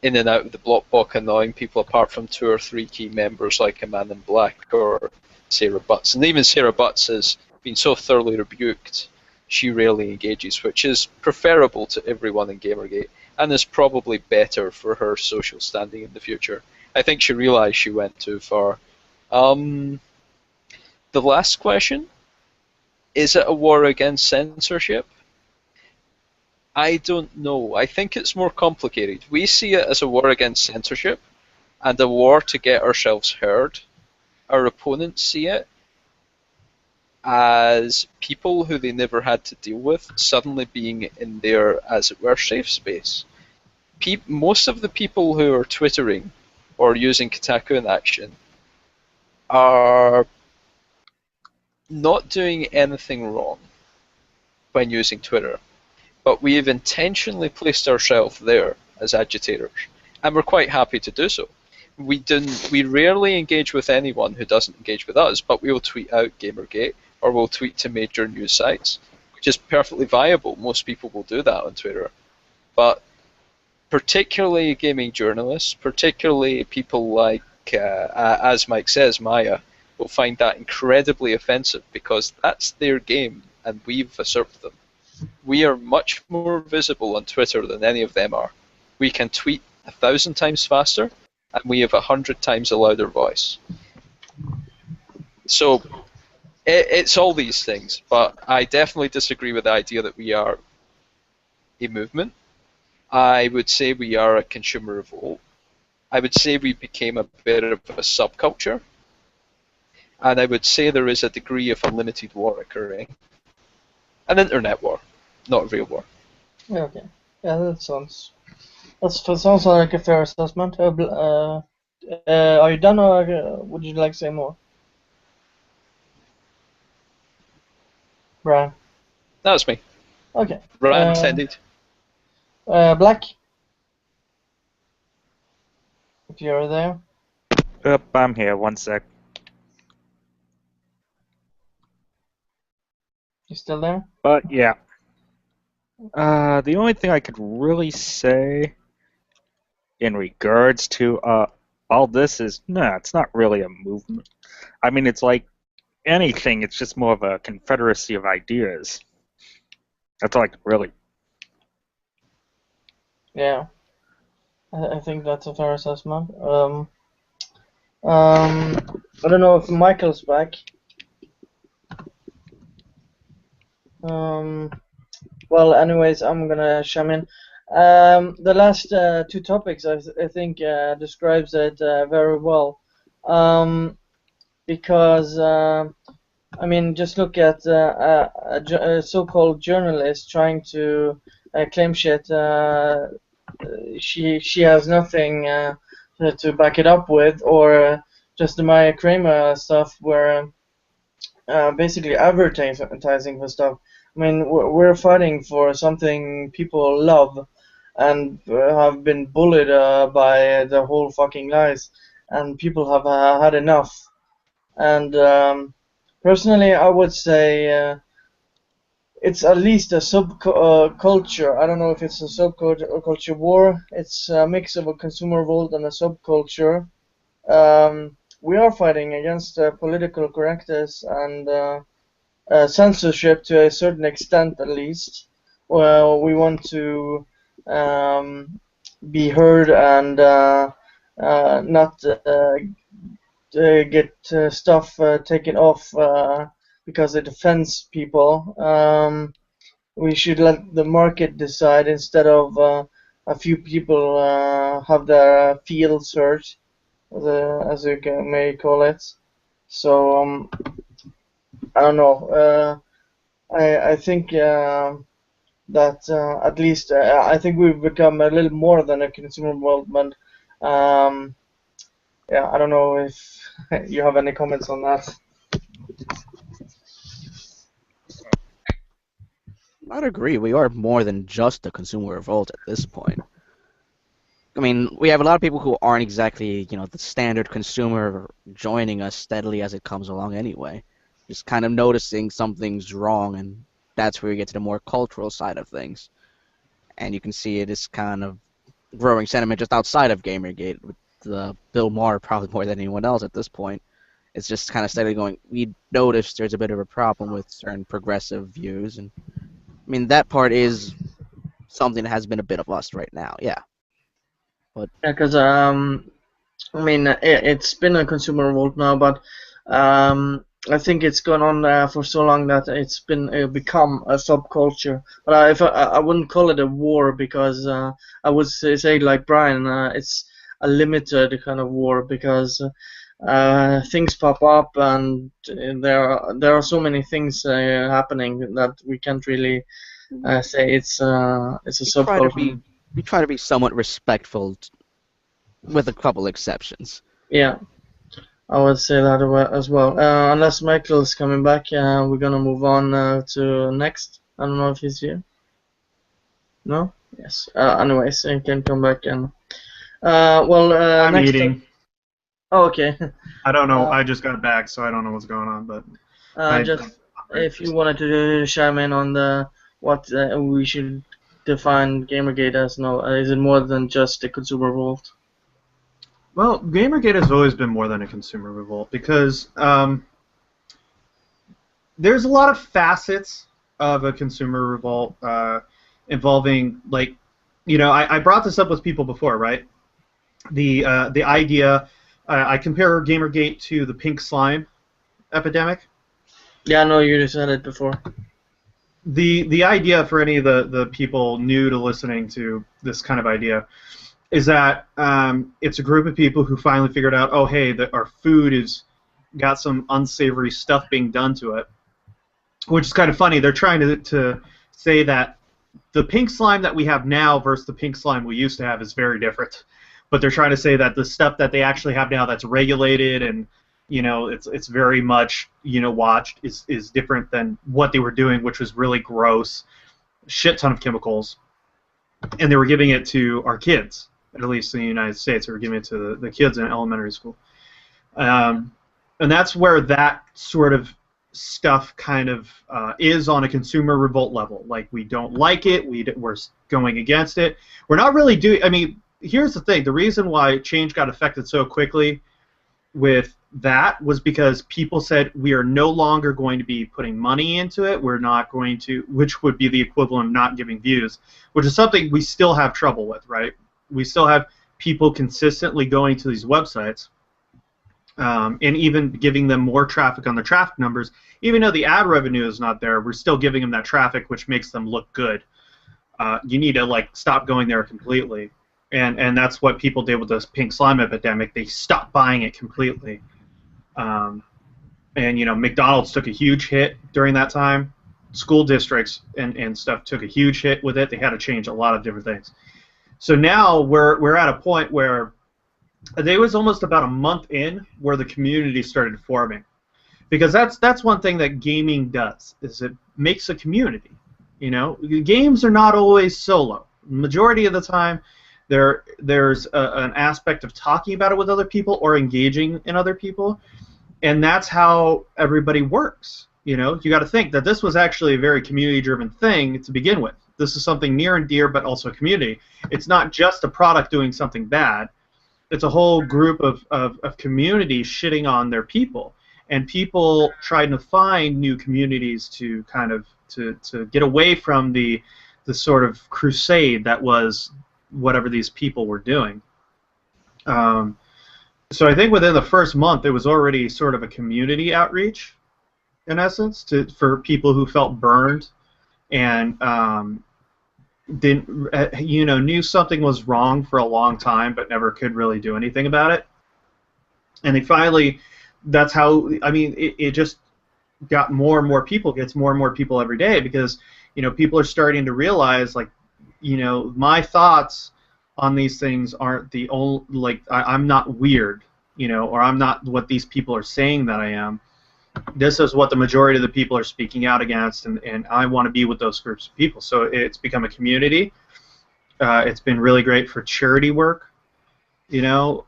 in and out of the block box annoying people, apart from 2 or 3 key members like a Man in Black or Sarah Butts. And even Sarah Butts has been so thoroughly rebuked, she rarely engages, which is preferable to everyone in GamerGate, and is probably better for her social standing in the future. I think she realized she went too far. The last question, is it a war against censorship? I don't know. I think it's more complicated. We see it as a war against censorship and a war to get ourselves heard. Our opponents see it as people who they never had to deal with suddenly being in their, as it were, safe space. Most of the people who are twittering or using Kotaku in action are not doing anything wrong when using Twitter, but we have intentionally placed ourselves there as agitators, and we're quite happy to do so. We rarely engage with anyone who doesn't engage with us, but we will tweet out GamerGate, or we'll tweet to major news sites, which is perfectly viable. Most people will do that on Twitter. But particularly gaming journalists, particularly people like, as Mike says, Maya, will find that incredibly offensive because that's their game and we've usurped them. We are much more visible on Twitter than any of them are. We can tweet 1,000 times faster and we have 100 times a louder voice. So it's all these things, but I definitely disagree with the idea that we are a movement. I would say we are a consumer revolt. I would say we became a bit of a subculture. And I would say there is a degree of unlimited war occurring. An internet war, not a real war. Yeah, okay. Yeah, that sounds like a fair assessment. Are you done, or would you like to say more? Brian? That was me. Okay. Brian intended. Black? If you're there. Yep, I'm here. One sec. You still there? But yeah. The only thing I could really say in regards to all this is, no, it's not really a movement. I mean, it's like anything, it's just more of a confederacy of ideas. That's all I could really. Yeah. I think that's a fair assessment. I don't know if Michael's back. Well, anyways, I'm gonna chime in. The last 2 topics, I think, describes it very well. Because, I mean, just look at a so-called journalist trying to claim shit. She has nothing to back it up with, or just the Maya Kramer stuff where basically advertising for stuff. I mean, we're fighting for something people love and have been bullied by the whole fucking lies, and people have had enough. And personally, I would say it's at least a subculture. I don't know if it's a subculture war. It's a mix of a consumer revolt and a subculture. We are fighting against political correctness and censorship to a certain extent, at least. Well, we want to be heard and not get stuff taken off because it offends people. We should let the market decide instead of a few people have their feels hurt, as you may call it. So I don't know. I think that at least I think we've become a little more than a consumer movement. Yeah, I don't know if you have any comments on that. I'd agree. We are more than just a consumer revolt at this point. I mean, we have a lot of people who aren't exactly, the standard consumer joining us steadily as it comes along anyway. Just kind of noticing something's wrong, and that's where we get to the more cultural side of things. And you can see it is kind of growing sentiment just outside of GamerGate, with Bill Maher probably more than anyone else at this point. It's just kind of steadily going, we noticed there's a bit of a problem with certain progressive views, and I mean, that part is something that has been a bit of us right now, yeah. But yeah, because I mean, it's been a consumer revolt now, but I think it's gone on for so long that it's been become a subculture. But if I wouldn't call it a war, because I would say like Brian, it's a limited kind of war, because things pop up and there are so many things happening that we can't really say it's a subculture. We try to be somewhat respectful, with a couple exceptions. Yeah, I would say that as well. Unless Michael's coming back, we're gonna move on to next. I don't know if he's here. No? Yes. Anyways, he can come back and. I'm next eating. Oh, okay. I don't know. I just got back, so I don't know what's going on. But just if you wanted to chime in on what we should define GamerGate as, is it more than just a consumer revolt? Well, GamerGate has always been more than a consumer revolt, because there's a lot of facets of a consumer revolt involving, like, I brought this up with people before, right? The idea, I compare GamerGate to the pink slime epidemic. Yeah, I know you just said it before. The idea, for any of the people new to listening to this kind of idea, is that it's a group of people who finally figured out, oh, hey, that our food is got some unsavory stuff being done to it, which is kind of funny. They're trying to say that the pink slime that we have now versus the pink slime we used to have is very different, but they're trying to say that the stuff that they actually have now that's regulated and it's very much watched is different than what they were doing, which was really gross, shit ton of chemicals, and they were giving it to our kids. At least in the United States, they were giving it to the kids in elementary school. And that's where that sort of stuff kind of is on a consumer revolt level. Like, we don't like it, we're going against it. We're not really doing... I mean, here's the thing. The reason why change got affected so quickly with that was because people said, we are no longer going to be putting money into it, we're not going to... which would be the equivalent of not giving views, which is something we still have trouble with, right? We still have people consistently going to these websites and even giving them more traffic on the traffic numbers. Even though the ad revenue is not there, we're still giving them that traffic, which makes them look good. You need to stop going there completely. And that's what people did with this pink slime epidemic. They stopped buying it completely. And McDonald's took a huge hit during that time. School districts and stuff took a huge hit with it. They had to change a lot of different things. So now we're at a point where there was almost about a month in where the community started forming, because that's one thing that gaming does, is it makes a community. Games are not always solo. Majority of the time, there's an aspect of talking about it with other people or engaging in other people, and that's how everybody works. You got to think that this was actually a very community-driven thing to begin with. This is something near and dear, but also a community. It's not just a product doing something bad. It's a whole group of communities shitting on their people, and people trying to find new communities to kind of to get away from the sort of crusade that was whatever these people were doing. So I think within the first month, it was already sort of a community outreach, in essence, for people who felt burned and didn't, knew something was wrong for a long time, but never could really do anything about it. And they finally, that's how, I mean, it just got more and more people, gets more and more people every day, because, people are starting to realize, my thoughts on these things aren't the only, I'm not weird, or I'm not what these people are saying that I am. This is what the majority of the people are speaking out against, and I want to be with those groups of people. So it's become a community. It's been really great for charity work. You know,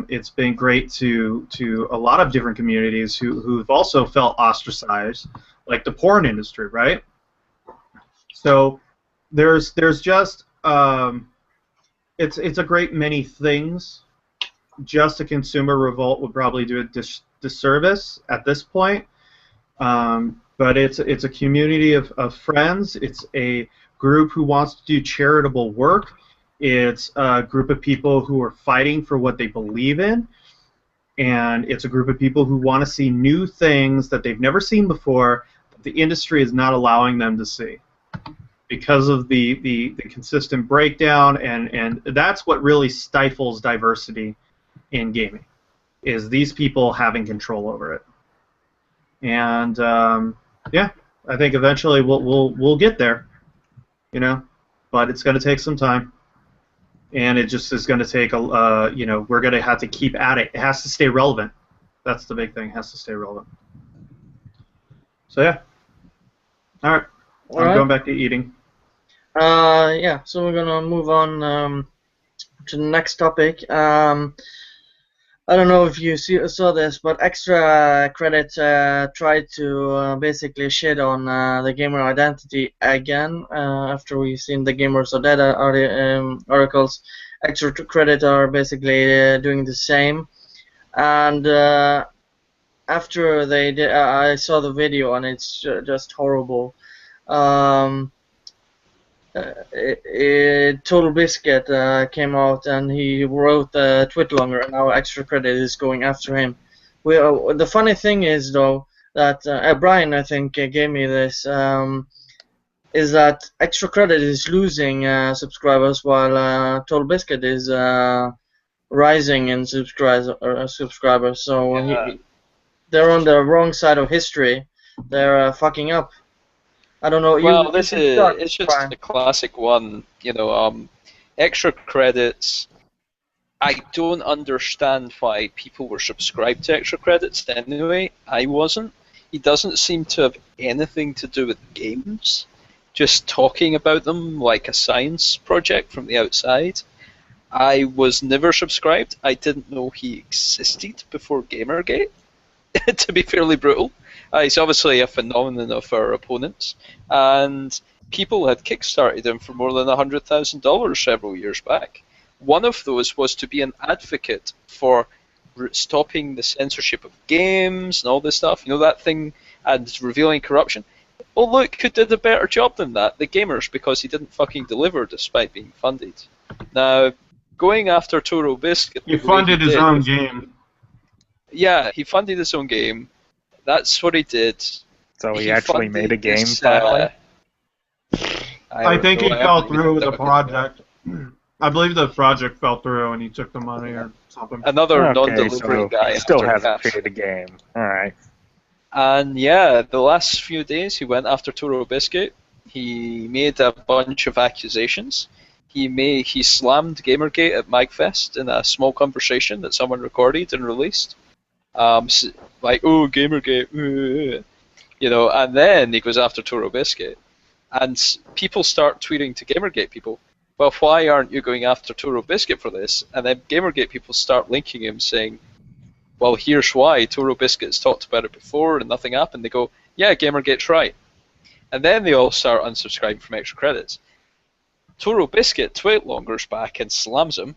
it's been great to a lot of different communities who've also felt ostracized, like the porn industry, right? So there's just it's a great many things. Just a consumer revolt would probably do a disservice at this point. But it's a community of friends. It's a group who wants to do charitable work. It's a group of people who are fighting for what they believe in. And it's a group of people who want to see new things that they've never seen before that the industry is not allowing them to see because of the consistent breakdown. And that's what really stifles diversity in gaming, is these people having control over it. And yeah, I think eventually we'll get there, you know, but it's going to take some time, and it just is going to take a you know, we're going to have to keep at it. It has to stay relevant. That's the big thing. It has to stay relevant. So yeah, all right, I'm going back to eating. Yeah, so we're gonna move on to the next topic. I don't know if you saw this, but Extra Credit tried to basically shit on the gamer identity again after we've seen the Gamers Are Dead articles. Extra Credit are basically doing the same. And after they did, I saw the video, and it's just horrible. Total Biscuit came out and he wrote a tweet longer, and now Extra Credit is going after him. The funny thing is, though, that Brian, I think, gave me this, is that Extra Credit is losing subscribers while Total Biscuit is rising in subscribers. So they're on the wrong side of history. They're fucking up. I don't know. Well, it's just a classic one, you know. Extra Credits. I don't understand why people were subscribed to Extra Credits anyway. I wasn't. He doesn't seem to have anything to do with games. Just talking about them like a science project from the outside. I was never subscribed. I didn't know he existed before GamerGate, to be fairly brutal. He's obviously a phenomenon of our opponents, and people had kickstarted him for more than $100,000 several years back. One of those was to be an advocate for stopping the censorship of games and all this stuff, you know, that thing, and revealing corruption. Oh look, who did a better job than that? The gamers, because he didn't fucking deliver despite being funded. Now, going after Toro Biscuit... He funded his own game. Yeah, he funded his own game. That's what he did. So he actually made a game finally? I think he fell through with the project. I believe the project fell through and he took the money or something. Another non-delivery guy. He still hasn't paid a game. Alright. And yeah, the last few days he went after Toro Biscuit. He made a bunch of accusations. He slammed GamerGate at MagFest in a small conversation that someone recorded and released. Like, oh, GamerGate, you know, and then he goes after Toro Biscuit. And people start tweeting to GamerGate people, well, why aren't you going after Toro Biscuit for this? And then GamerGate people start linking him, saying, well, here's why. Toro Biscuit's talked about it before and nothing happened. They go, yeah, GamerGate's right. And then they all start unsubscribing from Extra Credits. Toro Biscuit tweet longers back and slams him.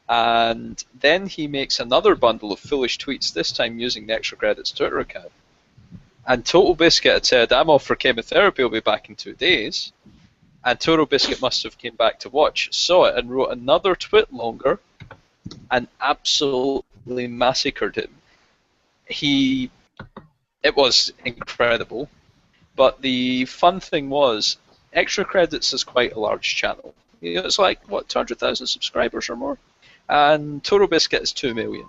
And then he makes another bundle of foolish tweets, this time using the Extra Credits Twitter account. And Total Biscuit had said, I'm off for chemotherapy, I'll be back in 2 days. And Toro Biscuit must have came back to watch, saw it, and wrote another tweet longer and absolutely massacred him. It was incredible. But the fun thing was, Extra Credits is quite a large channel. You know, it's like, what, 200,000 subscribers or more? And Toro Biscuit is 2 million.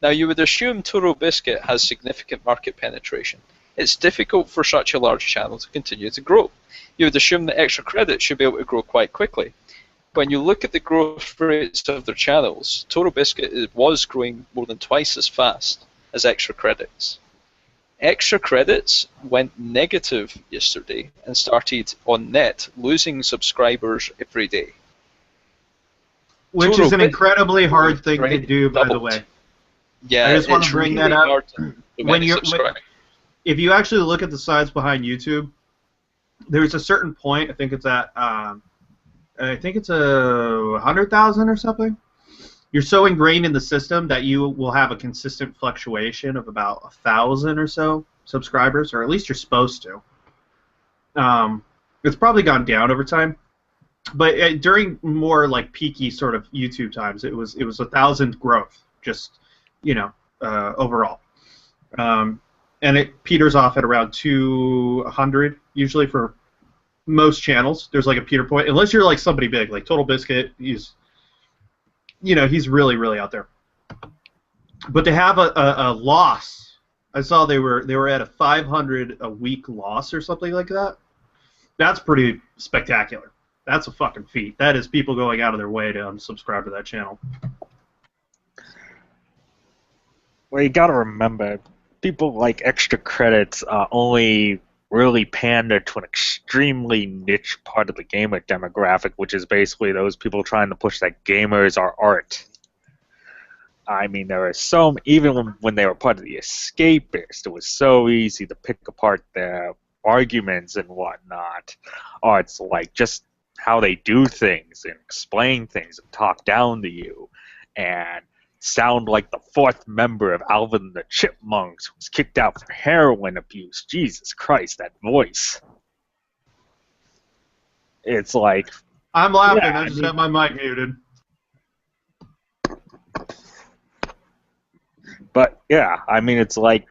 Now, you would assume Toro Biscuit has significant market penetration. It's difficult for such a large channel to continue to grow. You would assume that Extra Credit should be able to grow quite quickly. When you look at the growth rates of their channels, Toro Biscuit was growing more than twice as fast as Extra Credits. Extra Credits went negative yesterday and started on net losing subscribers every day. Which is an incredibly hard thing to do, by the way. Yeah, I just want to bring that up. When if you actually look at the sides behind YouTube, there's a certain point. I think it's at 100,000 or something. You're so ingrained in the system that you will have a consistent fluctuation of about 1,000 or so subscribers, or at least you're supposed to. It's probably gone down over time, but during more like peaky sort of YouTube times, it was 1,000 growth, just overall, and it peters off at around 200 usually for most channels. There's like a peter point, unless you're like somebody big, like Total Biscuit. He's really out there. But to have a loss, I saw they were at a 500 a week loss or something like that. That's pretty spectacular. That's a fucking feat. That is people going out of their way to unsubscribe to that channel. Well, you gotta remember, people like extra credits only really pander to an extremely niche part of the gamer demographic, which is basically those people trying to push that gamers are art. I mean, there are some, even when they were part of the Escapists, it was so easy to pick apart their arguments and whatnot. Or it's like just how they do things and explain things and talk down to you and sound like the fourth member of Alvin and the Chipmunks who was kicked out for heroin abuse. Jesus Christ, that voice. It's like... I'm laughing. I just have my mic muted. But, yeah, I mean, it's like...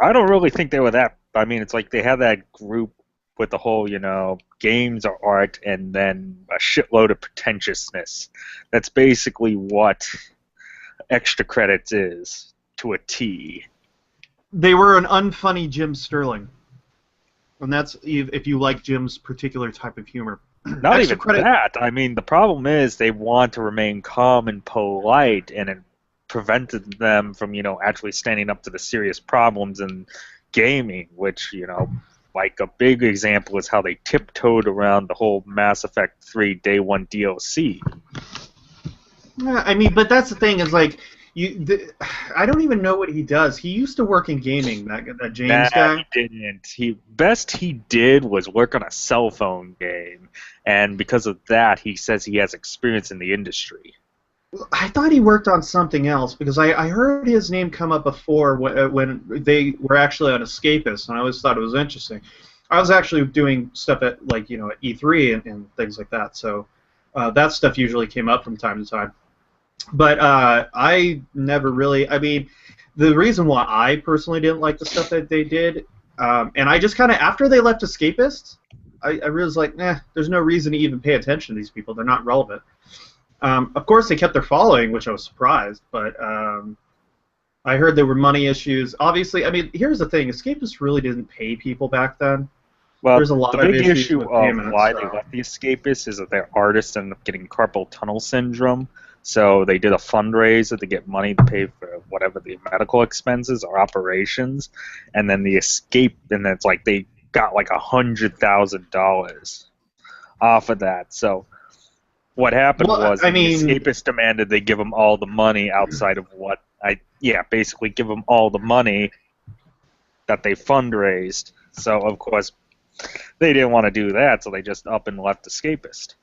I don't really think they were that... I mean, it's like they had that group with the whole, games are art and then a shitload of pretentiousness. That's basically what extra credits is, to a T. They were an unfunny Jim Sterling. And that's if you like Jim's particular type of humor. Not even that. I mean, the problem is they want to remain calm and polite, and it prevented them from, actually standing up to the serious problems in gaming, which, like a big example is how they tiptoed around the whole Mass Effect 3 Day 1 DLC. Yeah, I mean, but that's the thing is like, I don't even know what he does. He used to work in gaming, that James guy. He didn't. Best he did was work on a cell phone game, and because of that, he says he has experience in the industry. I thought he worked on something else, because I heard his name come up before when they were actually on Escapist, and I always thought it was interesting. I was actually doing stuff at, like, at E3 and things like that, so that stuff usually came up from time to time. But I never really, I mean, the reason why I personally didn't like the stuff that they did, and I just kind of, after they left Escapist, I realized, like, there's no reason to even pay attention to these people. They're not relevant. Of course, they kept their following, which I was surprised, but I heard there were money issues. Obviously, I mean, here's the thing. Escapists really didn't pay people back then. Well, there's a lot the of big issues issue with of payments, why so. they left the Escapists is that their artists ended up getting carpal tunnel syndrome, so they did a fundraiser to get money to pay for whatever the medical expenses or operations, and then the escape, and it's like they got like $100,000 off of that, so... What happened was the Escapists demanded they give them all the money outside of what basically give them all the money that they fundraised. So of course they didn't want to do that, so they just up and left Escapist.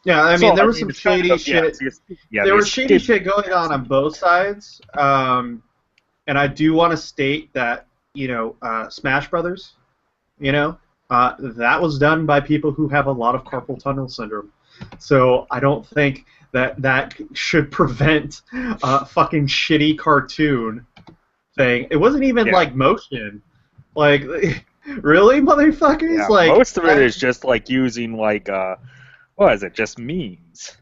Yeah, I mean, there was some shady shit. There was shady shit going on both sides, and I do want to state that Smash Brothers, that was done by people who have a lot of carpal tunnel syndrome. So I don't think that should prevent a fucking shitty cartoon thing. It wasn't even like motion. Like, really, motherfuckers? Yeah, like most of it is just like using like what is it? Just memes.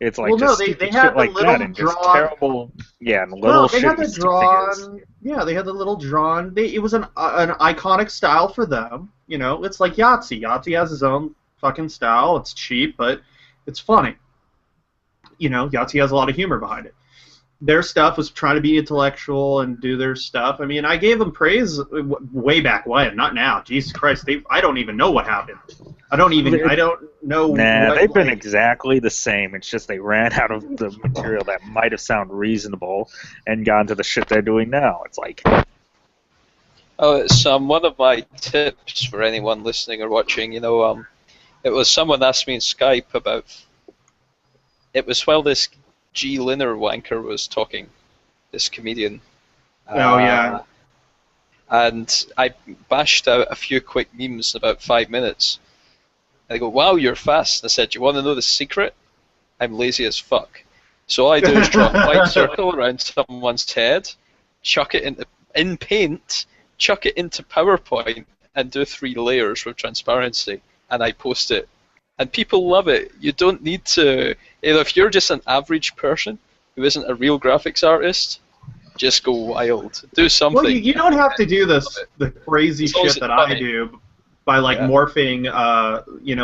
It's like just they had like the little that and drawn, just terrible. Yeah, and little they had the drawn. figures. Yeah, they had the little drawn. It was an iconic style for them. It's like Yahtzee. Yahtzee has his own fucking style. It's cheap, but it's funny. Yahtzee has a lot of humor behind it. their stuff was trying to be intellectual and do their stuff. I mean, I gave them praise way back when, not now. Jesus Christ, I don't even know what happened. I don't know. Nah, what, they've been exactly the same. It's just they ran out of the material that might have sounded reasonable and got into the shit they're doing now. It's like... Oh, it's one of my tips for anyone listening or watching. You know, it was someone asked me in Skype about. It was while this G. Linner wanker was talking, this comedian. Oh yeah. And I bashed out a few quick memes in about 5 minutes. And they go, "Wow, you're fast." I said, "You want to know the secret? I'm lazy as fuck. So all I do is draw a white circle around someone's head, chuck it in Paint, chuck it into PowerPoint, and do 3 layers with transparency, and I post it. And people love it. You don't need to... if you're just an average person who isn't a real graphics artist, just go wild. Do something. Well, you don't have to do the crazy shit that I do by like morphing,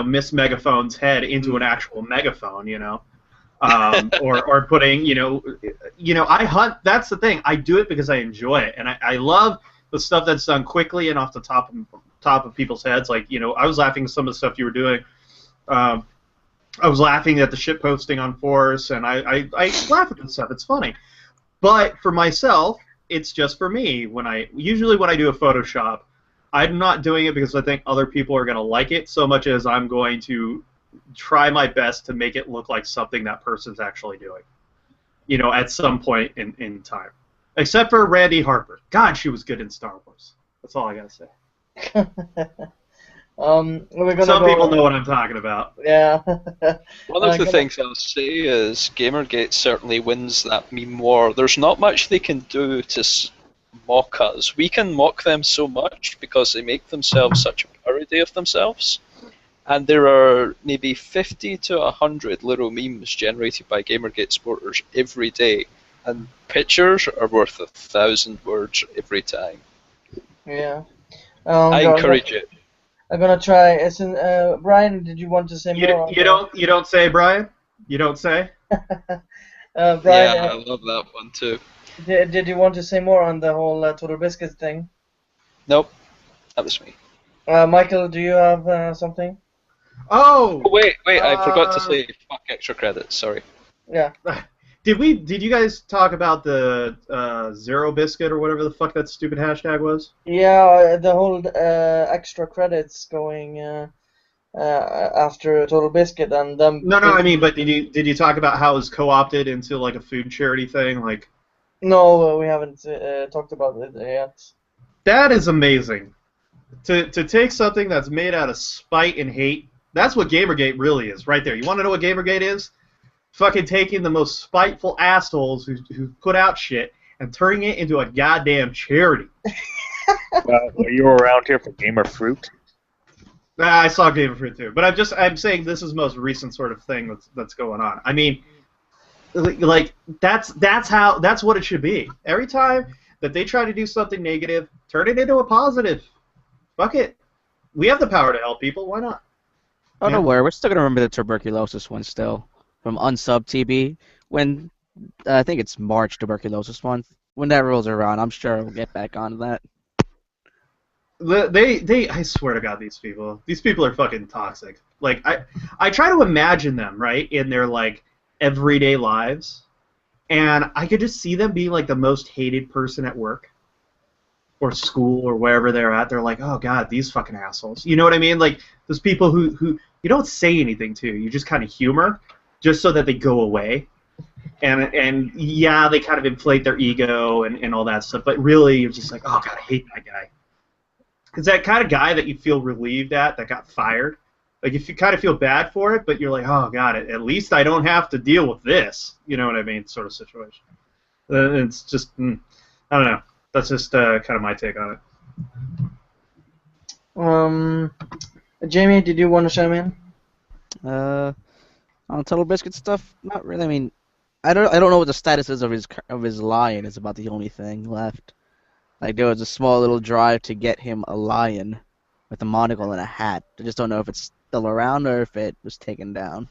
Miss Megaphone's head into an actual megaphone, or putting, I hunt. That's the thing. I do it because I enjoy it, and I love the stuff that's done quickly and off the top of people's heads. Like, I was laughing at some of the stuff you were doing. I was laughing at the shit posting on Force, and I laugh at this stuff. It's funny. But for myself, it's just for me. Usually when I do a Photoshop, I'm not doing it because I think other people are going to like it so much as I'm going to try my best to make it look like something that person's actually doing, at some point in time. Except for Randy Harper. God, she was good in Star Wars. That's all I got to say. Some people know what I'm talking about. Yeah. One of the things I'll say is GamerGate certainly wins that meme war. There's not much they can do to mock us. We can mock them so much because they make themselves such a parody of themselves. And there are maybe 50 to 100 little memes generated by GamerGate supporters every day. And pictures are worth 1,000 words every time. Yeah. I encourage it. I'm gonna try. Brian, did you want to say more? You don't say, Brian. You don't say. Brian, yeah, I love that one too. Did you want to say more on the whole Total Biscuits thing? Nope, that was me. Michael, do you have something? Oh, wait! I forgot to say fuck extra credits. Sorry. Yeah. Did you guys talk about the Zero Biscuit or whatever the fuck that stupid hashtag was? Yeah, the whole extra credits going after Total Biscuit and them. No, I mean, but did you talk about how it was co-opted into like a food charity thing, like? No, we haven't talked about it yet. That is amazing. To take something that's made out of spite and hate. That's what GamerGate really is, right there. You want to know what GamerGate is? Fucking taking the most spiteful assholes who put out shit and turning it into a goddamn charity. Well, you were around here for Gamer Fruit? I saw Gamer Fruit too, but I'm saying this is the most recent sort of thing that's going on. I mean, like that's what it should be. Every time that they try to do something negative, turn it into a positive. Fuck it. We have the power to help people. Why not? Oh, don't worry. We're still gonna remember the tuberculosis one still. From Unsub TB, when I think it's March Tuberculosis Month. When that rolls around, I'm sure we'll get back on that. I swear to God, these people are fucking toxic. Like I try to imagine them right in their like everyday lives, and I could just see them being like the most hated person at work or school or wherever they're at. They're like, oh God, these fucking assholes. You know what I mean? Like those people who you don't say anything to, you just kind of humor. Just so that they go away, and yeah, they kind of inflate their ego and all that stuff. But really, you're just like, oh God, I hate that guy. Because that kind of guy that you feel relieved that got fired, like if you kind of feel bad for it, but you're like, oh God, at least I don't have to deal with this. You know what I mean? Sort of situation. It's just, I don't know. That's just kind of my take on it. Jamie, did you want to chime in? On Total Biscuit stuff, not really. I mean, I don't know what the status is of his lion. It's about the only thing left. Like there was a small little drive to get him a lion with a monocle and a hat. I just don't know if it's still around or if it was taken down.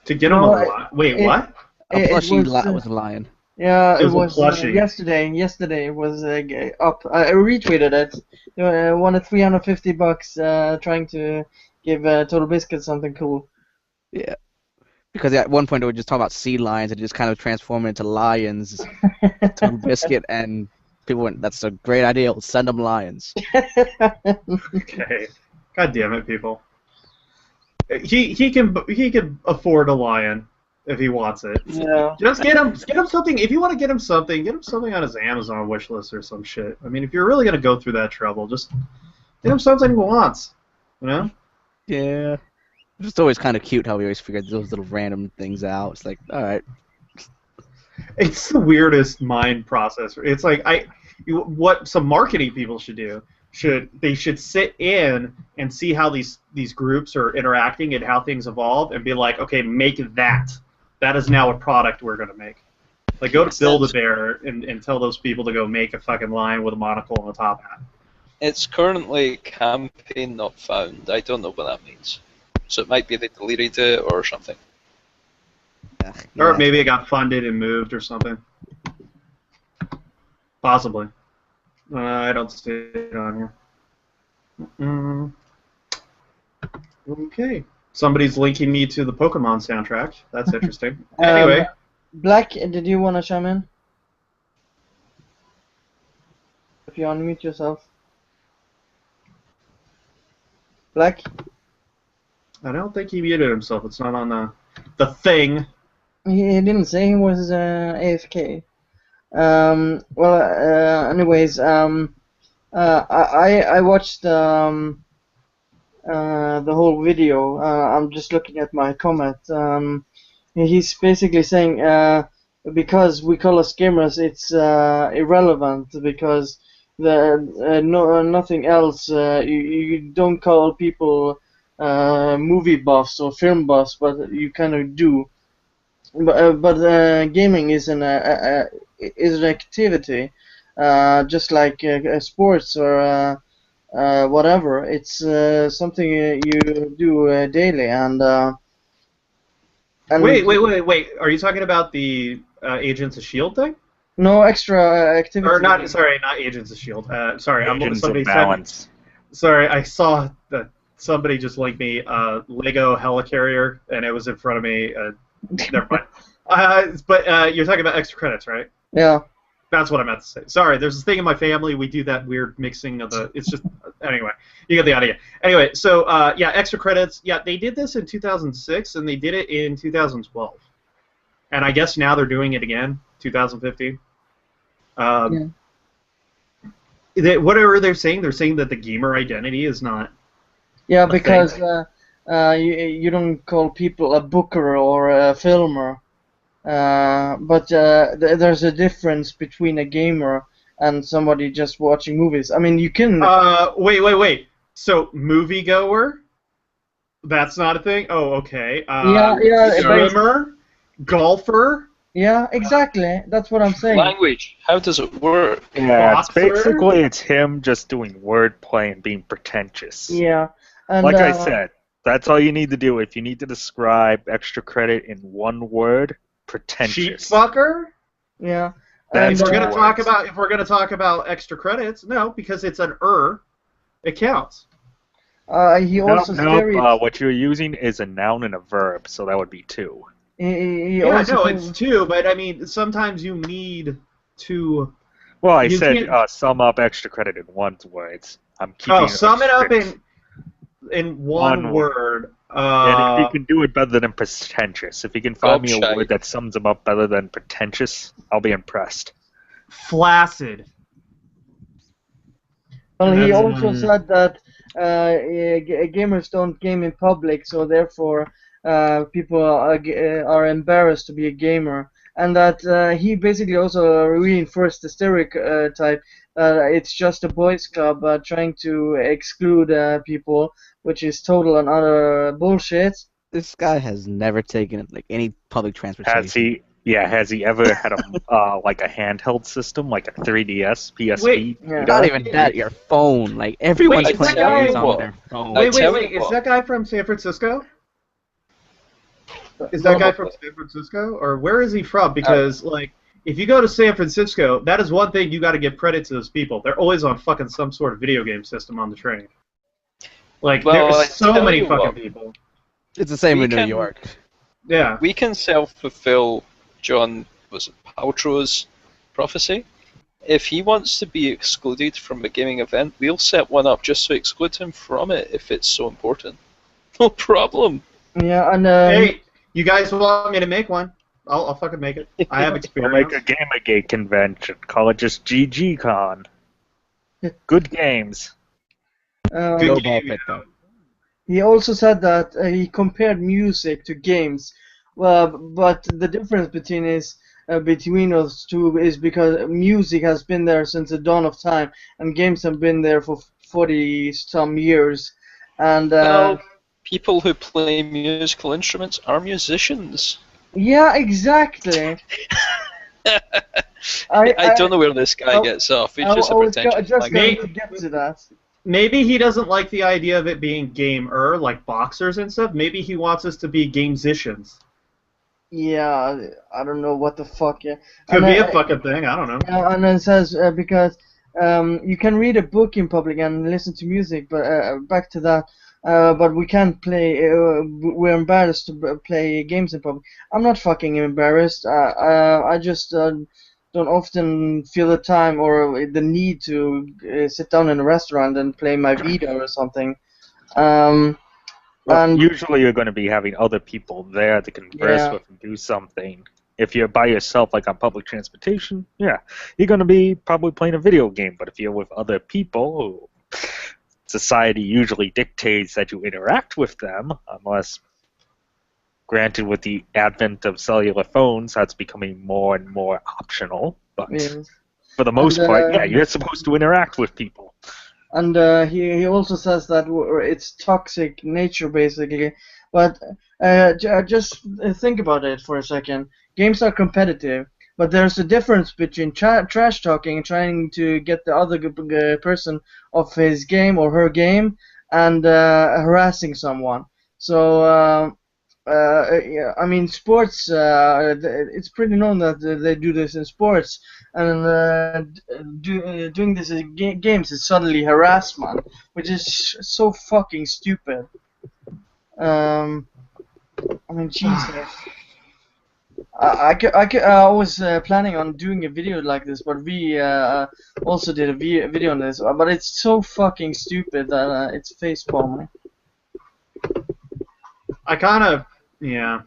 To get him a lion? Wait, what? A plushie with a lion. Yeah, It it was a was plushie. yesterday. Yesterday it was up. I retweeted it. Wanted $350 trying to give Total Biscuit something cool. Yeah. Because at one point they were just talking about sea lions and just kind of transform into lions. Total Biscuit, and people went, "That's a great idea. We'll send them lions." Okay. God damn it, people. He can afford a lion if he wants it. Yeah. Just get him something. If you want to get him something on his Amazon wish list or some shit. I mean, if you're really gonna go through that trouble, just get him something he wants. You know? Yeah. It's just always kind of cute how we always figured those little random things out. It's like, all right. It's the weirdest mind process. It's like what some marketing people should do. They should sit in and see how these groups are interacting and how things evolve and be like, okay, make that. That is now a product we're going to make. Like, go to Build-A-Bear and tell those people to go make a fucking lion with a monocle and a top hat. It's currently campaign not found. I don't know what that means. So it might be they deleted it or something. Yeah. Or maybe it got funded and moved or something. Possibly. I don't see it on here. Okay. Somebody's linking me to the Pokemon soundtrack. That's interesting. Anyway. Black, did you want to chime in? If you unmute yourself. Black? I don't think he muted himself. It's not on the thing. He didn't say he was AFK. Anyways, I watched the whole video. I'm just looking at my comment. He's basically saying because we call us gamers, it's irrelevant because nothing else. You don't call people movie buffs or film buffs, but you kind of do. But gaming is an activity, just like sports or whatever. It's something you do daily, and wait. Are you talking about the Agents of S.H.I.E.L.D. thing? No extra activity. Or not? Sorry, not Agents of S.H.I.E.L.D. Sorry, Agents somebody of Balance. Sorry, I saw that somebody just linked me Lego Helicarrier, and it was in front of me. Never mind. But you're talking about extra credits, right? Yeah. That's what I meant to say. Sorry, there's this thing in my family. We do that weird mixing of the. It's just anyway. You get the idea. Anyway, so yeah, extra credits. Yeah, they did this in 2006, and they did it in 2012, and I guess now they're doing it again, 2015. Whatever they're saying that the gamer identity is not. Yeah, because you don't call people a booker or a filmer. But there's a difference between a gamer and somebody just watching movies. I mean, you can. Wait. So, moviegoer? That's not a thing? Oh, okay. Streamer? Golfer? Yeah, exactly. That's what I'm saying. Language. How does it work? Yeah, it's him just doing wordplay and being pretentious. Yeah. And, like I said, that's all you need to do. If you need to describe extra credit in one word, pretentious. Sheep fucker? Yeah. If we're gonna talk about extra credits, no, because it's an it counts. He also what you're using is a noun and a verb, so that would be two. It's two, but I mean sometimes you need to. Well, I said sum up extra credit in one words. I'm keeping. Sum it up in one word. And if he can do it better than pretentious, if he can find me a word that sums him up better than pretentious, I'll be impressed. Flaccid. Well, he also said that gamers don't game in public, so therefore people are embarrassed to be a gamer, and that he basically also reinforced the stereotype that it's just a boys' club trying to exclude people, which is total and utter bullshit. This guy has never taken like any public transportation. Has he? Yeah, has he ever had a like a handheld system, like a 3DS, PSP? Wait, not even that. Your phone, like everyone's playing games on their phone. Wait! Is that guy from San Francisco? Is that guy from San Francisco, or where is he from? Because like if you go to San Francisco, that is one thing you got to give credit to those people. They're always on fucking some sort of video game system on the train. Like, Well, there's so tell many you fucking what. people. It's the same We in New can- York. Yeah. We can self-fulfill John, was it Paltrow's prophecy? If he wants to be excluded from a gaming event, we'll set one up just to exclude him from it if it's so important. No problem. Yeah, and Hey, you guys want me to make one? I'll fucking make it. I have We'll experience. make a GamerGate convention. Call it just GGCon. Good games. um, No ball pit though. he also said that he compared music to games. But the difference between us two is because music has been there since the dawn of time, and games have been there for 40 some years. And Well, people who play musical instruments are musicians. yeah, exactly. I don't know where this guy I- gets off. He's I just a was pretentious just bugger. going to get to that. Maybe he doesn't like the idea of it being gamer, like boxers and stuff. Maybe he wants us to be gamesicians. Yeah, I don't know what the fuck. Yeah, Could And be I- a fucking thing. I don't know. And it says because you can read a book in public and listen to music, but back to that. But we can't play. We're embarrassed to play games in public. I'm not fucking embarrassed. I just don't often feel the time or the need to sit down in a restaurant and play my Vita or something. Well, And usually you're going to be having other people there to converse Yeah. with and do something. If you're by yourself, like on public transportation, yeah, you're going to be probably playing a video game. But if you're with other people, society usually dictates that you interact with them, unless, granted, with the advent of cellular phones, that's becoming more and more optional. But yes. for the most And, part, yeah, you're supposed to interact with people. And he also says that it's toxic nature basically. But just think about it for a second. Games are competitive, but there's a difference between trash talking and trying to get the other person off his game or her game and harassing someone. So yeah, I mean, sports. It's pretty known that they do this in sports, and doing this in games is suddenly harassment, which is so fucking stupid. I mean, Jesus. I was planning on doing a video like this, but we also did a video on this. But it's so fucking stupid that it's facepalming. I kind of, yeah.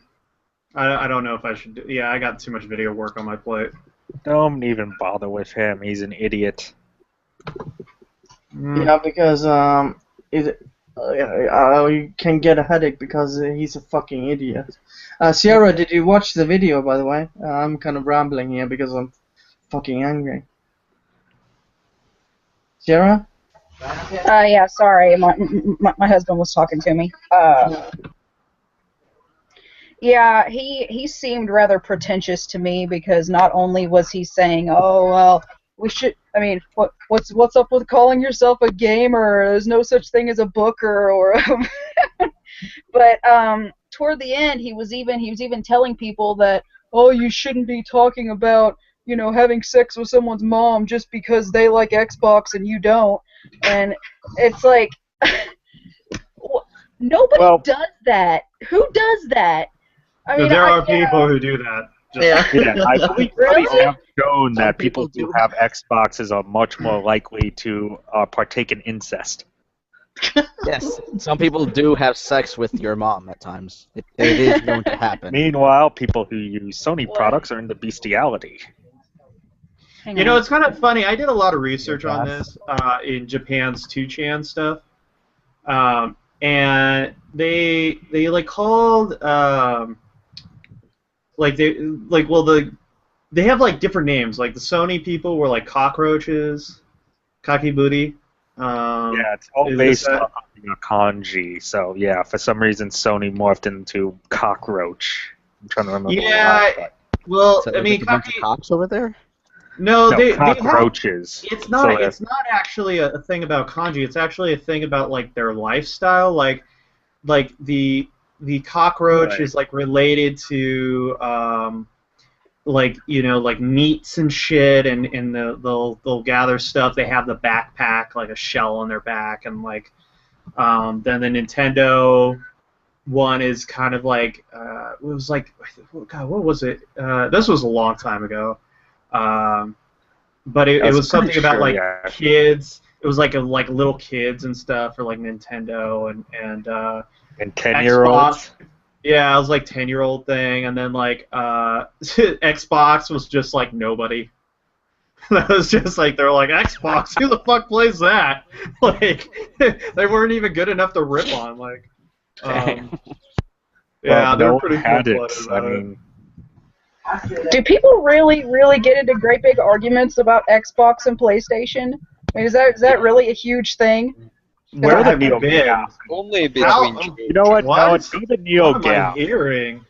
I don't know if I should do. Yeah, I got too much video work on my plate. Don't even bother with him. He's an idiot. Yeah, because you can get a headache because he's a fucking idiot. Sierra, did you watch the video, by the way? I'm kind of rambling here because I'm fucking angry. Sierra? Yeah, sorry, my husband was talking to me. Yeah, he seemed rather pretentious to me because not only was he saying, "Oh well, we should," I mean, what's up with calling yourself a gamer? There's no such thing as a booker, or but toward the end, he was even telling people that, "Oh, you shouldn't be talking about, you know, having sex with someone's mom just because they like Xbox and you don't," and it's like, nobody does that. Who does that? I mean, there are people who do that. Just, Yeah, I believe Really? studies have shown that people who have Xboxes are much more likely to partake in incest. Yes, some people do have sex with your mom at times. It is going to happen. Meanwhile, people who use Sony products are into bestiality. You know, it's kind of funny. I did a lot of research on this in Japan's 2chan stuff, and they like called they have like different names. Like the Sony people were like cockroaches, kakiburi. Yeah, it's all is based this on a kanji. So yeah, for some reason Sony morphed into cockroach. I'm trying to remember. Yeah, why, well, So I mean, there's a bunch of cops over there. no, they have. cockroaches. It's not. So, It's not actually a thing about kanji. It's actually a thing about like their lifestyle. Like the cockroach Right. is like related to like like meats and shit, and they'll gather stuff. They have the backpack, like a shell on their back, and like then the Nintendo one is kind of like it was like, God, what was it? This was a long time ago, but it was something about like kids. It was like little kids and stuff for like Nintendo and 10-year-olds. Yeah, it was like 10-year-old thing, and then like Xbox was just like nobody. That was just like they're like, Xbox, who the fuck plays that? Like they weren't even good enough to rip on. Like, yeah, they're pretty cold-blooded about it. Do people really get into great big arguments about Xbox and PlayStation? I mean, is that really a huge thing? Where have you been? Only between. You know what? No, go to What am I NeoGAF. hearing?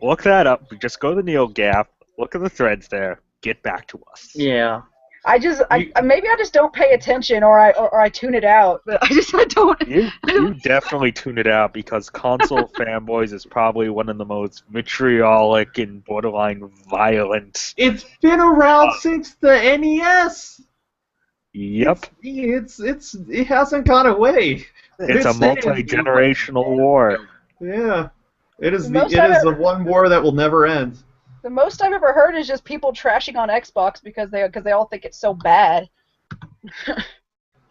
Look that up. Just go to NeoGAF. Look at the threads there. Get back to us. Yeah. Maybe I just don't pay attention, or I tune it out. But I don't. You definitely tune it out because console fanboys is probably one of the most vitriolic and borderline violent. It's been around since the NES. Yep. It hasn't gone away. It's a multi-generational war. Yeah. It is the one war that will never end. The most I've ever heard is just people trashing on Xbox because they all think it's so bad.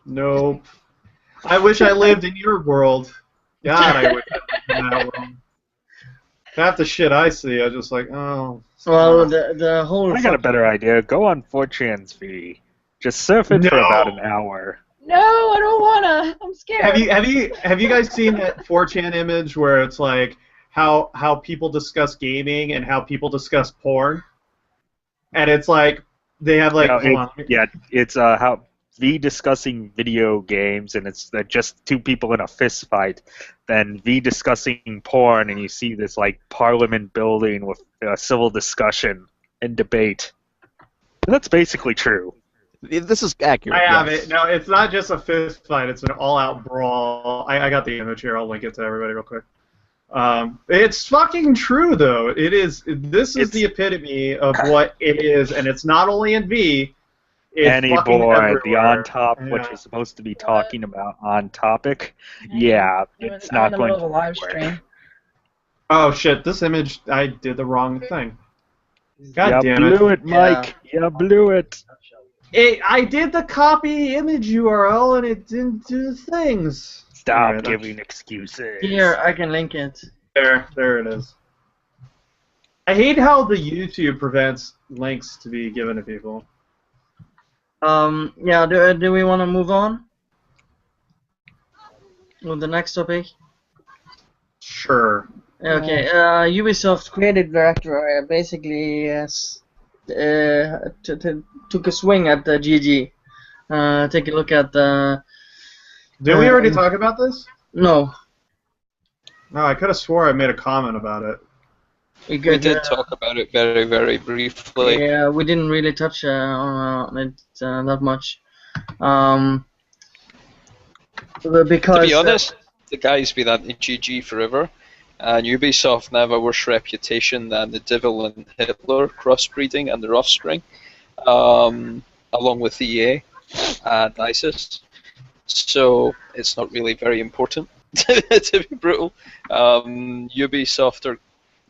Nope. I wish I lived in your world. God, I wish I lived in that world. Half the shit I see, I just like, oh. Well, the whole. I got a better idea. Go on 4chan's feed. Just surf it for about an hour. No, I don't wanna. I'm scared. Have you guys seen that 4chan image where it's like how people discuss gaming and how people discuss porn? And it's like they have like it's how V discussing video games, and it's just two people in a fist fight. Then V discussing porn, and you see this like parliament building with civil discussion and debate. And that's basically true. This is accurate. I have it. No, it's not just a fist fight. It's an all-out brawl. I got the image here. I'll link it to everybody real quick. It's fucking true, though. It is. This is the epitome of what it is, and it's not only in V. Any boy, the on top, what you're supposed to be talking about on topic. Yeah, it's not going to live stream. Oh shit! This image, I did the wrong thing. God damn it! You blew it, Mike. You blew it. I did the copy image URL and it didn't do things. Stop giving excuses. Here, I can link it. There it is. I hate how the YouTube prevents links to be given to people. Yeah, do we want to move on with the next topic? Sure. Okay, Ubisoft creative director basically took a swing at the GG. Take a look at the... Did we already talk about this? No. No, I could have swore I made a comment about it. We did talk about it very, very briefly. Yeah, we didn't really touch on it that much. Because, to be honest, the guy's been anti-GG forever, and Ubisoft now have a worse reputation than the Devil and Hitler crossbreeding and their offspring, along with EA and ISIS. So it's not really very important, to be brutal. Ubisoft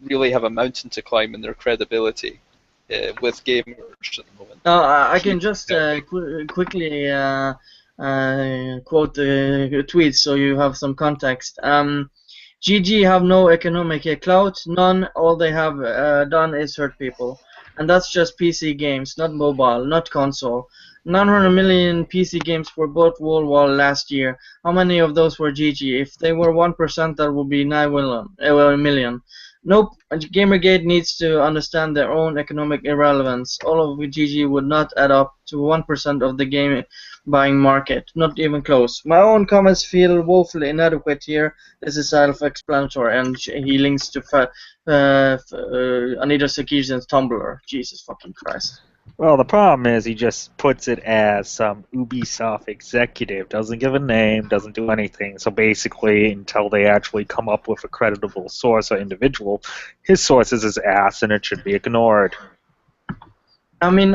really have a mountain to climb in their credibility with gamers at the moment. I can just quickly quote the tweets so you have some context. GG have no economic clout, none. All they have done is hurt people. And that's just PC games, not mobile, not console. 900 million PC games were bought worldwide last year. How many of those were GG? If they were 1%, that would be 9 million. Nope, GamerGate needs to understand their own economic irrelevance. All of GG would not add up to 1% of the game buying market, not even close. My own comments feel woefully inadequate here. This is self-explanatory, and he links to Anita Sarkeesian's Tumblr. Jesus fucking Christ. Well, the problem is he just puts it as some Ubisoft executive, doesn't give a name, doesn't do anything. So basically, until they actually come up with a creditable source or individual, his source is his ass and it should be ignored. I mean,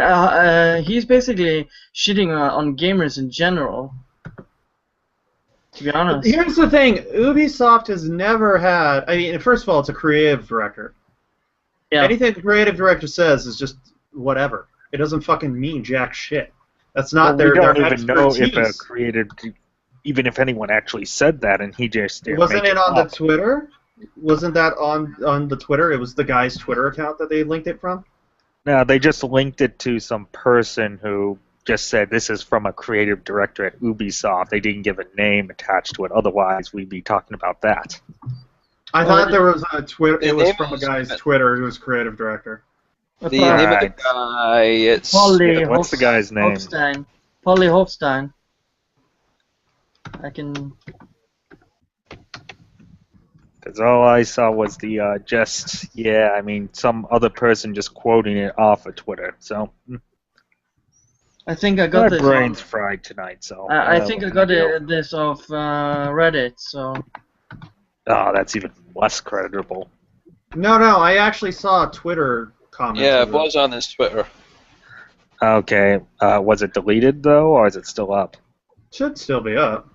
he's basically shitting on gamers in general. To be honest. Here's the thing: Ubisoft has never had. I mean, first of all, it's a creative director. Yeah. Anything the creative director says is just whatever. It doesn't fucking mean jack shit. That's not their expertise. We their don't even know if a expertise. creative, even if anyone actually said that, and he just Wasn't make it on up. the Twitter? Wasn't that on the Twitter? It was the guy's Twitter account that they linked it from. No, they just linked it to some person who just said this is from a creative director at Ubisoft. They didn't give a name attached to it. Otherwise, we'd be talking about that. I thought there was a Twitter. It was from a guy's Twitter who was creative director. The name of the guy, it's... Polly what's the guy's name? Hofstein. Polly Hofstein. I can... Because all I saw was the I mean, some other person just quoting it off of Twitter. So I think I got my this. brain's fried tonight. So I think I got this off Reddit. So. Oh, that's even less creditable. No, I actually saw a Twitter comment. Yeah, it was on his Twitter. Okay, was it deleted though, or is it still up? Should still be up.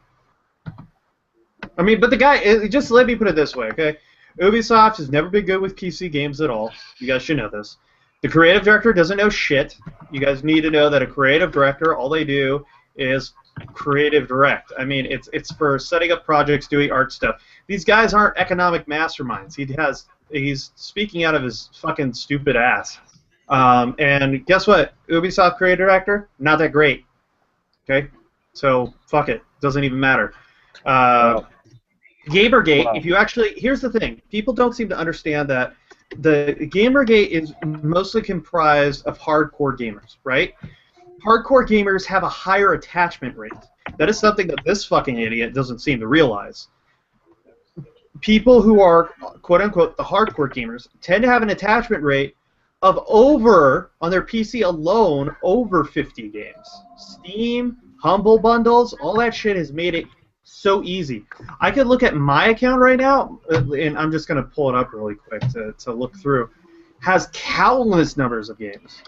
I mean, but the guy, just let me put it this way, okay? Ubisoft has never been good with PC games at all. You guys should know this. The creative director doesn't know shit. You guys need to know that a creative director, all they do is creative direct. I mean, it's for setting up projects, doing art stuff. These guys aren't economic masterminds. He's speaking out of his fucking stupid ass. And guess what? Ubisoft creative director, not that great. Okay? So, fuck it. Doesn't even matter. GamerGate, if you actually... Here's the thing. People don't seem to understand that the GamerGate is mostly comprised of hardcore gamers, right? Hardcore gamers have a higher attachment rate. That is something that this fucking idiot doesn't seem to realize. People who are, quote-unquote, the hardcore gamers tend to have an attachment rate of over, on their PC alone, over 50 games. Steam, Humble Bundles, all that shit has made it so easy. I could look at my account right now, and I'm just going to pull it up really quick to look through. Has countless numbers of games.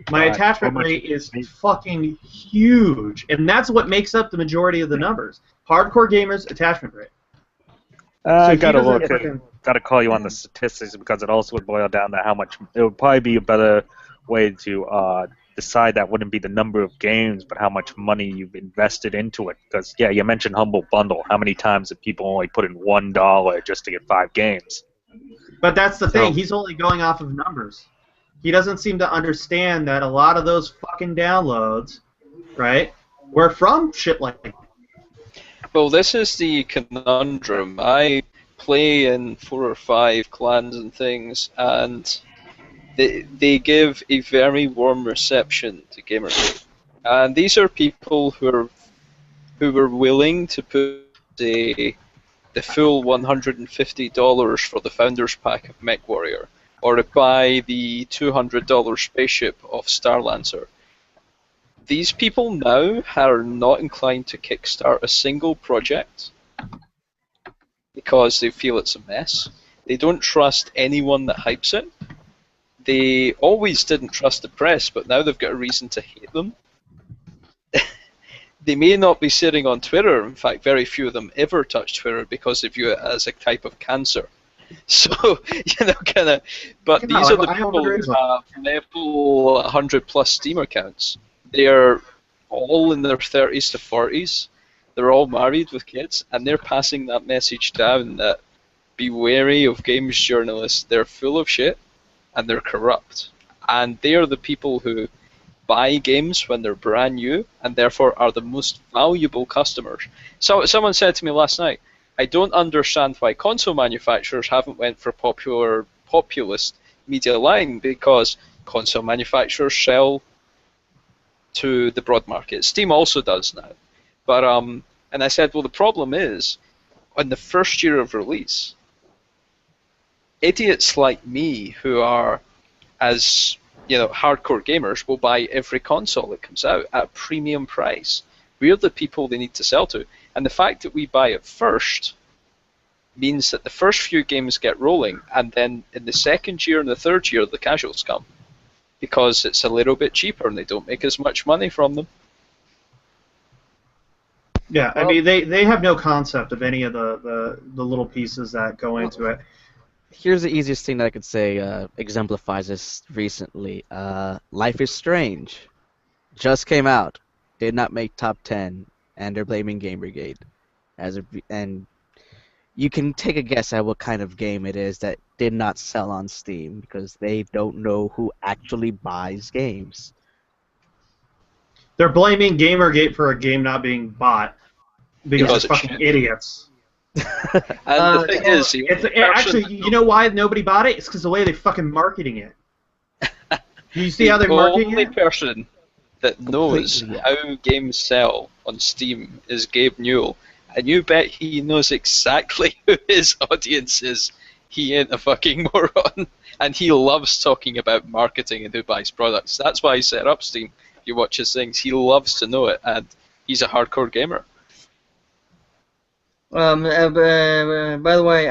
My attachment rate is fucking huge, and that's what makes up the majority of the numbers. Hardcore gamers' attachment rate. I gotta look. Gotta call you on the statistics because it also would boil down to how much. It would probably be a better way to decide that wouldn't be the number of games, but how much money you've invested into it. Because yeah, you mentioned Humble Bundle. How many times have people only put in $1 just to get 5 games? But that's the thing. He's only going off of numbers. He doesn't seem to understand that a lot of those fucking downloads, right, were from shit like that. Well, this is the conundrum. I play in 4 or 5 clans and things, and they give a very warm reception to GamerGate. And these are people who were willing to put the full $150 for the Founders Pack of MechWarrior, or to buy the $200 spaceship of Starlancer. These people now are not inclined to kickstart a single project because they feel it's a mess. They don't trust anyone that hypes it. They always didn't trust the press, but now they've got a reason to hate them. They may not be sitting on Twitter. In fact, very few of them ever touch Twitter because they view it as a type of cancer. So, kind of. But these are the people who have level 100 plus Steam accounts. They are all in their 30s to 40s. They're all married with kids, and they're passing that message down that be wary of games journalists. They're full of shit, and they're corrupt. And they are the people who buy games when they're brand new, and therefore are the most valuable customers. So someone said to me last night, I don't understand why console manufacturers haven't went for populist media line, because console manufacturers sell to the broad market. Steam also does now. But and I said, well, the problem is, on the first year of release, idiots like me who are, as hardcore gamers, will buy every console that comes out at a premium price. We're the people they need to sell to. And the fact that we buy it first means that the first few games get rolling, and then in the second year and the third year, the casuals come. because it's a little bit cheaper and they don't make as much money from them. Yeah, I mean, they have no concept of any of the little pieces that go into it. Here's the easiest thing that I could say exemplifies this recently. Life is Strange just came out, did not make top 10, and they're blaming GamerGate. And you can take a guess at what kind of game it is that did not sell on Steam, because they don't know who actually buys games. They're blaming GamerGate for a game not being bought because they're fucking idiots. And the thing is, actually, you know why nobody bought it? It's because the way they're fucking marketing it. You see how they're marketing it? The only person that knows how games sell on Steam is Gabe Newell, and you bet he knows exactly who his audience is. He ain't a fucking moron, and he loves talking about marketing and who buys products. That's why he set up Steam. You watch his things, he loves to know it, and he's a hardcore gamer. By the way,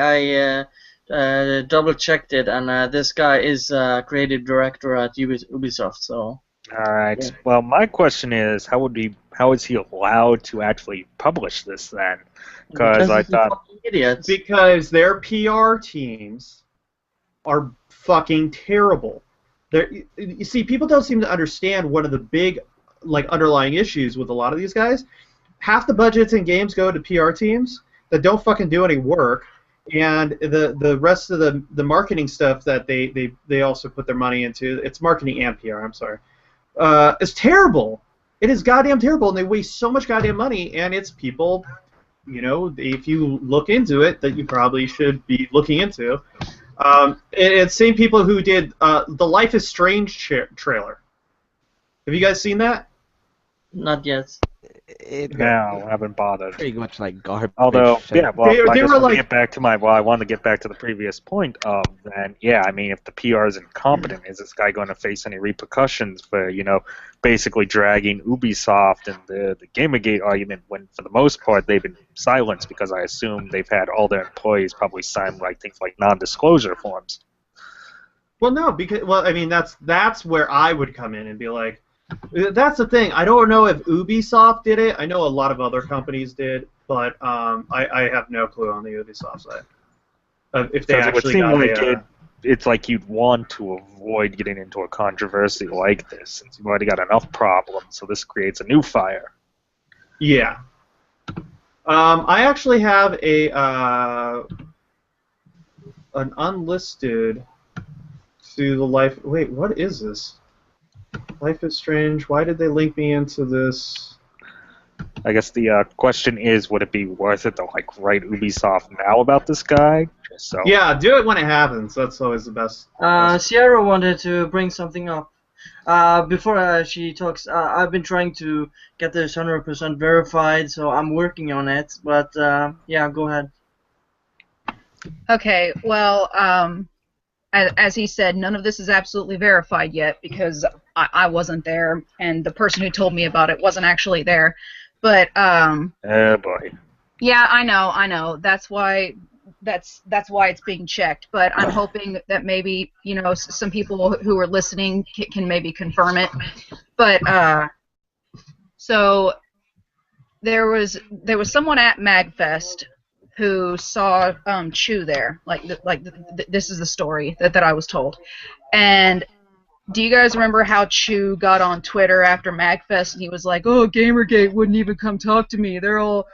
I double-checked it, and this guy is creative director at Ubisoft. So. All right. Yeah. Well, my question is, how is he allowed to actually publish this then? Because I thought idiots. Because their PR teams are fucking terrible. You see, people don't seem to understand one of the big, underlying issues with a lot of these guys. Half the budgets in games go to PR teams that don't fucking do any work, and the rest of the marketing stuff that they also put their money into, it's marketing and PR, I'm sorry, is terrible. It is goddamn terrible, and they waste so much goddamn money, and it's people, if you look into it, that you probably should be looking into. It's same people who did the Life is Strange trailer. Have you guys seen that? Not yet. No, I haven't bothered. Pretty much like garbage. Although, yeah, well, they I were get back to I wanted to get back to the previous point of then, yeah, I mean, if the PR is incompetent, is this guy going to face any repercussions for, basically dragging Ubisoft and the GamerGate argument when, for the most part, they've been silenced because I assume they've had all their employees probably sign things like non-disclosure forms. Well, no, because that's where I would come in and be like, that's the thing. I don't know if Ubisoft did it. I know a lot of other companies did, but I have no clue on the Ubisoft side. If they actually got it's like you'd want to avoid getting into a controversy like this, since you've already got enough problems, so this creates a new fire. Yeah. I actually have an unlisted to the life. Wait, what is this? Life is Strange. Why did they link me into this? I guess the question is, would it be worth it to write Ubisoft now about this guy? Yeah, do it when it happens. That's always the best. Sierra wanted to bring something up. Before she talks, I've been trying to get this 100% verified, so I'm working on it. But yeah, go ahead. Okay. Well, as he said, none of this is absolutely verified yet because I wasn't there, and the person who told me about it wasn't actually there. But oh boy. Yeah, I know. That's why it's being checked. But I'm hoping that maybe some people who are listening can maybe confirm it. But so there was someone at MagFest who saw Chu there. This is the story that I was told. And do you guys remember how Chu got on Twitter after MagFest and he was like, "Oh, GamerGate wouldn't even come talk to me. They're all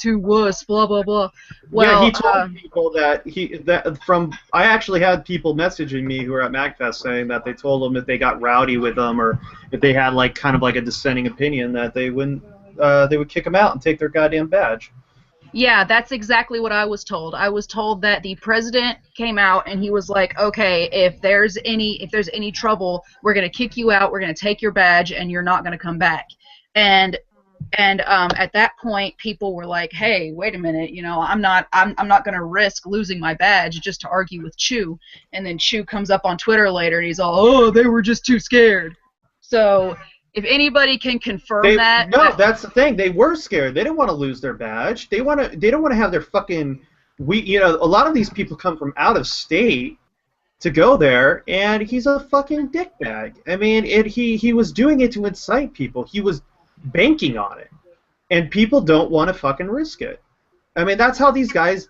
too wuss, blah blah blah." Well, yeah, he told people I actually had people messaging me who were at MagFest saying that they told him if they got rowdy with them or if they had kind of a dissenting opinion that they would kick them out and take their goddamn badge. Yeah, that's exactly what I was told. I was told that the president came out and he was like, "Okay, if there's any trouble, we're gonna kick you out. We're gonna take your badge, and you're not gonna come back." And at that point, people were like, "Hey, wait a minute. I'm not gonna risk losing my badge just to argue with Chu." And then Chu comes up on Twitter later and he's all, "Oh, they were just too scared." So. If anybody can confirm that... No, that's the thing. They were scared. They didn't want to lose their badge. They don't want to have their fucking... a lot of these people come from out of state to go there, and he's a fucking dickbag. I mean, he was doing it to incite people. He was banking on it, and people don't want to fucking risk it. I mean, that's how these guys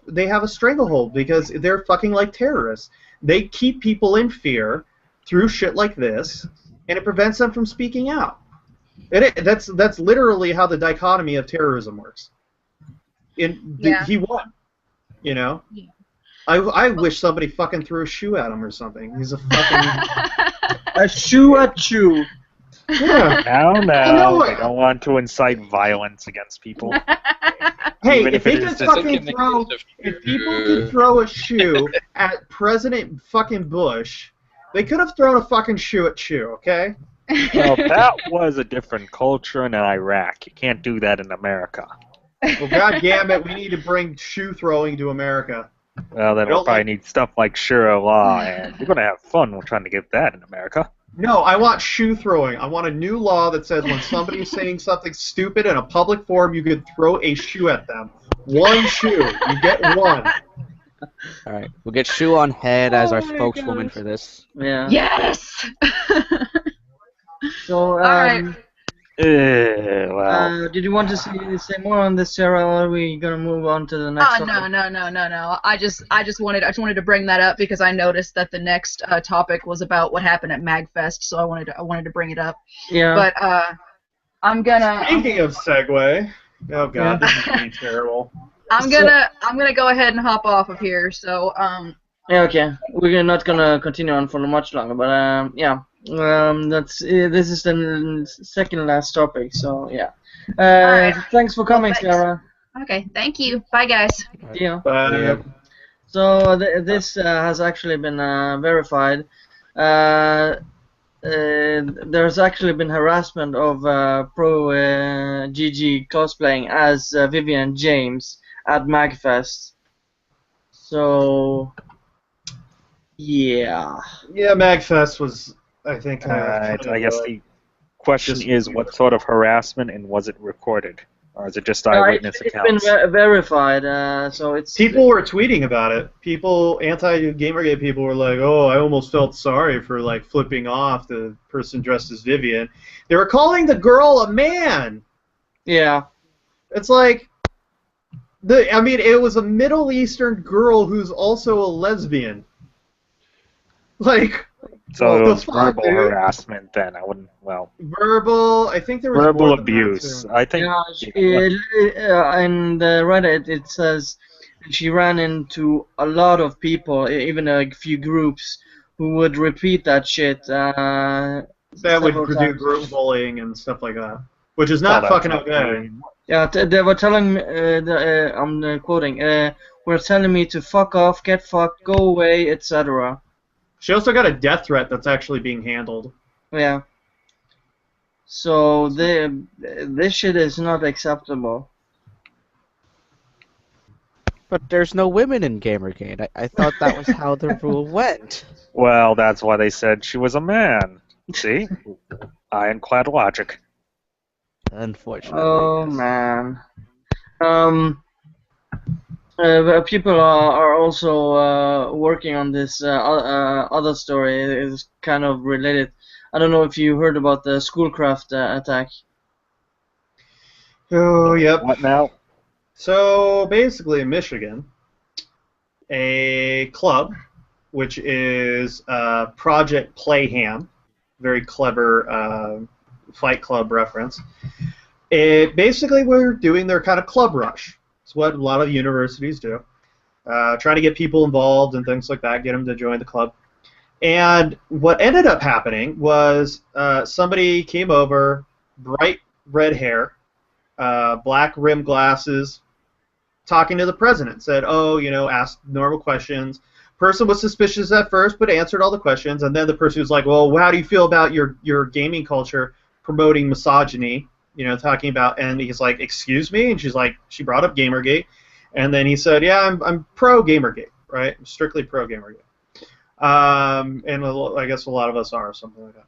they have a stranglehold, because they're fucking like terrorists. They keep people in fear through shit like this, and it prevents them from speaking out. That's literally how the dichotomy of terrorism works. He won, you know? Yeah. I wish somebody fucking threw a shoe at him or something. He's a fucking... A shoe at you. Yeah. No, I don't want to incite violence against people. Hey, Even if people could throw a shoe at President fucking Bush, they could have thrown a fucking shoe at Chew, okay? Well, that was a different culture in Iraq. You can't do that in America. Well, goddammit, we need to bring shoe throwing to America. Well, then we'll probably need stuff like Sharia law, and you're going to have fun trying to get that in America. No, I want shoe throwing. I want a new law that says when somebody's saying something stupid in a public forum, you could throw a shoe at them. One shoe. You get one. All right, we'll get Shoe on Head as our spokeswoman for this. Yeah. Yes. So, All right. Well. Did you want to say more on this, Sarah, or are we gonna move on to the next topic? No. I just wanted to bring that up because I noticed that the next topic was about what happened at MagFest, so I wanted to bring it up. Yeah. But I'm gonna. Speaking of segue, oh god, this is gonna be terrible. I'm gonna go ahead and hop off of here. So Yeah. Okay. We're not gonna continue on for much longer, but yeah. This is the second last topic, so yeah. Alright. Thanks for coming, Sarah. okay, thank you. Bye, guys. Yeah. Bye. So this has actually been verified. There's actually been harassment of pro GG cosplaying as Vivian James at MagFest. So yeah. Yeah, MagFest was, I think. I guess the question is, what sort of harassment, and was it recorded, or is it just eyewitness accounts? It's been verified, so it's. People were tweeting about it. People, anti-GamerGate people, were like, "Oh, I almost felt sorry for like flipping off the person dressed as Vivian." They were calling the girl a man. Yeah. It's like, I mean, it was a Middle Eastern girl who's also a lesbian. Like. So it was verbal harassment then. I wouldn't. Well. Verbal. I think there was verbal more than abuse. that, I think. In the Reddit it says she ran into a lot of people, even a few groups, who would repeat that shit. That would do group bullying and stuff like that, which is not fucking okay. Yeah, they were telling me. I'm quoting. Were telling me to fuck off, get fucked, go away, etc. She also got a death threat that's actually being handled. Yeah. So this shit is not acceptable. But there's no women in GamerGate. I thought that was how the rule went. Well, that's why they said she was a man. See? Ironclad logic. Unfortunately. Oh, man. People are also working on this other story. It's kind of related. I don't know if you heard about the Schoolcraft attack. Oh, yep. What now? So, basically, in Michigan, a club, which is Project Playham, very clever Fight Club reference, basically were doing their kind of club rush. It's what a lot of universities do. Trying to get people involved and things like that, get them to join the club. And what ended up happening was somebody came over, bright red hair, black rim glasses, talking to the president. Said, oh, you know, asked normal questions. Person was suspicious at first, but answered all the questions. And then the person was like, well, how do you feel about your gaming culture promoting misogyny? You know, talking about, and he's like, excuse me? And she's like, she brought up GamerGate. And then he said, yeah, I'm pro GamerGate, right? I'm strictly pro GamerGate. And I guess a lot of us are, something like that.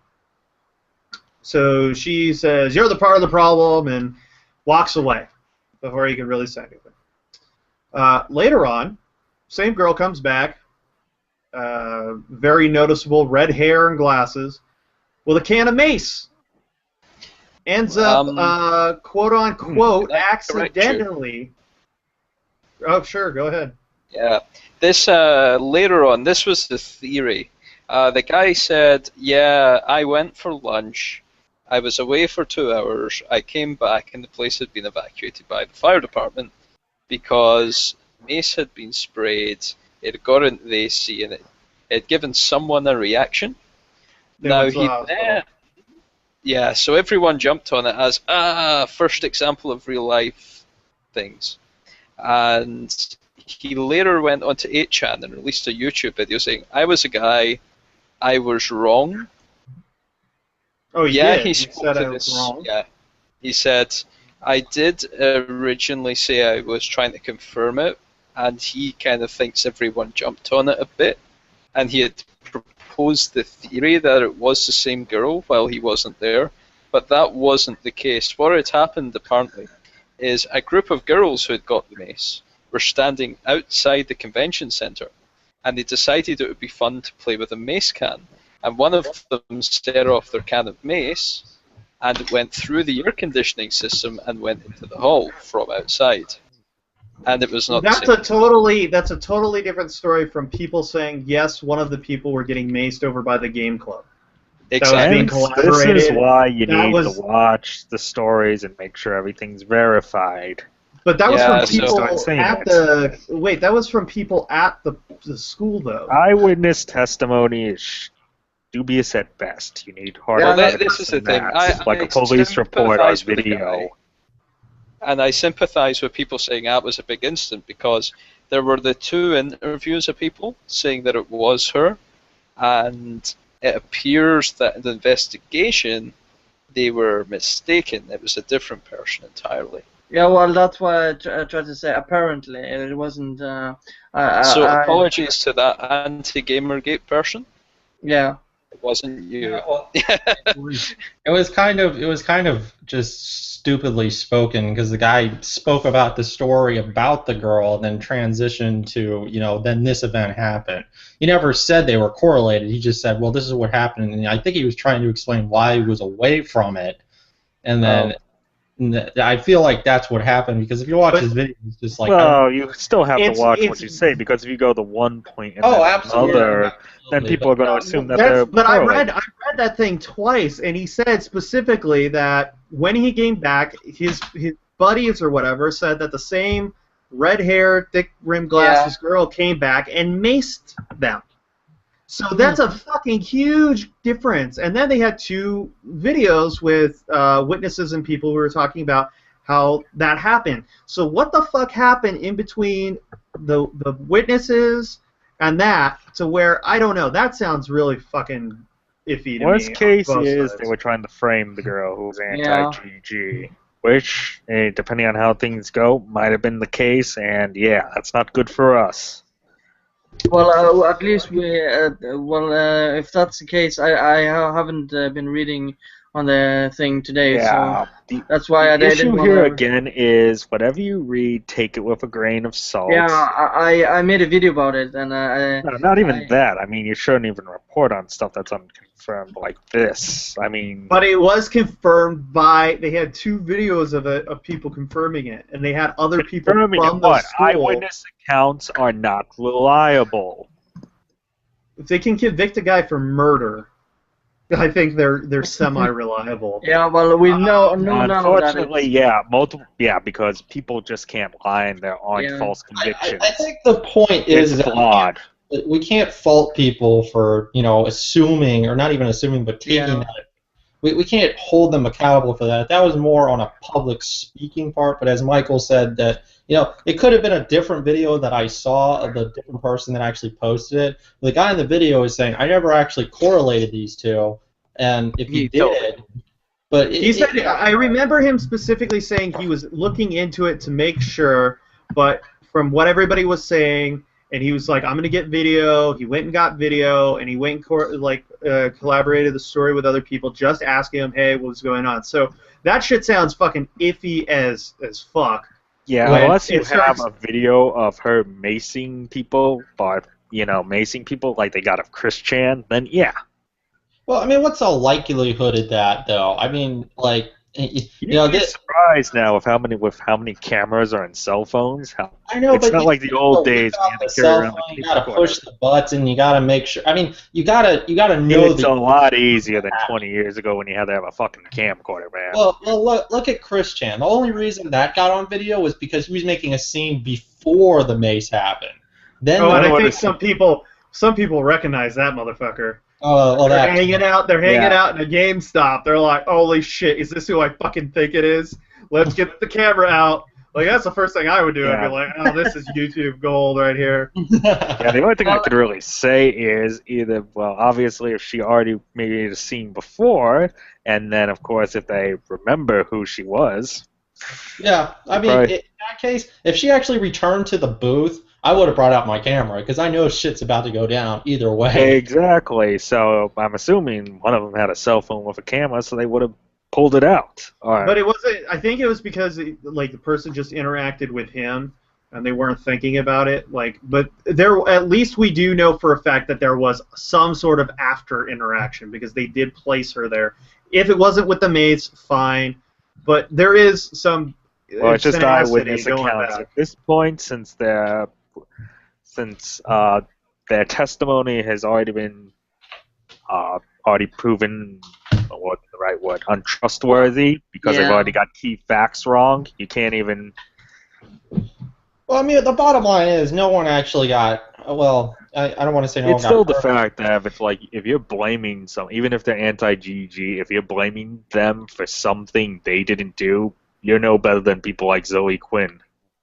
So she says, you're the part of the problem, and walks away before he could really say anything. Later on, same girl comes back, very noticeable red hair and glasses, with a can of mace. Ends up, quote unquote, accidentally. Oh, sure, go ahead. Yeah. This, later on, this was the theory. The guy said, yeah, I went for lunch. I was away for 2 hours. I came back and the place had been evacuated by the fire department because mace had been sprayed. It had got into the AC and it had given someone a reaction. Yeah, so everyone jumped on it as, first example of real life things. And he later went on to 8chan and released a YouTube video saying, I was a guy, I was wrong. Oh, yeah, he spoke said I to was this. wrong. Yeah, he said, I did originally say I was trying to confirm it, and he kind of thinks everyone jumped on it a bit, and he had proposed the theory that it was the same girl while he wasn't there, but that wasn't the case. What had happened, apparently, is a group of girls who had got the mace were standing outside the convention center, and they decided it would be fun to play with a mace can. And one of them set off their can of mace, and it went through the air conditioning system and went into the hall from outside. And it was not. That's a totally different story from people saying yes, one of the people were getting maced over by the game club. Exactly. This is why you need to watch the stories and make sure everything's verified. But that was from people at the. Wait, that was from people at the school, though. Eyewitness testimony is dubious at best. You need hard evidence. This is the thing. Like a police report on video. And I sympathize with people saying that was a big incident because there were the 2 interviews of people saying that it was her, and it appears that in the investigation they were mistaken. It was a different person entirely. Yeah, well, that's why I tried to say. Apparently, it wasn't. So apologies to that anti-GamerGate person. Yeah. It wasn't you. Yeah, well, it was kind of just stupidly spoken because the guy spoke about the story about the girl and then transitioned to, then this event happened. He never said they were correlated. He just said, well, this is what happened. And I think he was trying to explain why he was away from it. And then I feel like that's what happened because if you watch his video, it's just like... Well, you still have to watch what you say because if you go to one point and then another, then people are going to assume that they're... But I read that thing twice, and he said specifically that when he came back, his buddies or whatever said that the same red-haired, thick-rimmed glasses girl came back and maced them. So that's a fucking huge difference. And then they had 2 videos with witnesses and people who were talking about how that happened. So what the fuck happened in between the witnesses and that to where, I don't know, that sounds really fucking iffy to me. Worst case is they were trying to frame the girl who was anti-GG, which, depending on how things go, might have been the case, and yeah, that's not good for us. Well, at least we. If that's the case, I haven't been reading on the thing today, so that's why I didn't. The issue here again is whatever you read, take it with a grain of salt. Yeah, I made a video about it, and not even that. I mean, you shouldn't even report on stuff that's unconfirmed like this. I mean. But it was confirmed by. They had 2 videos of people confirming it, and they had other people from the school. Eyewitness accounts are not reliable. If they can convict a guy for murder, I think they're semi-reliable. Yeah, well, we know unfortunately, because people just can't lie and there aren't false convictions. I think the point is flawed. We can't fault people for assuming, or not even assuming, but taking that. We can't hold them accountable for that. That was more on a public speaking part, but as Michael said, that it could have been a different video that I saw of the different person that actually posted it. The guy in the video is saying, I never actually correlated these 2, and if he did, but he said, I remember him specifically saying he was looking into it to make sure, but from what everybody was saying, and he was like, I'm going to get video. He went and got video, and he went and collaborated the story with other people, just asking him, hey, what's going on? So that shit sounds fucking iffy as fuck. Yeah, unless you have a video of her macing people, but macing people like they got of Chris Chan, then yeah. Well, I mean, what's the likelihood of that, though? I mean, like, You'd be surprised now with how many cameras are in cell phones. I know, it's but not like the old days when you had to carry around the you gotta push the button, you gotta make sure. I mean, you gotta know. It's a lot easier than 20 years ago when you had to have a fucking camcorder, man. Well, look at Chris Chan. The only reason that got on video was because he was making a scene before the mace happened. Then, and I think some people recognize that motherfucker. Well, they're hanging out in a GameStop. They're like, holy shit, is this who I fucking think it is? Let's get the camera out. Like, that's the first thing I would do. Yeah. I'd be like, oh, this is YouTube gold right here. Yeah, the only thing I could really say is either, well, obviously if she already made a scene before, and then, of course, if they remember who she was. Yeah, I mean, in that case, if she actually returned to the booth, I would have brought out my camera, because I know shit's about to go down either way. Exactly, so I'm assuming one of them had a cell phone with a camera, so they would have pulled it out. All right. But it wasn't. I think it was because the person just interacted with him, and they weren't thinking about it. But at least we do know for a fact that there was some sort of after interaction because they did place her there. If it wasn't with the mates, fine. But there is some. Well, it's just eyewitness accounts at this point, since their testimony has already been proven. What's the right word? Untrustworthy, because they've already got key facts wrong. You can't even. Well, I mean, the bottom line is no one actually got. Well, I don't want to say no one got. It's still the fact that if you're blaming even if they're anti-GG, if you're blaming them for something they didn't do, you're no better than people like Zoë Quinn.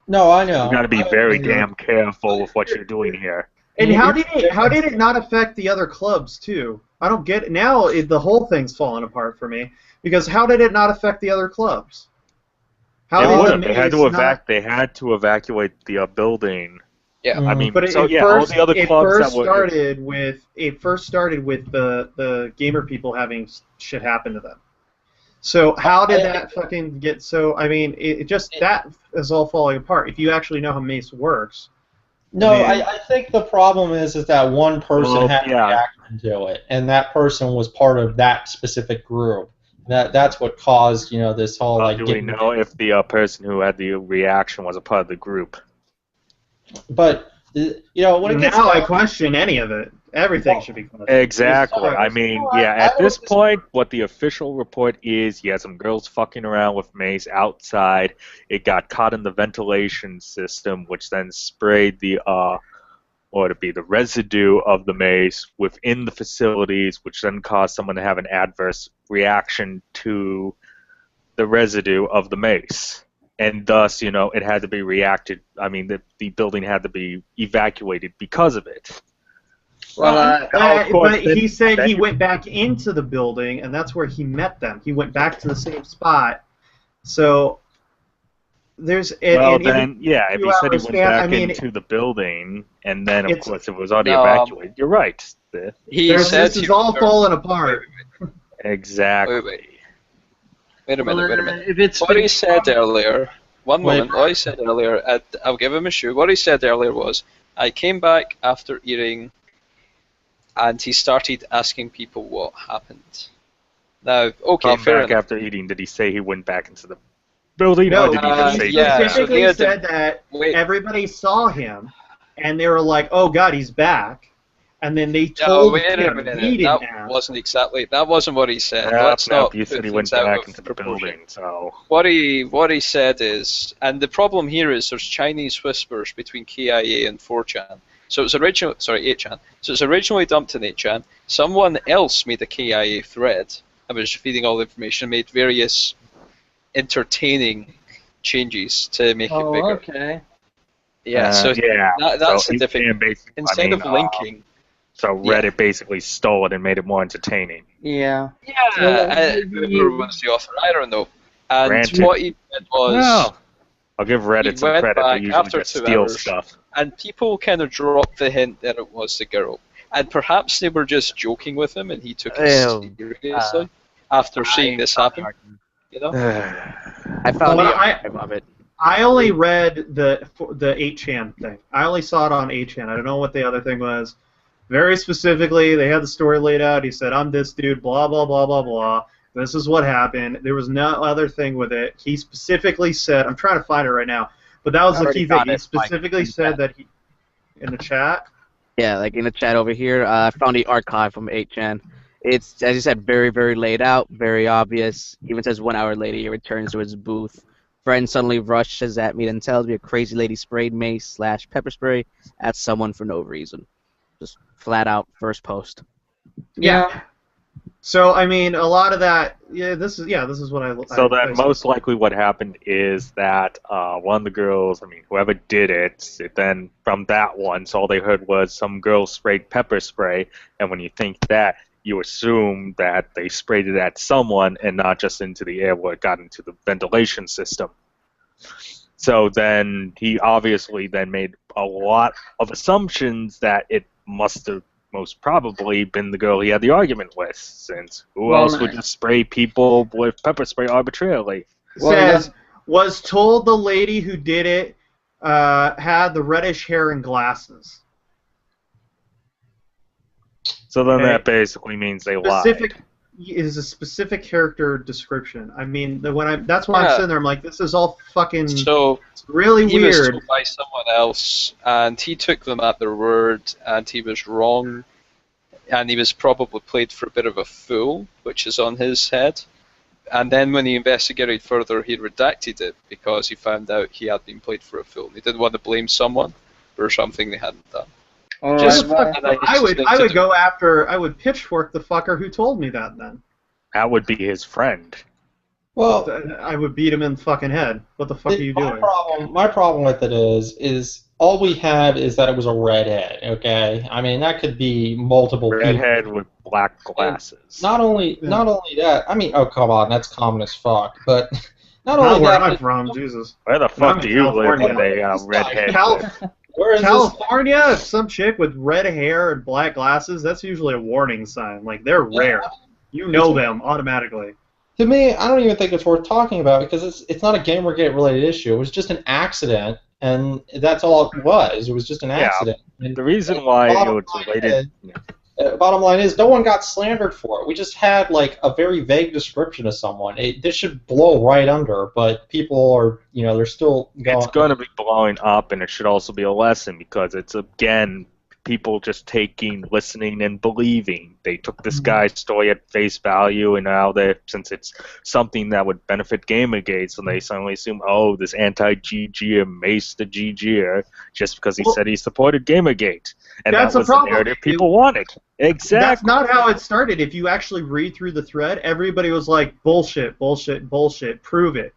No, I know. You got to be very damn careful with what you're doing here. And how did it not affect the other clubs too? I don't get it. Now the whole thing's falling apart for me because how did it not affect the other clubs? They had to evacuate the building. Yeah, I mean, but all the other clubs it first started with the gamer people having shit happen to them. So how did that fucking get so? I mean, that is all falling apart. If you actually know how Mace works. No, I think the problem is that one person had a reaction to it, and that person was part of that specific group. That's what caused, this whole do we know if the person who had the reaction was a part of the group? But when it gets I question any of it. Everything should be questioned. Exactly. I mean, at this point, what the official report is, you had some girls fucking around with mace outside. It got caught in the ventilation system, which then sprayed the residue of the mace within the facilities, which then caused someone to have an adverse reaction to the residue of the mace. And thus, it had to be reacted. I mean, the building had to be evacuated because of it. Well, but he said he went back into the building, and that's where he met them. He went back to the same spot. So there's. If he said he went back into the building, and then of course it was already evacuated. You're right. This is all falling apart. Exactly. Wait a minute. What he said earlier. One moment. What he said earlier. I'll give him a shoe. What he said earlier was, I came back after eating. And he started asking people what happened. Now, okay, fair enough. After eating, did he say he went back into the building? No, or did he just say he specifically said that everybody saw him, and they were like, "Oh God, he's back." And then they told him, that wasn't what he said. Let's not you said he went back into the building. So what he said is, and the problem here is there's Chinese whispers between KIA and 4chan. So it's 8chan. So it's originally dumped in 8chan. Someone else made a KIA thread and was feeding all the information, made various entertaining changes to make it bigger. Okay. Yeah, that's the difference. Instead of linking. So Reddit basically stole it and made it more entertaining. Yeah. Yeah, whoever was the author, I don't know. And Granted. what he did was... Well, I'll give Reddit some credit. They usually just steal stuff. And people kind of dropped the hint that it was the girl. And perhaps they were just joking with him and he took it seriously after seeing this happen. I found I love it. I only read the 8chan thing. I only saw it on 8chan. I don't know what the other thing was. Very specifically, they had the story laid out. He said, I'm this dude, blah, blah, blah, blah, blah. This is what happened. There was no other thing with it. He specifically said, I'm trying to find it right now, but that was the key thing. He specifically said that he, in the chat? Yeah, like in the chat over here, I found the archive from 8chan. It's, as you said, very, very laid out, very obvious. Even says 1 hour later, he returns to his booth. Friend suddenly rushes at me and tells me a crazy lady sprayed mace / pepper spray at someone for no reason. Just flat out first post. Yeah. So I mean, a lot of that. This is what I. So then, most likely, what happened is that one of the girls, I mean, whoever did it, then from that one, so all they heard was some girl sprayed pepper spray, and when you think that, you assume that they sprayed it at someone and not just into the air where it got into the ventilation system. So then he obviously then made a lot of assumptions that it must have most probably been the girl he had the argument with, since who else would just spray people with pepper spray arbitrarily? Says, was told the lady who did it had the reddish hair and glasses. So then that basically means they lied. Is a specific character description. I mean, that's why I'm sitting there. I'm like, this is all fucking really he weird. was told by someone else, and he took them at their word, and he was wrong, and he was probably played for a bit of a fool, which is on his head. And then when he investigated further, he redacted it because he found out he had been played for a fool. He didn't want to blame someone for something they hadn't done. I would pitchfork the fucker who told me that then. That would be his friend. Well, I would beat him in the fucking head. What the fuck are you doing? My problem with it is all we have is that it was a redhead, okay? I mean, that could be multiple redhead people. with black glasses. Not only that, I mean, oh, come on, that's common as fuck, but not only where that... I'm from, Jesus. Where the fuck do you live with a redhead? California, some chick with red hair and black glasses, that's usually a warning sign. Like, they're rare. You know them automatically. To me, I don't even think it's worth talking about because it's not a GamerGate related issue. It was just an accident, and that's all it was. It was just an accident. The reason why it was related... Bottom line is, no one got slandered for it. We just had like a very vague description of someone. This should blow right under, but people are, they're still going. It's going to be blowing up, and it should also be a lesson because it's again people just listening, and believing. They took this guy's story at face value, and now since it's something that would benefit GamerGate, so they suddenly assume, oh, this anti-GGer maced the GGer just because he said he supported GamerGate. And that's that was the narrative people wanted. Exactly. That's not how it started. If you actually read through the thread, everybody was like, bullshit, bullshit, bullshit, prove it.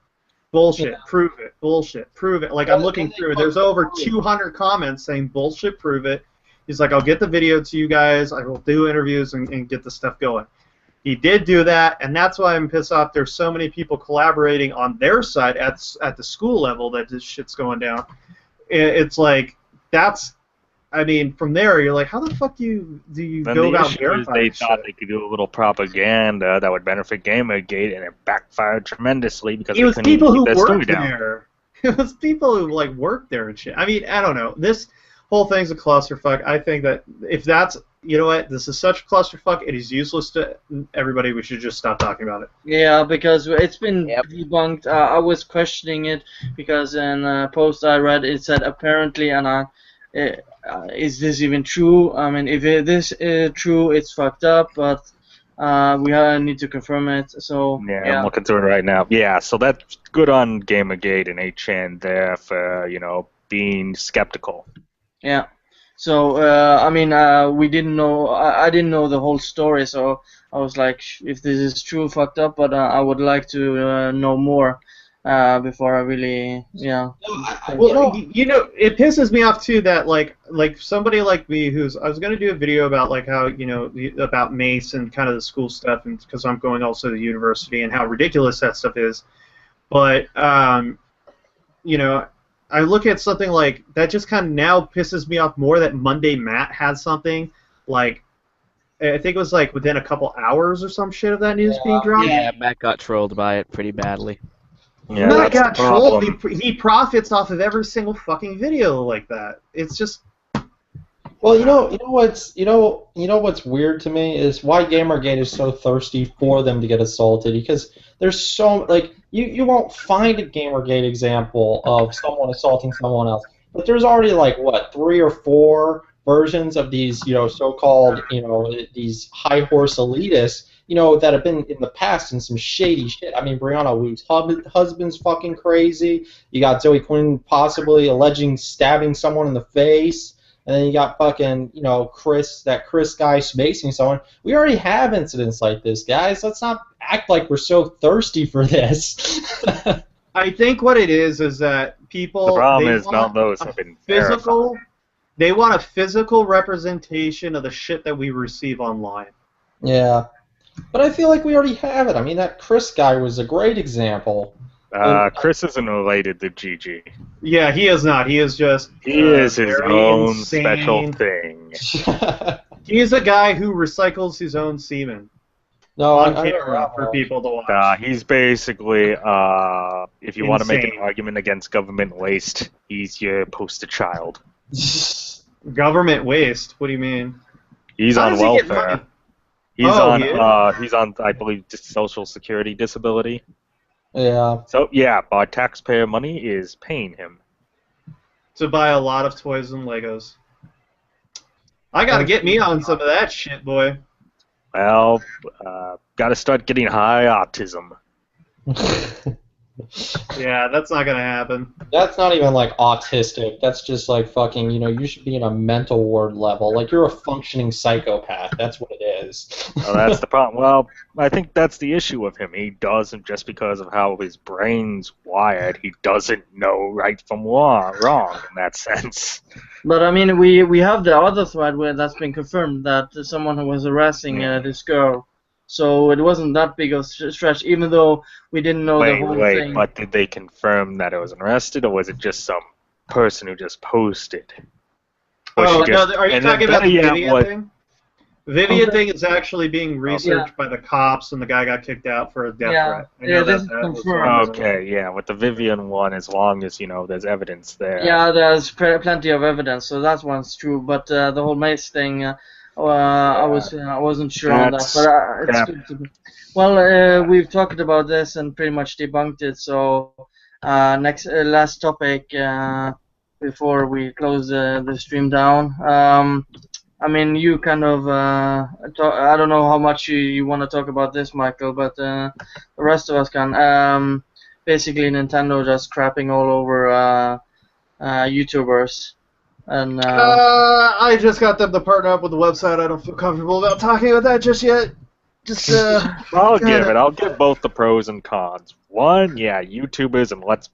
Bullshit, prove it, bullshit, prove it. Like, I'm looking through, there's over 200 comments saying, bullshit, prove it. He's like, I'll get the video to you guys, I will do interviews and get the stuff going. He did do that, and that's why I'm pissed off. There's so many people collaborating on their side at the school level that this shit's going down. It's like, I mean, from there, you're like, how the fuck do you go about verifying they thought they could do a little propaganda that would benefit GamerGate, and it backfired tremendously because it was they people couldn't keep who their story worked down. there. It was people who like worked there and shit. I mean, I don't know. This whole thing's a clusterfuck. I think that if that's, you know what, this is such a clusterfuck, it is useless to everybody. We should just stop talking about it. Yeah, because it's been debunked. I was questioning it because in a post I read, it said apparently, and is this even true? I mean, if it is true, it's fucked up, but we need to confirm it. So I'm looking through it right now. Yeah, so that's good on GamerGate and 8chan there for being skeptical. Yeah. So I mean, we didn't know. I didn't know the whole story, so I was like, if this is true, fucked up. But I would like to know more before I really, Well, it pisses me off too that like somebody like me I was gonna do a video about like how about Mace and kind of the school stuff, and because I'm going also to the university and how ridiculous that stuff is, but I look at something like that, just kind of now pisses me off more that Monday Matt had something like, I think it was like within a couple hours or some shit of that news being dropped. Yeah, Matt got trolled by it pretty badly. Yeah, not got trolled. He profits off of every single fucking video like that. It's just. Well, you know what's weird to me is why GamerGate is so thirsty for them to get assaulted, because there's so you won't find a GamerGate example of someone assaulting someone else, but there's already like what 3 or 4 versions of these so-called these high horse elitists that have been in the past in some shady shit. I mean, Brianna Wu's husband's fucking crazy. You got Zoë Quinn possibly alleging stabbing someone in the face. And then you got fucking, Chris guy spacing someone. We already have incidents like this, guys. Let's not act like we're so thirsty for this. I think what it is that people. The problem is none of those have been physical. They want a physical representation of the shit that we receive online. Yeah, but I feel like we already have it. I mean, that Chris guy was a great example. Chris isn't related to GG. Yeah, he is not. He is just. He is his own insane. special thing. He is a guy who recycles his own semen. No, on camera for people to watch. He's basically, if you want to make an argument against government waste, he's your poster child. Government waste? What do you mean? He's How on does he get welfare. money? He's on, I believe, Social Security disability. Yeah. So yeah, our taxpayer money is paying him to buy a lot of toys and Legos. I gotta get me on some of that shit, boy. Well, gotta start getting high autism. Yeah, that's not gonna happen. That's not even like autistic. That's just like fucking, you should be in a mental ward level. Like you're a functioning psychopath. That's what it is. Well, that's the problem. Well, I think that's the issue with him. He doesn't, just because of how his brain's wired, he doesn't know right from wrong in that sense. But I mean, we have the other thread where that's been confirmed that someone who was harassing this girl. So it wasn't that big of a stretch, even though we didn't know the whole thing. But did they confirm that it was arrested, or was it just some person who just posted? Are you talking about the Vivian thing? Vivian thing is actually being researched by the cops, and the guy got kicked out for a death threat. This is confirmed. Okay, yeah, with the Vivian one, as long as, there's evidence there. Yeah, there's plenty of evidence, so that one's true. But the whole Mace thing... I wasn't sure on that, but it's good to be. Well, we've talked about this and pretty much debunked it. So last topic before we close the stream down. I mean, you kind of I don't know how much you want to talk about this, Michael, but the rest of us can. Basically, Nintendo just crapping all over YouTubers. And I just got them to partner up with the website. I don't feel comfortable about talking about that just yet. Just I'll give both the pros and cons. One, yeah, YouTubers and Let's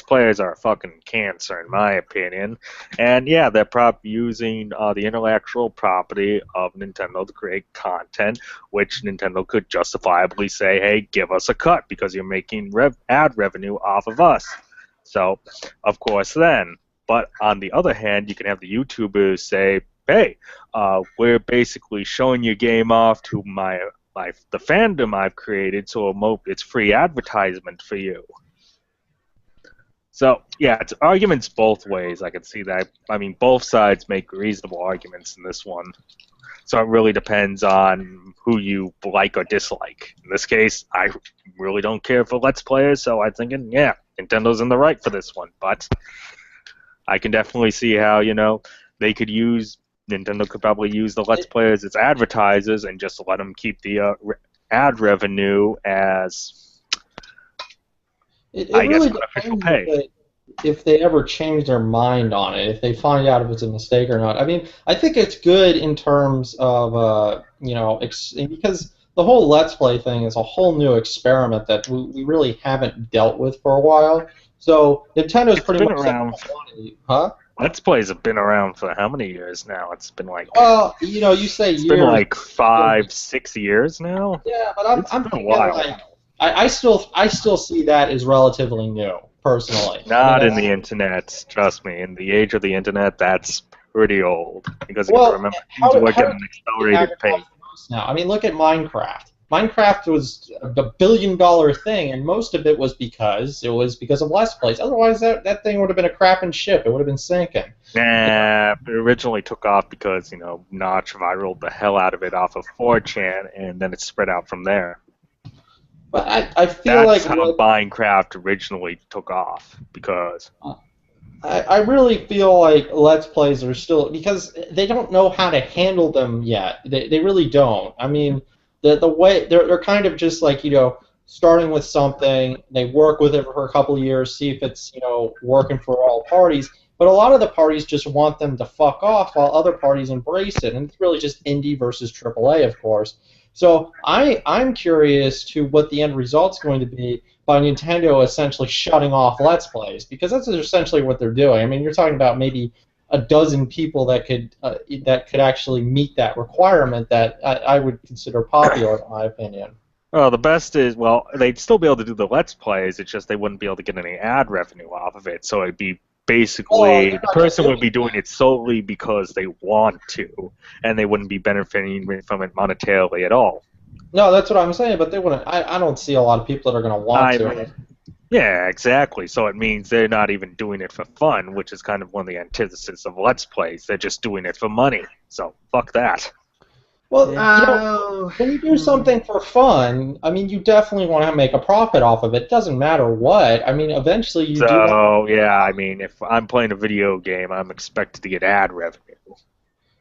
Players are a fucking cancer in my opinion. And yeah, they're probably using the intellectual property of Nintendo to create content, which Nintendo could justifiably say, hey, give us a cut because you're making ad revenue off of us. So, of course, then. But on the other hand, you can have the YouTubers say, hey, we're basically showing your game off to the fandom I've created, so it's free advertisement for you. So, yeah, it's arguments both ways. I can see that. I mean, both sides make reasonable arguments in this one. So it really depends on who you like or dislike. In this case, I really don't care for Let's Players, so I'm thinking, yeah, Nintendo's in the right for this one. But I can definitely see how, Nintendo could probably use the Let's Players as advertisers and just let them keep the ad revenue as, beneficial pay. If they ever change their mind on it, if they find out if it's a mistake or not. I mean, I think it's good in terms of, because the whole Let's Play thing is a whole new experiment that we really haven't dealt with for a while. So Nintendo's pretty much around. Huh? Let's Plays have been around for how many years now? It's been like. Well, you say it's years. Been like 5-6 years now. Yeah, but I'm been a while. Like, I still see that as relatively new, personally. Not in the internet, trust me. In the age of the internet, that's pretty old because you remember we're getting an accelerated pace. Now, I mean, look at Minecraft. Minecraft was a $1 billion thing, and most of it was because of Let's Plays. Otherwise, that thing would have been a crapping ship. It would have been sinking. Nah, it originally took off because, Notch viraled the hell out of it off of 4chan, and then it spread out from there. But I feel That's like how Minecraft originally took off, because... I really feel like Let's Plays are still... because they don't know how to handle them yet. They really don't. I mean, the way... They're kind of just like, starting with something, they work with it for a couple of years, see if it's, working for all parties, but a lot of the parties just want them to fuck off while other parties embrace it, and it's really just indie versus AAA, of course. So I'm curious to what the end result's going to be by Nintendo essentially shutting off Let's Plays, because that's essentially what they're doing. I mean, you're talking about maybe a dozen people that could actually meet that requirement that I would consider popular, in my opinion. Well, the best is, they'd still be able to do the Let's Plays, it's just they wouldn't be able to get any ad revenue off of it, so it'd be basically, the person would be doing it solely because they want to, and they wouldn't be benefiting from it monetarily at all. No, that's what I'm saying, but they wouldn't. I don't see a lot of people that are going to want to. Yeah, exactly. So it means they're not even doing it for fun, which is kind of one of the antithesis of Let's Plays. They're just doing it for money. So fuck that. Well, when you do something for fun, I mean, you definitely want to make a profit off of it. It doesn't matter what. I mean, eventually you do. So, yeah, I mean, if I'm playing a video game, I'm expected to get ad revenue.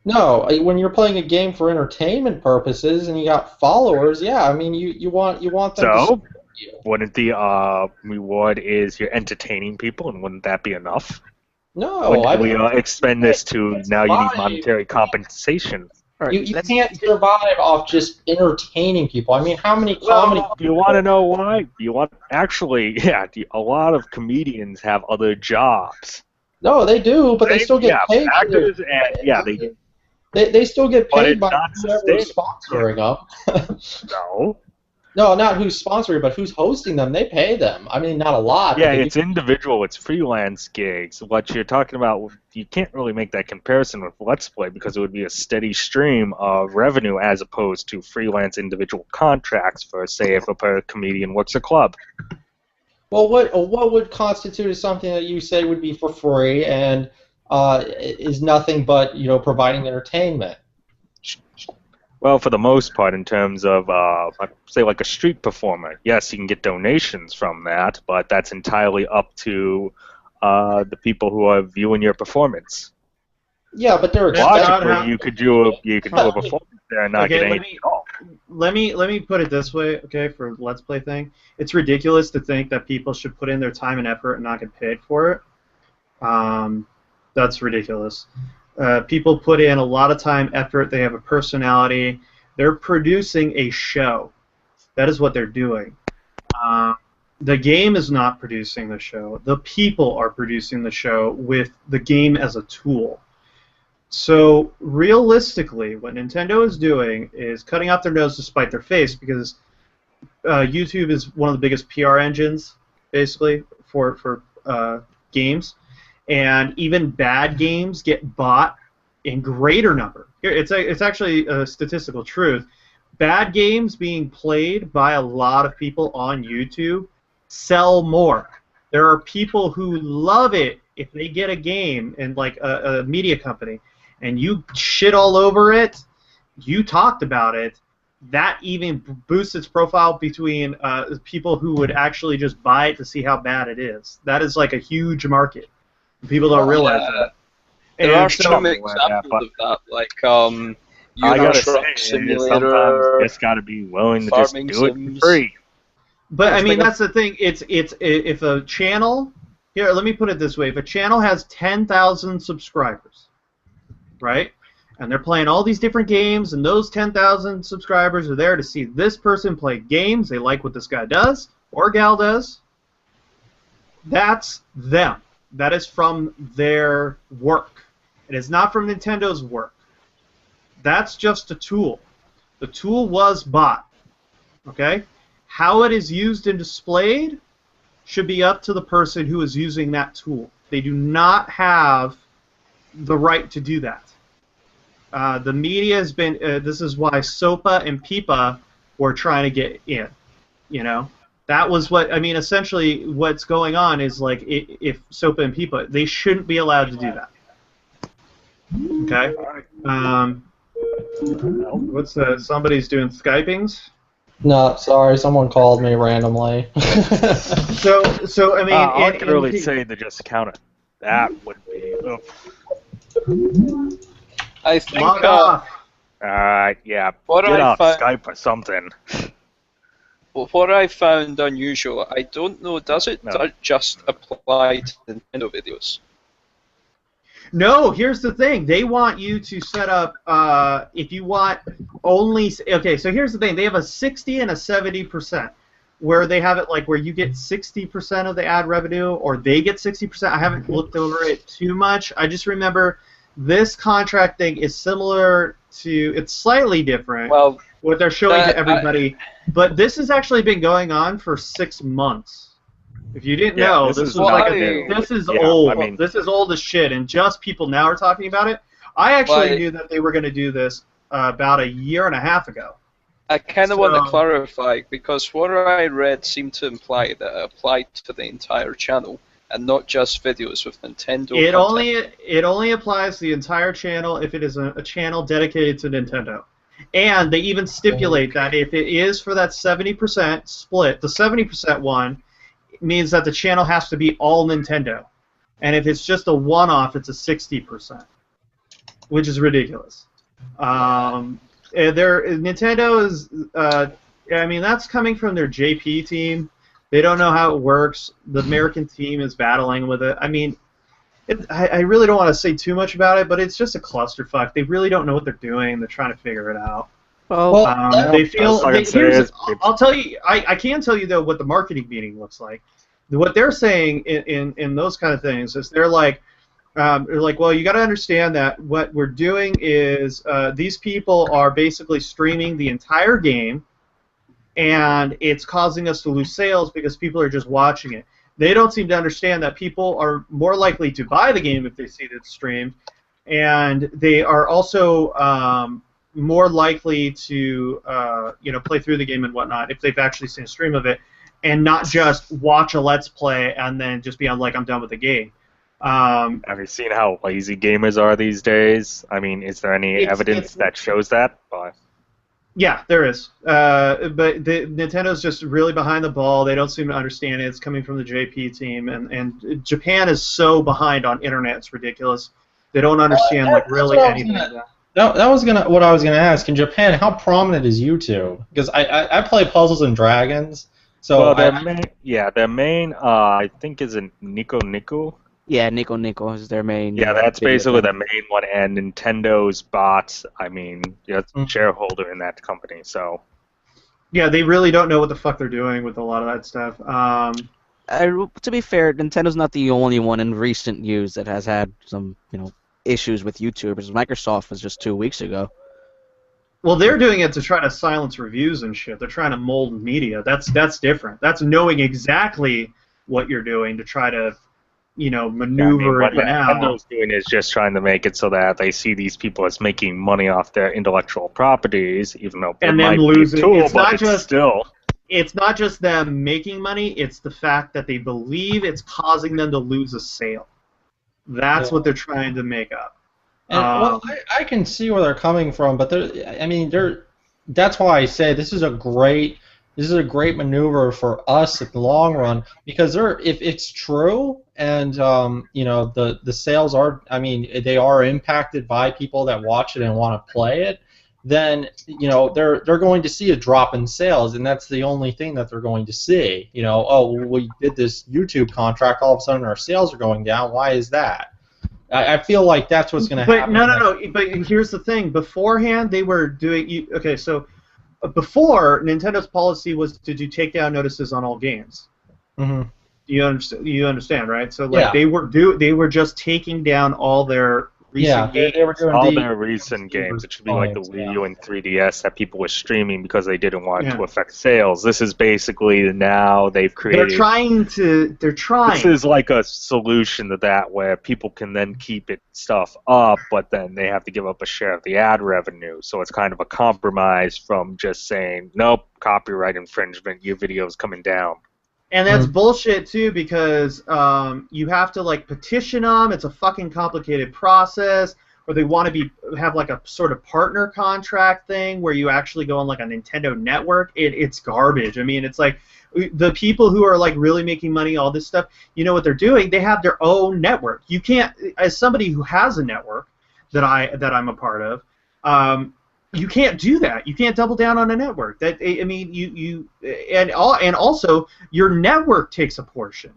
No, when you're playing a game for entertainment purposes and you got followers, yeah, I mean, you want them to support you. Wouldn't the reward is you're entertaining people, and wouldn't that be enough? No, Wouldn't we expend this to now you need monetary compensation? You can't survive off just entertaining people. I mean, how many comedy... Do you want to know why? A lot of comedians have other jobs. No, they do, but they still get paid. Actors they still get paid by whoever's sustainable. sponsoring them. No. No, not who's sponsoring, but who's hosting them. They pay them. I mean, not a lot. Yeah, it's individual. It's freelance gigs. What you're talking about, you can't really make that comparison with Let's Play because it would be a steady stream of revenue as opposed to freelance individual contracts for, say, if a comedian works a club. Well, what would constitute as something that you say would be for free and is nothing but, providing entertainment? Well, for the most part, in terms of, say, like a street performer, yes, you can get donations from that, but that's entirely up to the people who are viewing your performance. Yeah, but they're logically you could do a performance there and not get anything at all. Let me put it this way, okay, for Let's Play thing. It's ridiculous to think that people should put in their time and effort and not get paid for it. That's ridiculous. People put in a lot of time, effort. They have a personality. They're producing a show. That is what they're doing. The game is not producing the show. The people are producing the show with the game as a tool. So realistically, what Nintendo is doing is cutting off their nose to spite their face, because YouTube is one of the biggest PR engines, basically, for games. And even bad games get bought in greater number. Here, it's actually a statistical truth. Bad games being played by a lot of people on YouTube sell more. There are people who love it if they get a game in like a media company and you shit all over it, you talked about it, that even boosts its profile between people who would actually just buy it to see how bad it is. That is like a huge market. People don't realize that. There are some examples of that, like Euro Truck Simulator. Sometimes you just got to be willing to just do it for free. But I mean, that's the thing. It's if a channel here, let me put it this way: if a channel has 10,000 subscribers, right, and they're playing all these different games, and those 10,000 subscribers are there to see this person play games, they like what this guy does or gal does. That's them. That is from their work. It is not from Nintendo's work. That's just a tool. The tool was bought. Okay? How it is used and displayed should be up to the person who is using that tool. They do not have the right to do that. The media has been, this is why SOPA and PIPA were trying to get in. You know, that was what I mean. Essentially, what's going on is like if SOPA and PIPA, they shouldn't be allowed to do that. Okay. What's that? Somebody's doing Skypings. No, sorry, someone called me randomly. So I mean, I could really say to just counter that would be. I think. Log off. Yeah. What Get I off found- Skype or something. Well, what I found unusual, I don't know, does it just apply to Nintendo videos? No, here's the thing. They want you to set up, if you want only... Okay, so here's the thing. They have a 60 and a 70%, where they have it like where you get 60% of the ad revenue, or they get 60%. I haven't looked over it too much. I just remember this contract thing is similar to... It's slightly different, well, what they're showing to everybody. But this has actually been going on for 6 months. If you didn't know, this is like this is old. I mean, this is old as shit, and just people now are talking about it. I actually knew that they were going to do this about 1.5 years ago. I kind of want to clarify, because what I read seemed to imply that it applied to the entire channel and not just videos with Nintendo content. It only applies to the entire channel if it is a channel dedicated to Nintendo. And they even stipulate that if it is for that 70% split, the 70% one means that the channel has to be all Nintendo. And if it's just a one-off, it's a 60%, which is ridiculous. Nintendo is, I mean, that's coming from their JP team. They don't know how it works. The American team is battling with it. I mean, I really don't want to say too much about it, but it's just a clusterfuck. They really don't know what they're doing. They're trying to figure it out. They feel. I'll tell you. I can tell you though what the marketing meeting looks like. What they're saying in those kind of things is they're like, well, you got to understand that what we're doing is these people are basically streaming the entire game, and it's causing us to lose sales because people are just watching it. They don't seem to understand that people are more likely to buy the game if they see it streamed, and they are also more likely to play through the game and whatnot if they've actually seen a stream of it, and not just watch a Let's Play and then just be on like I'm done with the game. Have you seen how lazy gamers are these days? I mean, is there any evidence that shows that? Yeah, there is. But Nintendo's just really behind the ball. They don't seem to understand it. It's coming from the JP team, and Japan is so behind on internet. It's ridiculous. They don't understand really anything. That was what I was gonna ask. In Japan, how prominent is YouTube? Because I play Puzzles and Dragons. So their main I think is in Nico Nico. Yeah, Nico Nico is their main. Yeah, that's basically the main one, and Nintendo's bought. I mean, it's a shareholder in that company, so. Yeah, they really don't know what the fuck they're doing with a lot of that stuff. To be fair, Nintendo's not the only one in recent years that has had some, issues with YouTubers. Microsoft was just 2 weeks ago. Well, they're doing it to try to silence reviews and shit. They're trying to mold media. That's different. That's knowing exactly what you're doing to try to, maneuver what it now. Nintendo's doing is just trying to make it so that they see these people as making money off their intellectual properties, even though and then losing. It's not just them making money. It's the fact that they believe it's causing them to lose a sale. That's what they're trying to make up. And, I can see where they're coming from, but that's why I say this is a great maneuver for us in the long run, because if it's true and the sales are, they are impacted by people that watch it and want to play it, then they're going to see a drop in sales, and that's the only thing that they're going to see. We did this YouTube contract, all of a sudden our sales are going down. Why is that? I feel like that's what's going to happen. No. But here's the thing. Beforehand, they were doing. Okay, so before, Nintendo's policy was to do takedown notices on all games. Mm-hmm. You understand, right? So they were just taking down all their Recent Yeah, they were doing all the their recent games. It should be like the Wii U and 3DS that people were streaming because they didn't want it to affect sales. This is basically now they've created. They're trying. This is like a solution to that where people can then keep it stuff up, but then they have to give up a share of the ad revenue. So it's kind of a compromise from just saying, nope, copyright infringement, your video's coming down. And that's bullshit too, because you have to like petition them. It's a fucking complicated process. Or they want to have like a sort of partner contract thing where you actually go on like a Nintendo network. It's garbage. I mean, it's like the people who are like really making money, all this stuff. You know what they're doing? They have their own network. You can't, as somebody who has a network that I'm a part of. You can't do that. You can't double down on a network. That I mean, and also your network takes a portion.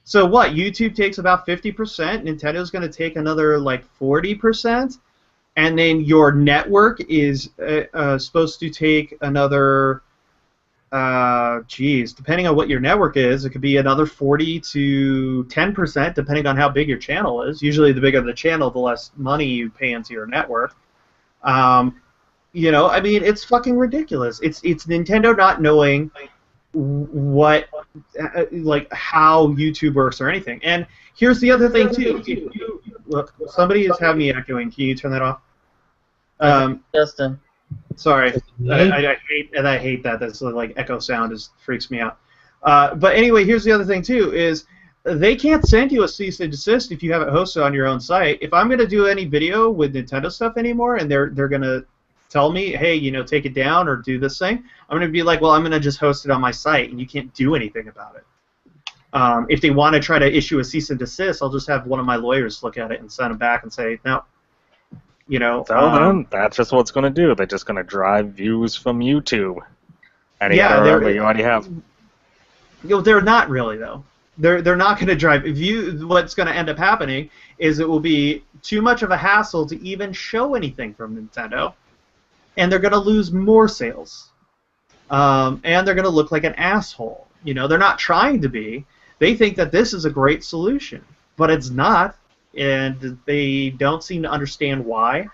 So what? YouTube takes about 50%. Nintendo's going to take another like 40%, and then your network is supposed to take another. Depending on what your network is, it could be another 40 to 10%, depending on how big your channel is. Usually, the bigger the channel, the less money you pay into your network. You know, I mean, it's fucking ridiculous. It's Nintendo not knowing what, like, how YouTube works or anything. And here's the other thing too. Look, somebody is having me echoing. Can you turn that off? Justin. Sorry, I hate that. That's like echo sound. Freaks me out. But anyway, here's the other thing too. Is they can't send you a cease and desist if you have it hosted on your own site. If I'm gonna do any video with Nintendo stuff anymore, and they're gonna tell me, hey, you know, take it down or do this thing, I'm going to be like, well, I'm going to just host it on my site, and you can't do anything about it. If they want to try to issue a cease and desist, I'll just have one of my lawyers look at it and send them back and say, no, you know. So that's just what's going to do. They're just going to drive views from YouTube. And you already have. You know, they're not really, though. They're not going to drive. What's going to end up happening is it will be too much of a hassle to even show anything from Nintendo. And they're going to lose more sales. And they're going to look like an asshole. You know, they're not trying to be. They think that this is a great solution. But it's not. And they don't seem to understand why.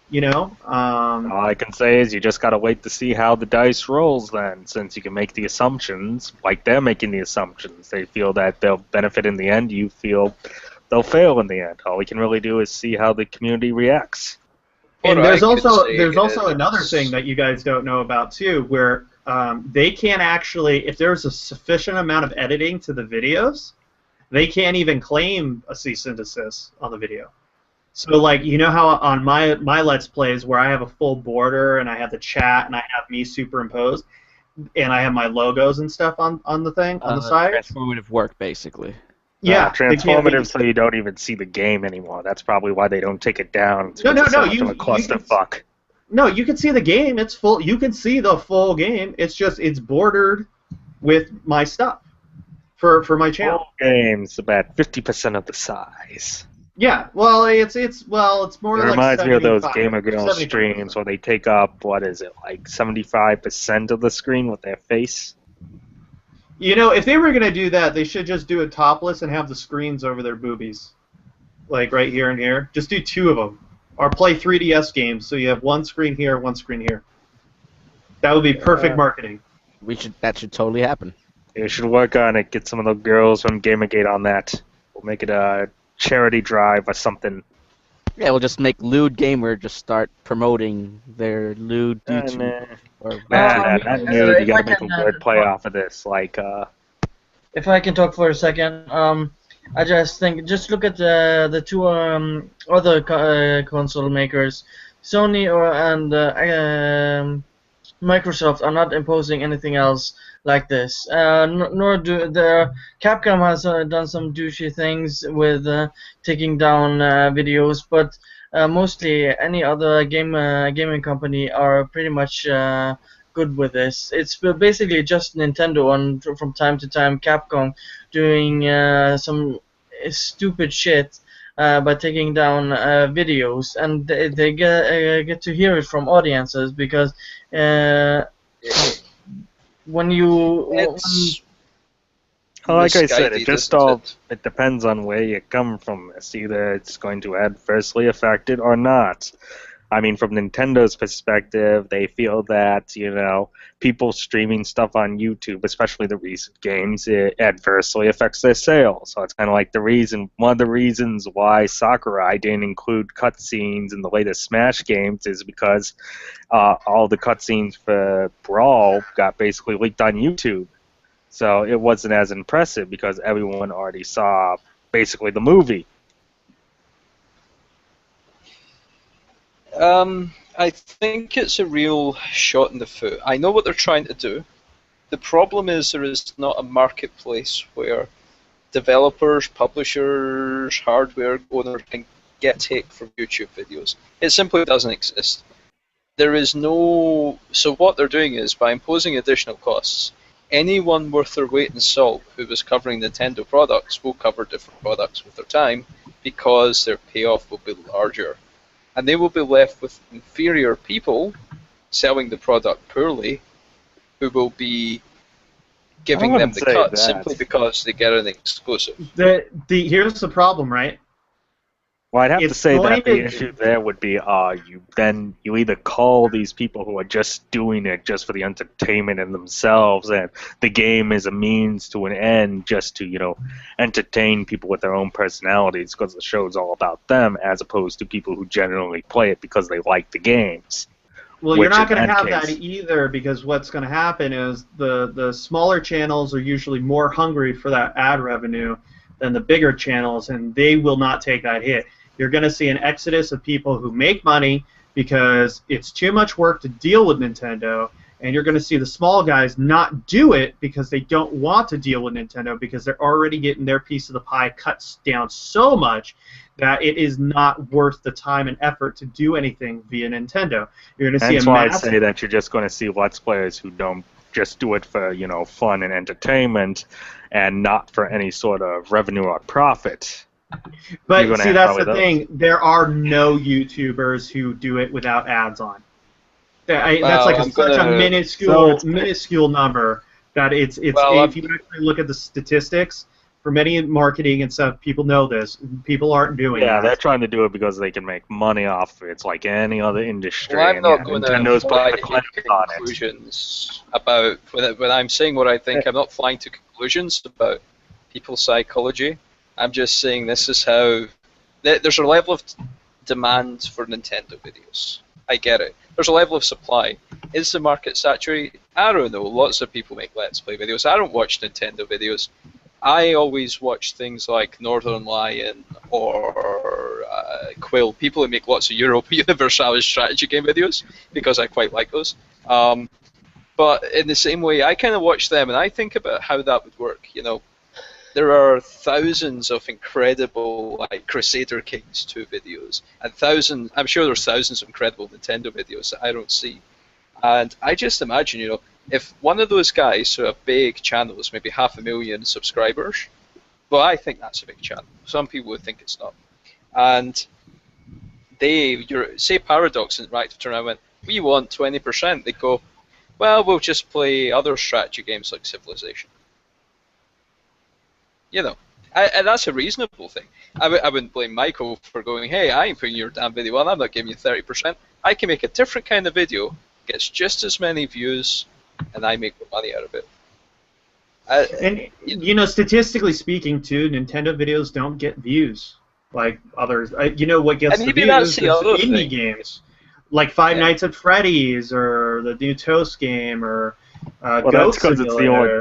You know? All I can say is you just got to wait to see how the dice rolls then. Since you can make the assumptions, like they're making the assumptions. They feel that they'll benefit in the end. You feel they'll fail in the end. All we can really do is see how the community reacts. And there's also another thing that you guys don't know about too, where they can't actually, if there's a sufficient amount of editing to the videos, they can't even claim a cease and desist on the video. So like, you know how on my Let's Plays where I have a full border and I have the chat and I have me superimposed and I have my logos and stuff on the thing on the side. Transformative work, basically. Yeah, transformative, so you don't even see the game anymore. That's probably why they don't take it down. It's no, a clusterfuck. No, you can see the game. It's full. You can see the full game. It's just it's bordered with my stuff for my channel. Full game's about 50% of the size. Yeah, well, it's more like. It reminds me of those Gamer Girl streams where they take up like 75% of the screen with their face. You know, if they were going to do that, they should just do it topless and have the screens over their boobies. Like right here and here. Just do two of them. Or play 3DS games so you have one screen here, one screen here. That would be perfect marketing. That should totally happen. You should work on it. Get some of the girls from GamerGate on that. We'll make it a charity drive or something. Yeah, we'll just make Lewd Gamer just start promoting their lewd YouTube. Not nude. You gotta make a word play off of this. Like, if I can talk for a second, I just think just look at the two other console makers, Sony and Microsoft are not imposing anything else like this. Nor do Capcom has done some douchey things with taking down videos, but mostly any other gaming company are pretty much good with this. It's basically just Nintendo and from time to time Capcom doing some stupid shit by taking down videos, and they get to hear it from audiences because when you Like I said, misguided, it just isn't all it? it depends on where you come from this. Either it's going to adversely affect it or not. I mean, from Nintendo's perspective, they feel that, people streaming stuff on YouTube, especially the recent games, it adversely affects their sales. So it's kind of like one of the reasons why Sakurai didn't include cutscenes in the latest Smash games is because all the cutscenes for Brawl got basically leaked on YouTube. So it wasn't as impressive because everyone already saw basically the movie. I think it's a real shot in the foot. I know what they're trying to do. The problem is there is not a marketplace where developers, publishers, hardware owners can get take from YouTube videos. It simply doesn't exist. There is no... So what they're doing is, by imposing additional costs, anyone worth their weight in salt who was covering Nintendo products will cover different products with their time because their payoff will be larger. And they will be left with inferior people selling the product poorly who will be giving them the cut simply because they get an exclusive. Here's the problem, right? Well, I'd have to say that the issue there would be you either call these people who are just doing it just for the entertainment in themselves, and the game is a means to an end just to, entertain people with their own personalities because the show's all about them, as opposed to people who generally play it because they like the games. Well, you're not going to have that either, because what's going to happen is the smaller channels are usually more hungry for that ad revenue than the bigger channels, and they will not take that hit. You're going to see an exodus of people who make money because it's too much work to deal with Nintendo, and you're going to see the small guys not do it because they don't want to deal with Nintendo because they're already getting their piece of the pie cut down so much that it is not worth the time and effort to do anything via Nintendo. You're going to see That's why I say that you're just going to see Let's Players who don't just do it for, fun and entertainment and not for any sort of revenue or profit. But see, that's the thing. There are no YouTubers who do it without ads on. That's like such a minuscule number that if you actually look at the statistics for many marketing and stuff, people know this. People aren't doing it. Yeah, they're trying to do it because they can make money off it. It's like any other industry. Well, I'm not going Nintendo's to fly to conclusions about when I'm saying what I think. I'm not flying to conclusions about people's psychology. I'm just saying this is how... There's a level of demand for Nintendo videos. I get it. There's a level of supply. Is the market saturated? I don't know. Lots of people make Let's Play videos. I don't watch Nintendo videos. I always watch things like Northern Lion or Quill, people who make lots of Europa Universalis strategy game videos, because I quite like those. But in the same way, I kind of watch them and I think about how that would work, There are thousands of incredible Crusader Kings 2 videos, and I'm sure there's thousands of incredible Nintendo videos that I don't see. And I just imagine, if one of those guys who have big channels, maybe 500,000 subscribers, well, I think that's a big channel. Some people would think it's not. And say Paradox Interactive turn around and went, we want 20%. They go, well, we'll just play other strategy games like Civilization. And that's a reasonable thing. I wouldn't blame Michael for going, hey, I ain't putting your damn video on, I'm not giving you 30%. I can make a different kind of video, gets just as many views, and I make money out of it. And, statistically speaking, too, Nintendo videos don't get views like others. What gets the views is indie games, like Five Nights at Freddy's or the new Toast game or... well, that's because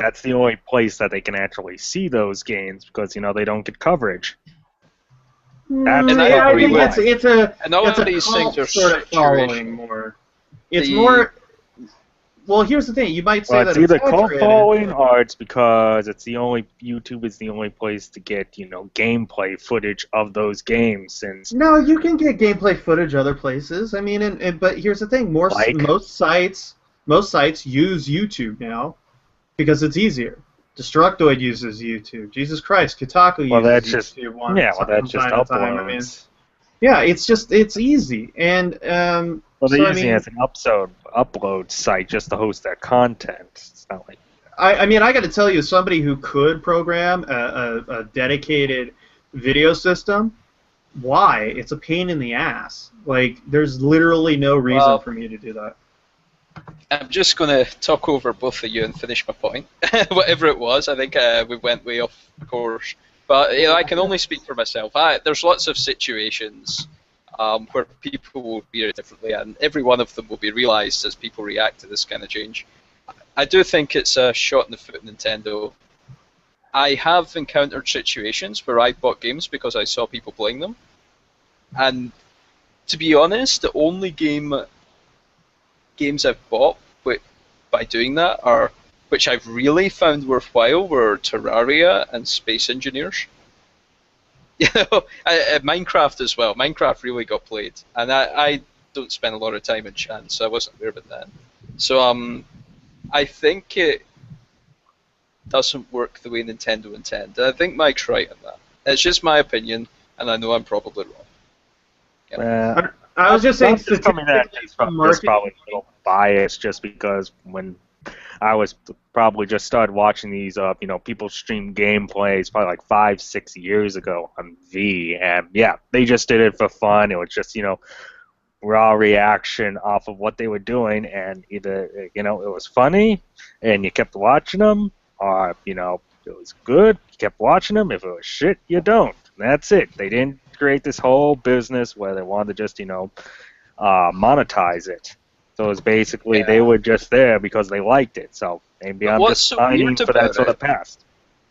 that's the only place that they can actually see those games because they don't get coverage. And I think it's a cult sort of following more. It's more. Well, here's the thing. You might say that it's either cult following or it's because YouTube is the only place to get gameplay footage of those games. Since no, you can get gameplay footage other places. I mean, but here's the thing. Most sites use YouTube now because it's easier. Destructoid uses YouTube. Jesus Christ, Kotaku uses YouTube. That's just uploads. It's easy. And they're using it as an upload site just to host their content. It's not like I mean, I got to tell you, somebody who could program a dedicated video system, why? It's a pain in the ass. Like, there's literally no reason for me to do that. I'm just going to talk over both of you and finish my point. Whatever it was, I think we went way off course. But you know, I can only speak for myself. There's lots of situations where people will react differently, and every one of them will be realised as people react to this kind of change. I do think it's a shot in the foot of Nintendo. I have encountered situations where I bought games because I saw people playing them, and to be honest, the only games I've bought by doing that are, which I've really found worthwhile, were Terraria and Space Engineers. You know, Minecraft as well. Minecraft really got played, and I don't spend a lot of time in chat, so I wasn't aware of it then. So I think it doesn't work the way Nintendo intended. I think Mike's right on that. It's just my opinion, and I know I'm probably wrong. Yeah. I was just saying, that's probably a little biased, just because when I was probably just started watching these, you know, people stream gameplays probably like 5-6 years ago on V, and yeah, they just did it for fun. It was just, you know, raw reaction off of what they were doing, and either, you know, it was funny and you kept watching them, or, you know, it was good, you kept watching them. If it was shit, you don't. And that's it. They didn't create this whole business where they wanted to just, you know, monetize it. So it was basically they were just there because they liked it. So maybe I'm just signing for that sort of past.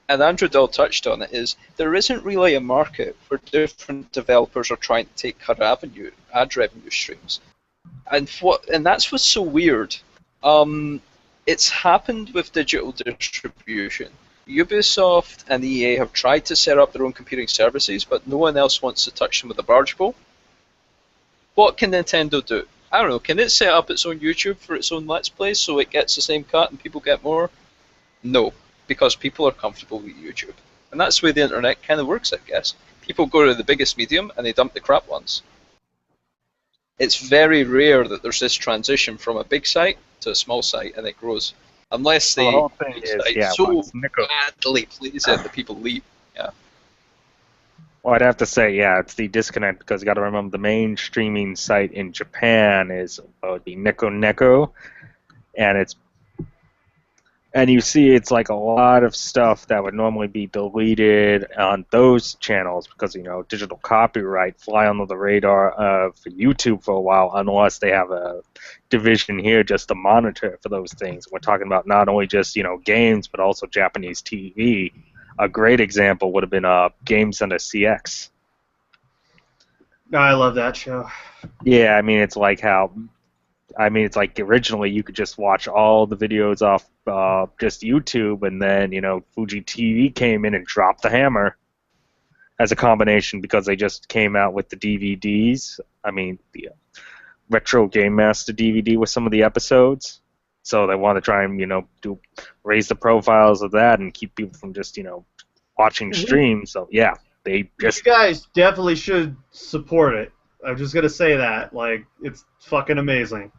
And Andrew Dahl touched on it, is there isn't really a market where different developers are trying to take ad revenue streams. And that's what's so weird. It's happened with digital distribution. Ubisoft and EA have tried to set up their own competing services, but no one else wants to touch them with a barge pole. What can Nintendo do? I don't know, can it set up its own YouTube for its own Let's Plays so it gets the same cut and people get more? No, because people are comfortable with YouTube. And that's the way the internet kind of works, I guess. People go to the biggest medium and they dump the crap ones. It's very rare that there's this transition from a big site to a small site and it grows. Unless the whole thing is, so badly plays it that people leave. Yeah. Well, I'd have to say, yeah, it's the disconnect, because you got to remember the main streaming site in Japan would be Nico Neko, and you see it's like a lot of stuff that would normally be deleted on those channels because, you know, digital copyright fly under the radar for YouTube for a while, unless they have a division here just to monitor for those things. We're talking about not only just, you know, games, but also Japanese TV. A great example would have been Game Center CX. I love that show. Yeah, I mean, it's like originally you could just watch all the videos off just YouTube, and then, you know, Fuji TV came in and dropped the hammer as a combination because they just came out with the DVDs. I mean, the Retro Game Master DVD with some of the episodes. So they want to try and, you know, raise the profiles of that and keep people from just, you know, watching streams. So yeah, they just... You guys definitely should support it. I'm just gonna say that, like, it's fucking amazing.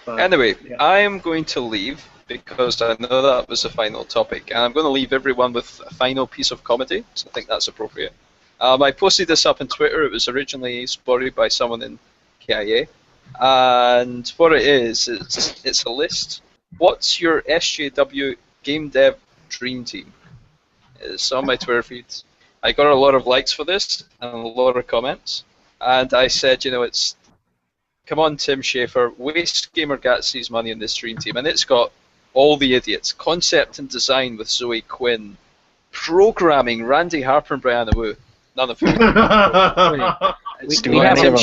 But, anyway, yeah. I am going to leave because I know that was the final topic, and I'm going to leave everyone with a final piece of comedy, so I think that's appropriate. I posted this up on Twitter. It was originally spotted by someone in KIA. And what it is, it's a list. What's your SJW game dev dream team? It's on my Twitter feed. I got a lot of likes for this and a lot of comments. And I said, you know, it's, come on, Tim Schafer, waste GamerGate's money on this dream team. And it's got all the idiots. Concept and design with Zoë Quinn. Programming, Randy Harper and Brianna Wu. None of them. We have a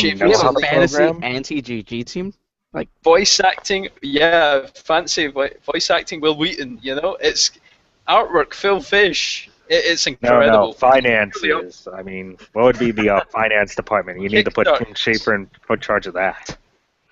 fantasy anti-GG team? Like voice acting, yeah, fancy voice acting, Will Wheaton, you know? It's artwork, Phil Fish. It's incredible. No, finances. I mean, what would be the finance department? You need to put Tim Schafer in charge of that.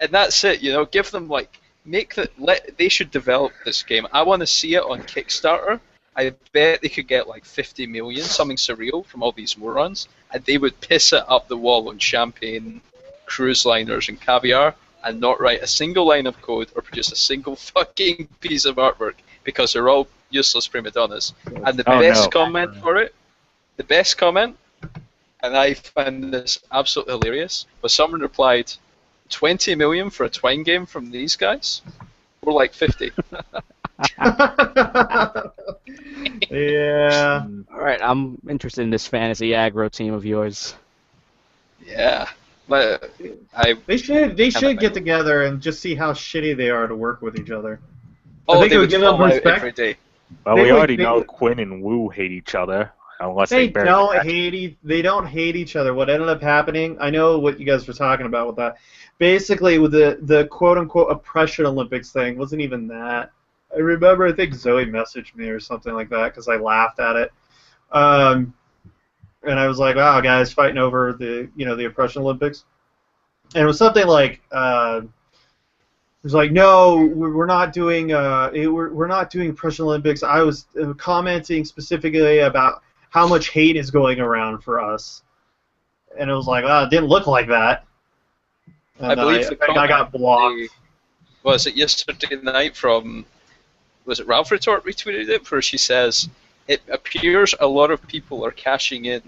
And that's it, you know, give them, like, they should develop this game. I want to see it on Kickstarter. I bet they could get like 50 million, something surreal, from all these morons, and they would piss it up the wall on champagne, cruise liners, and caviar and not write a single line of code or produce a single fucking piece of artwork because they're all useless prima donnas. And the best comment for it, the best comment, and I find this absolutely hilarious, was someone replied, 20 million for a Twine game from these guys? We're like 50. Yeah. Alright, I'm interested in this fantasy aggro team of yours. Yeah. But they should get together and just see how shitty they are to work with each other. Oh, I think they it would give them fall out respect. every day. Well, we already know Quinn and Wu hate each other, unless they bury They don't hate each other. What ended up happening, I know what you guys were talking about with that. Basically, with the quote-unquote oppression Olympics thing, wasn't even that. I remember, I think Zoe messaged me or something like that because I laughed at it. And I was like, wow, guys fighting over the oppression Olympics. And it was something like, it was like, no, we're not doing we're not doing oppression Olympics. I was commenting specifically about how much hate is going around for us. And it was like, it didn't look like that. And I believe I got blocked. Was it yesterday night from, was it Ralph Retort retweeted it, where she says, it appears a lot of people are cashing in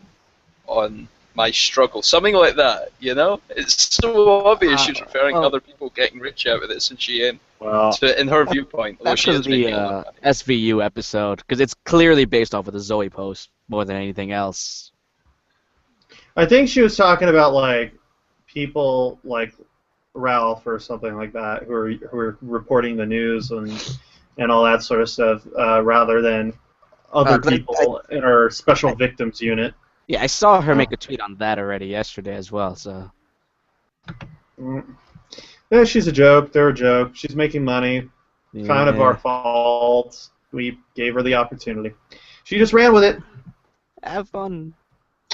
on my struggle. Something like that, you know? It's so obvious she's referring to other people getting rich out of this, and she ain't. Well, in her viewpoint, although that's she is making the SVU episode, because it's clearly based off of the Zoe post more than anything else. I think she was talking about, like, people like Ralph or something like that who are reporting the news and all that sort of stuff, rather than other people in our special victims unit. Yeah, I saw her make a tweet on that already yesterday as well, so... Yeah, she's a joke. They're a joke. She's making money. Yeah. Kind of our fault. We gave her the opportunity. She just ran with it. Have fun.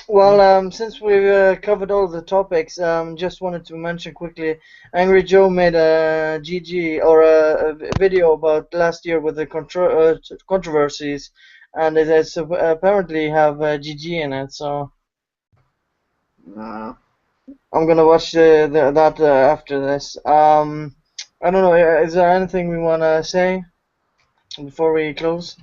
Well, since we've covered all the topics, just wanted to mention quickly, Angry Joe made a GG or a video about last year with the controversies, and it has apparently have GG in it. So I'm gonna watch that after this. I don't know. Is there anything we wanna say before we close?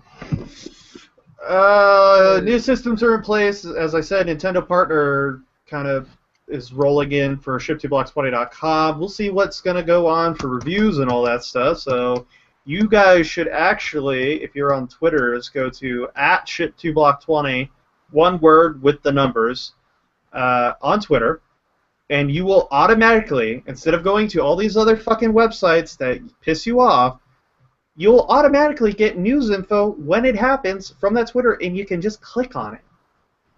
New systems are in place. As I said, Nintendo partner kind of is rolling in for ship2blocks20.com. We'll see what's going to go on for reviews and all that stuff. So you guys should actually, if you're on Twitter, go to @ship2block20, one word with the numbers, on Twitter, and you will automatically, instead of going to all these other fucking websites that piss you off, you'll automatically get news info when it happens from that Twitter, and you can just click on it.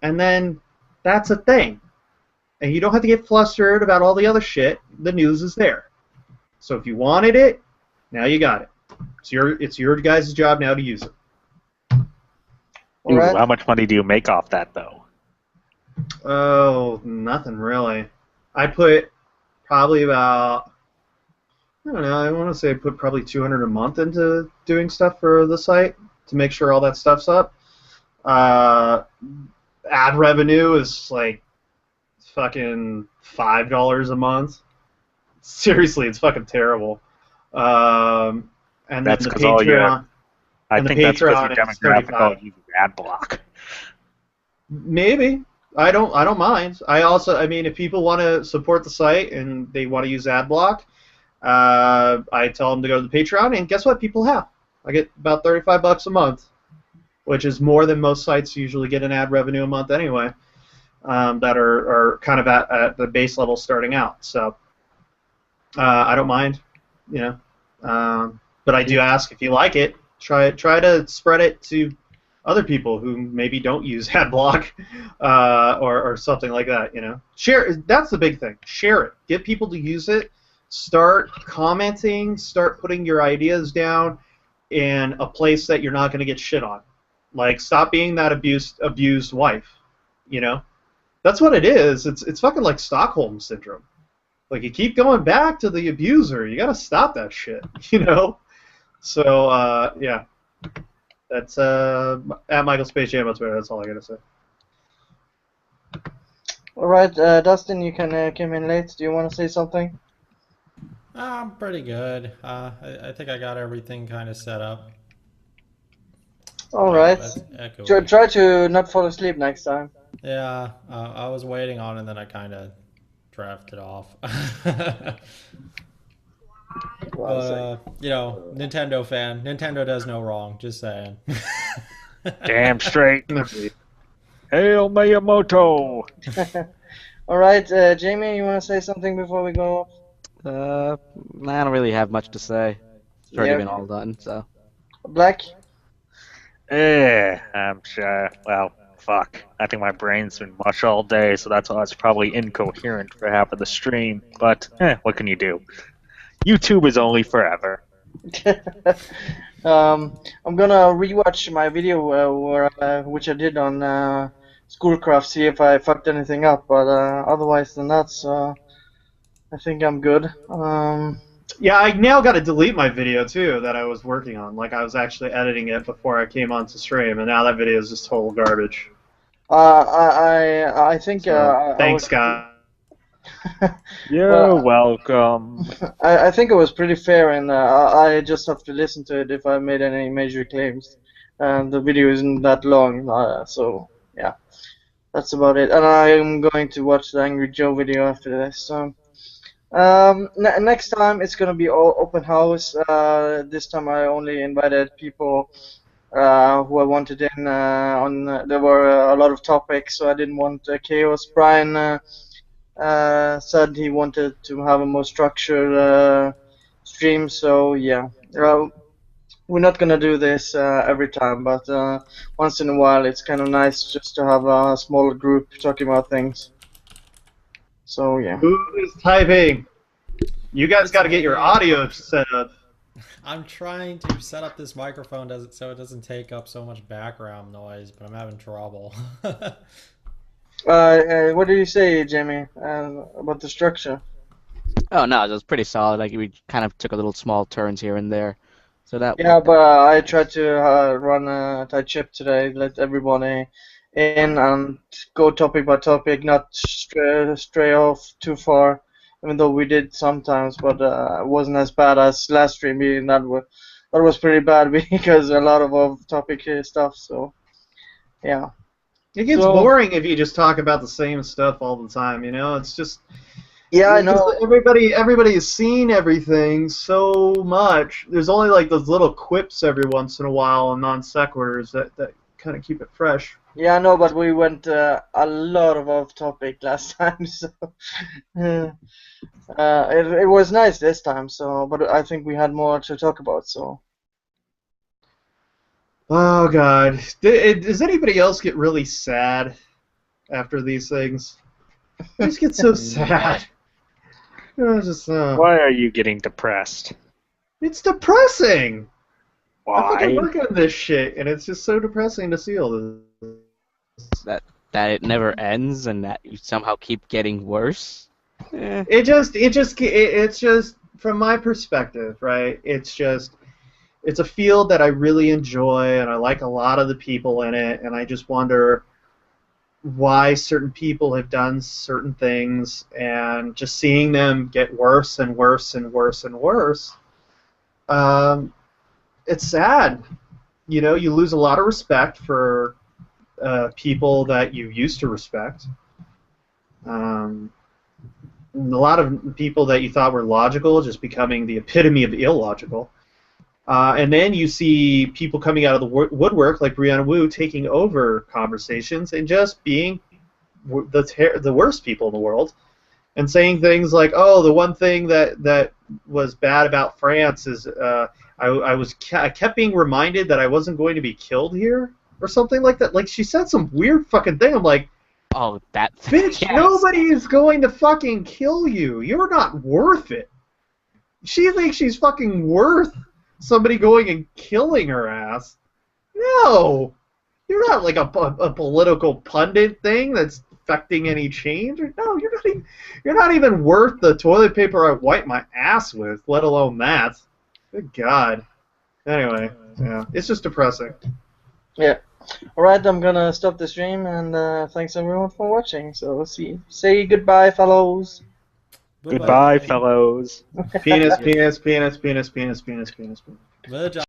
And then that's a thing. And you don't have to get flustered about all the other shit. The news is there. So if you wanted it, now you got it. It's your guys' job now to use it. Ooh, right. How much money do you make off that, though? Oh, nothing really. I put probably about... I don't know, I want to say I put probably $200 a month into doing stuff for the site to make sure all that stuff's up. Ad revenue is like fucking $5 a month. Seriously, it's fucking terrible. And that's then the Patreon. I think that's because your demographic all uses ad block. Maybe. I don't mind. I mean, if people want to support the site and they want to use ad block, I tell them to go to the Patreon, and guess what? People have. I get about $35 a month, which is more than most sites usually get in ad revenue a month anyway, that are kind of at the base level starting out. So I don't mind, you know. But I do ask if you like it, try to spread it to other people who maybe don't use ad block or something like that. You know, share. That's the big thing. Share it. Get people to use it. Start commenting, start putting your ideas down in a place that you're not going to get shit on. Like, stop being that abused wife, you know? That's what it is. It's fucking like Stockholm Syndrome. Like, you keep going back to the abuser. You got to stop that shit, you know? So, yeah. That's at Michael Space Jam on Twitter. That's all I got to say. All right, Dustin, you can come in late. Do you want to say something? I'm pretty good. I think I got everything kind of set up. All Yeah, right. that's echoey. Try to not fall asleep next time. Yeah, I was waiting on it, and then I kind of drafted off. But, you know, Nintendo fan. Nintendo does no wrong, just saying. Damn straight. Hail Miyamoto! All right, Jamie, you want to say something before we go off? I don't really have much to say. It's already Yeah. been all done, so. Black? I'm sure. Well, fuck. I think my brain's been mush all day, so that's why it's probably incoherent for half of the stream. But, what can you do? YouTube is only forever. I'm gonna rewatch my video which I did on Schoolcraft, see if I fucked anything up, but otherwise than that, so I think I'm good. Yeah, I now got to delete my video too that I was working on. Like I was actually editing it before I came onto stream, and now that video is just total garbage. I think. Thanks, guys. You're welcome. I think it was pretty fair, and I just have to listen to it if I made any major claims. And the video isn't that long, so yeah, that's about it. And I am going to watch the Angry Joe video after this. So next time it's gonna be all open house. This time I only invited people who I wanted in. There were a lot of topics, so I didn't want chaos. Brian said he wanted to have a more structured stream, so yeah. We're not gonna do this every time, but once in a while it's kind of nice just to have a smaller group talking about things. So yeah. Who is typing? You guys got to get your audio set up. I'm trying to set up this microphone so it doesn't take up so much background noise, but I'm having trouble. What did you say, Jamie, about the structure? Oh no, it was pretty solid. Like we kind of took a little small turns here and there, so that. Yeah, but I tried to run a tight ship today, let everybody in and go topic by topic, not stray off too far. Even though we did sometimes, but it wasn't as bad as last stream. That was pretty bad because a lot of off-topic stuff. So yeah. It gets boring if you just talk about the same stuff all the time, you know? It's just... Yeah, I know. Everybody has seen everything so much. There's only like those little quips every once in a while and non sequiturs that kind of keep it fresh. Yeah, I know, but we went a lot of off-topic last time, so... it was nice this time, so... But I think we had more to talk about, so... Oh God! Does anybody else get really sad after these things? I just get so sad. Why are you getting depressed? It's depressing. Why? I fucking work on this shit, and it's just so depressing to see all this. That it never ends, and that you somehow keep getting worse. It's just from my perspective, right? It's a field that I really enjoy, and I like a lot of the people in it, and I just wonder why certain people have done certain things, and just seeing them get worse and worse and worse and worse, it's sad. You know, you lose a lot of respect for people that you used to respect. A lot of people that you thought were logical just becoming the epitome of illogical. And then you see people coming out of the woodwork, like Brianna Wu, taking over conversations and just being the worst people in the world, and saying things like, "Oh, the one thing that was bad about France is I kept being reminded that I wasn't going to be killed here," or something like that. Like she said some weird fucking thing. I'm like, oh, that bitch, yes. Nobody is going to fucking kill you. You're not worth it. She thinks she's fucking worth somebody going and killing her ass. No, you're not like a political pundit thing that's affecting any change. No, you're not even worth the toilet paper I wipe my ass with, let alone that. Good God. Anyway, yeah, it's just depressing. Yeah. All right, I'm gonna stop the stream, and thanks everyone for watching. So say goodbye, fellows. Goodbye, fellows. Penis, penis, penis, penis, penis, penis, penis, penis. Merge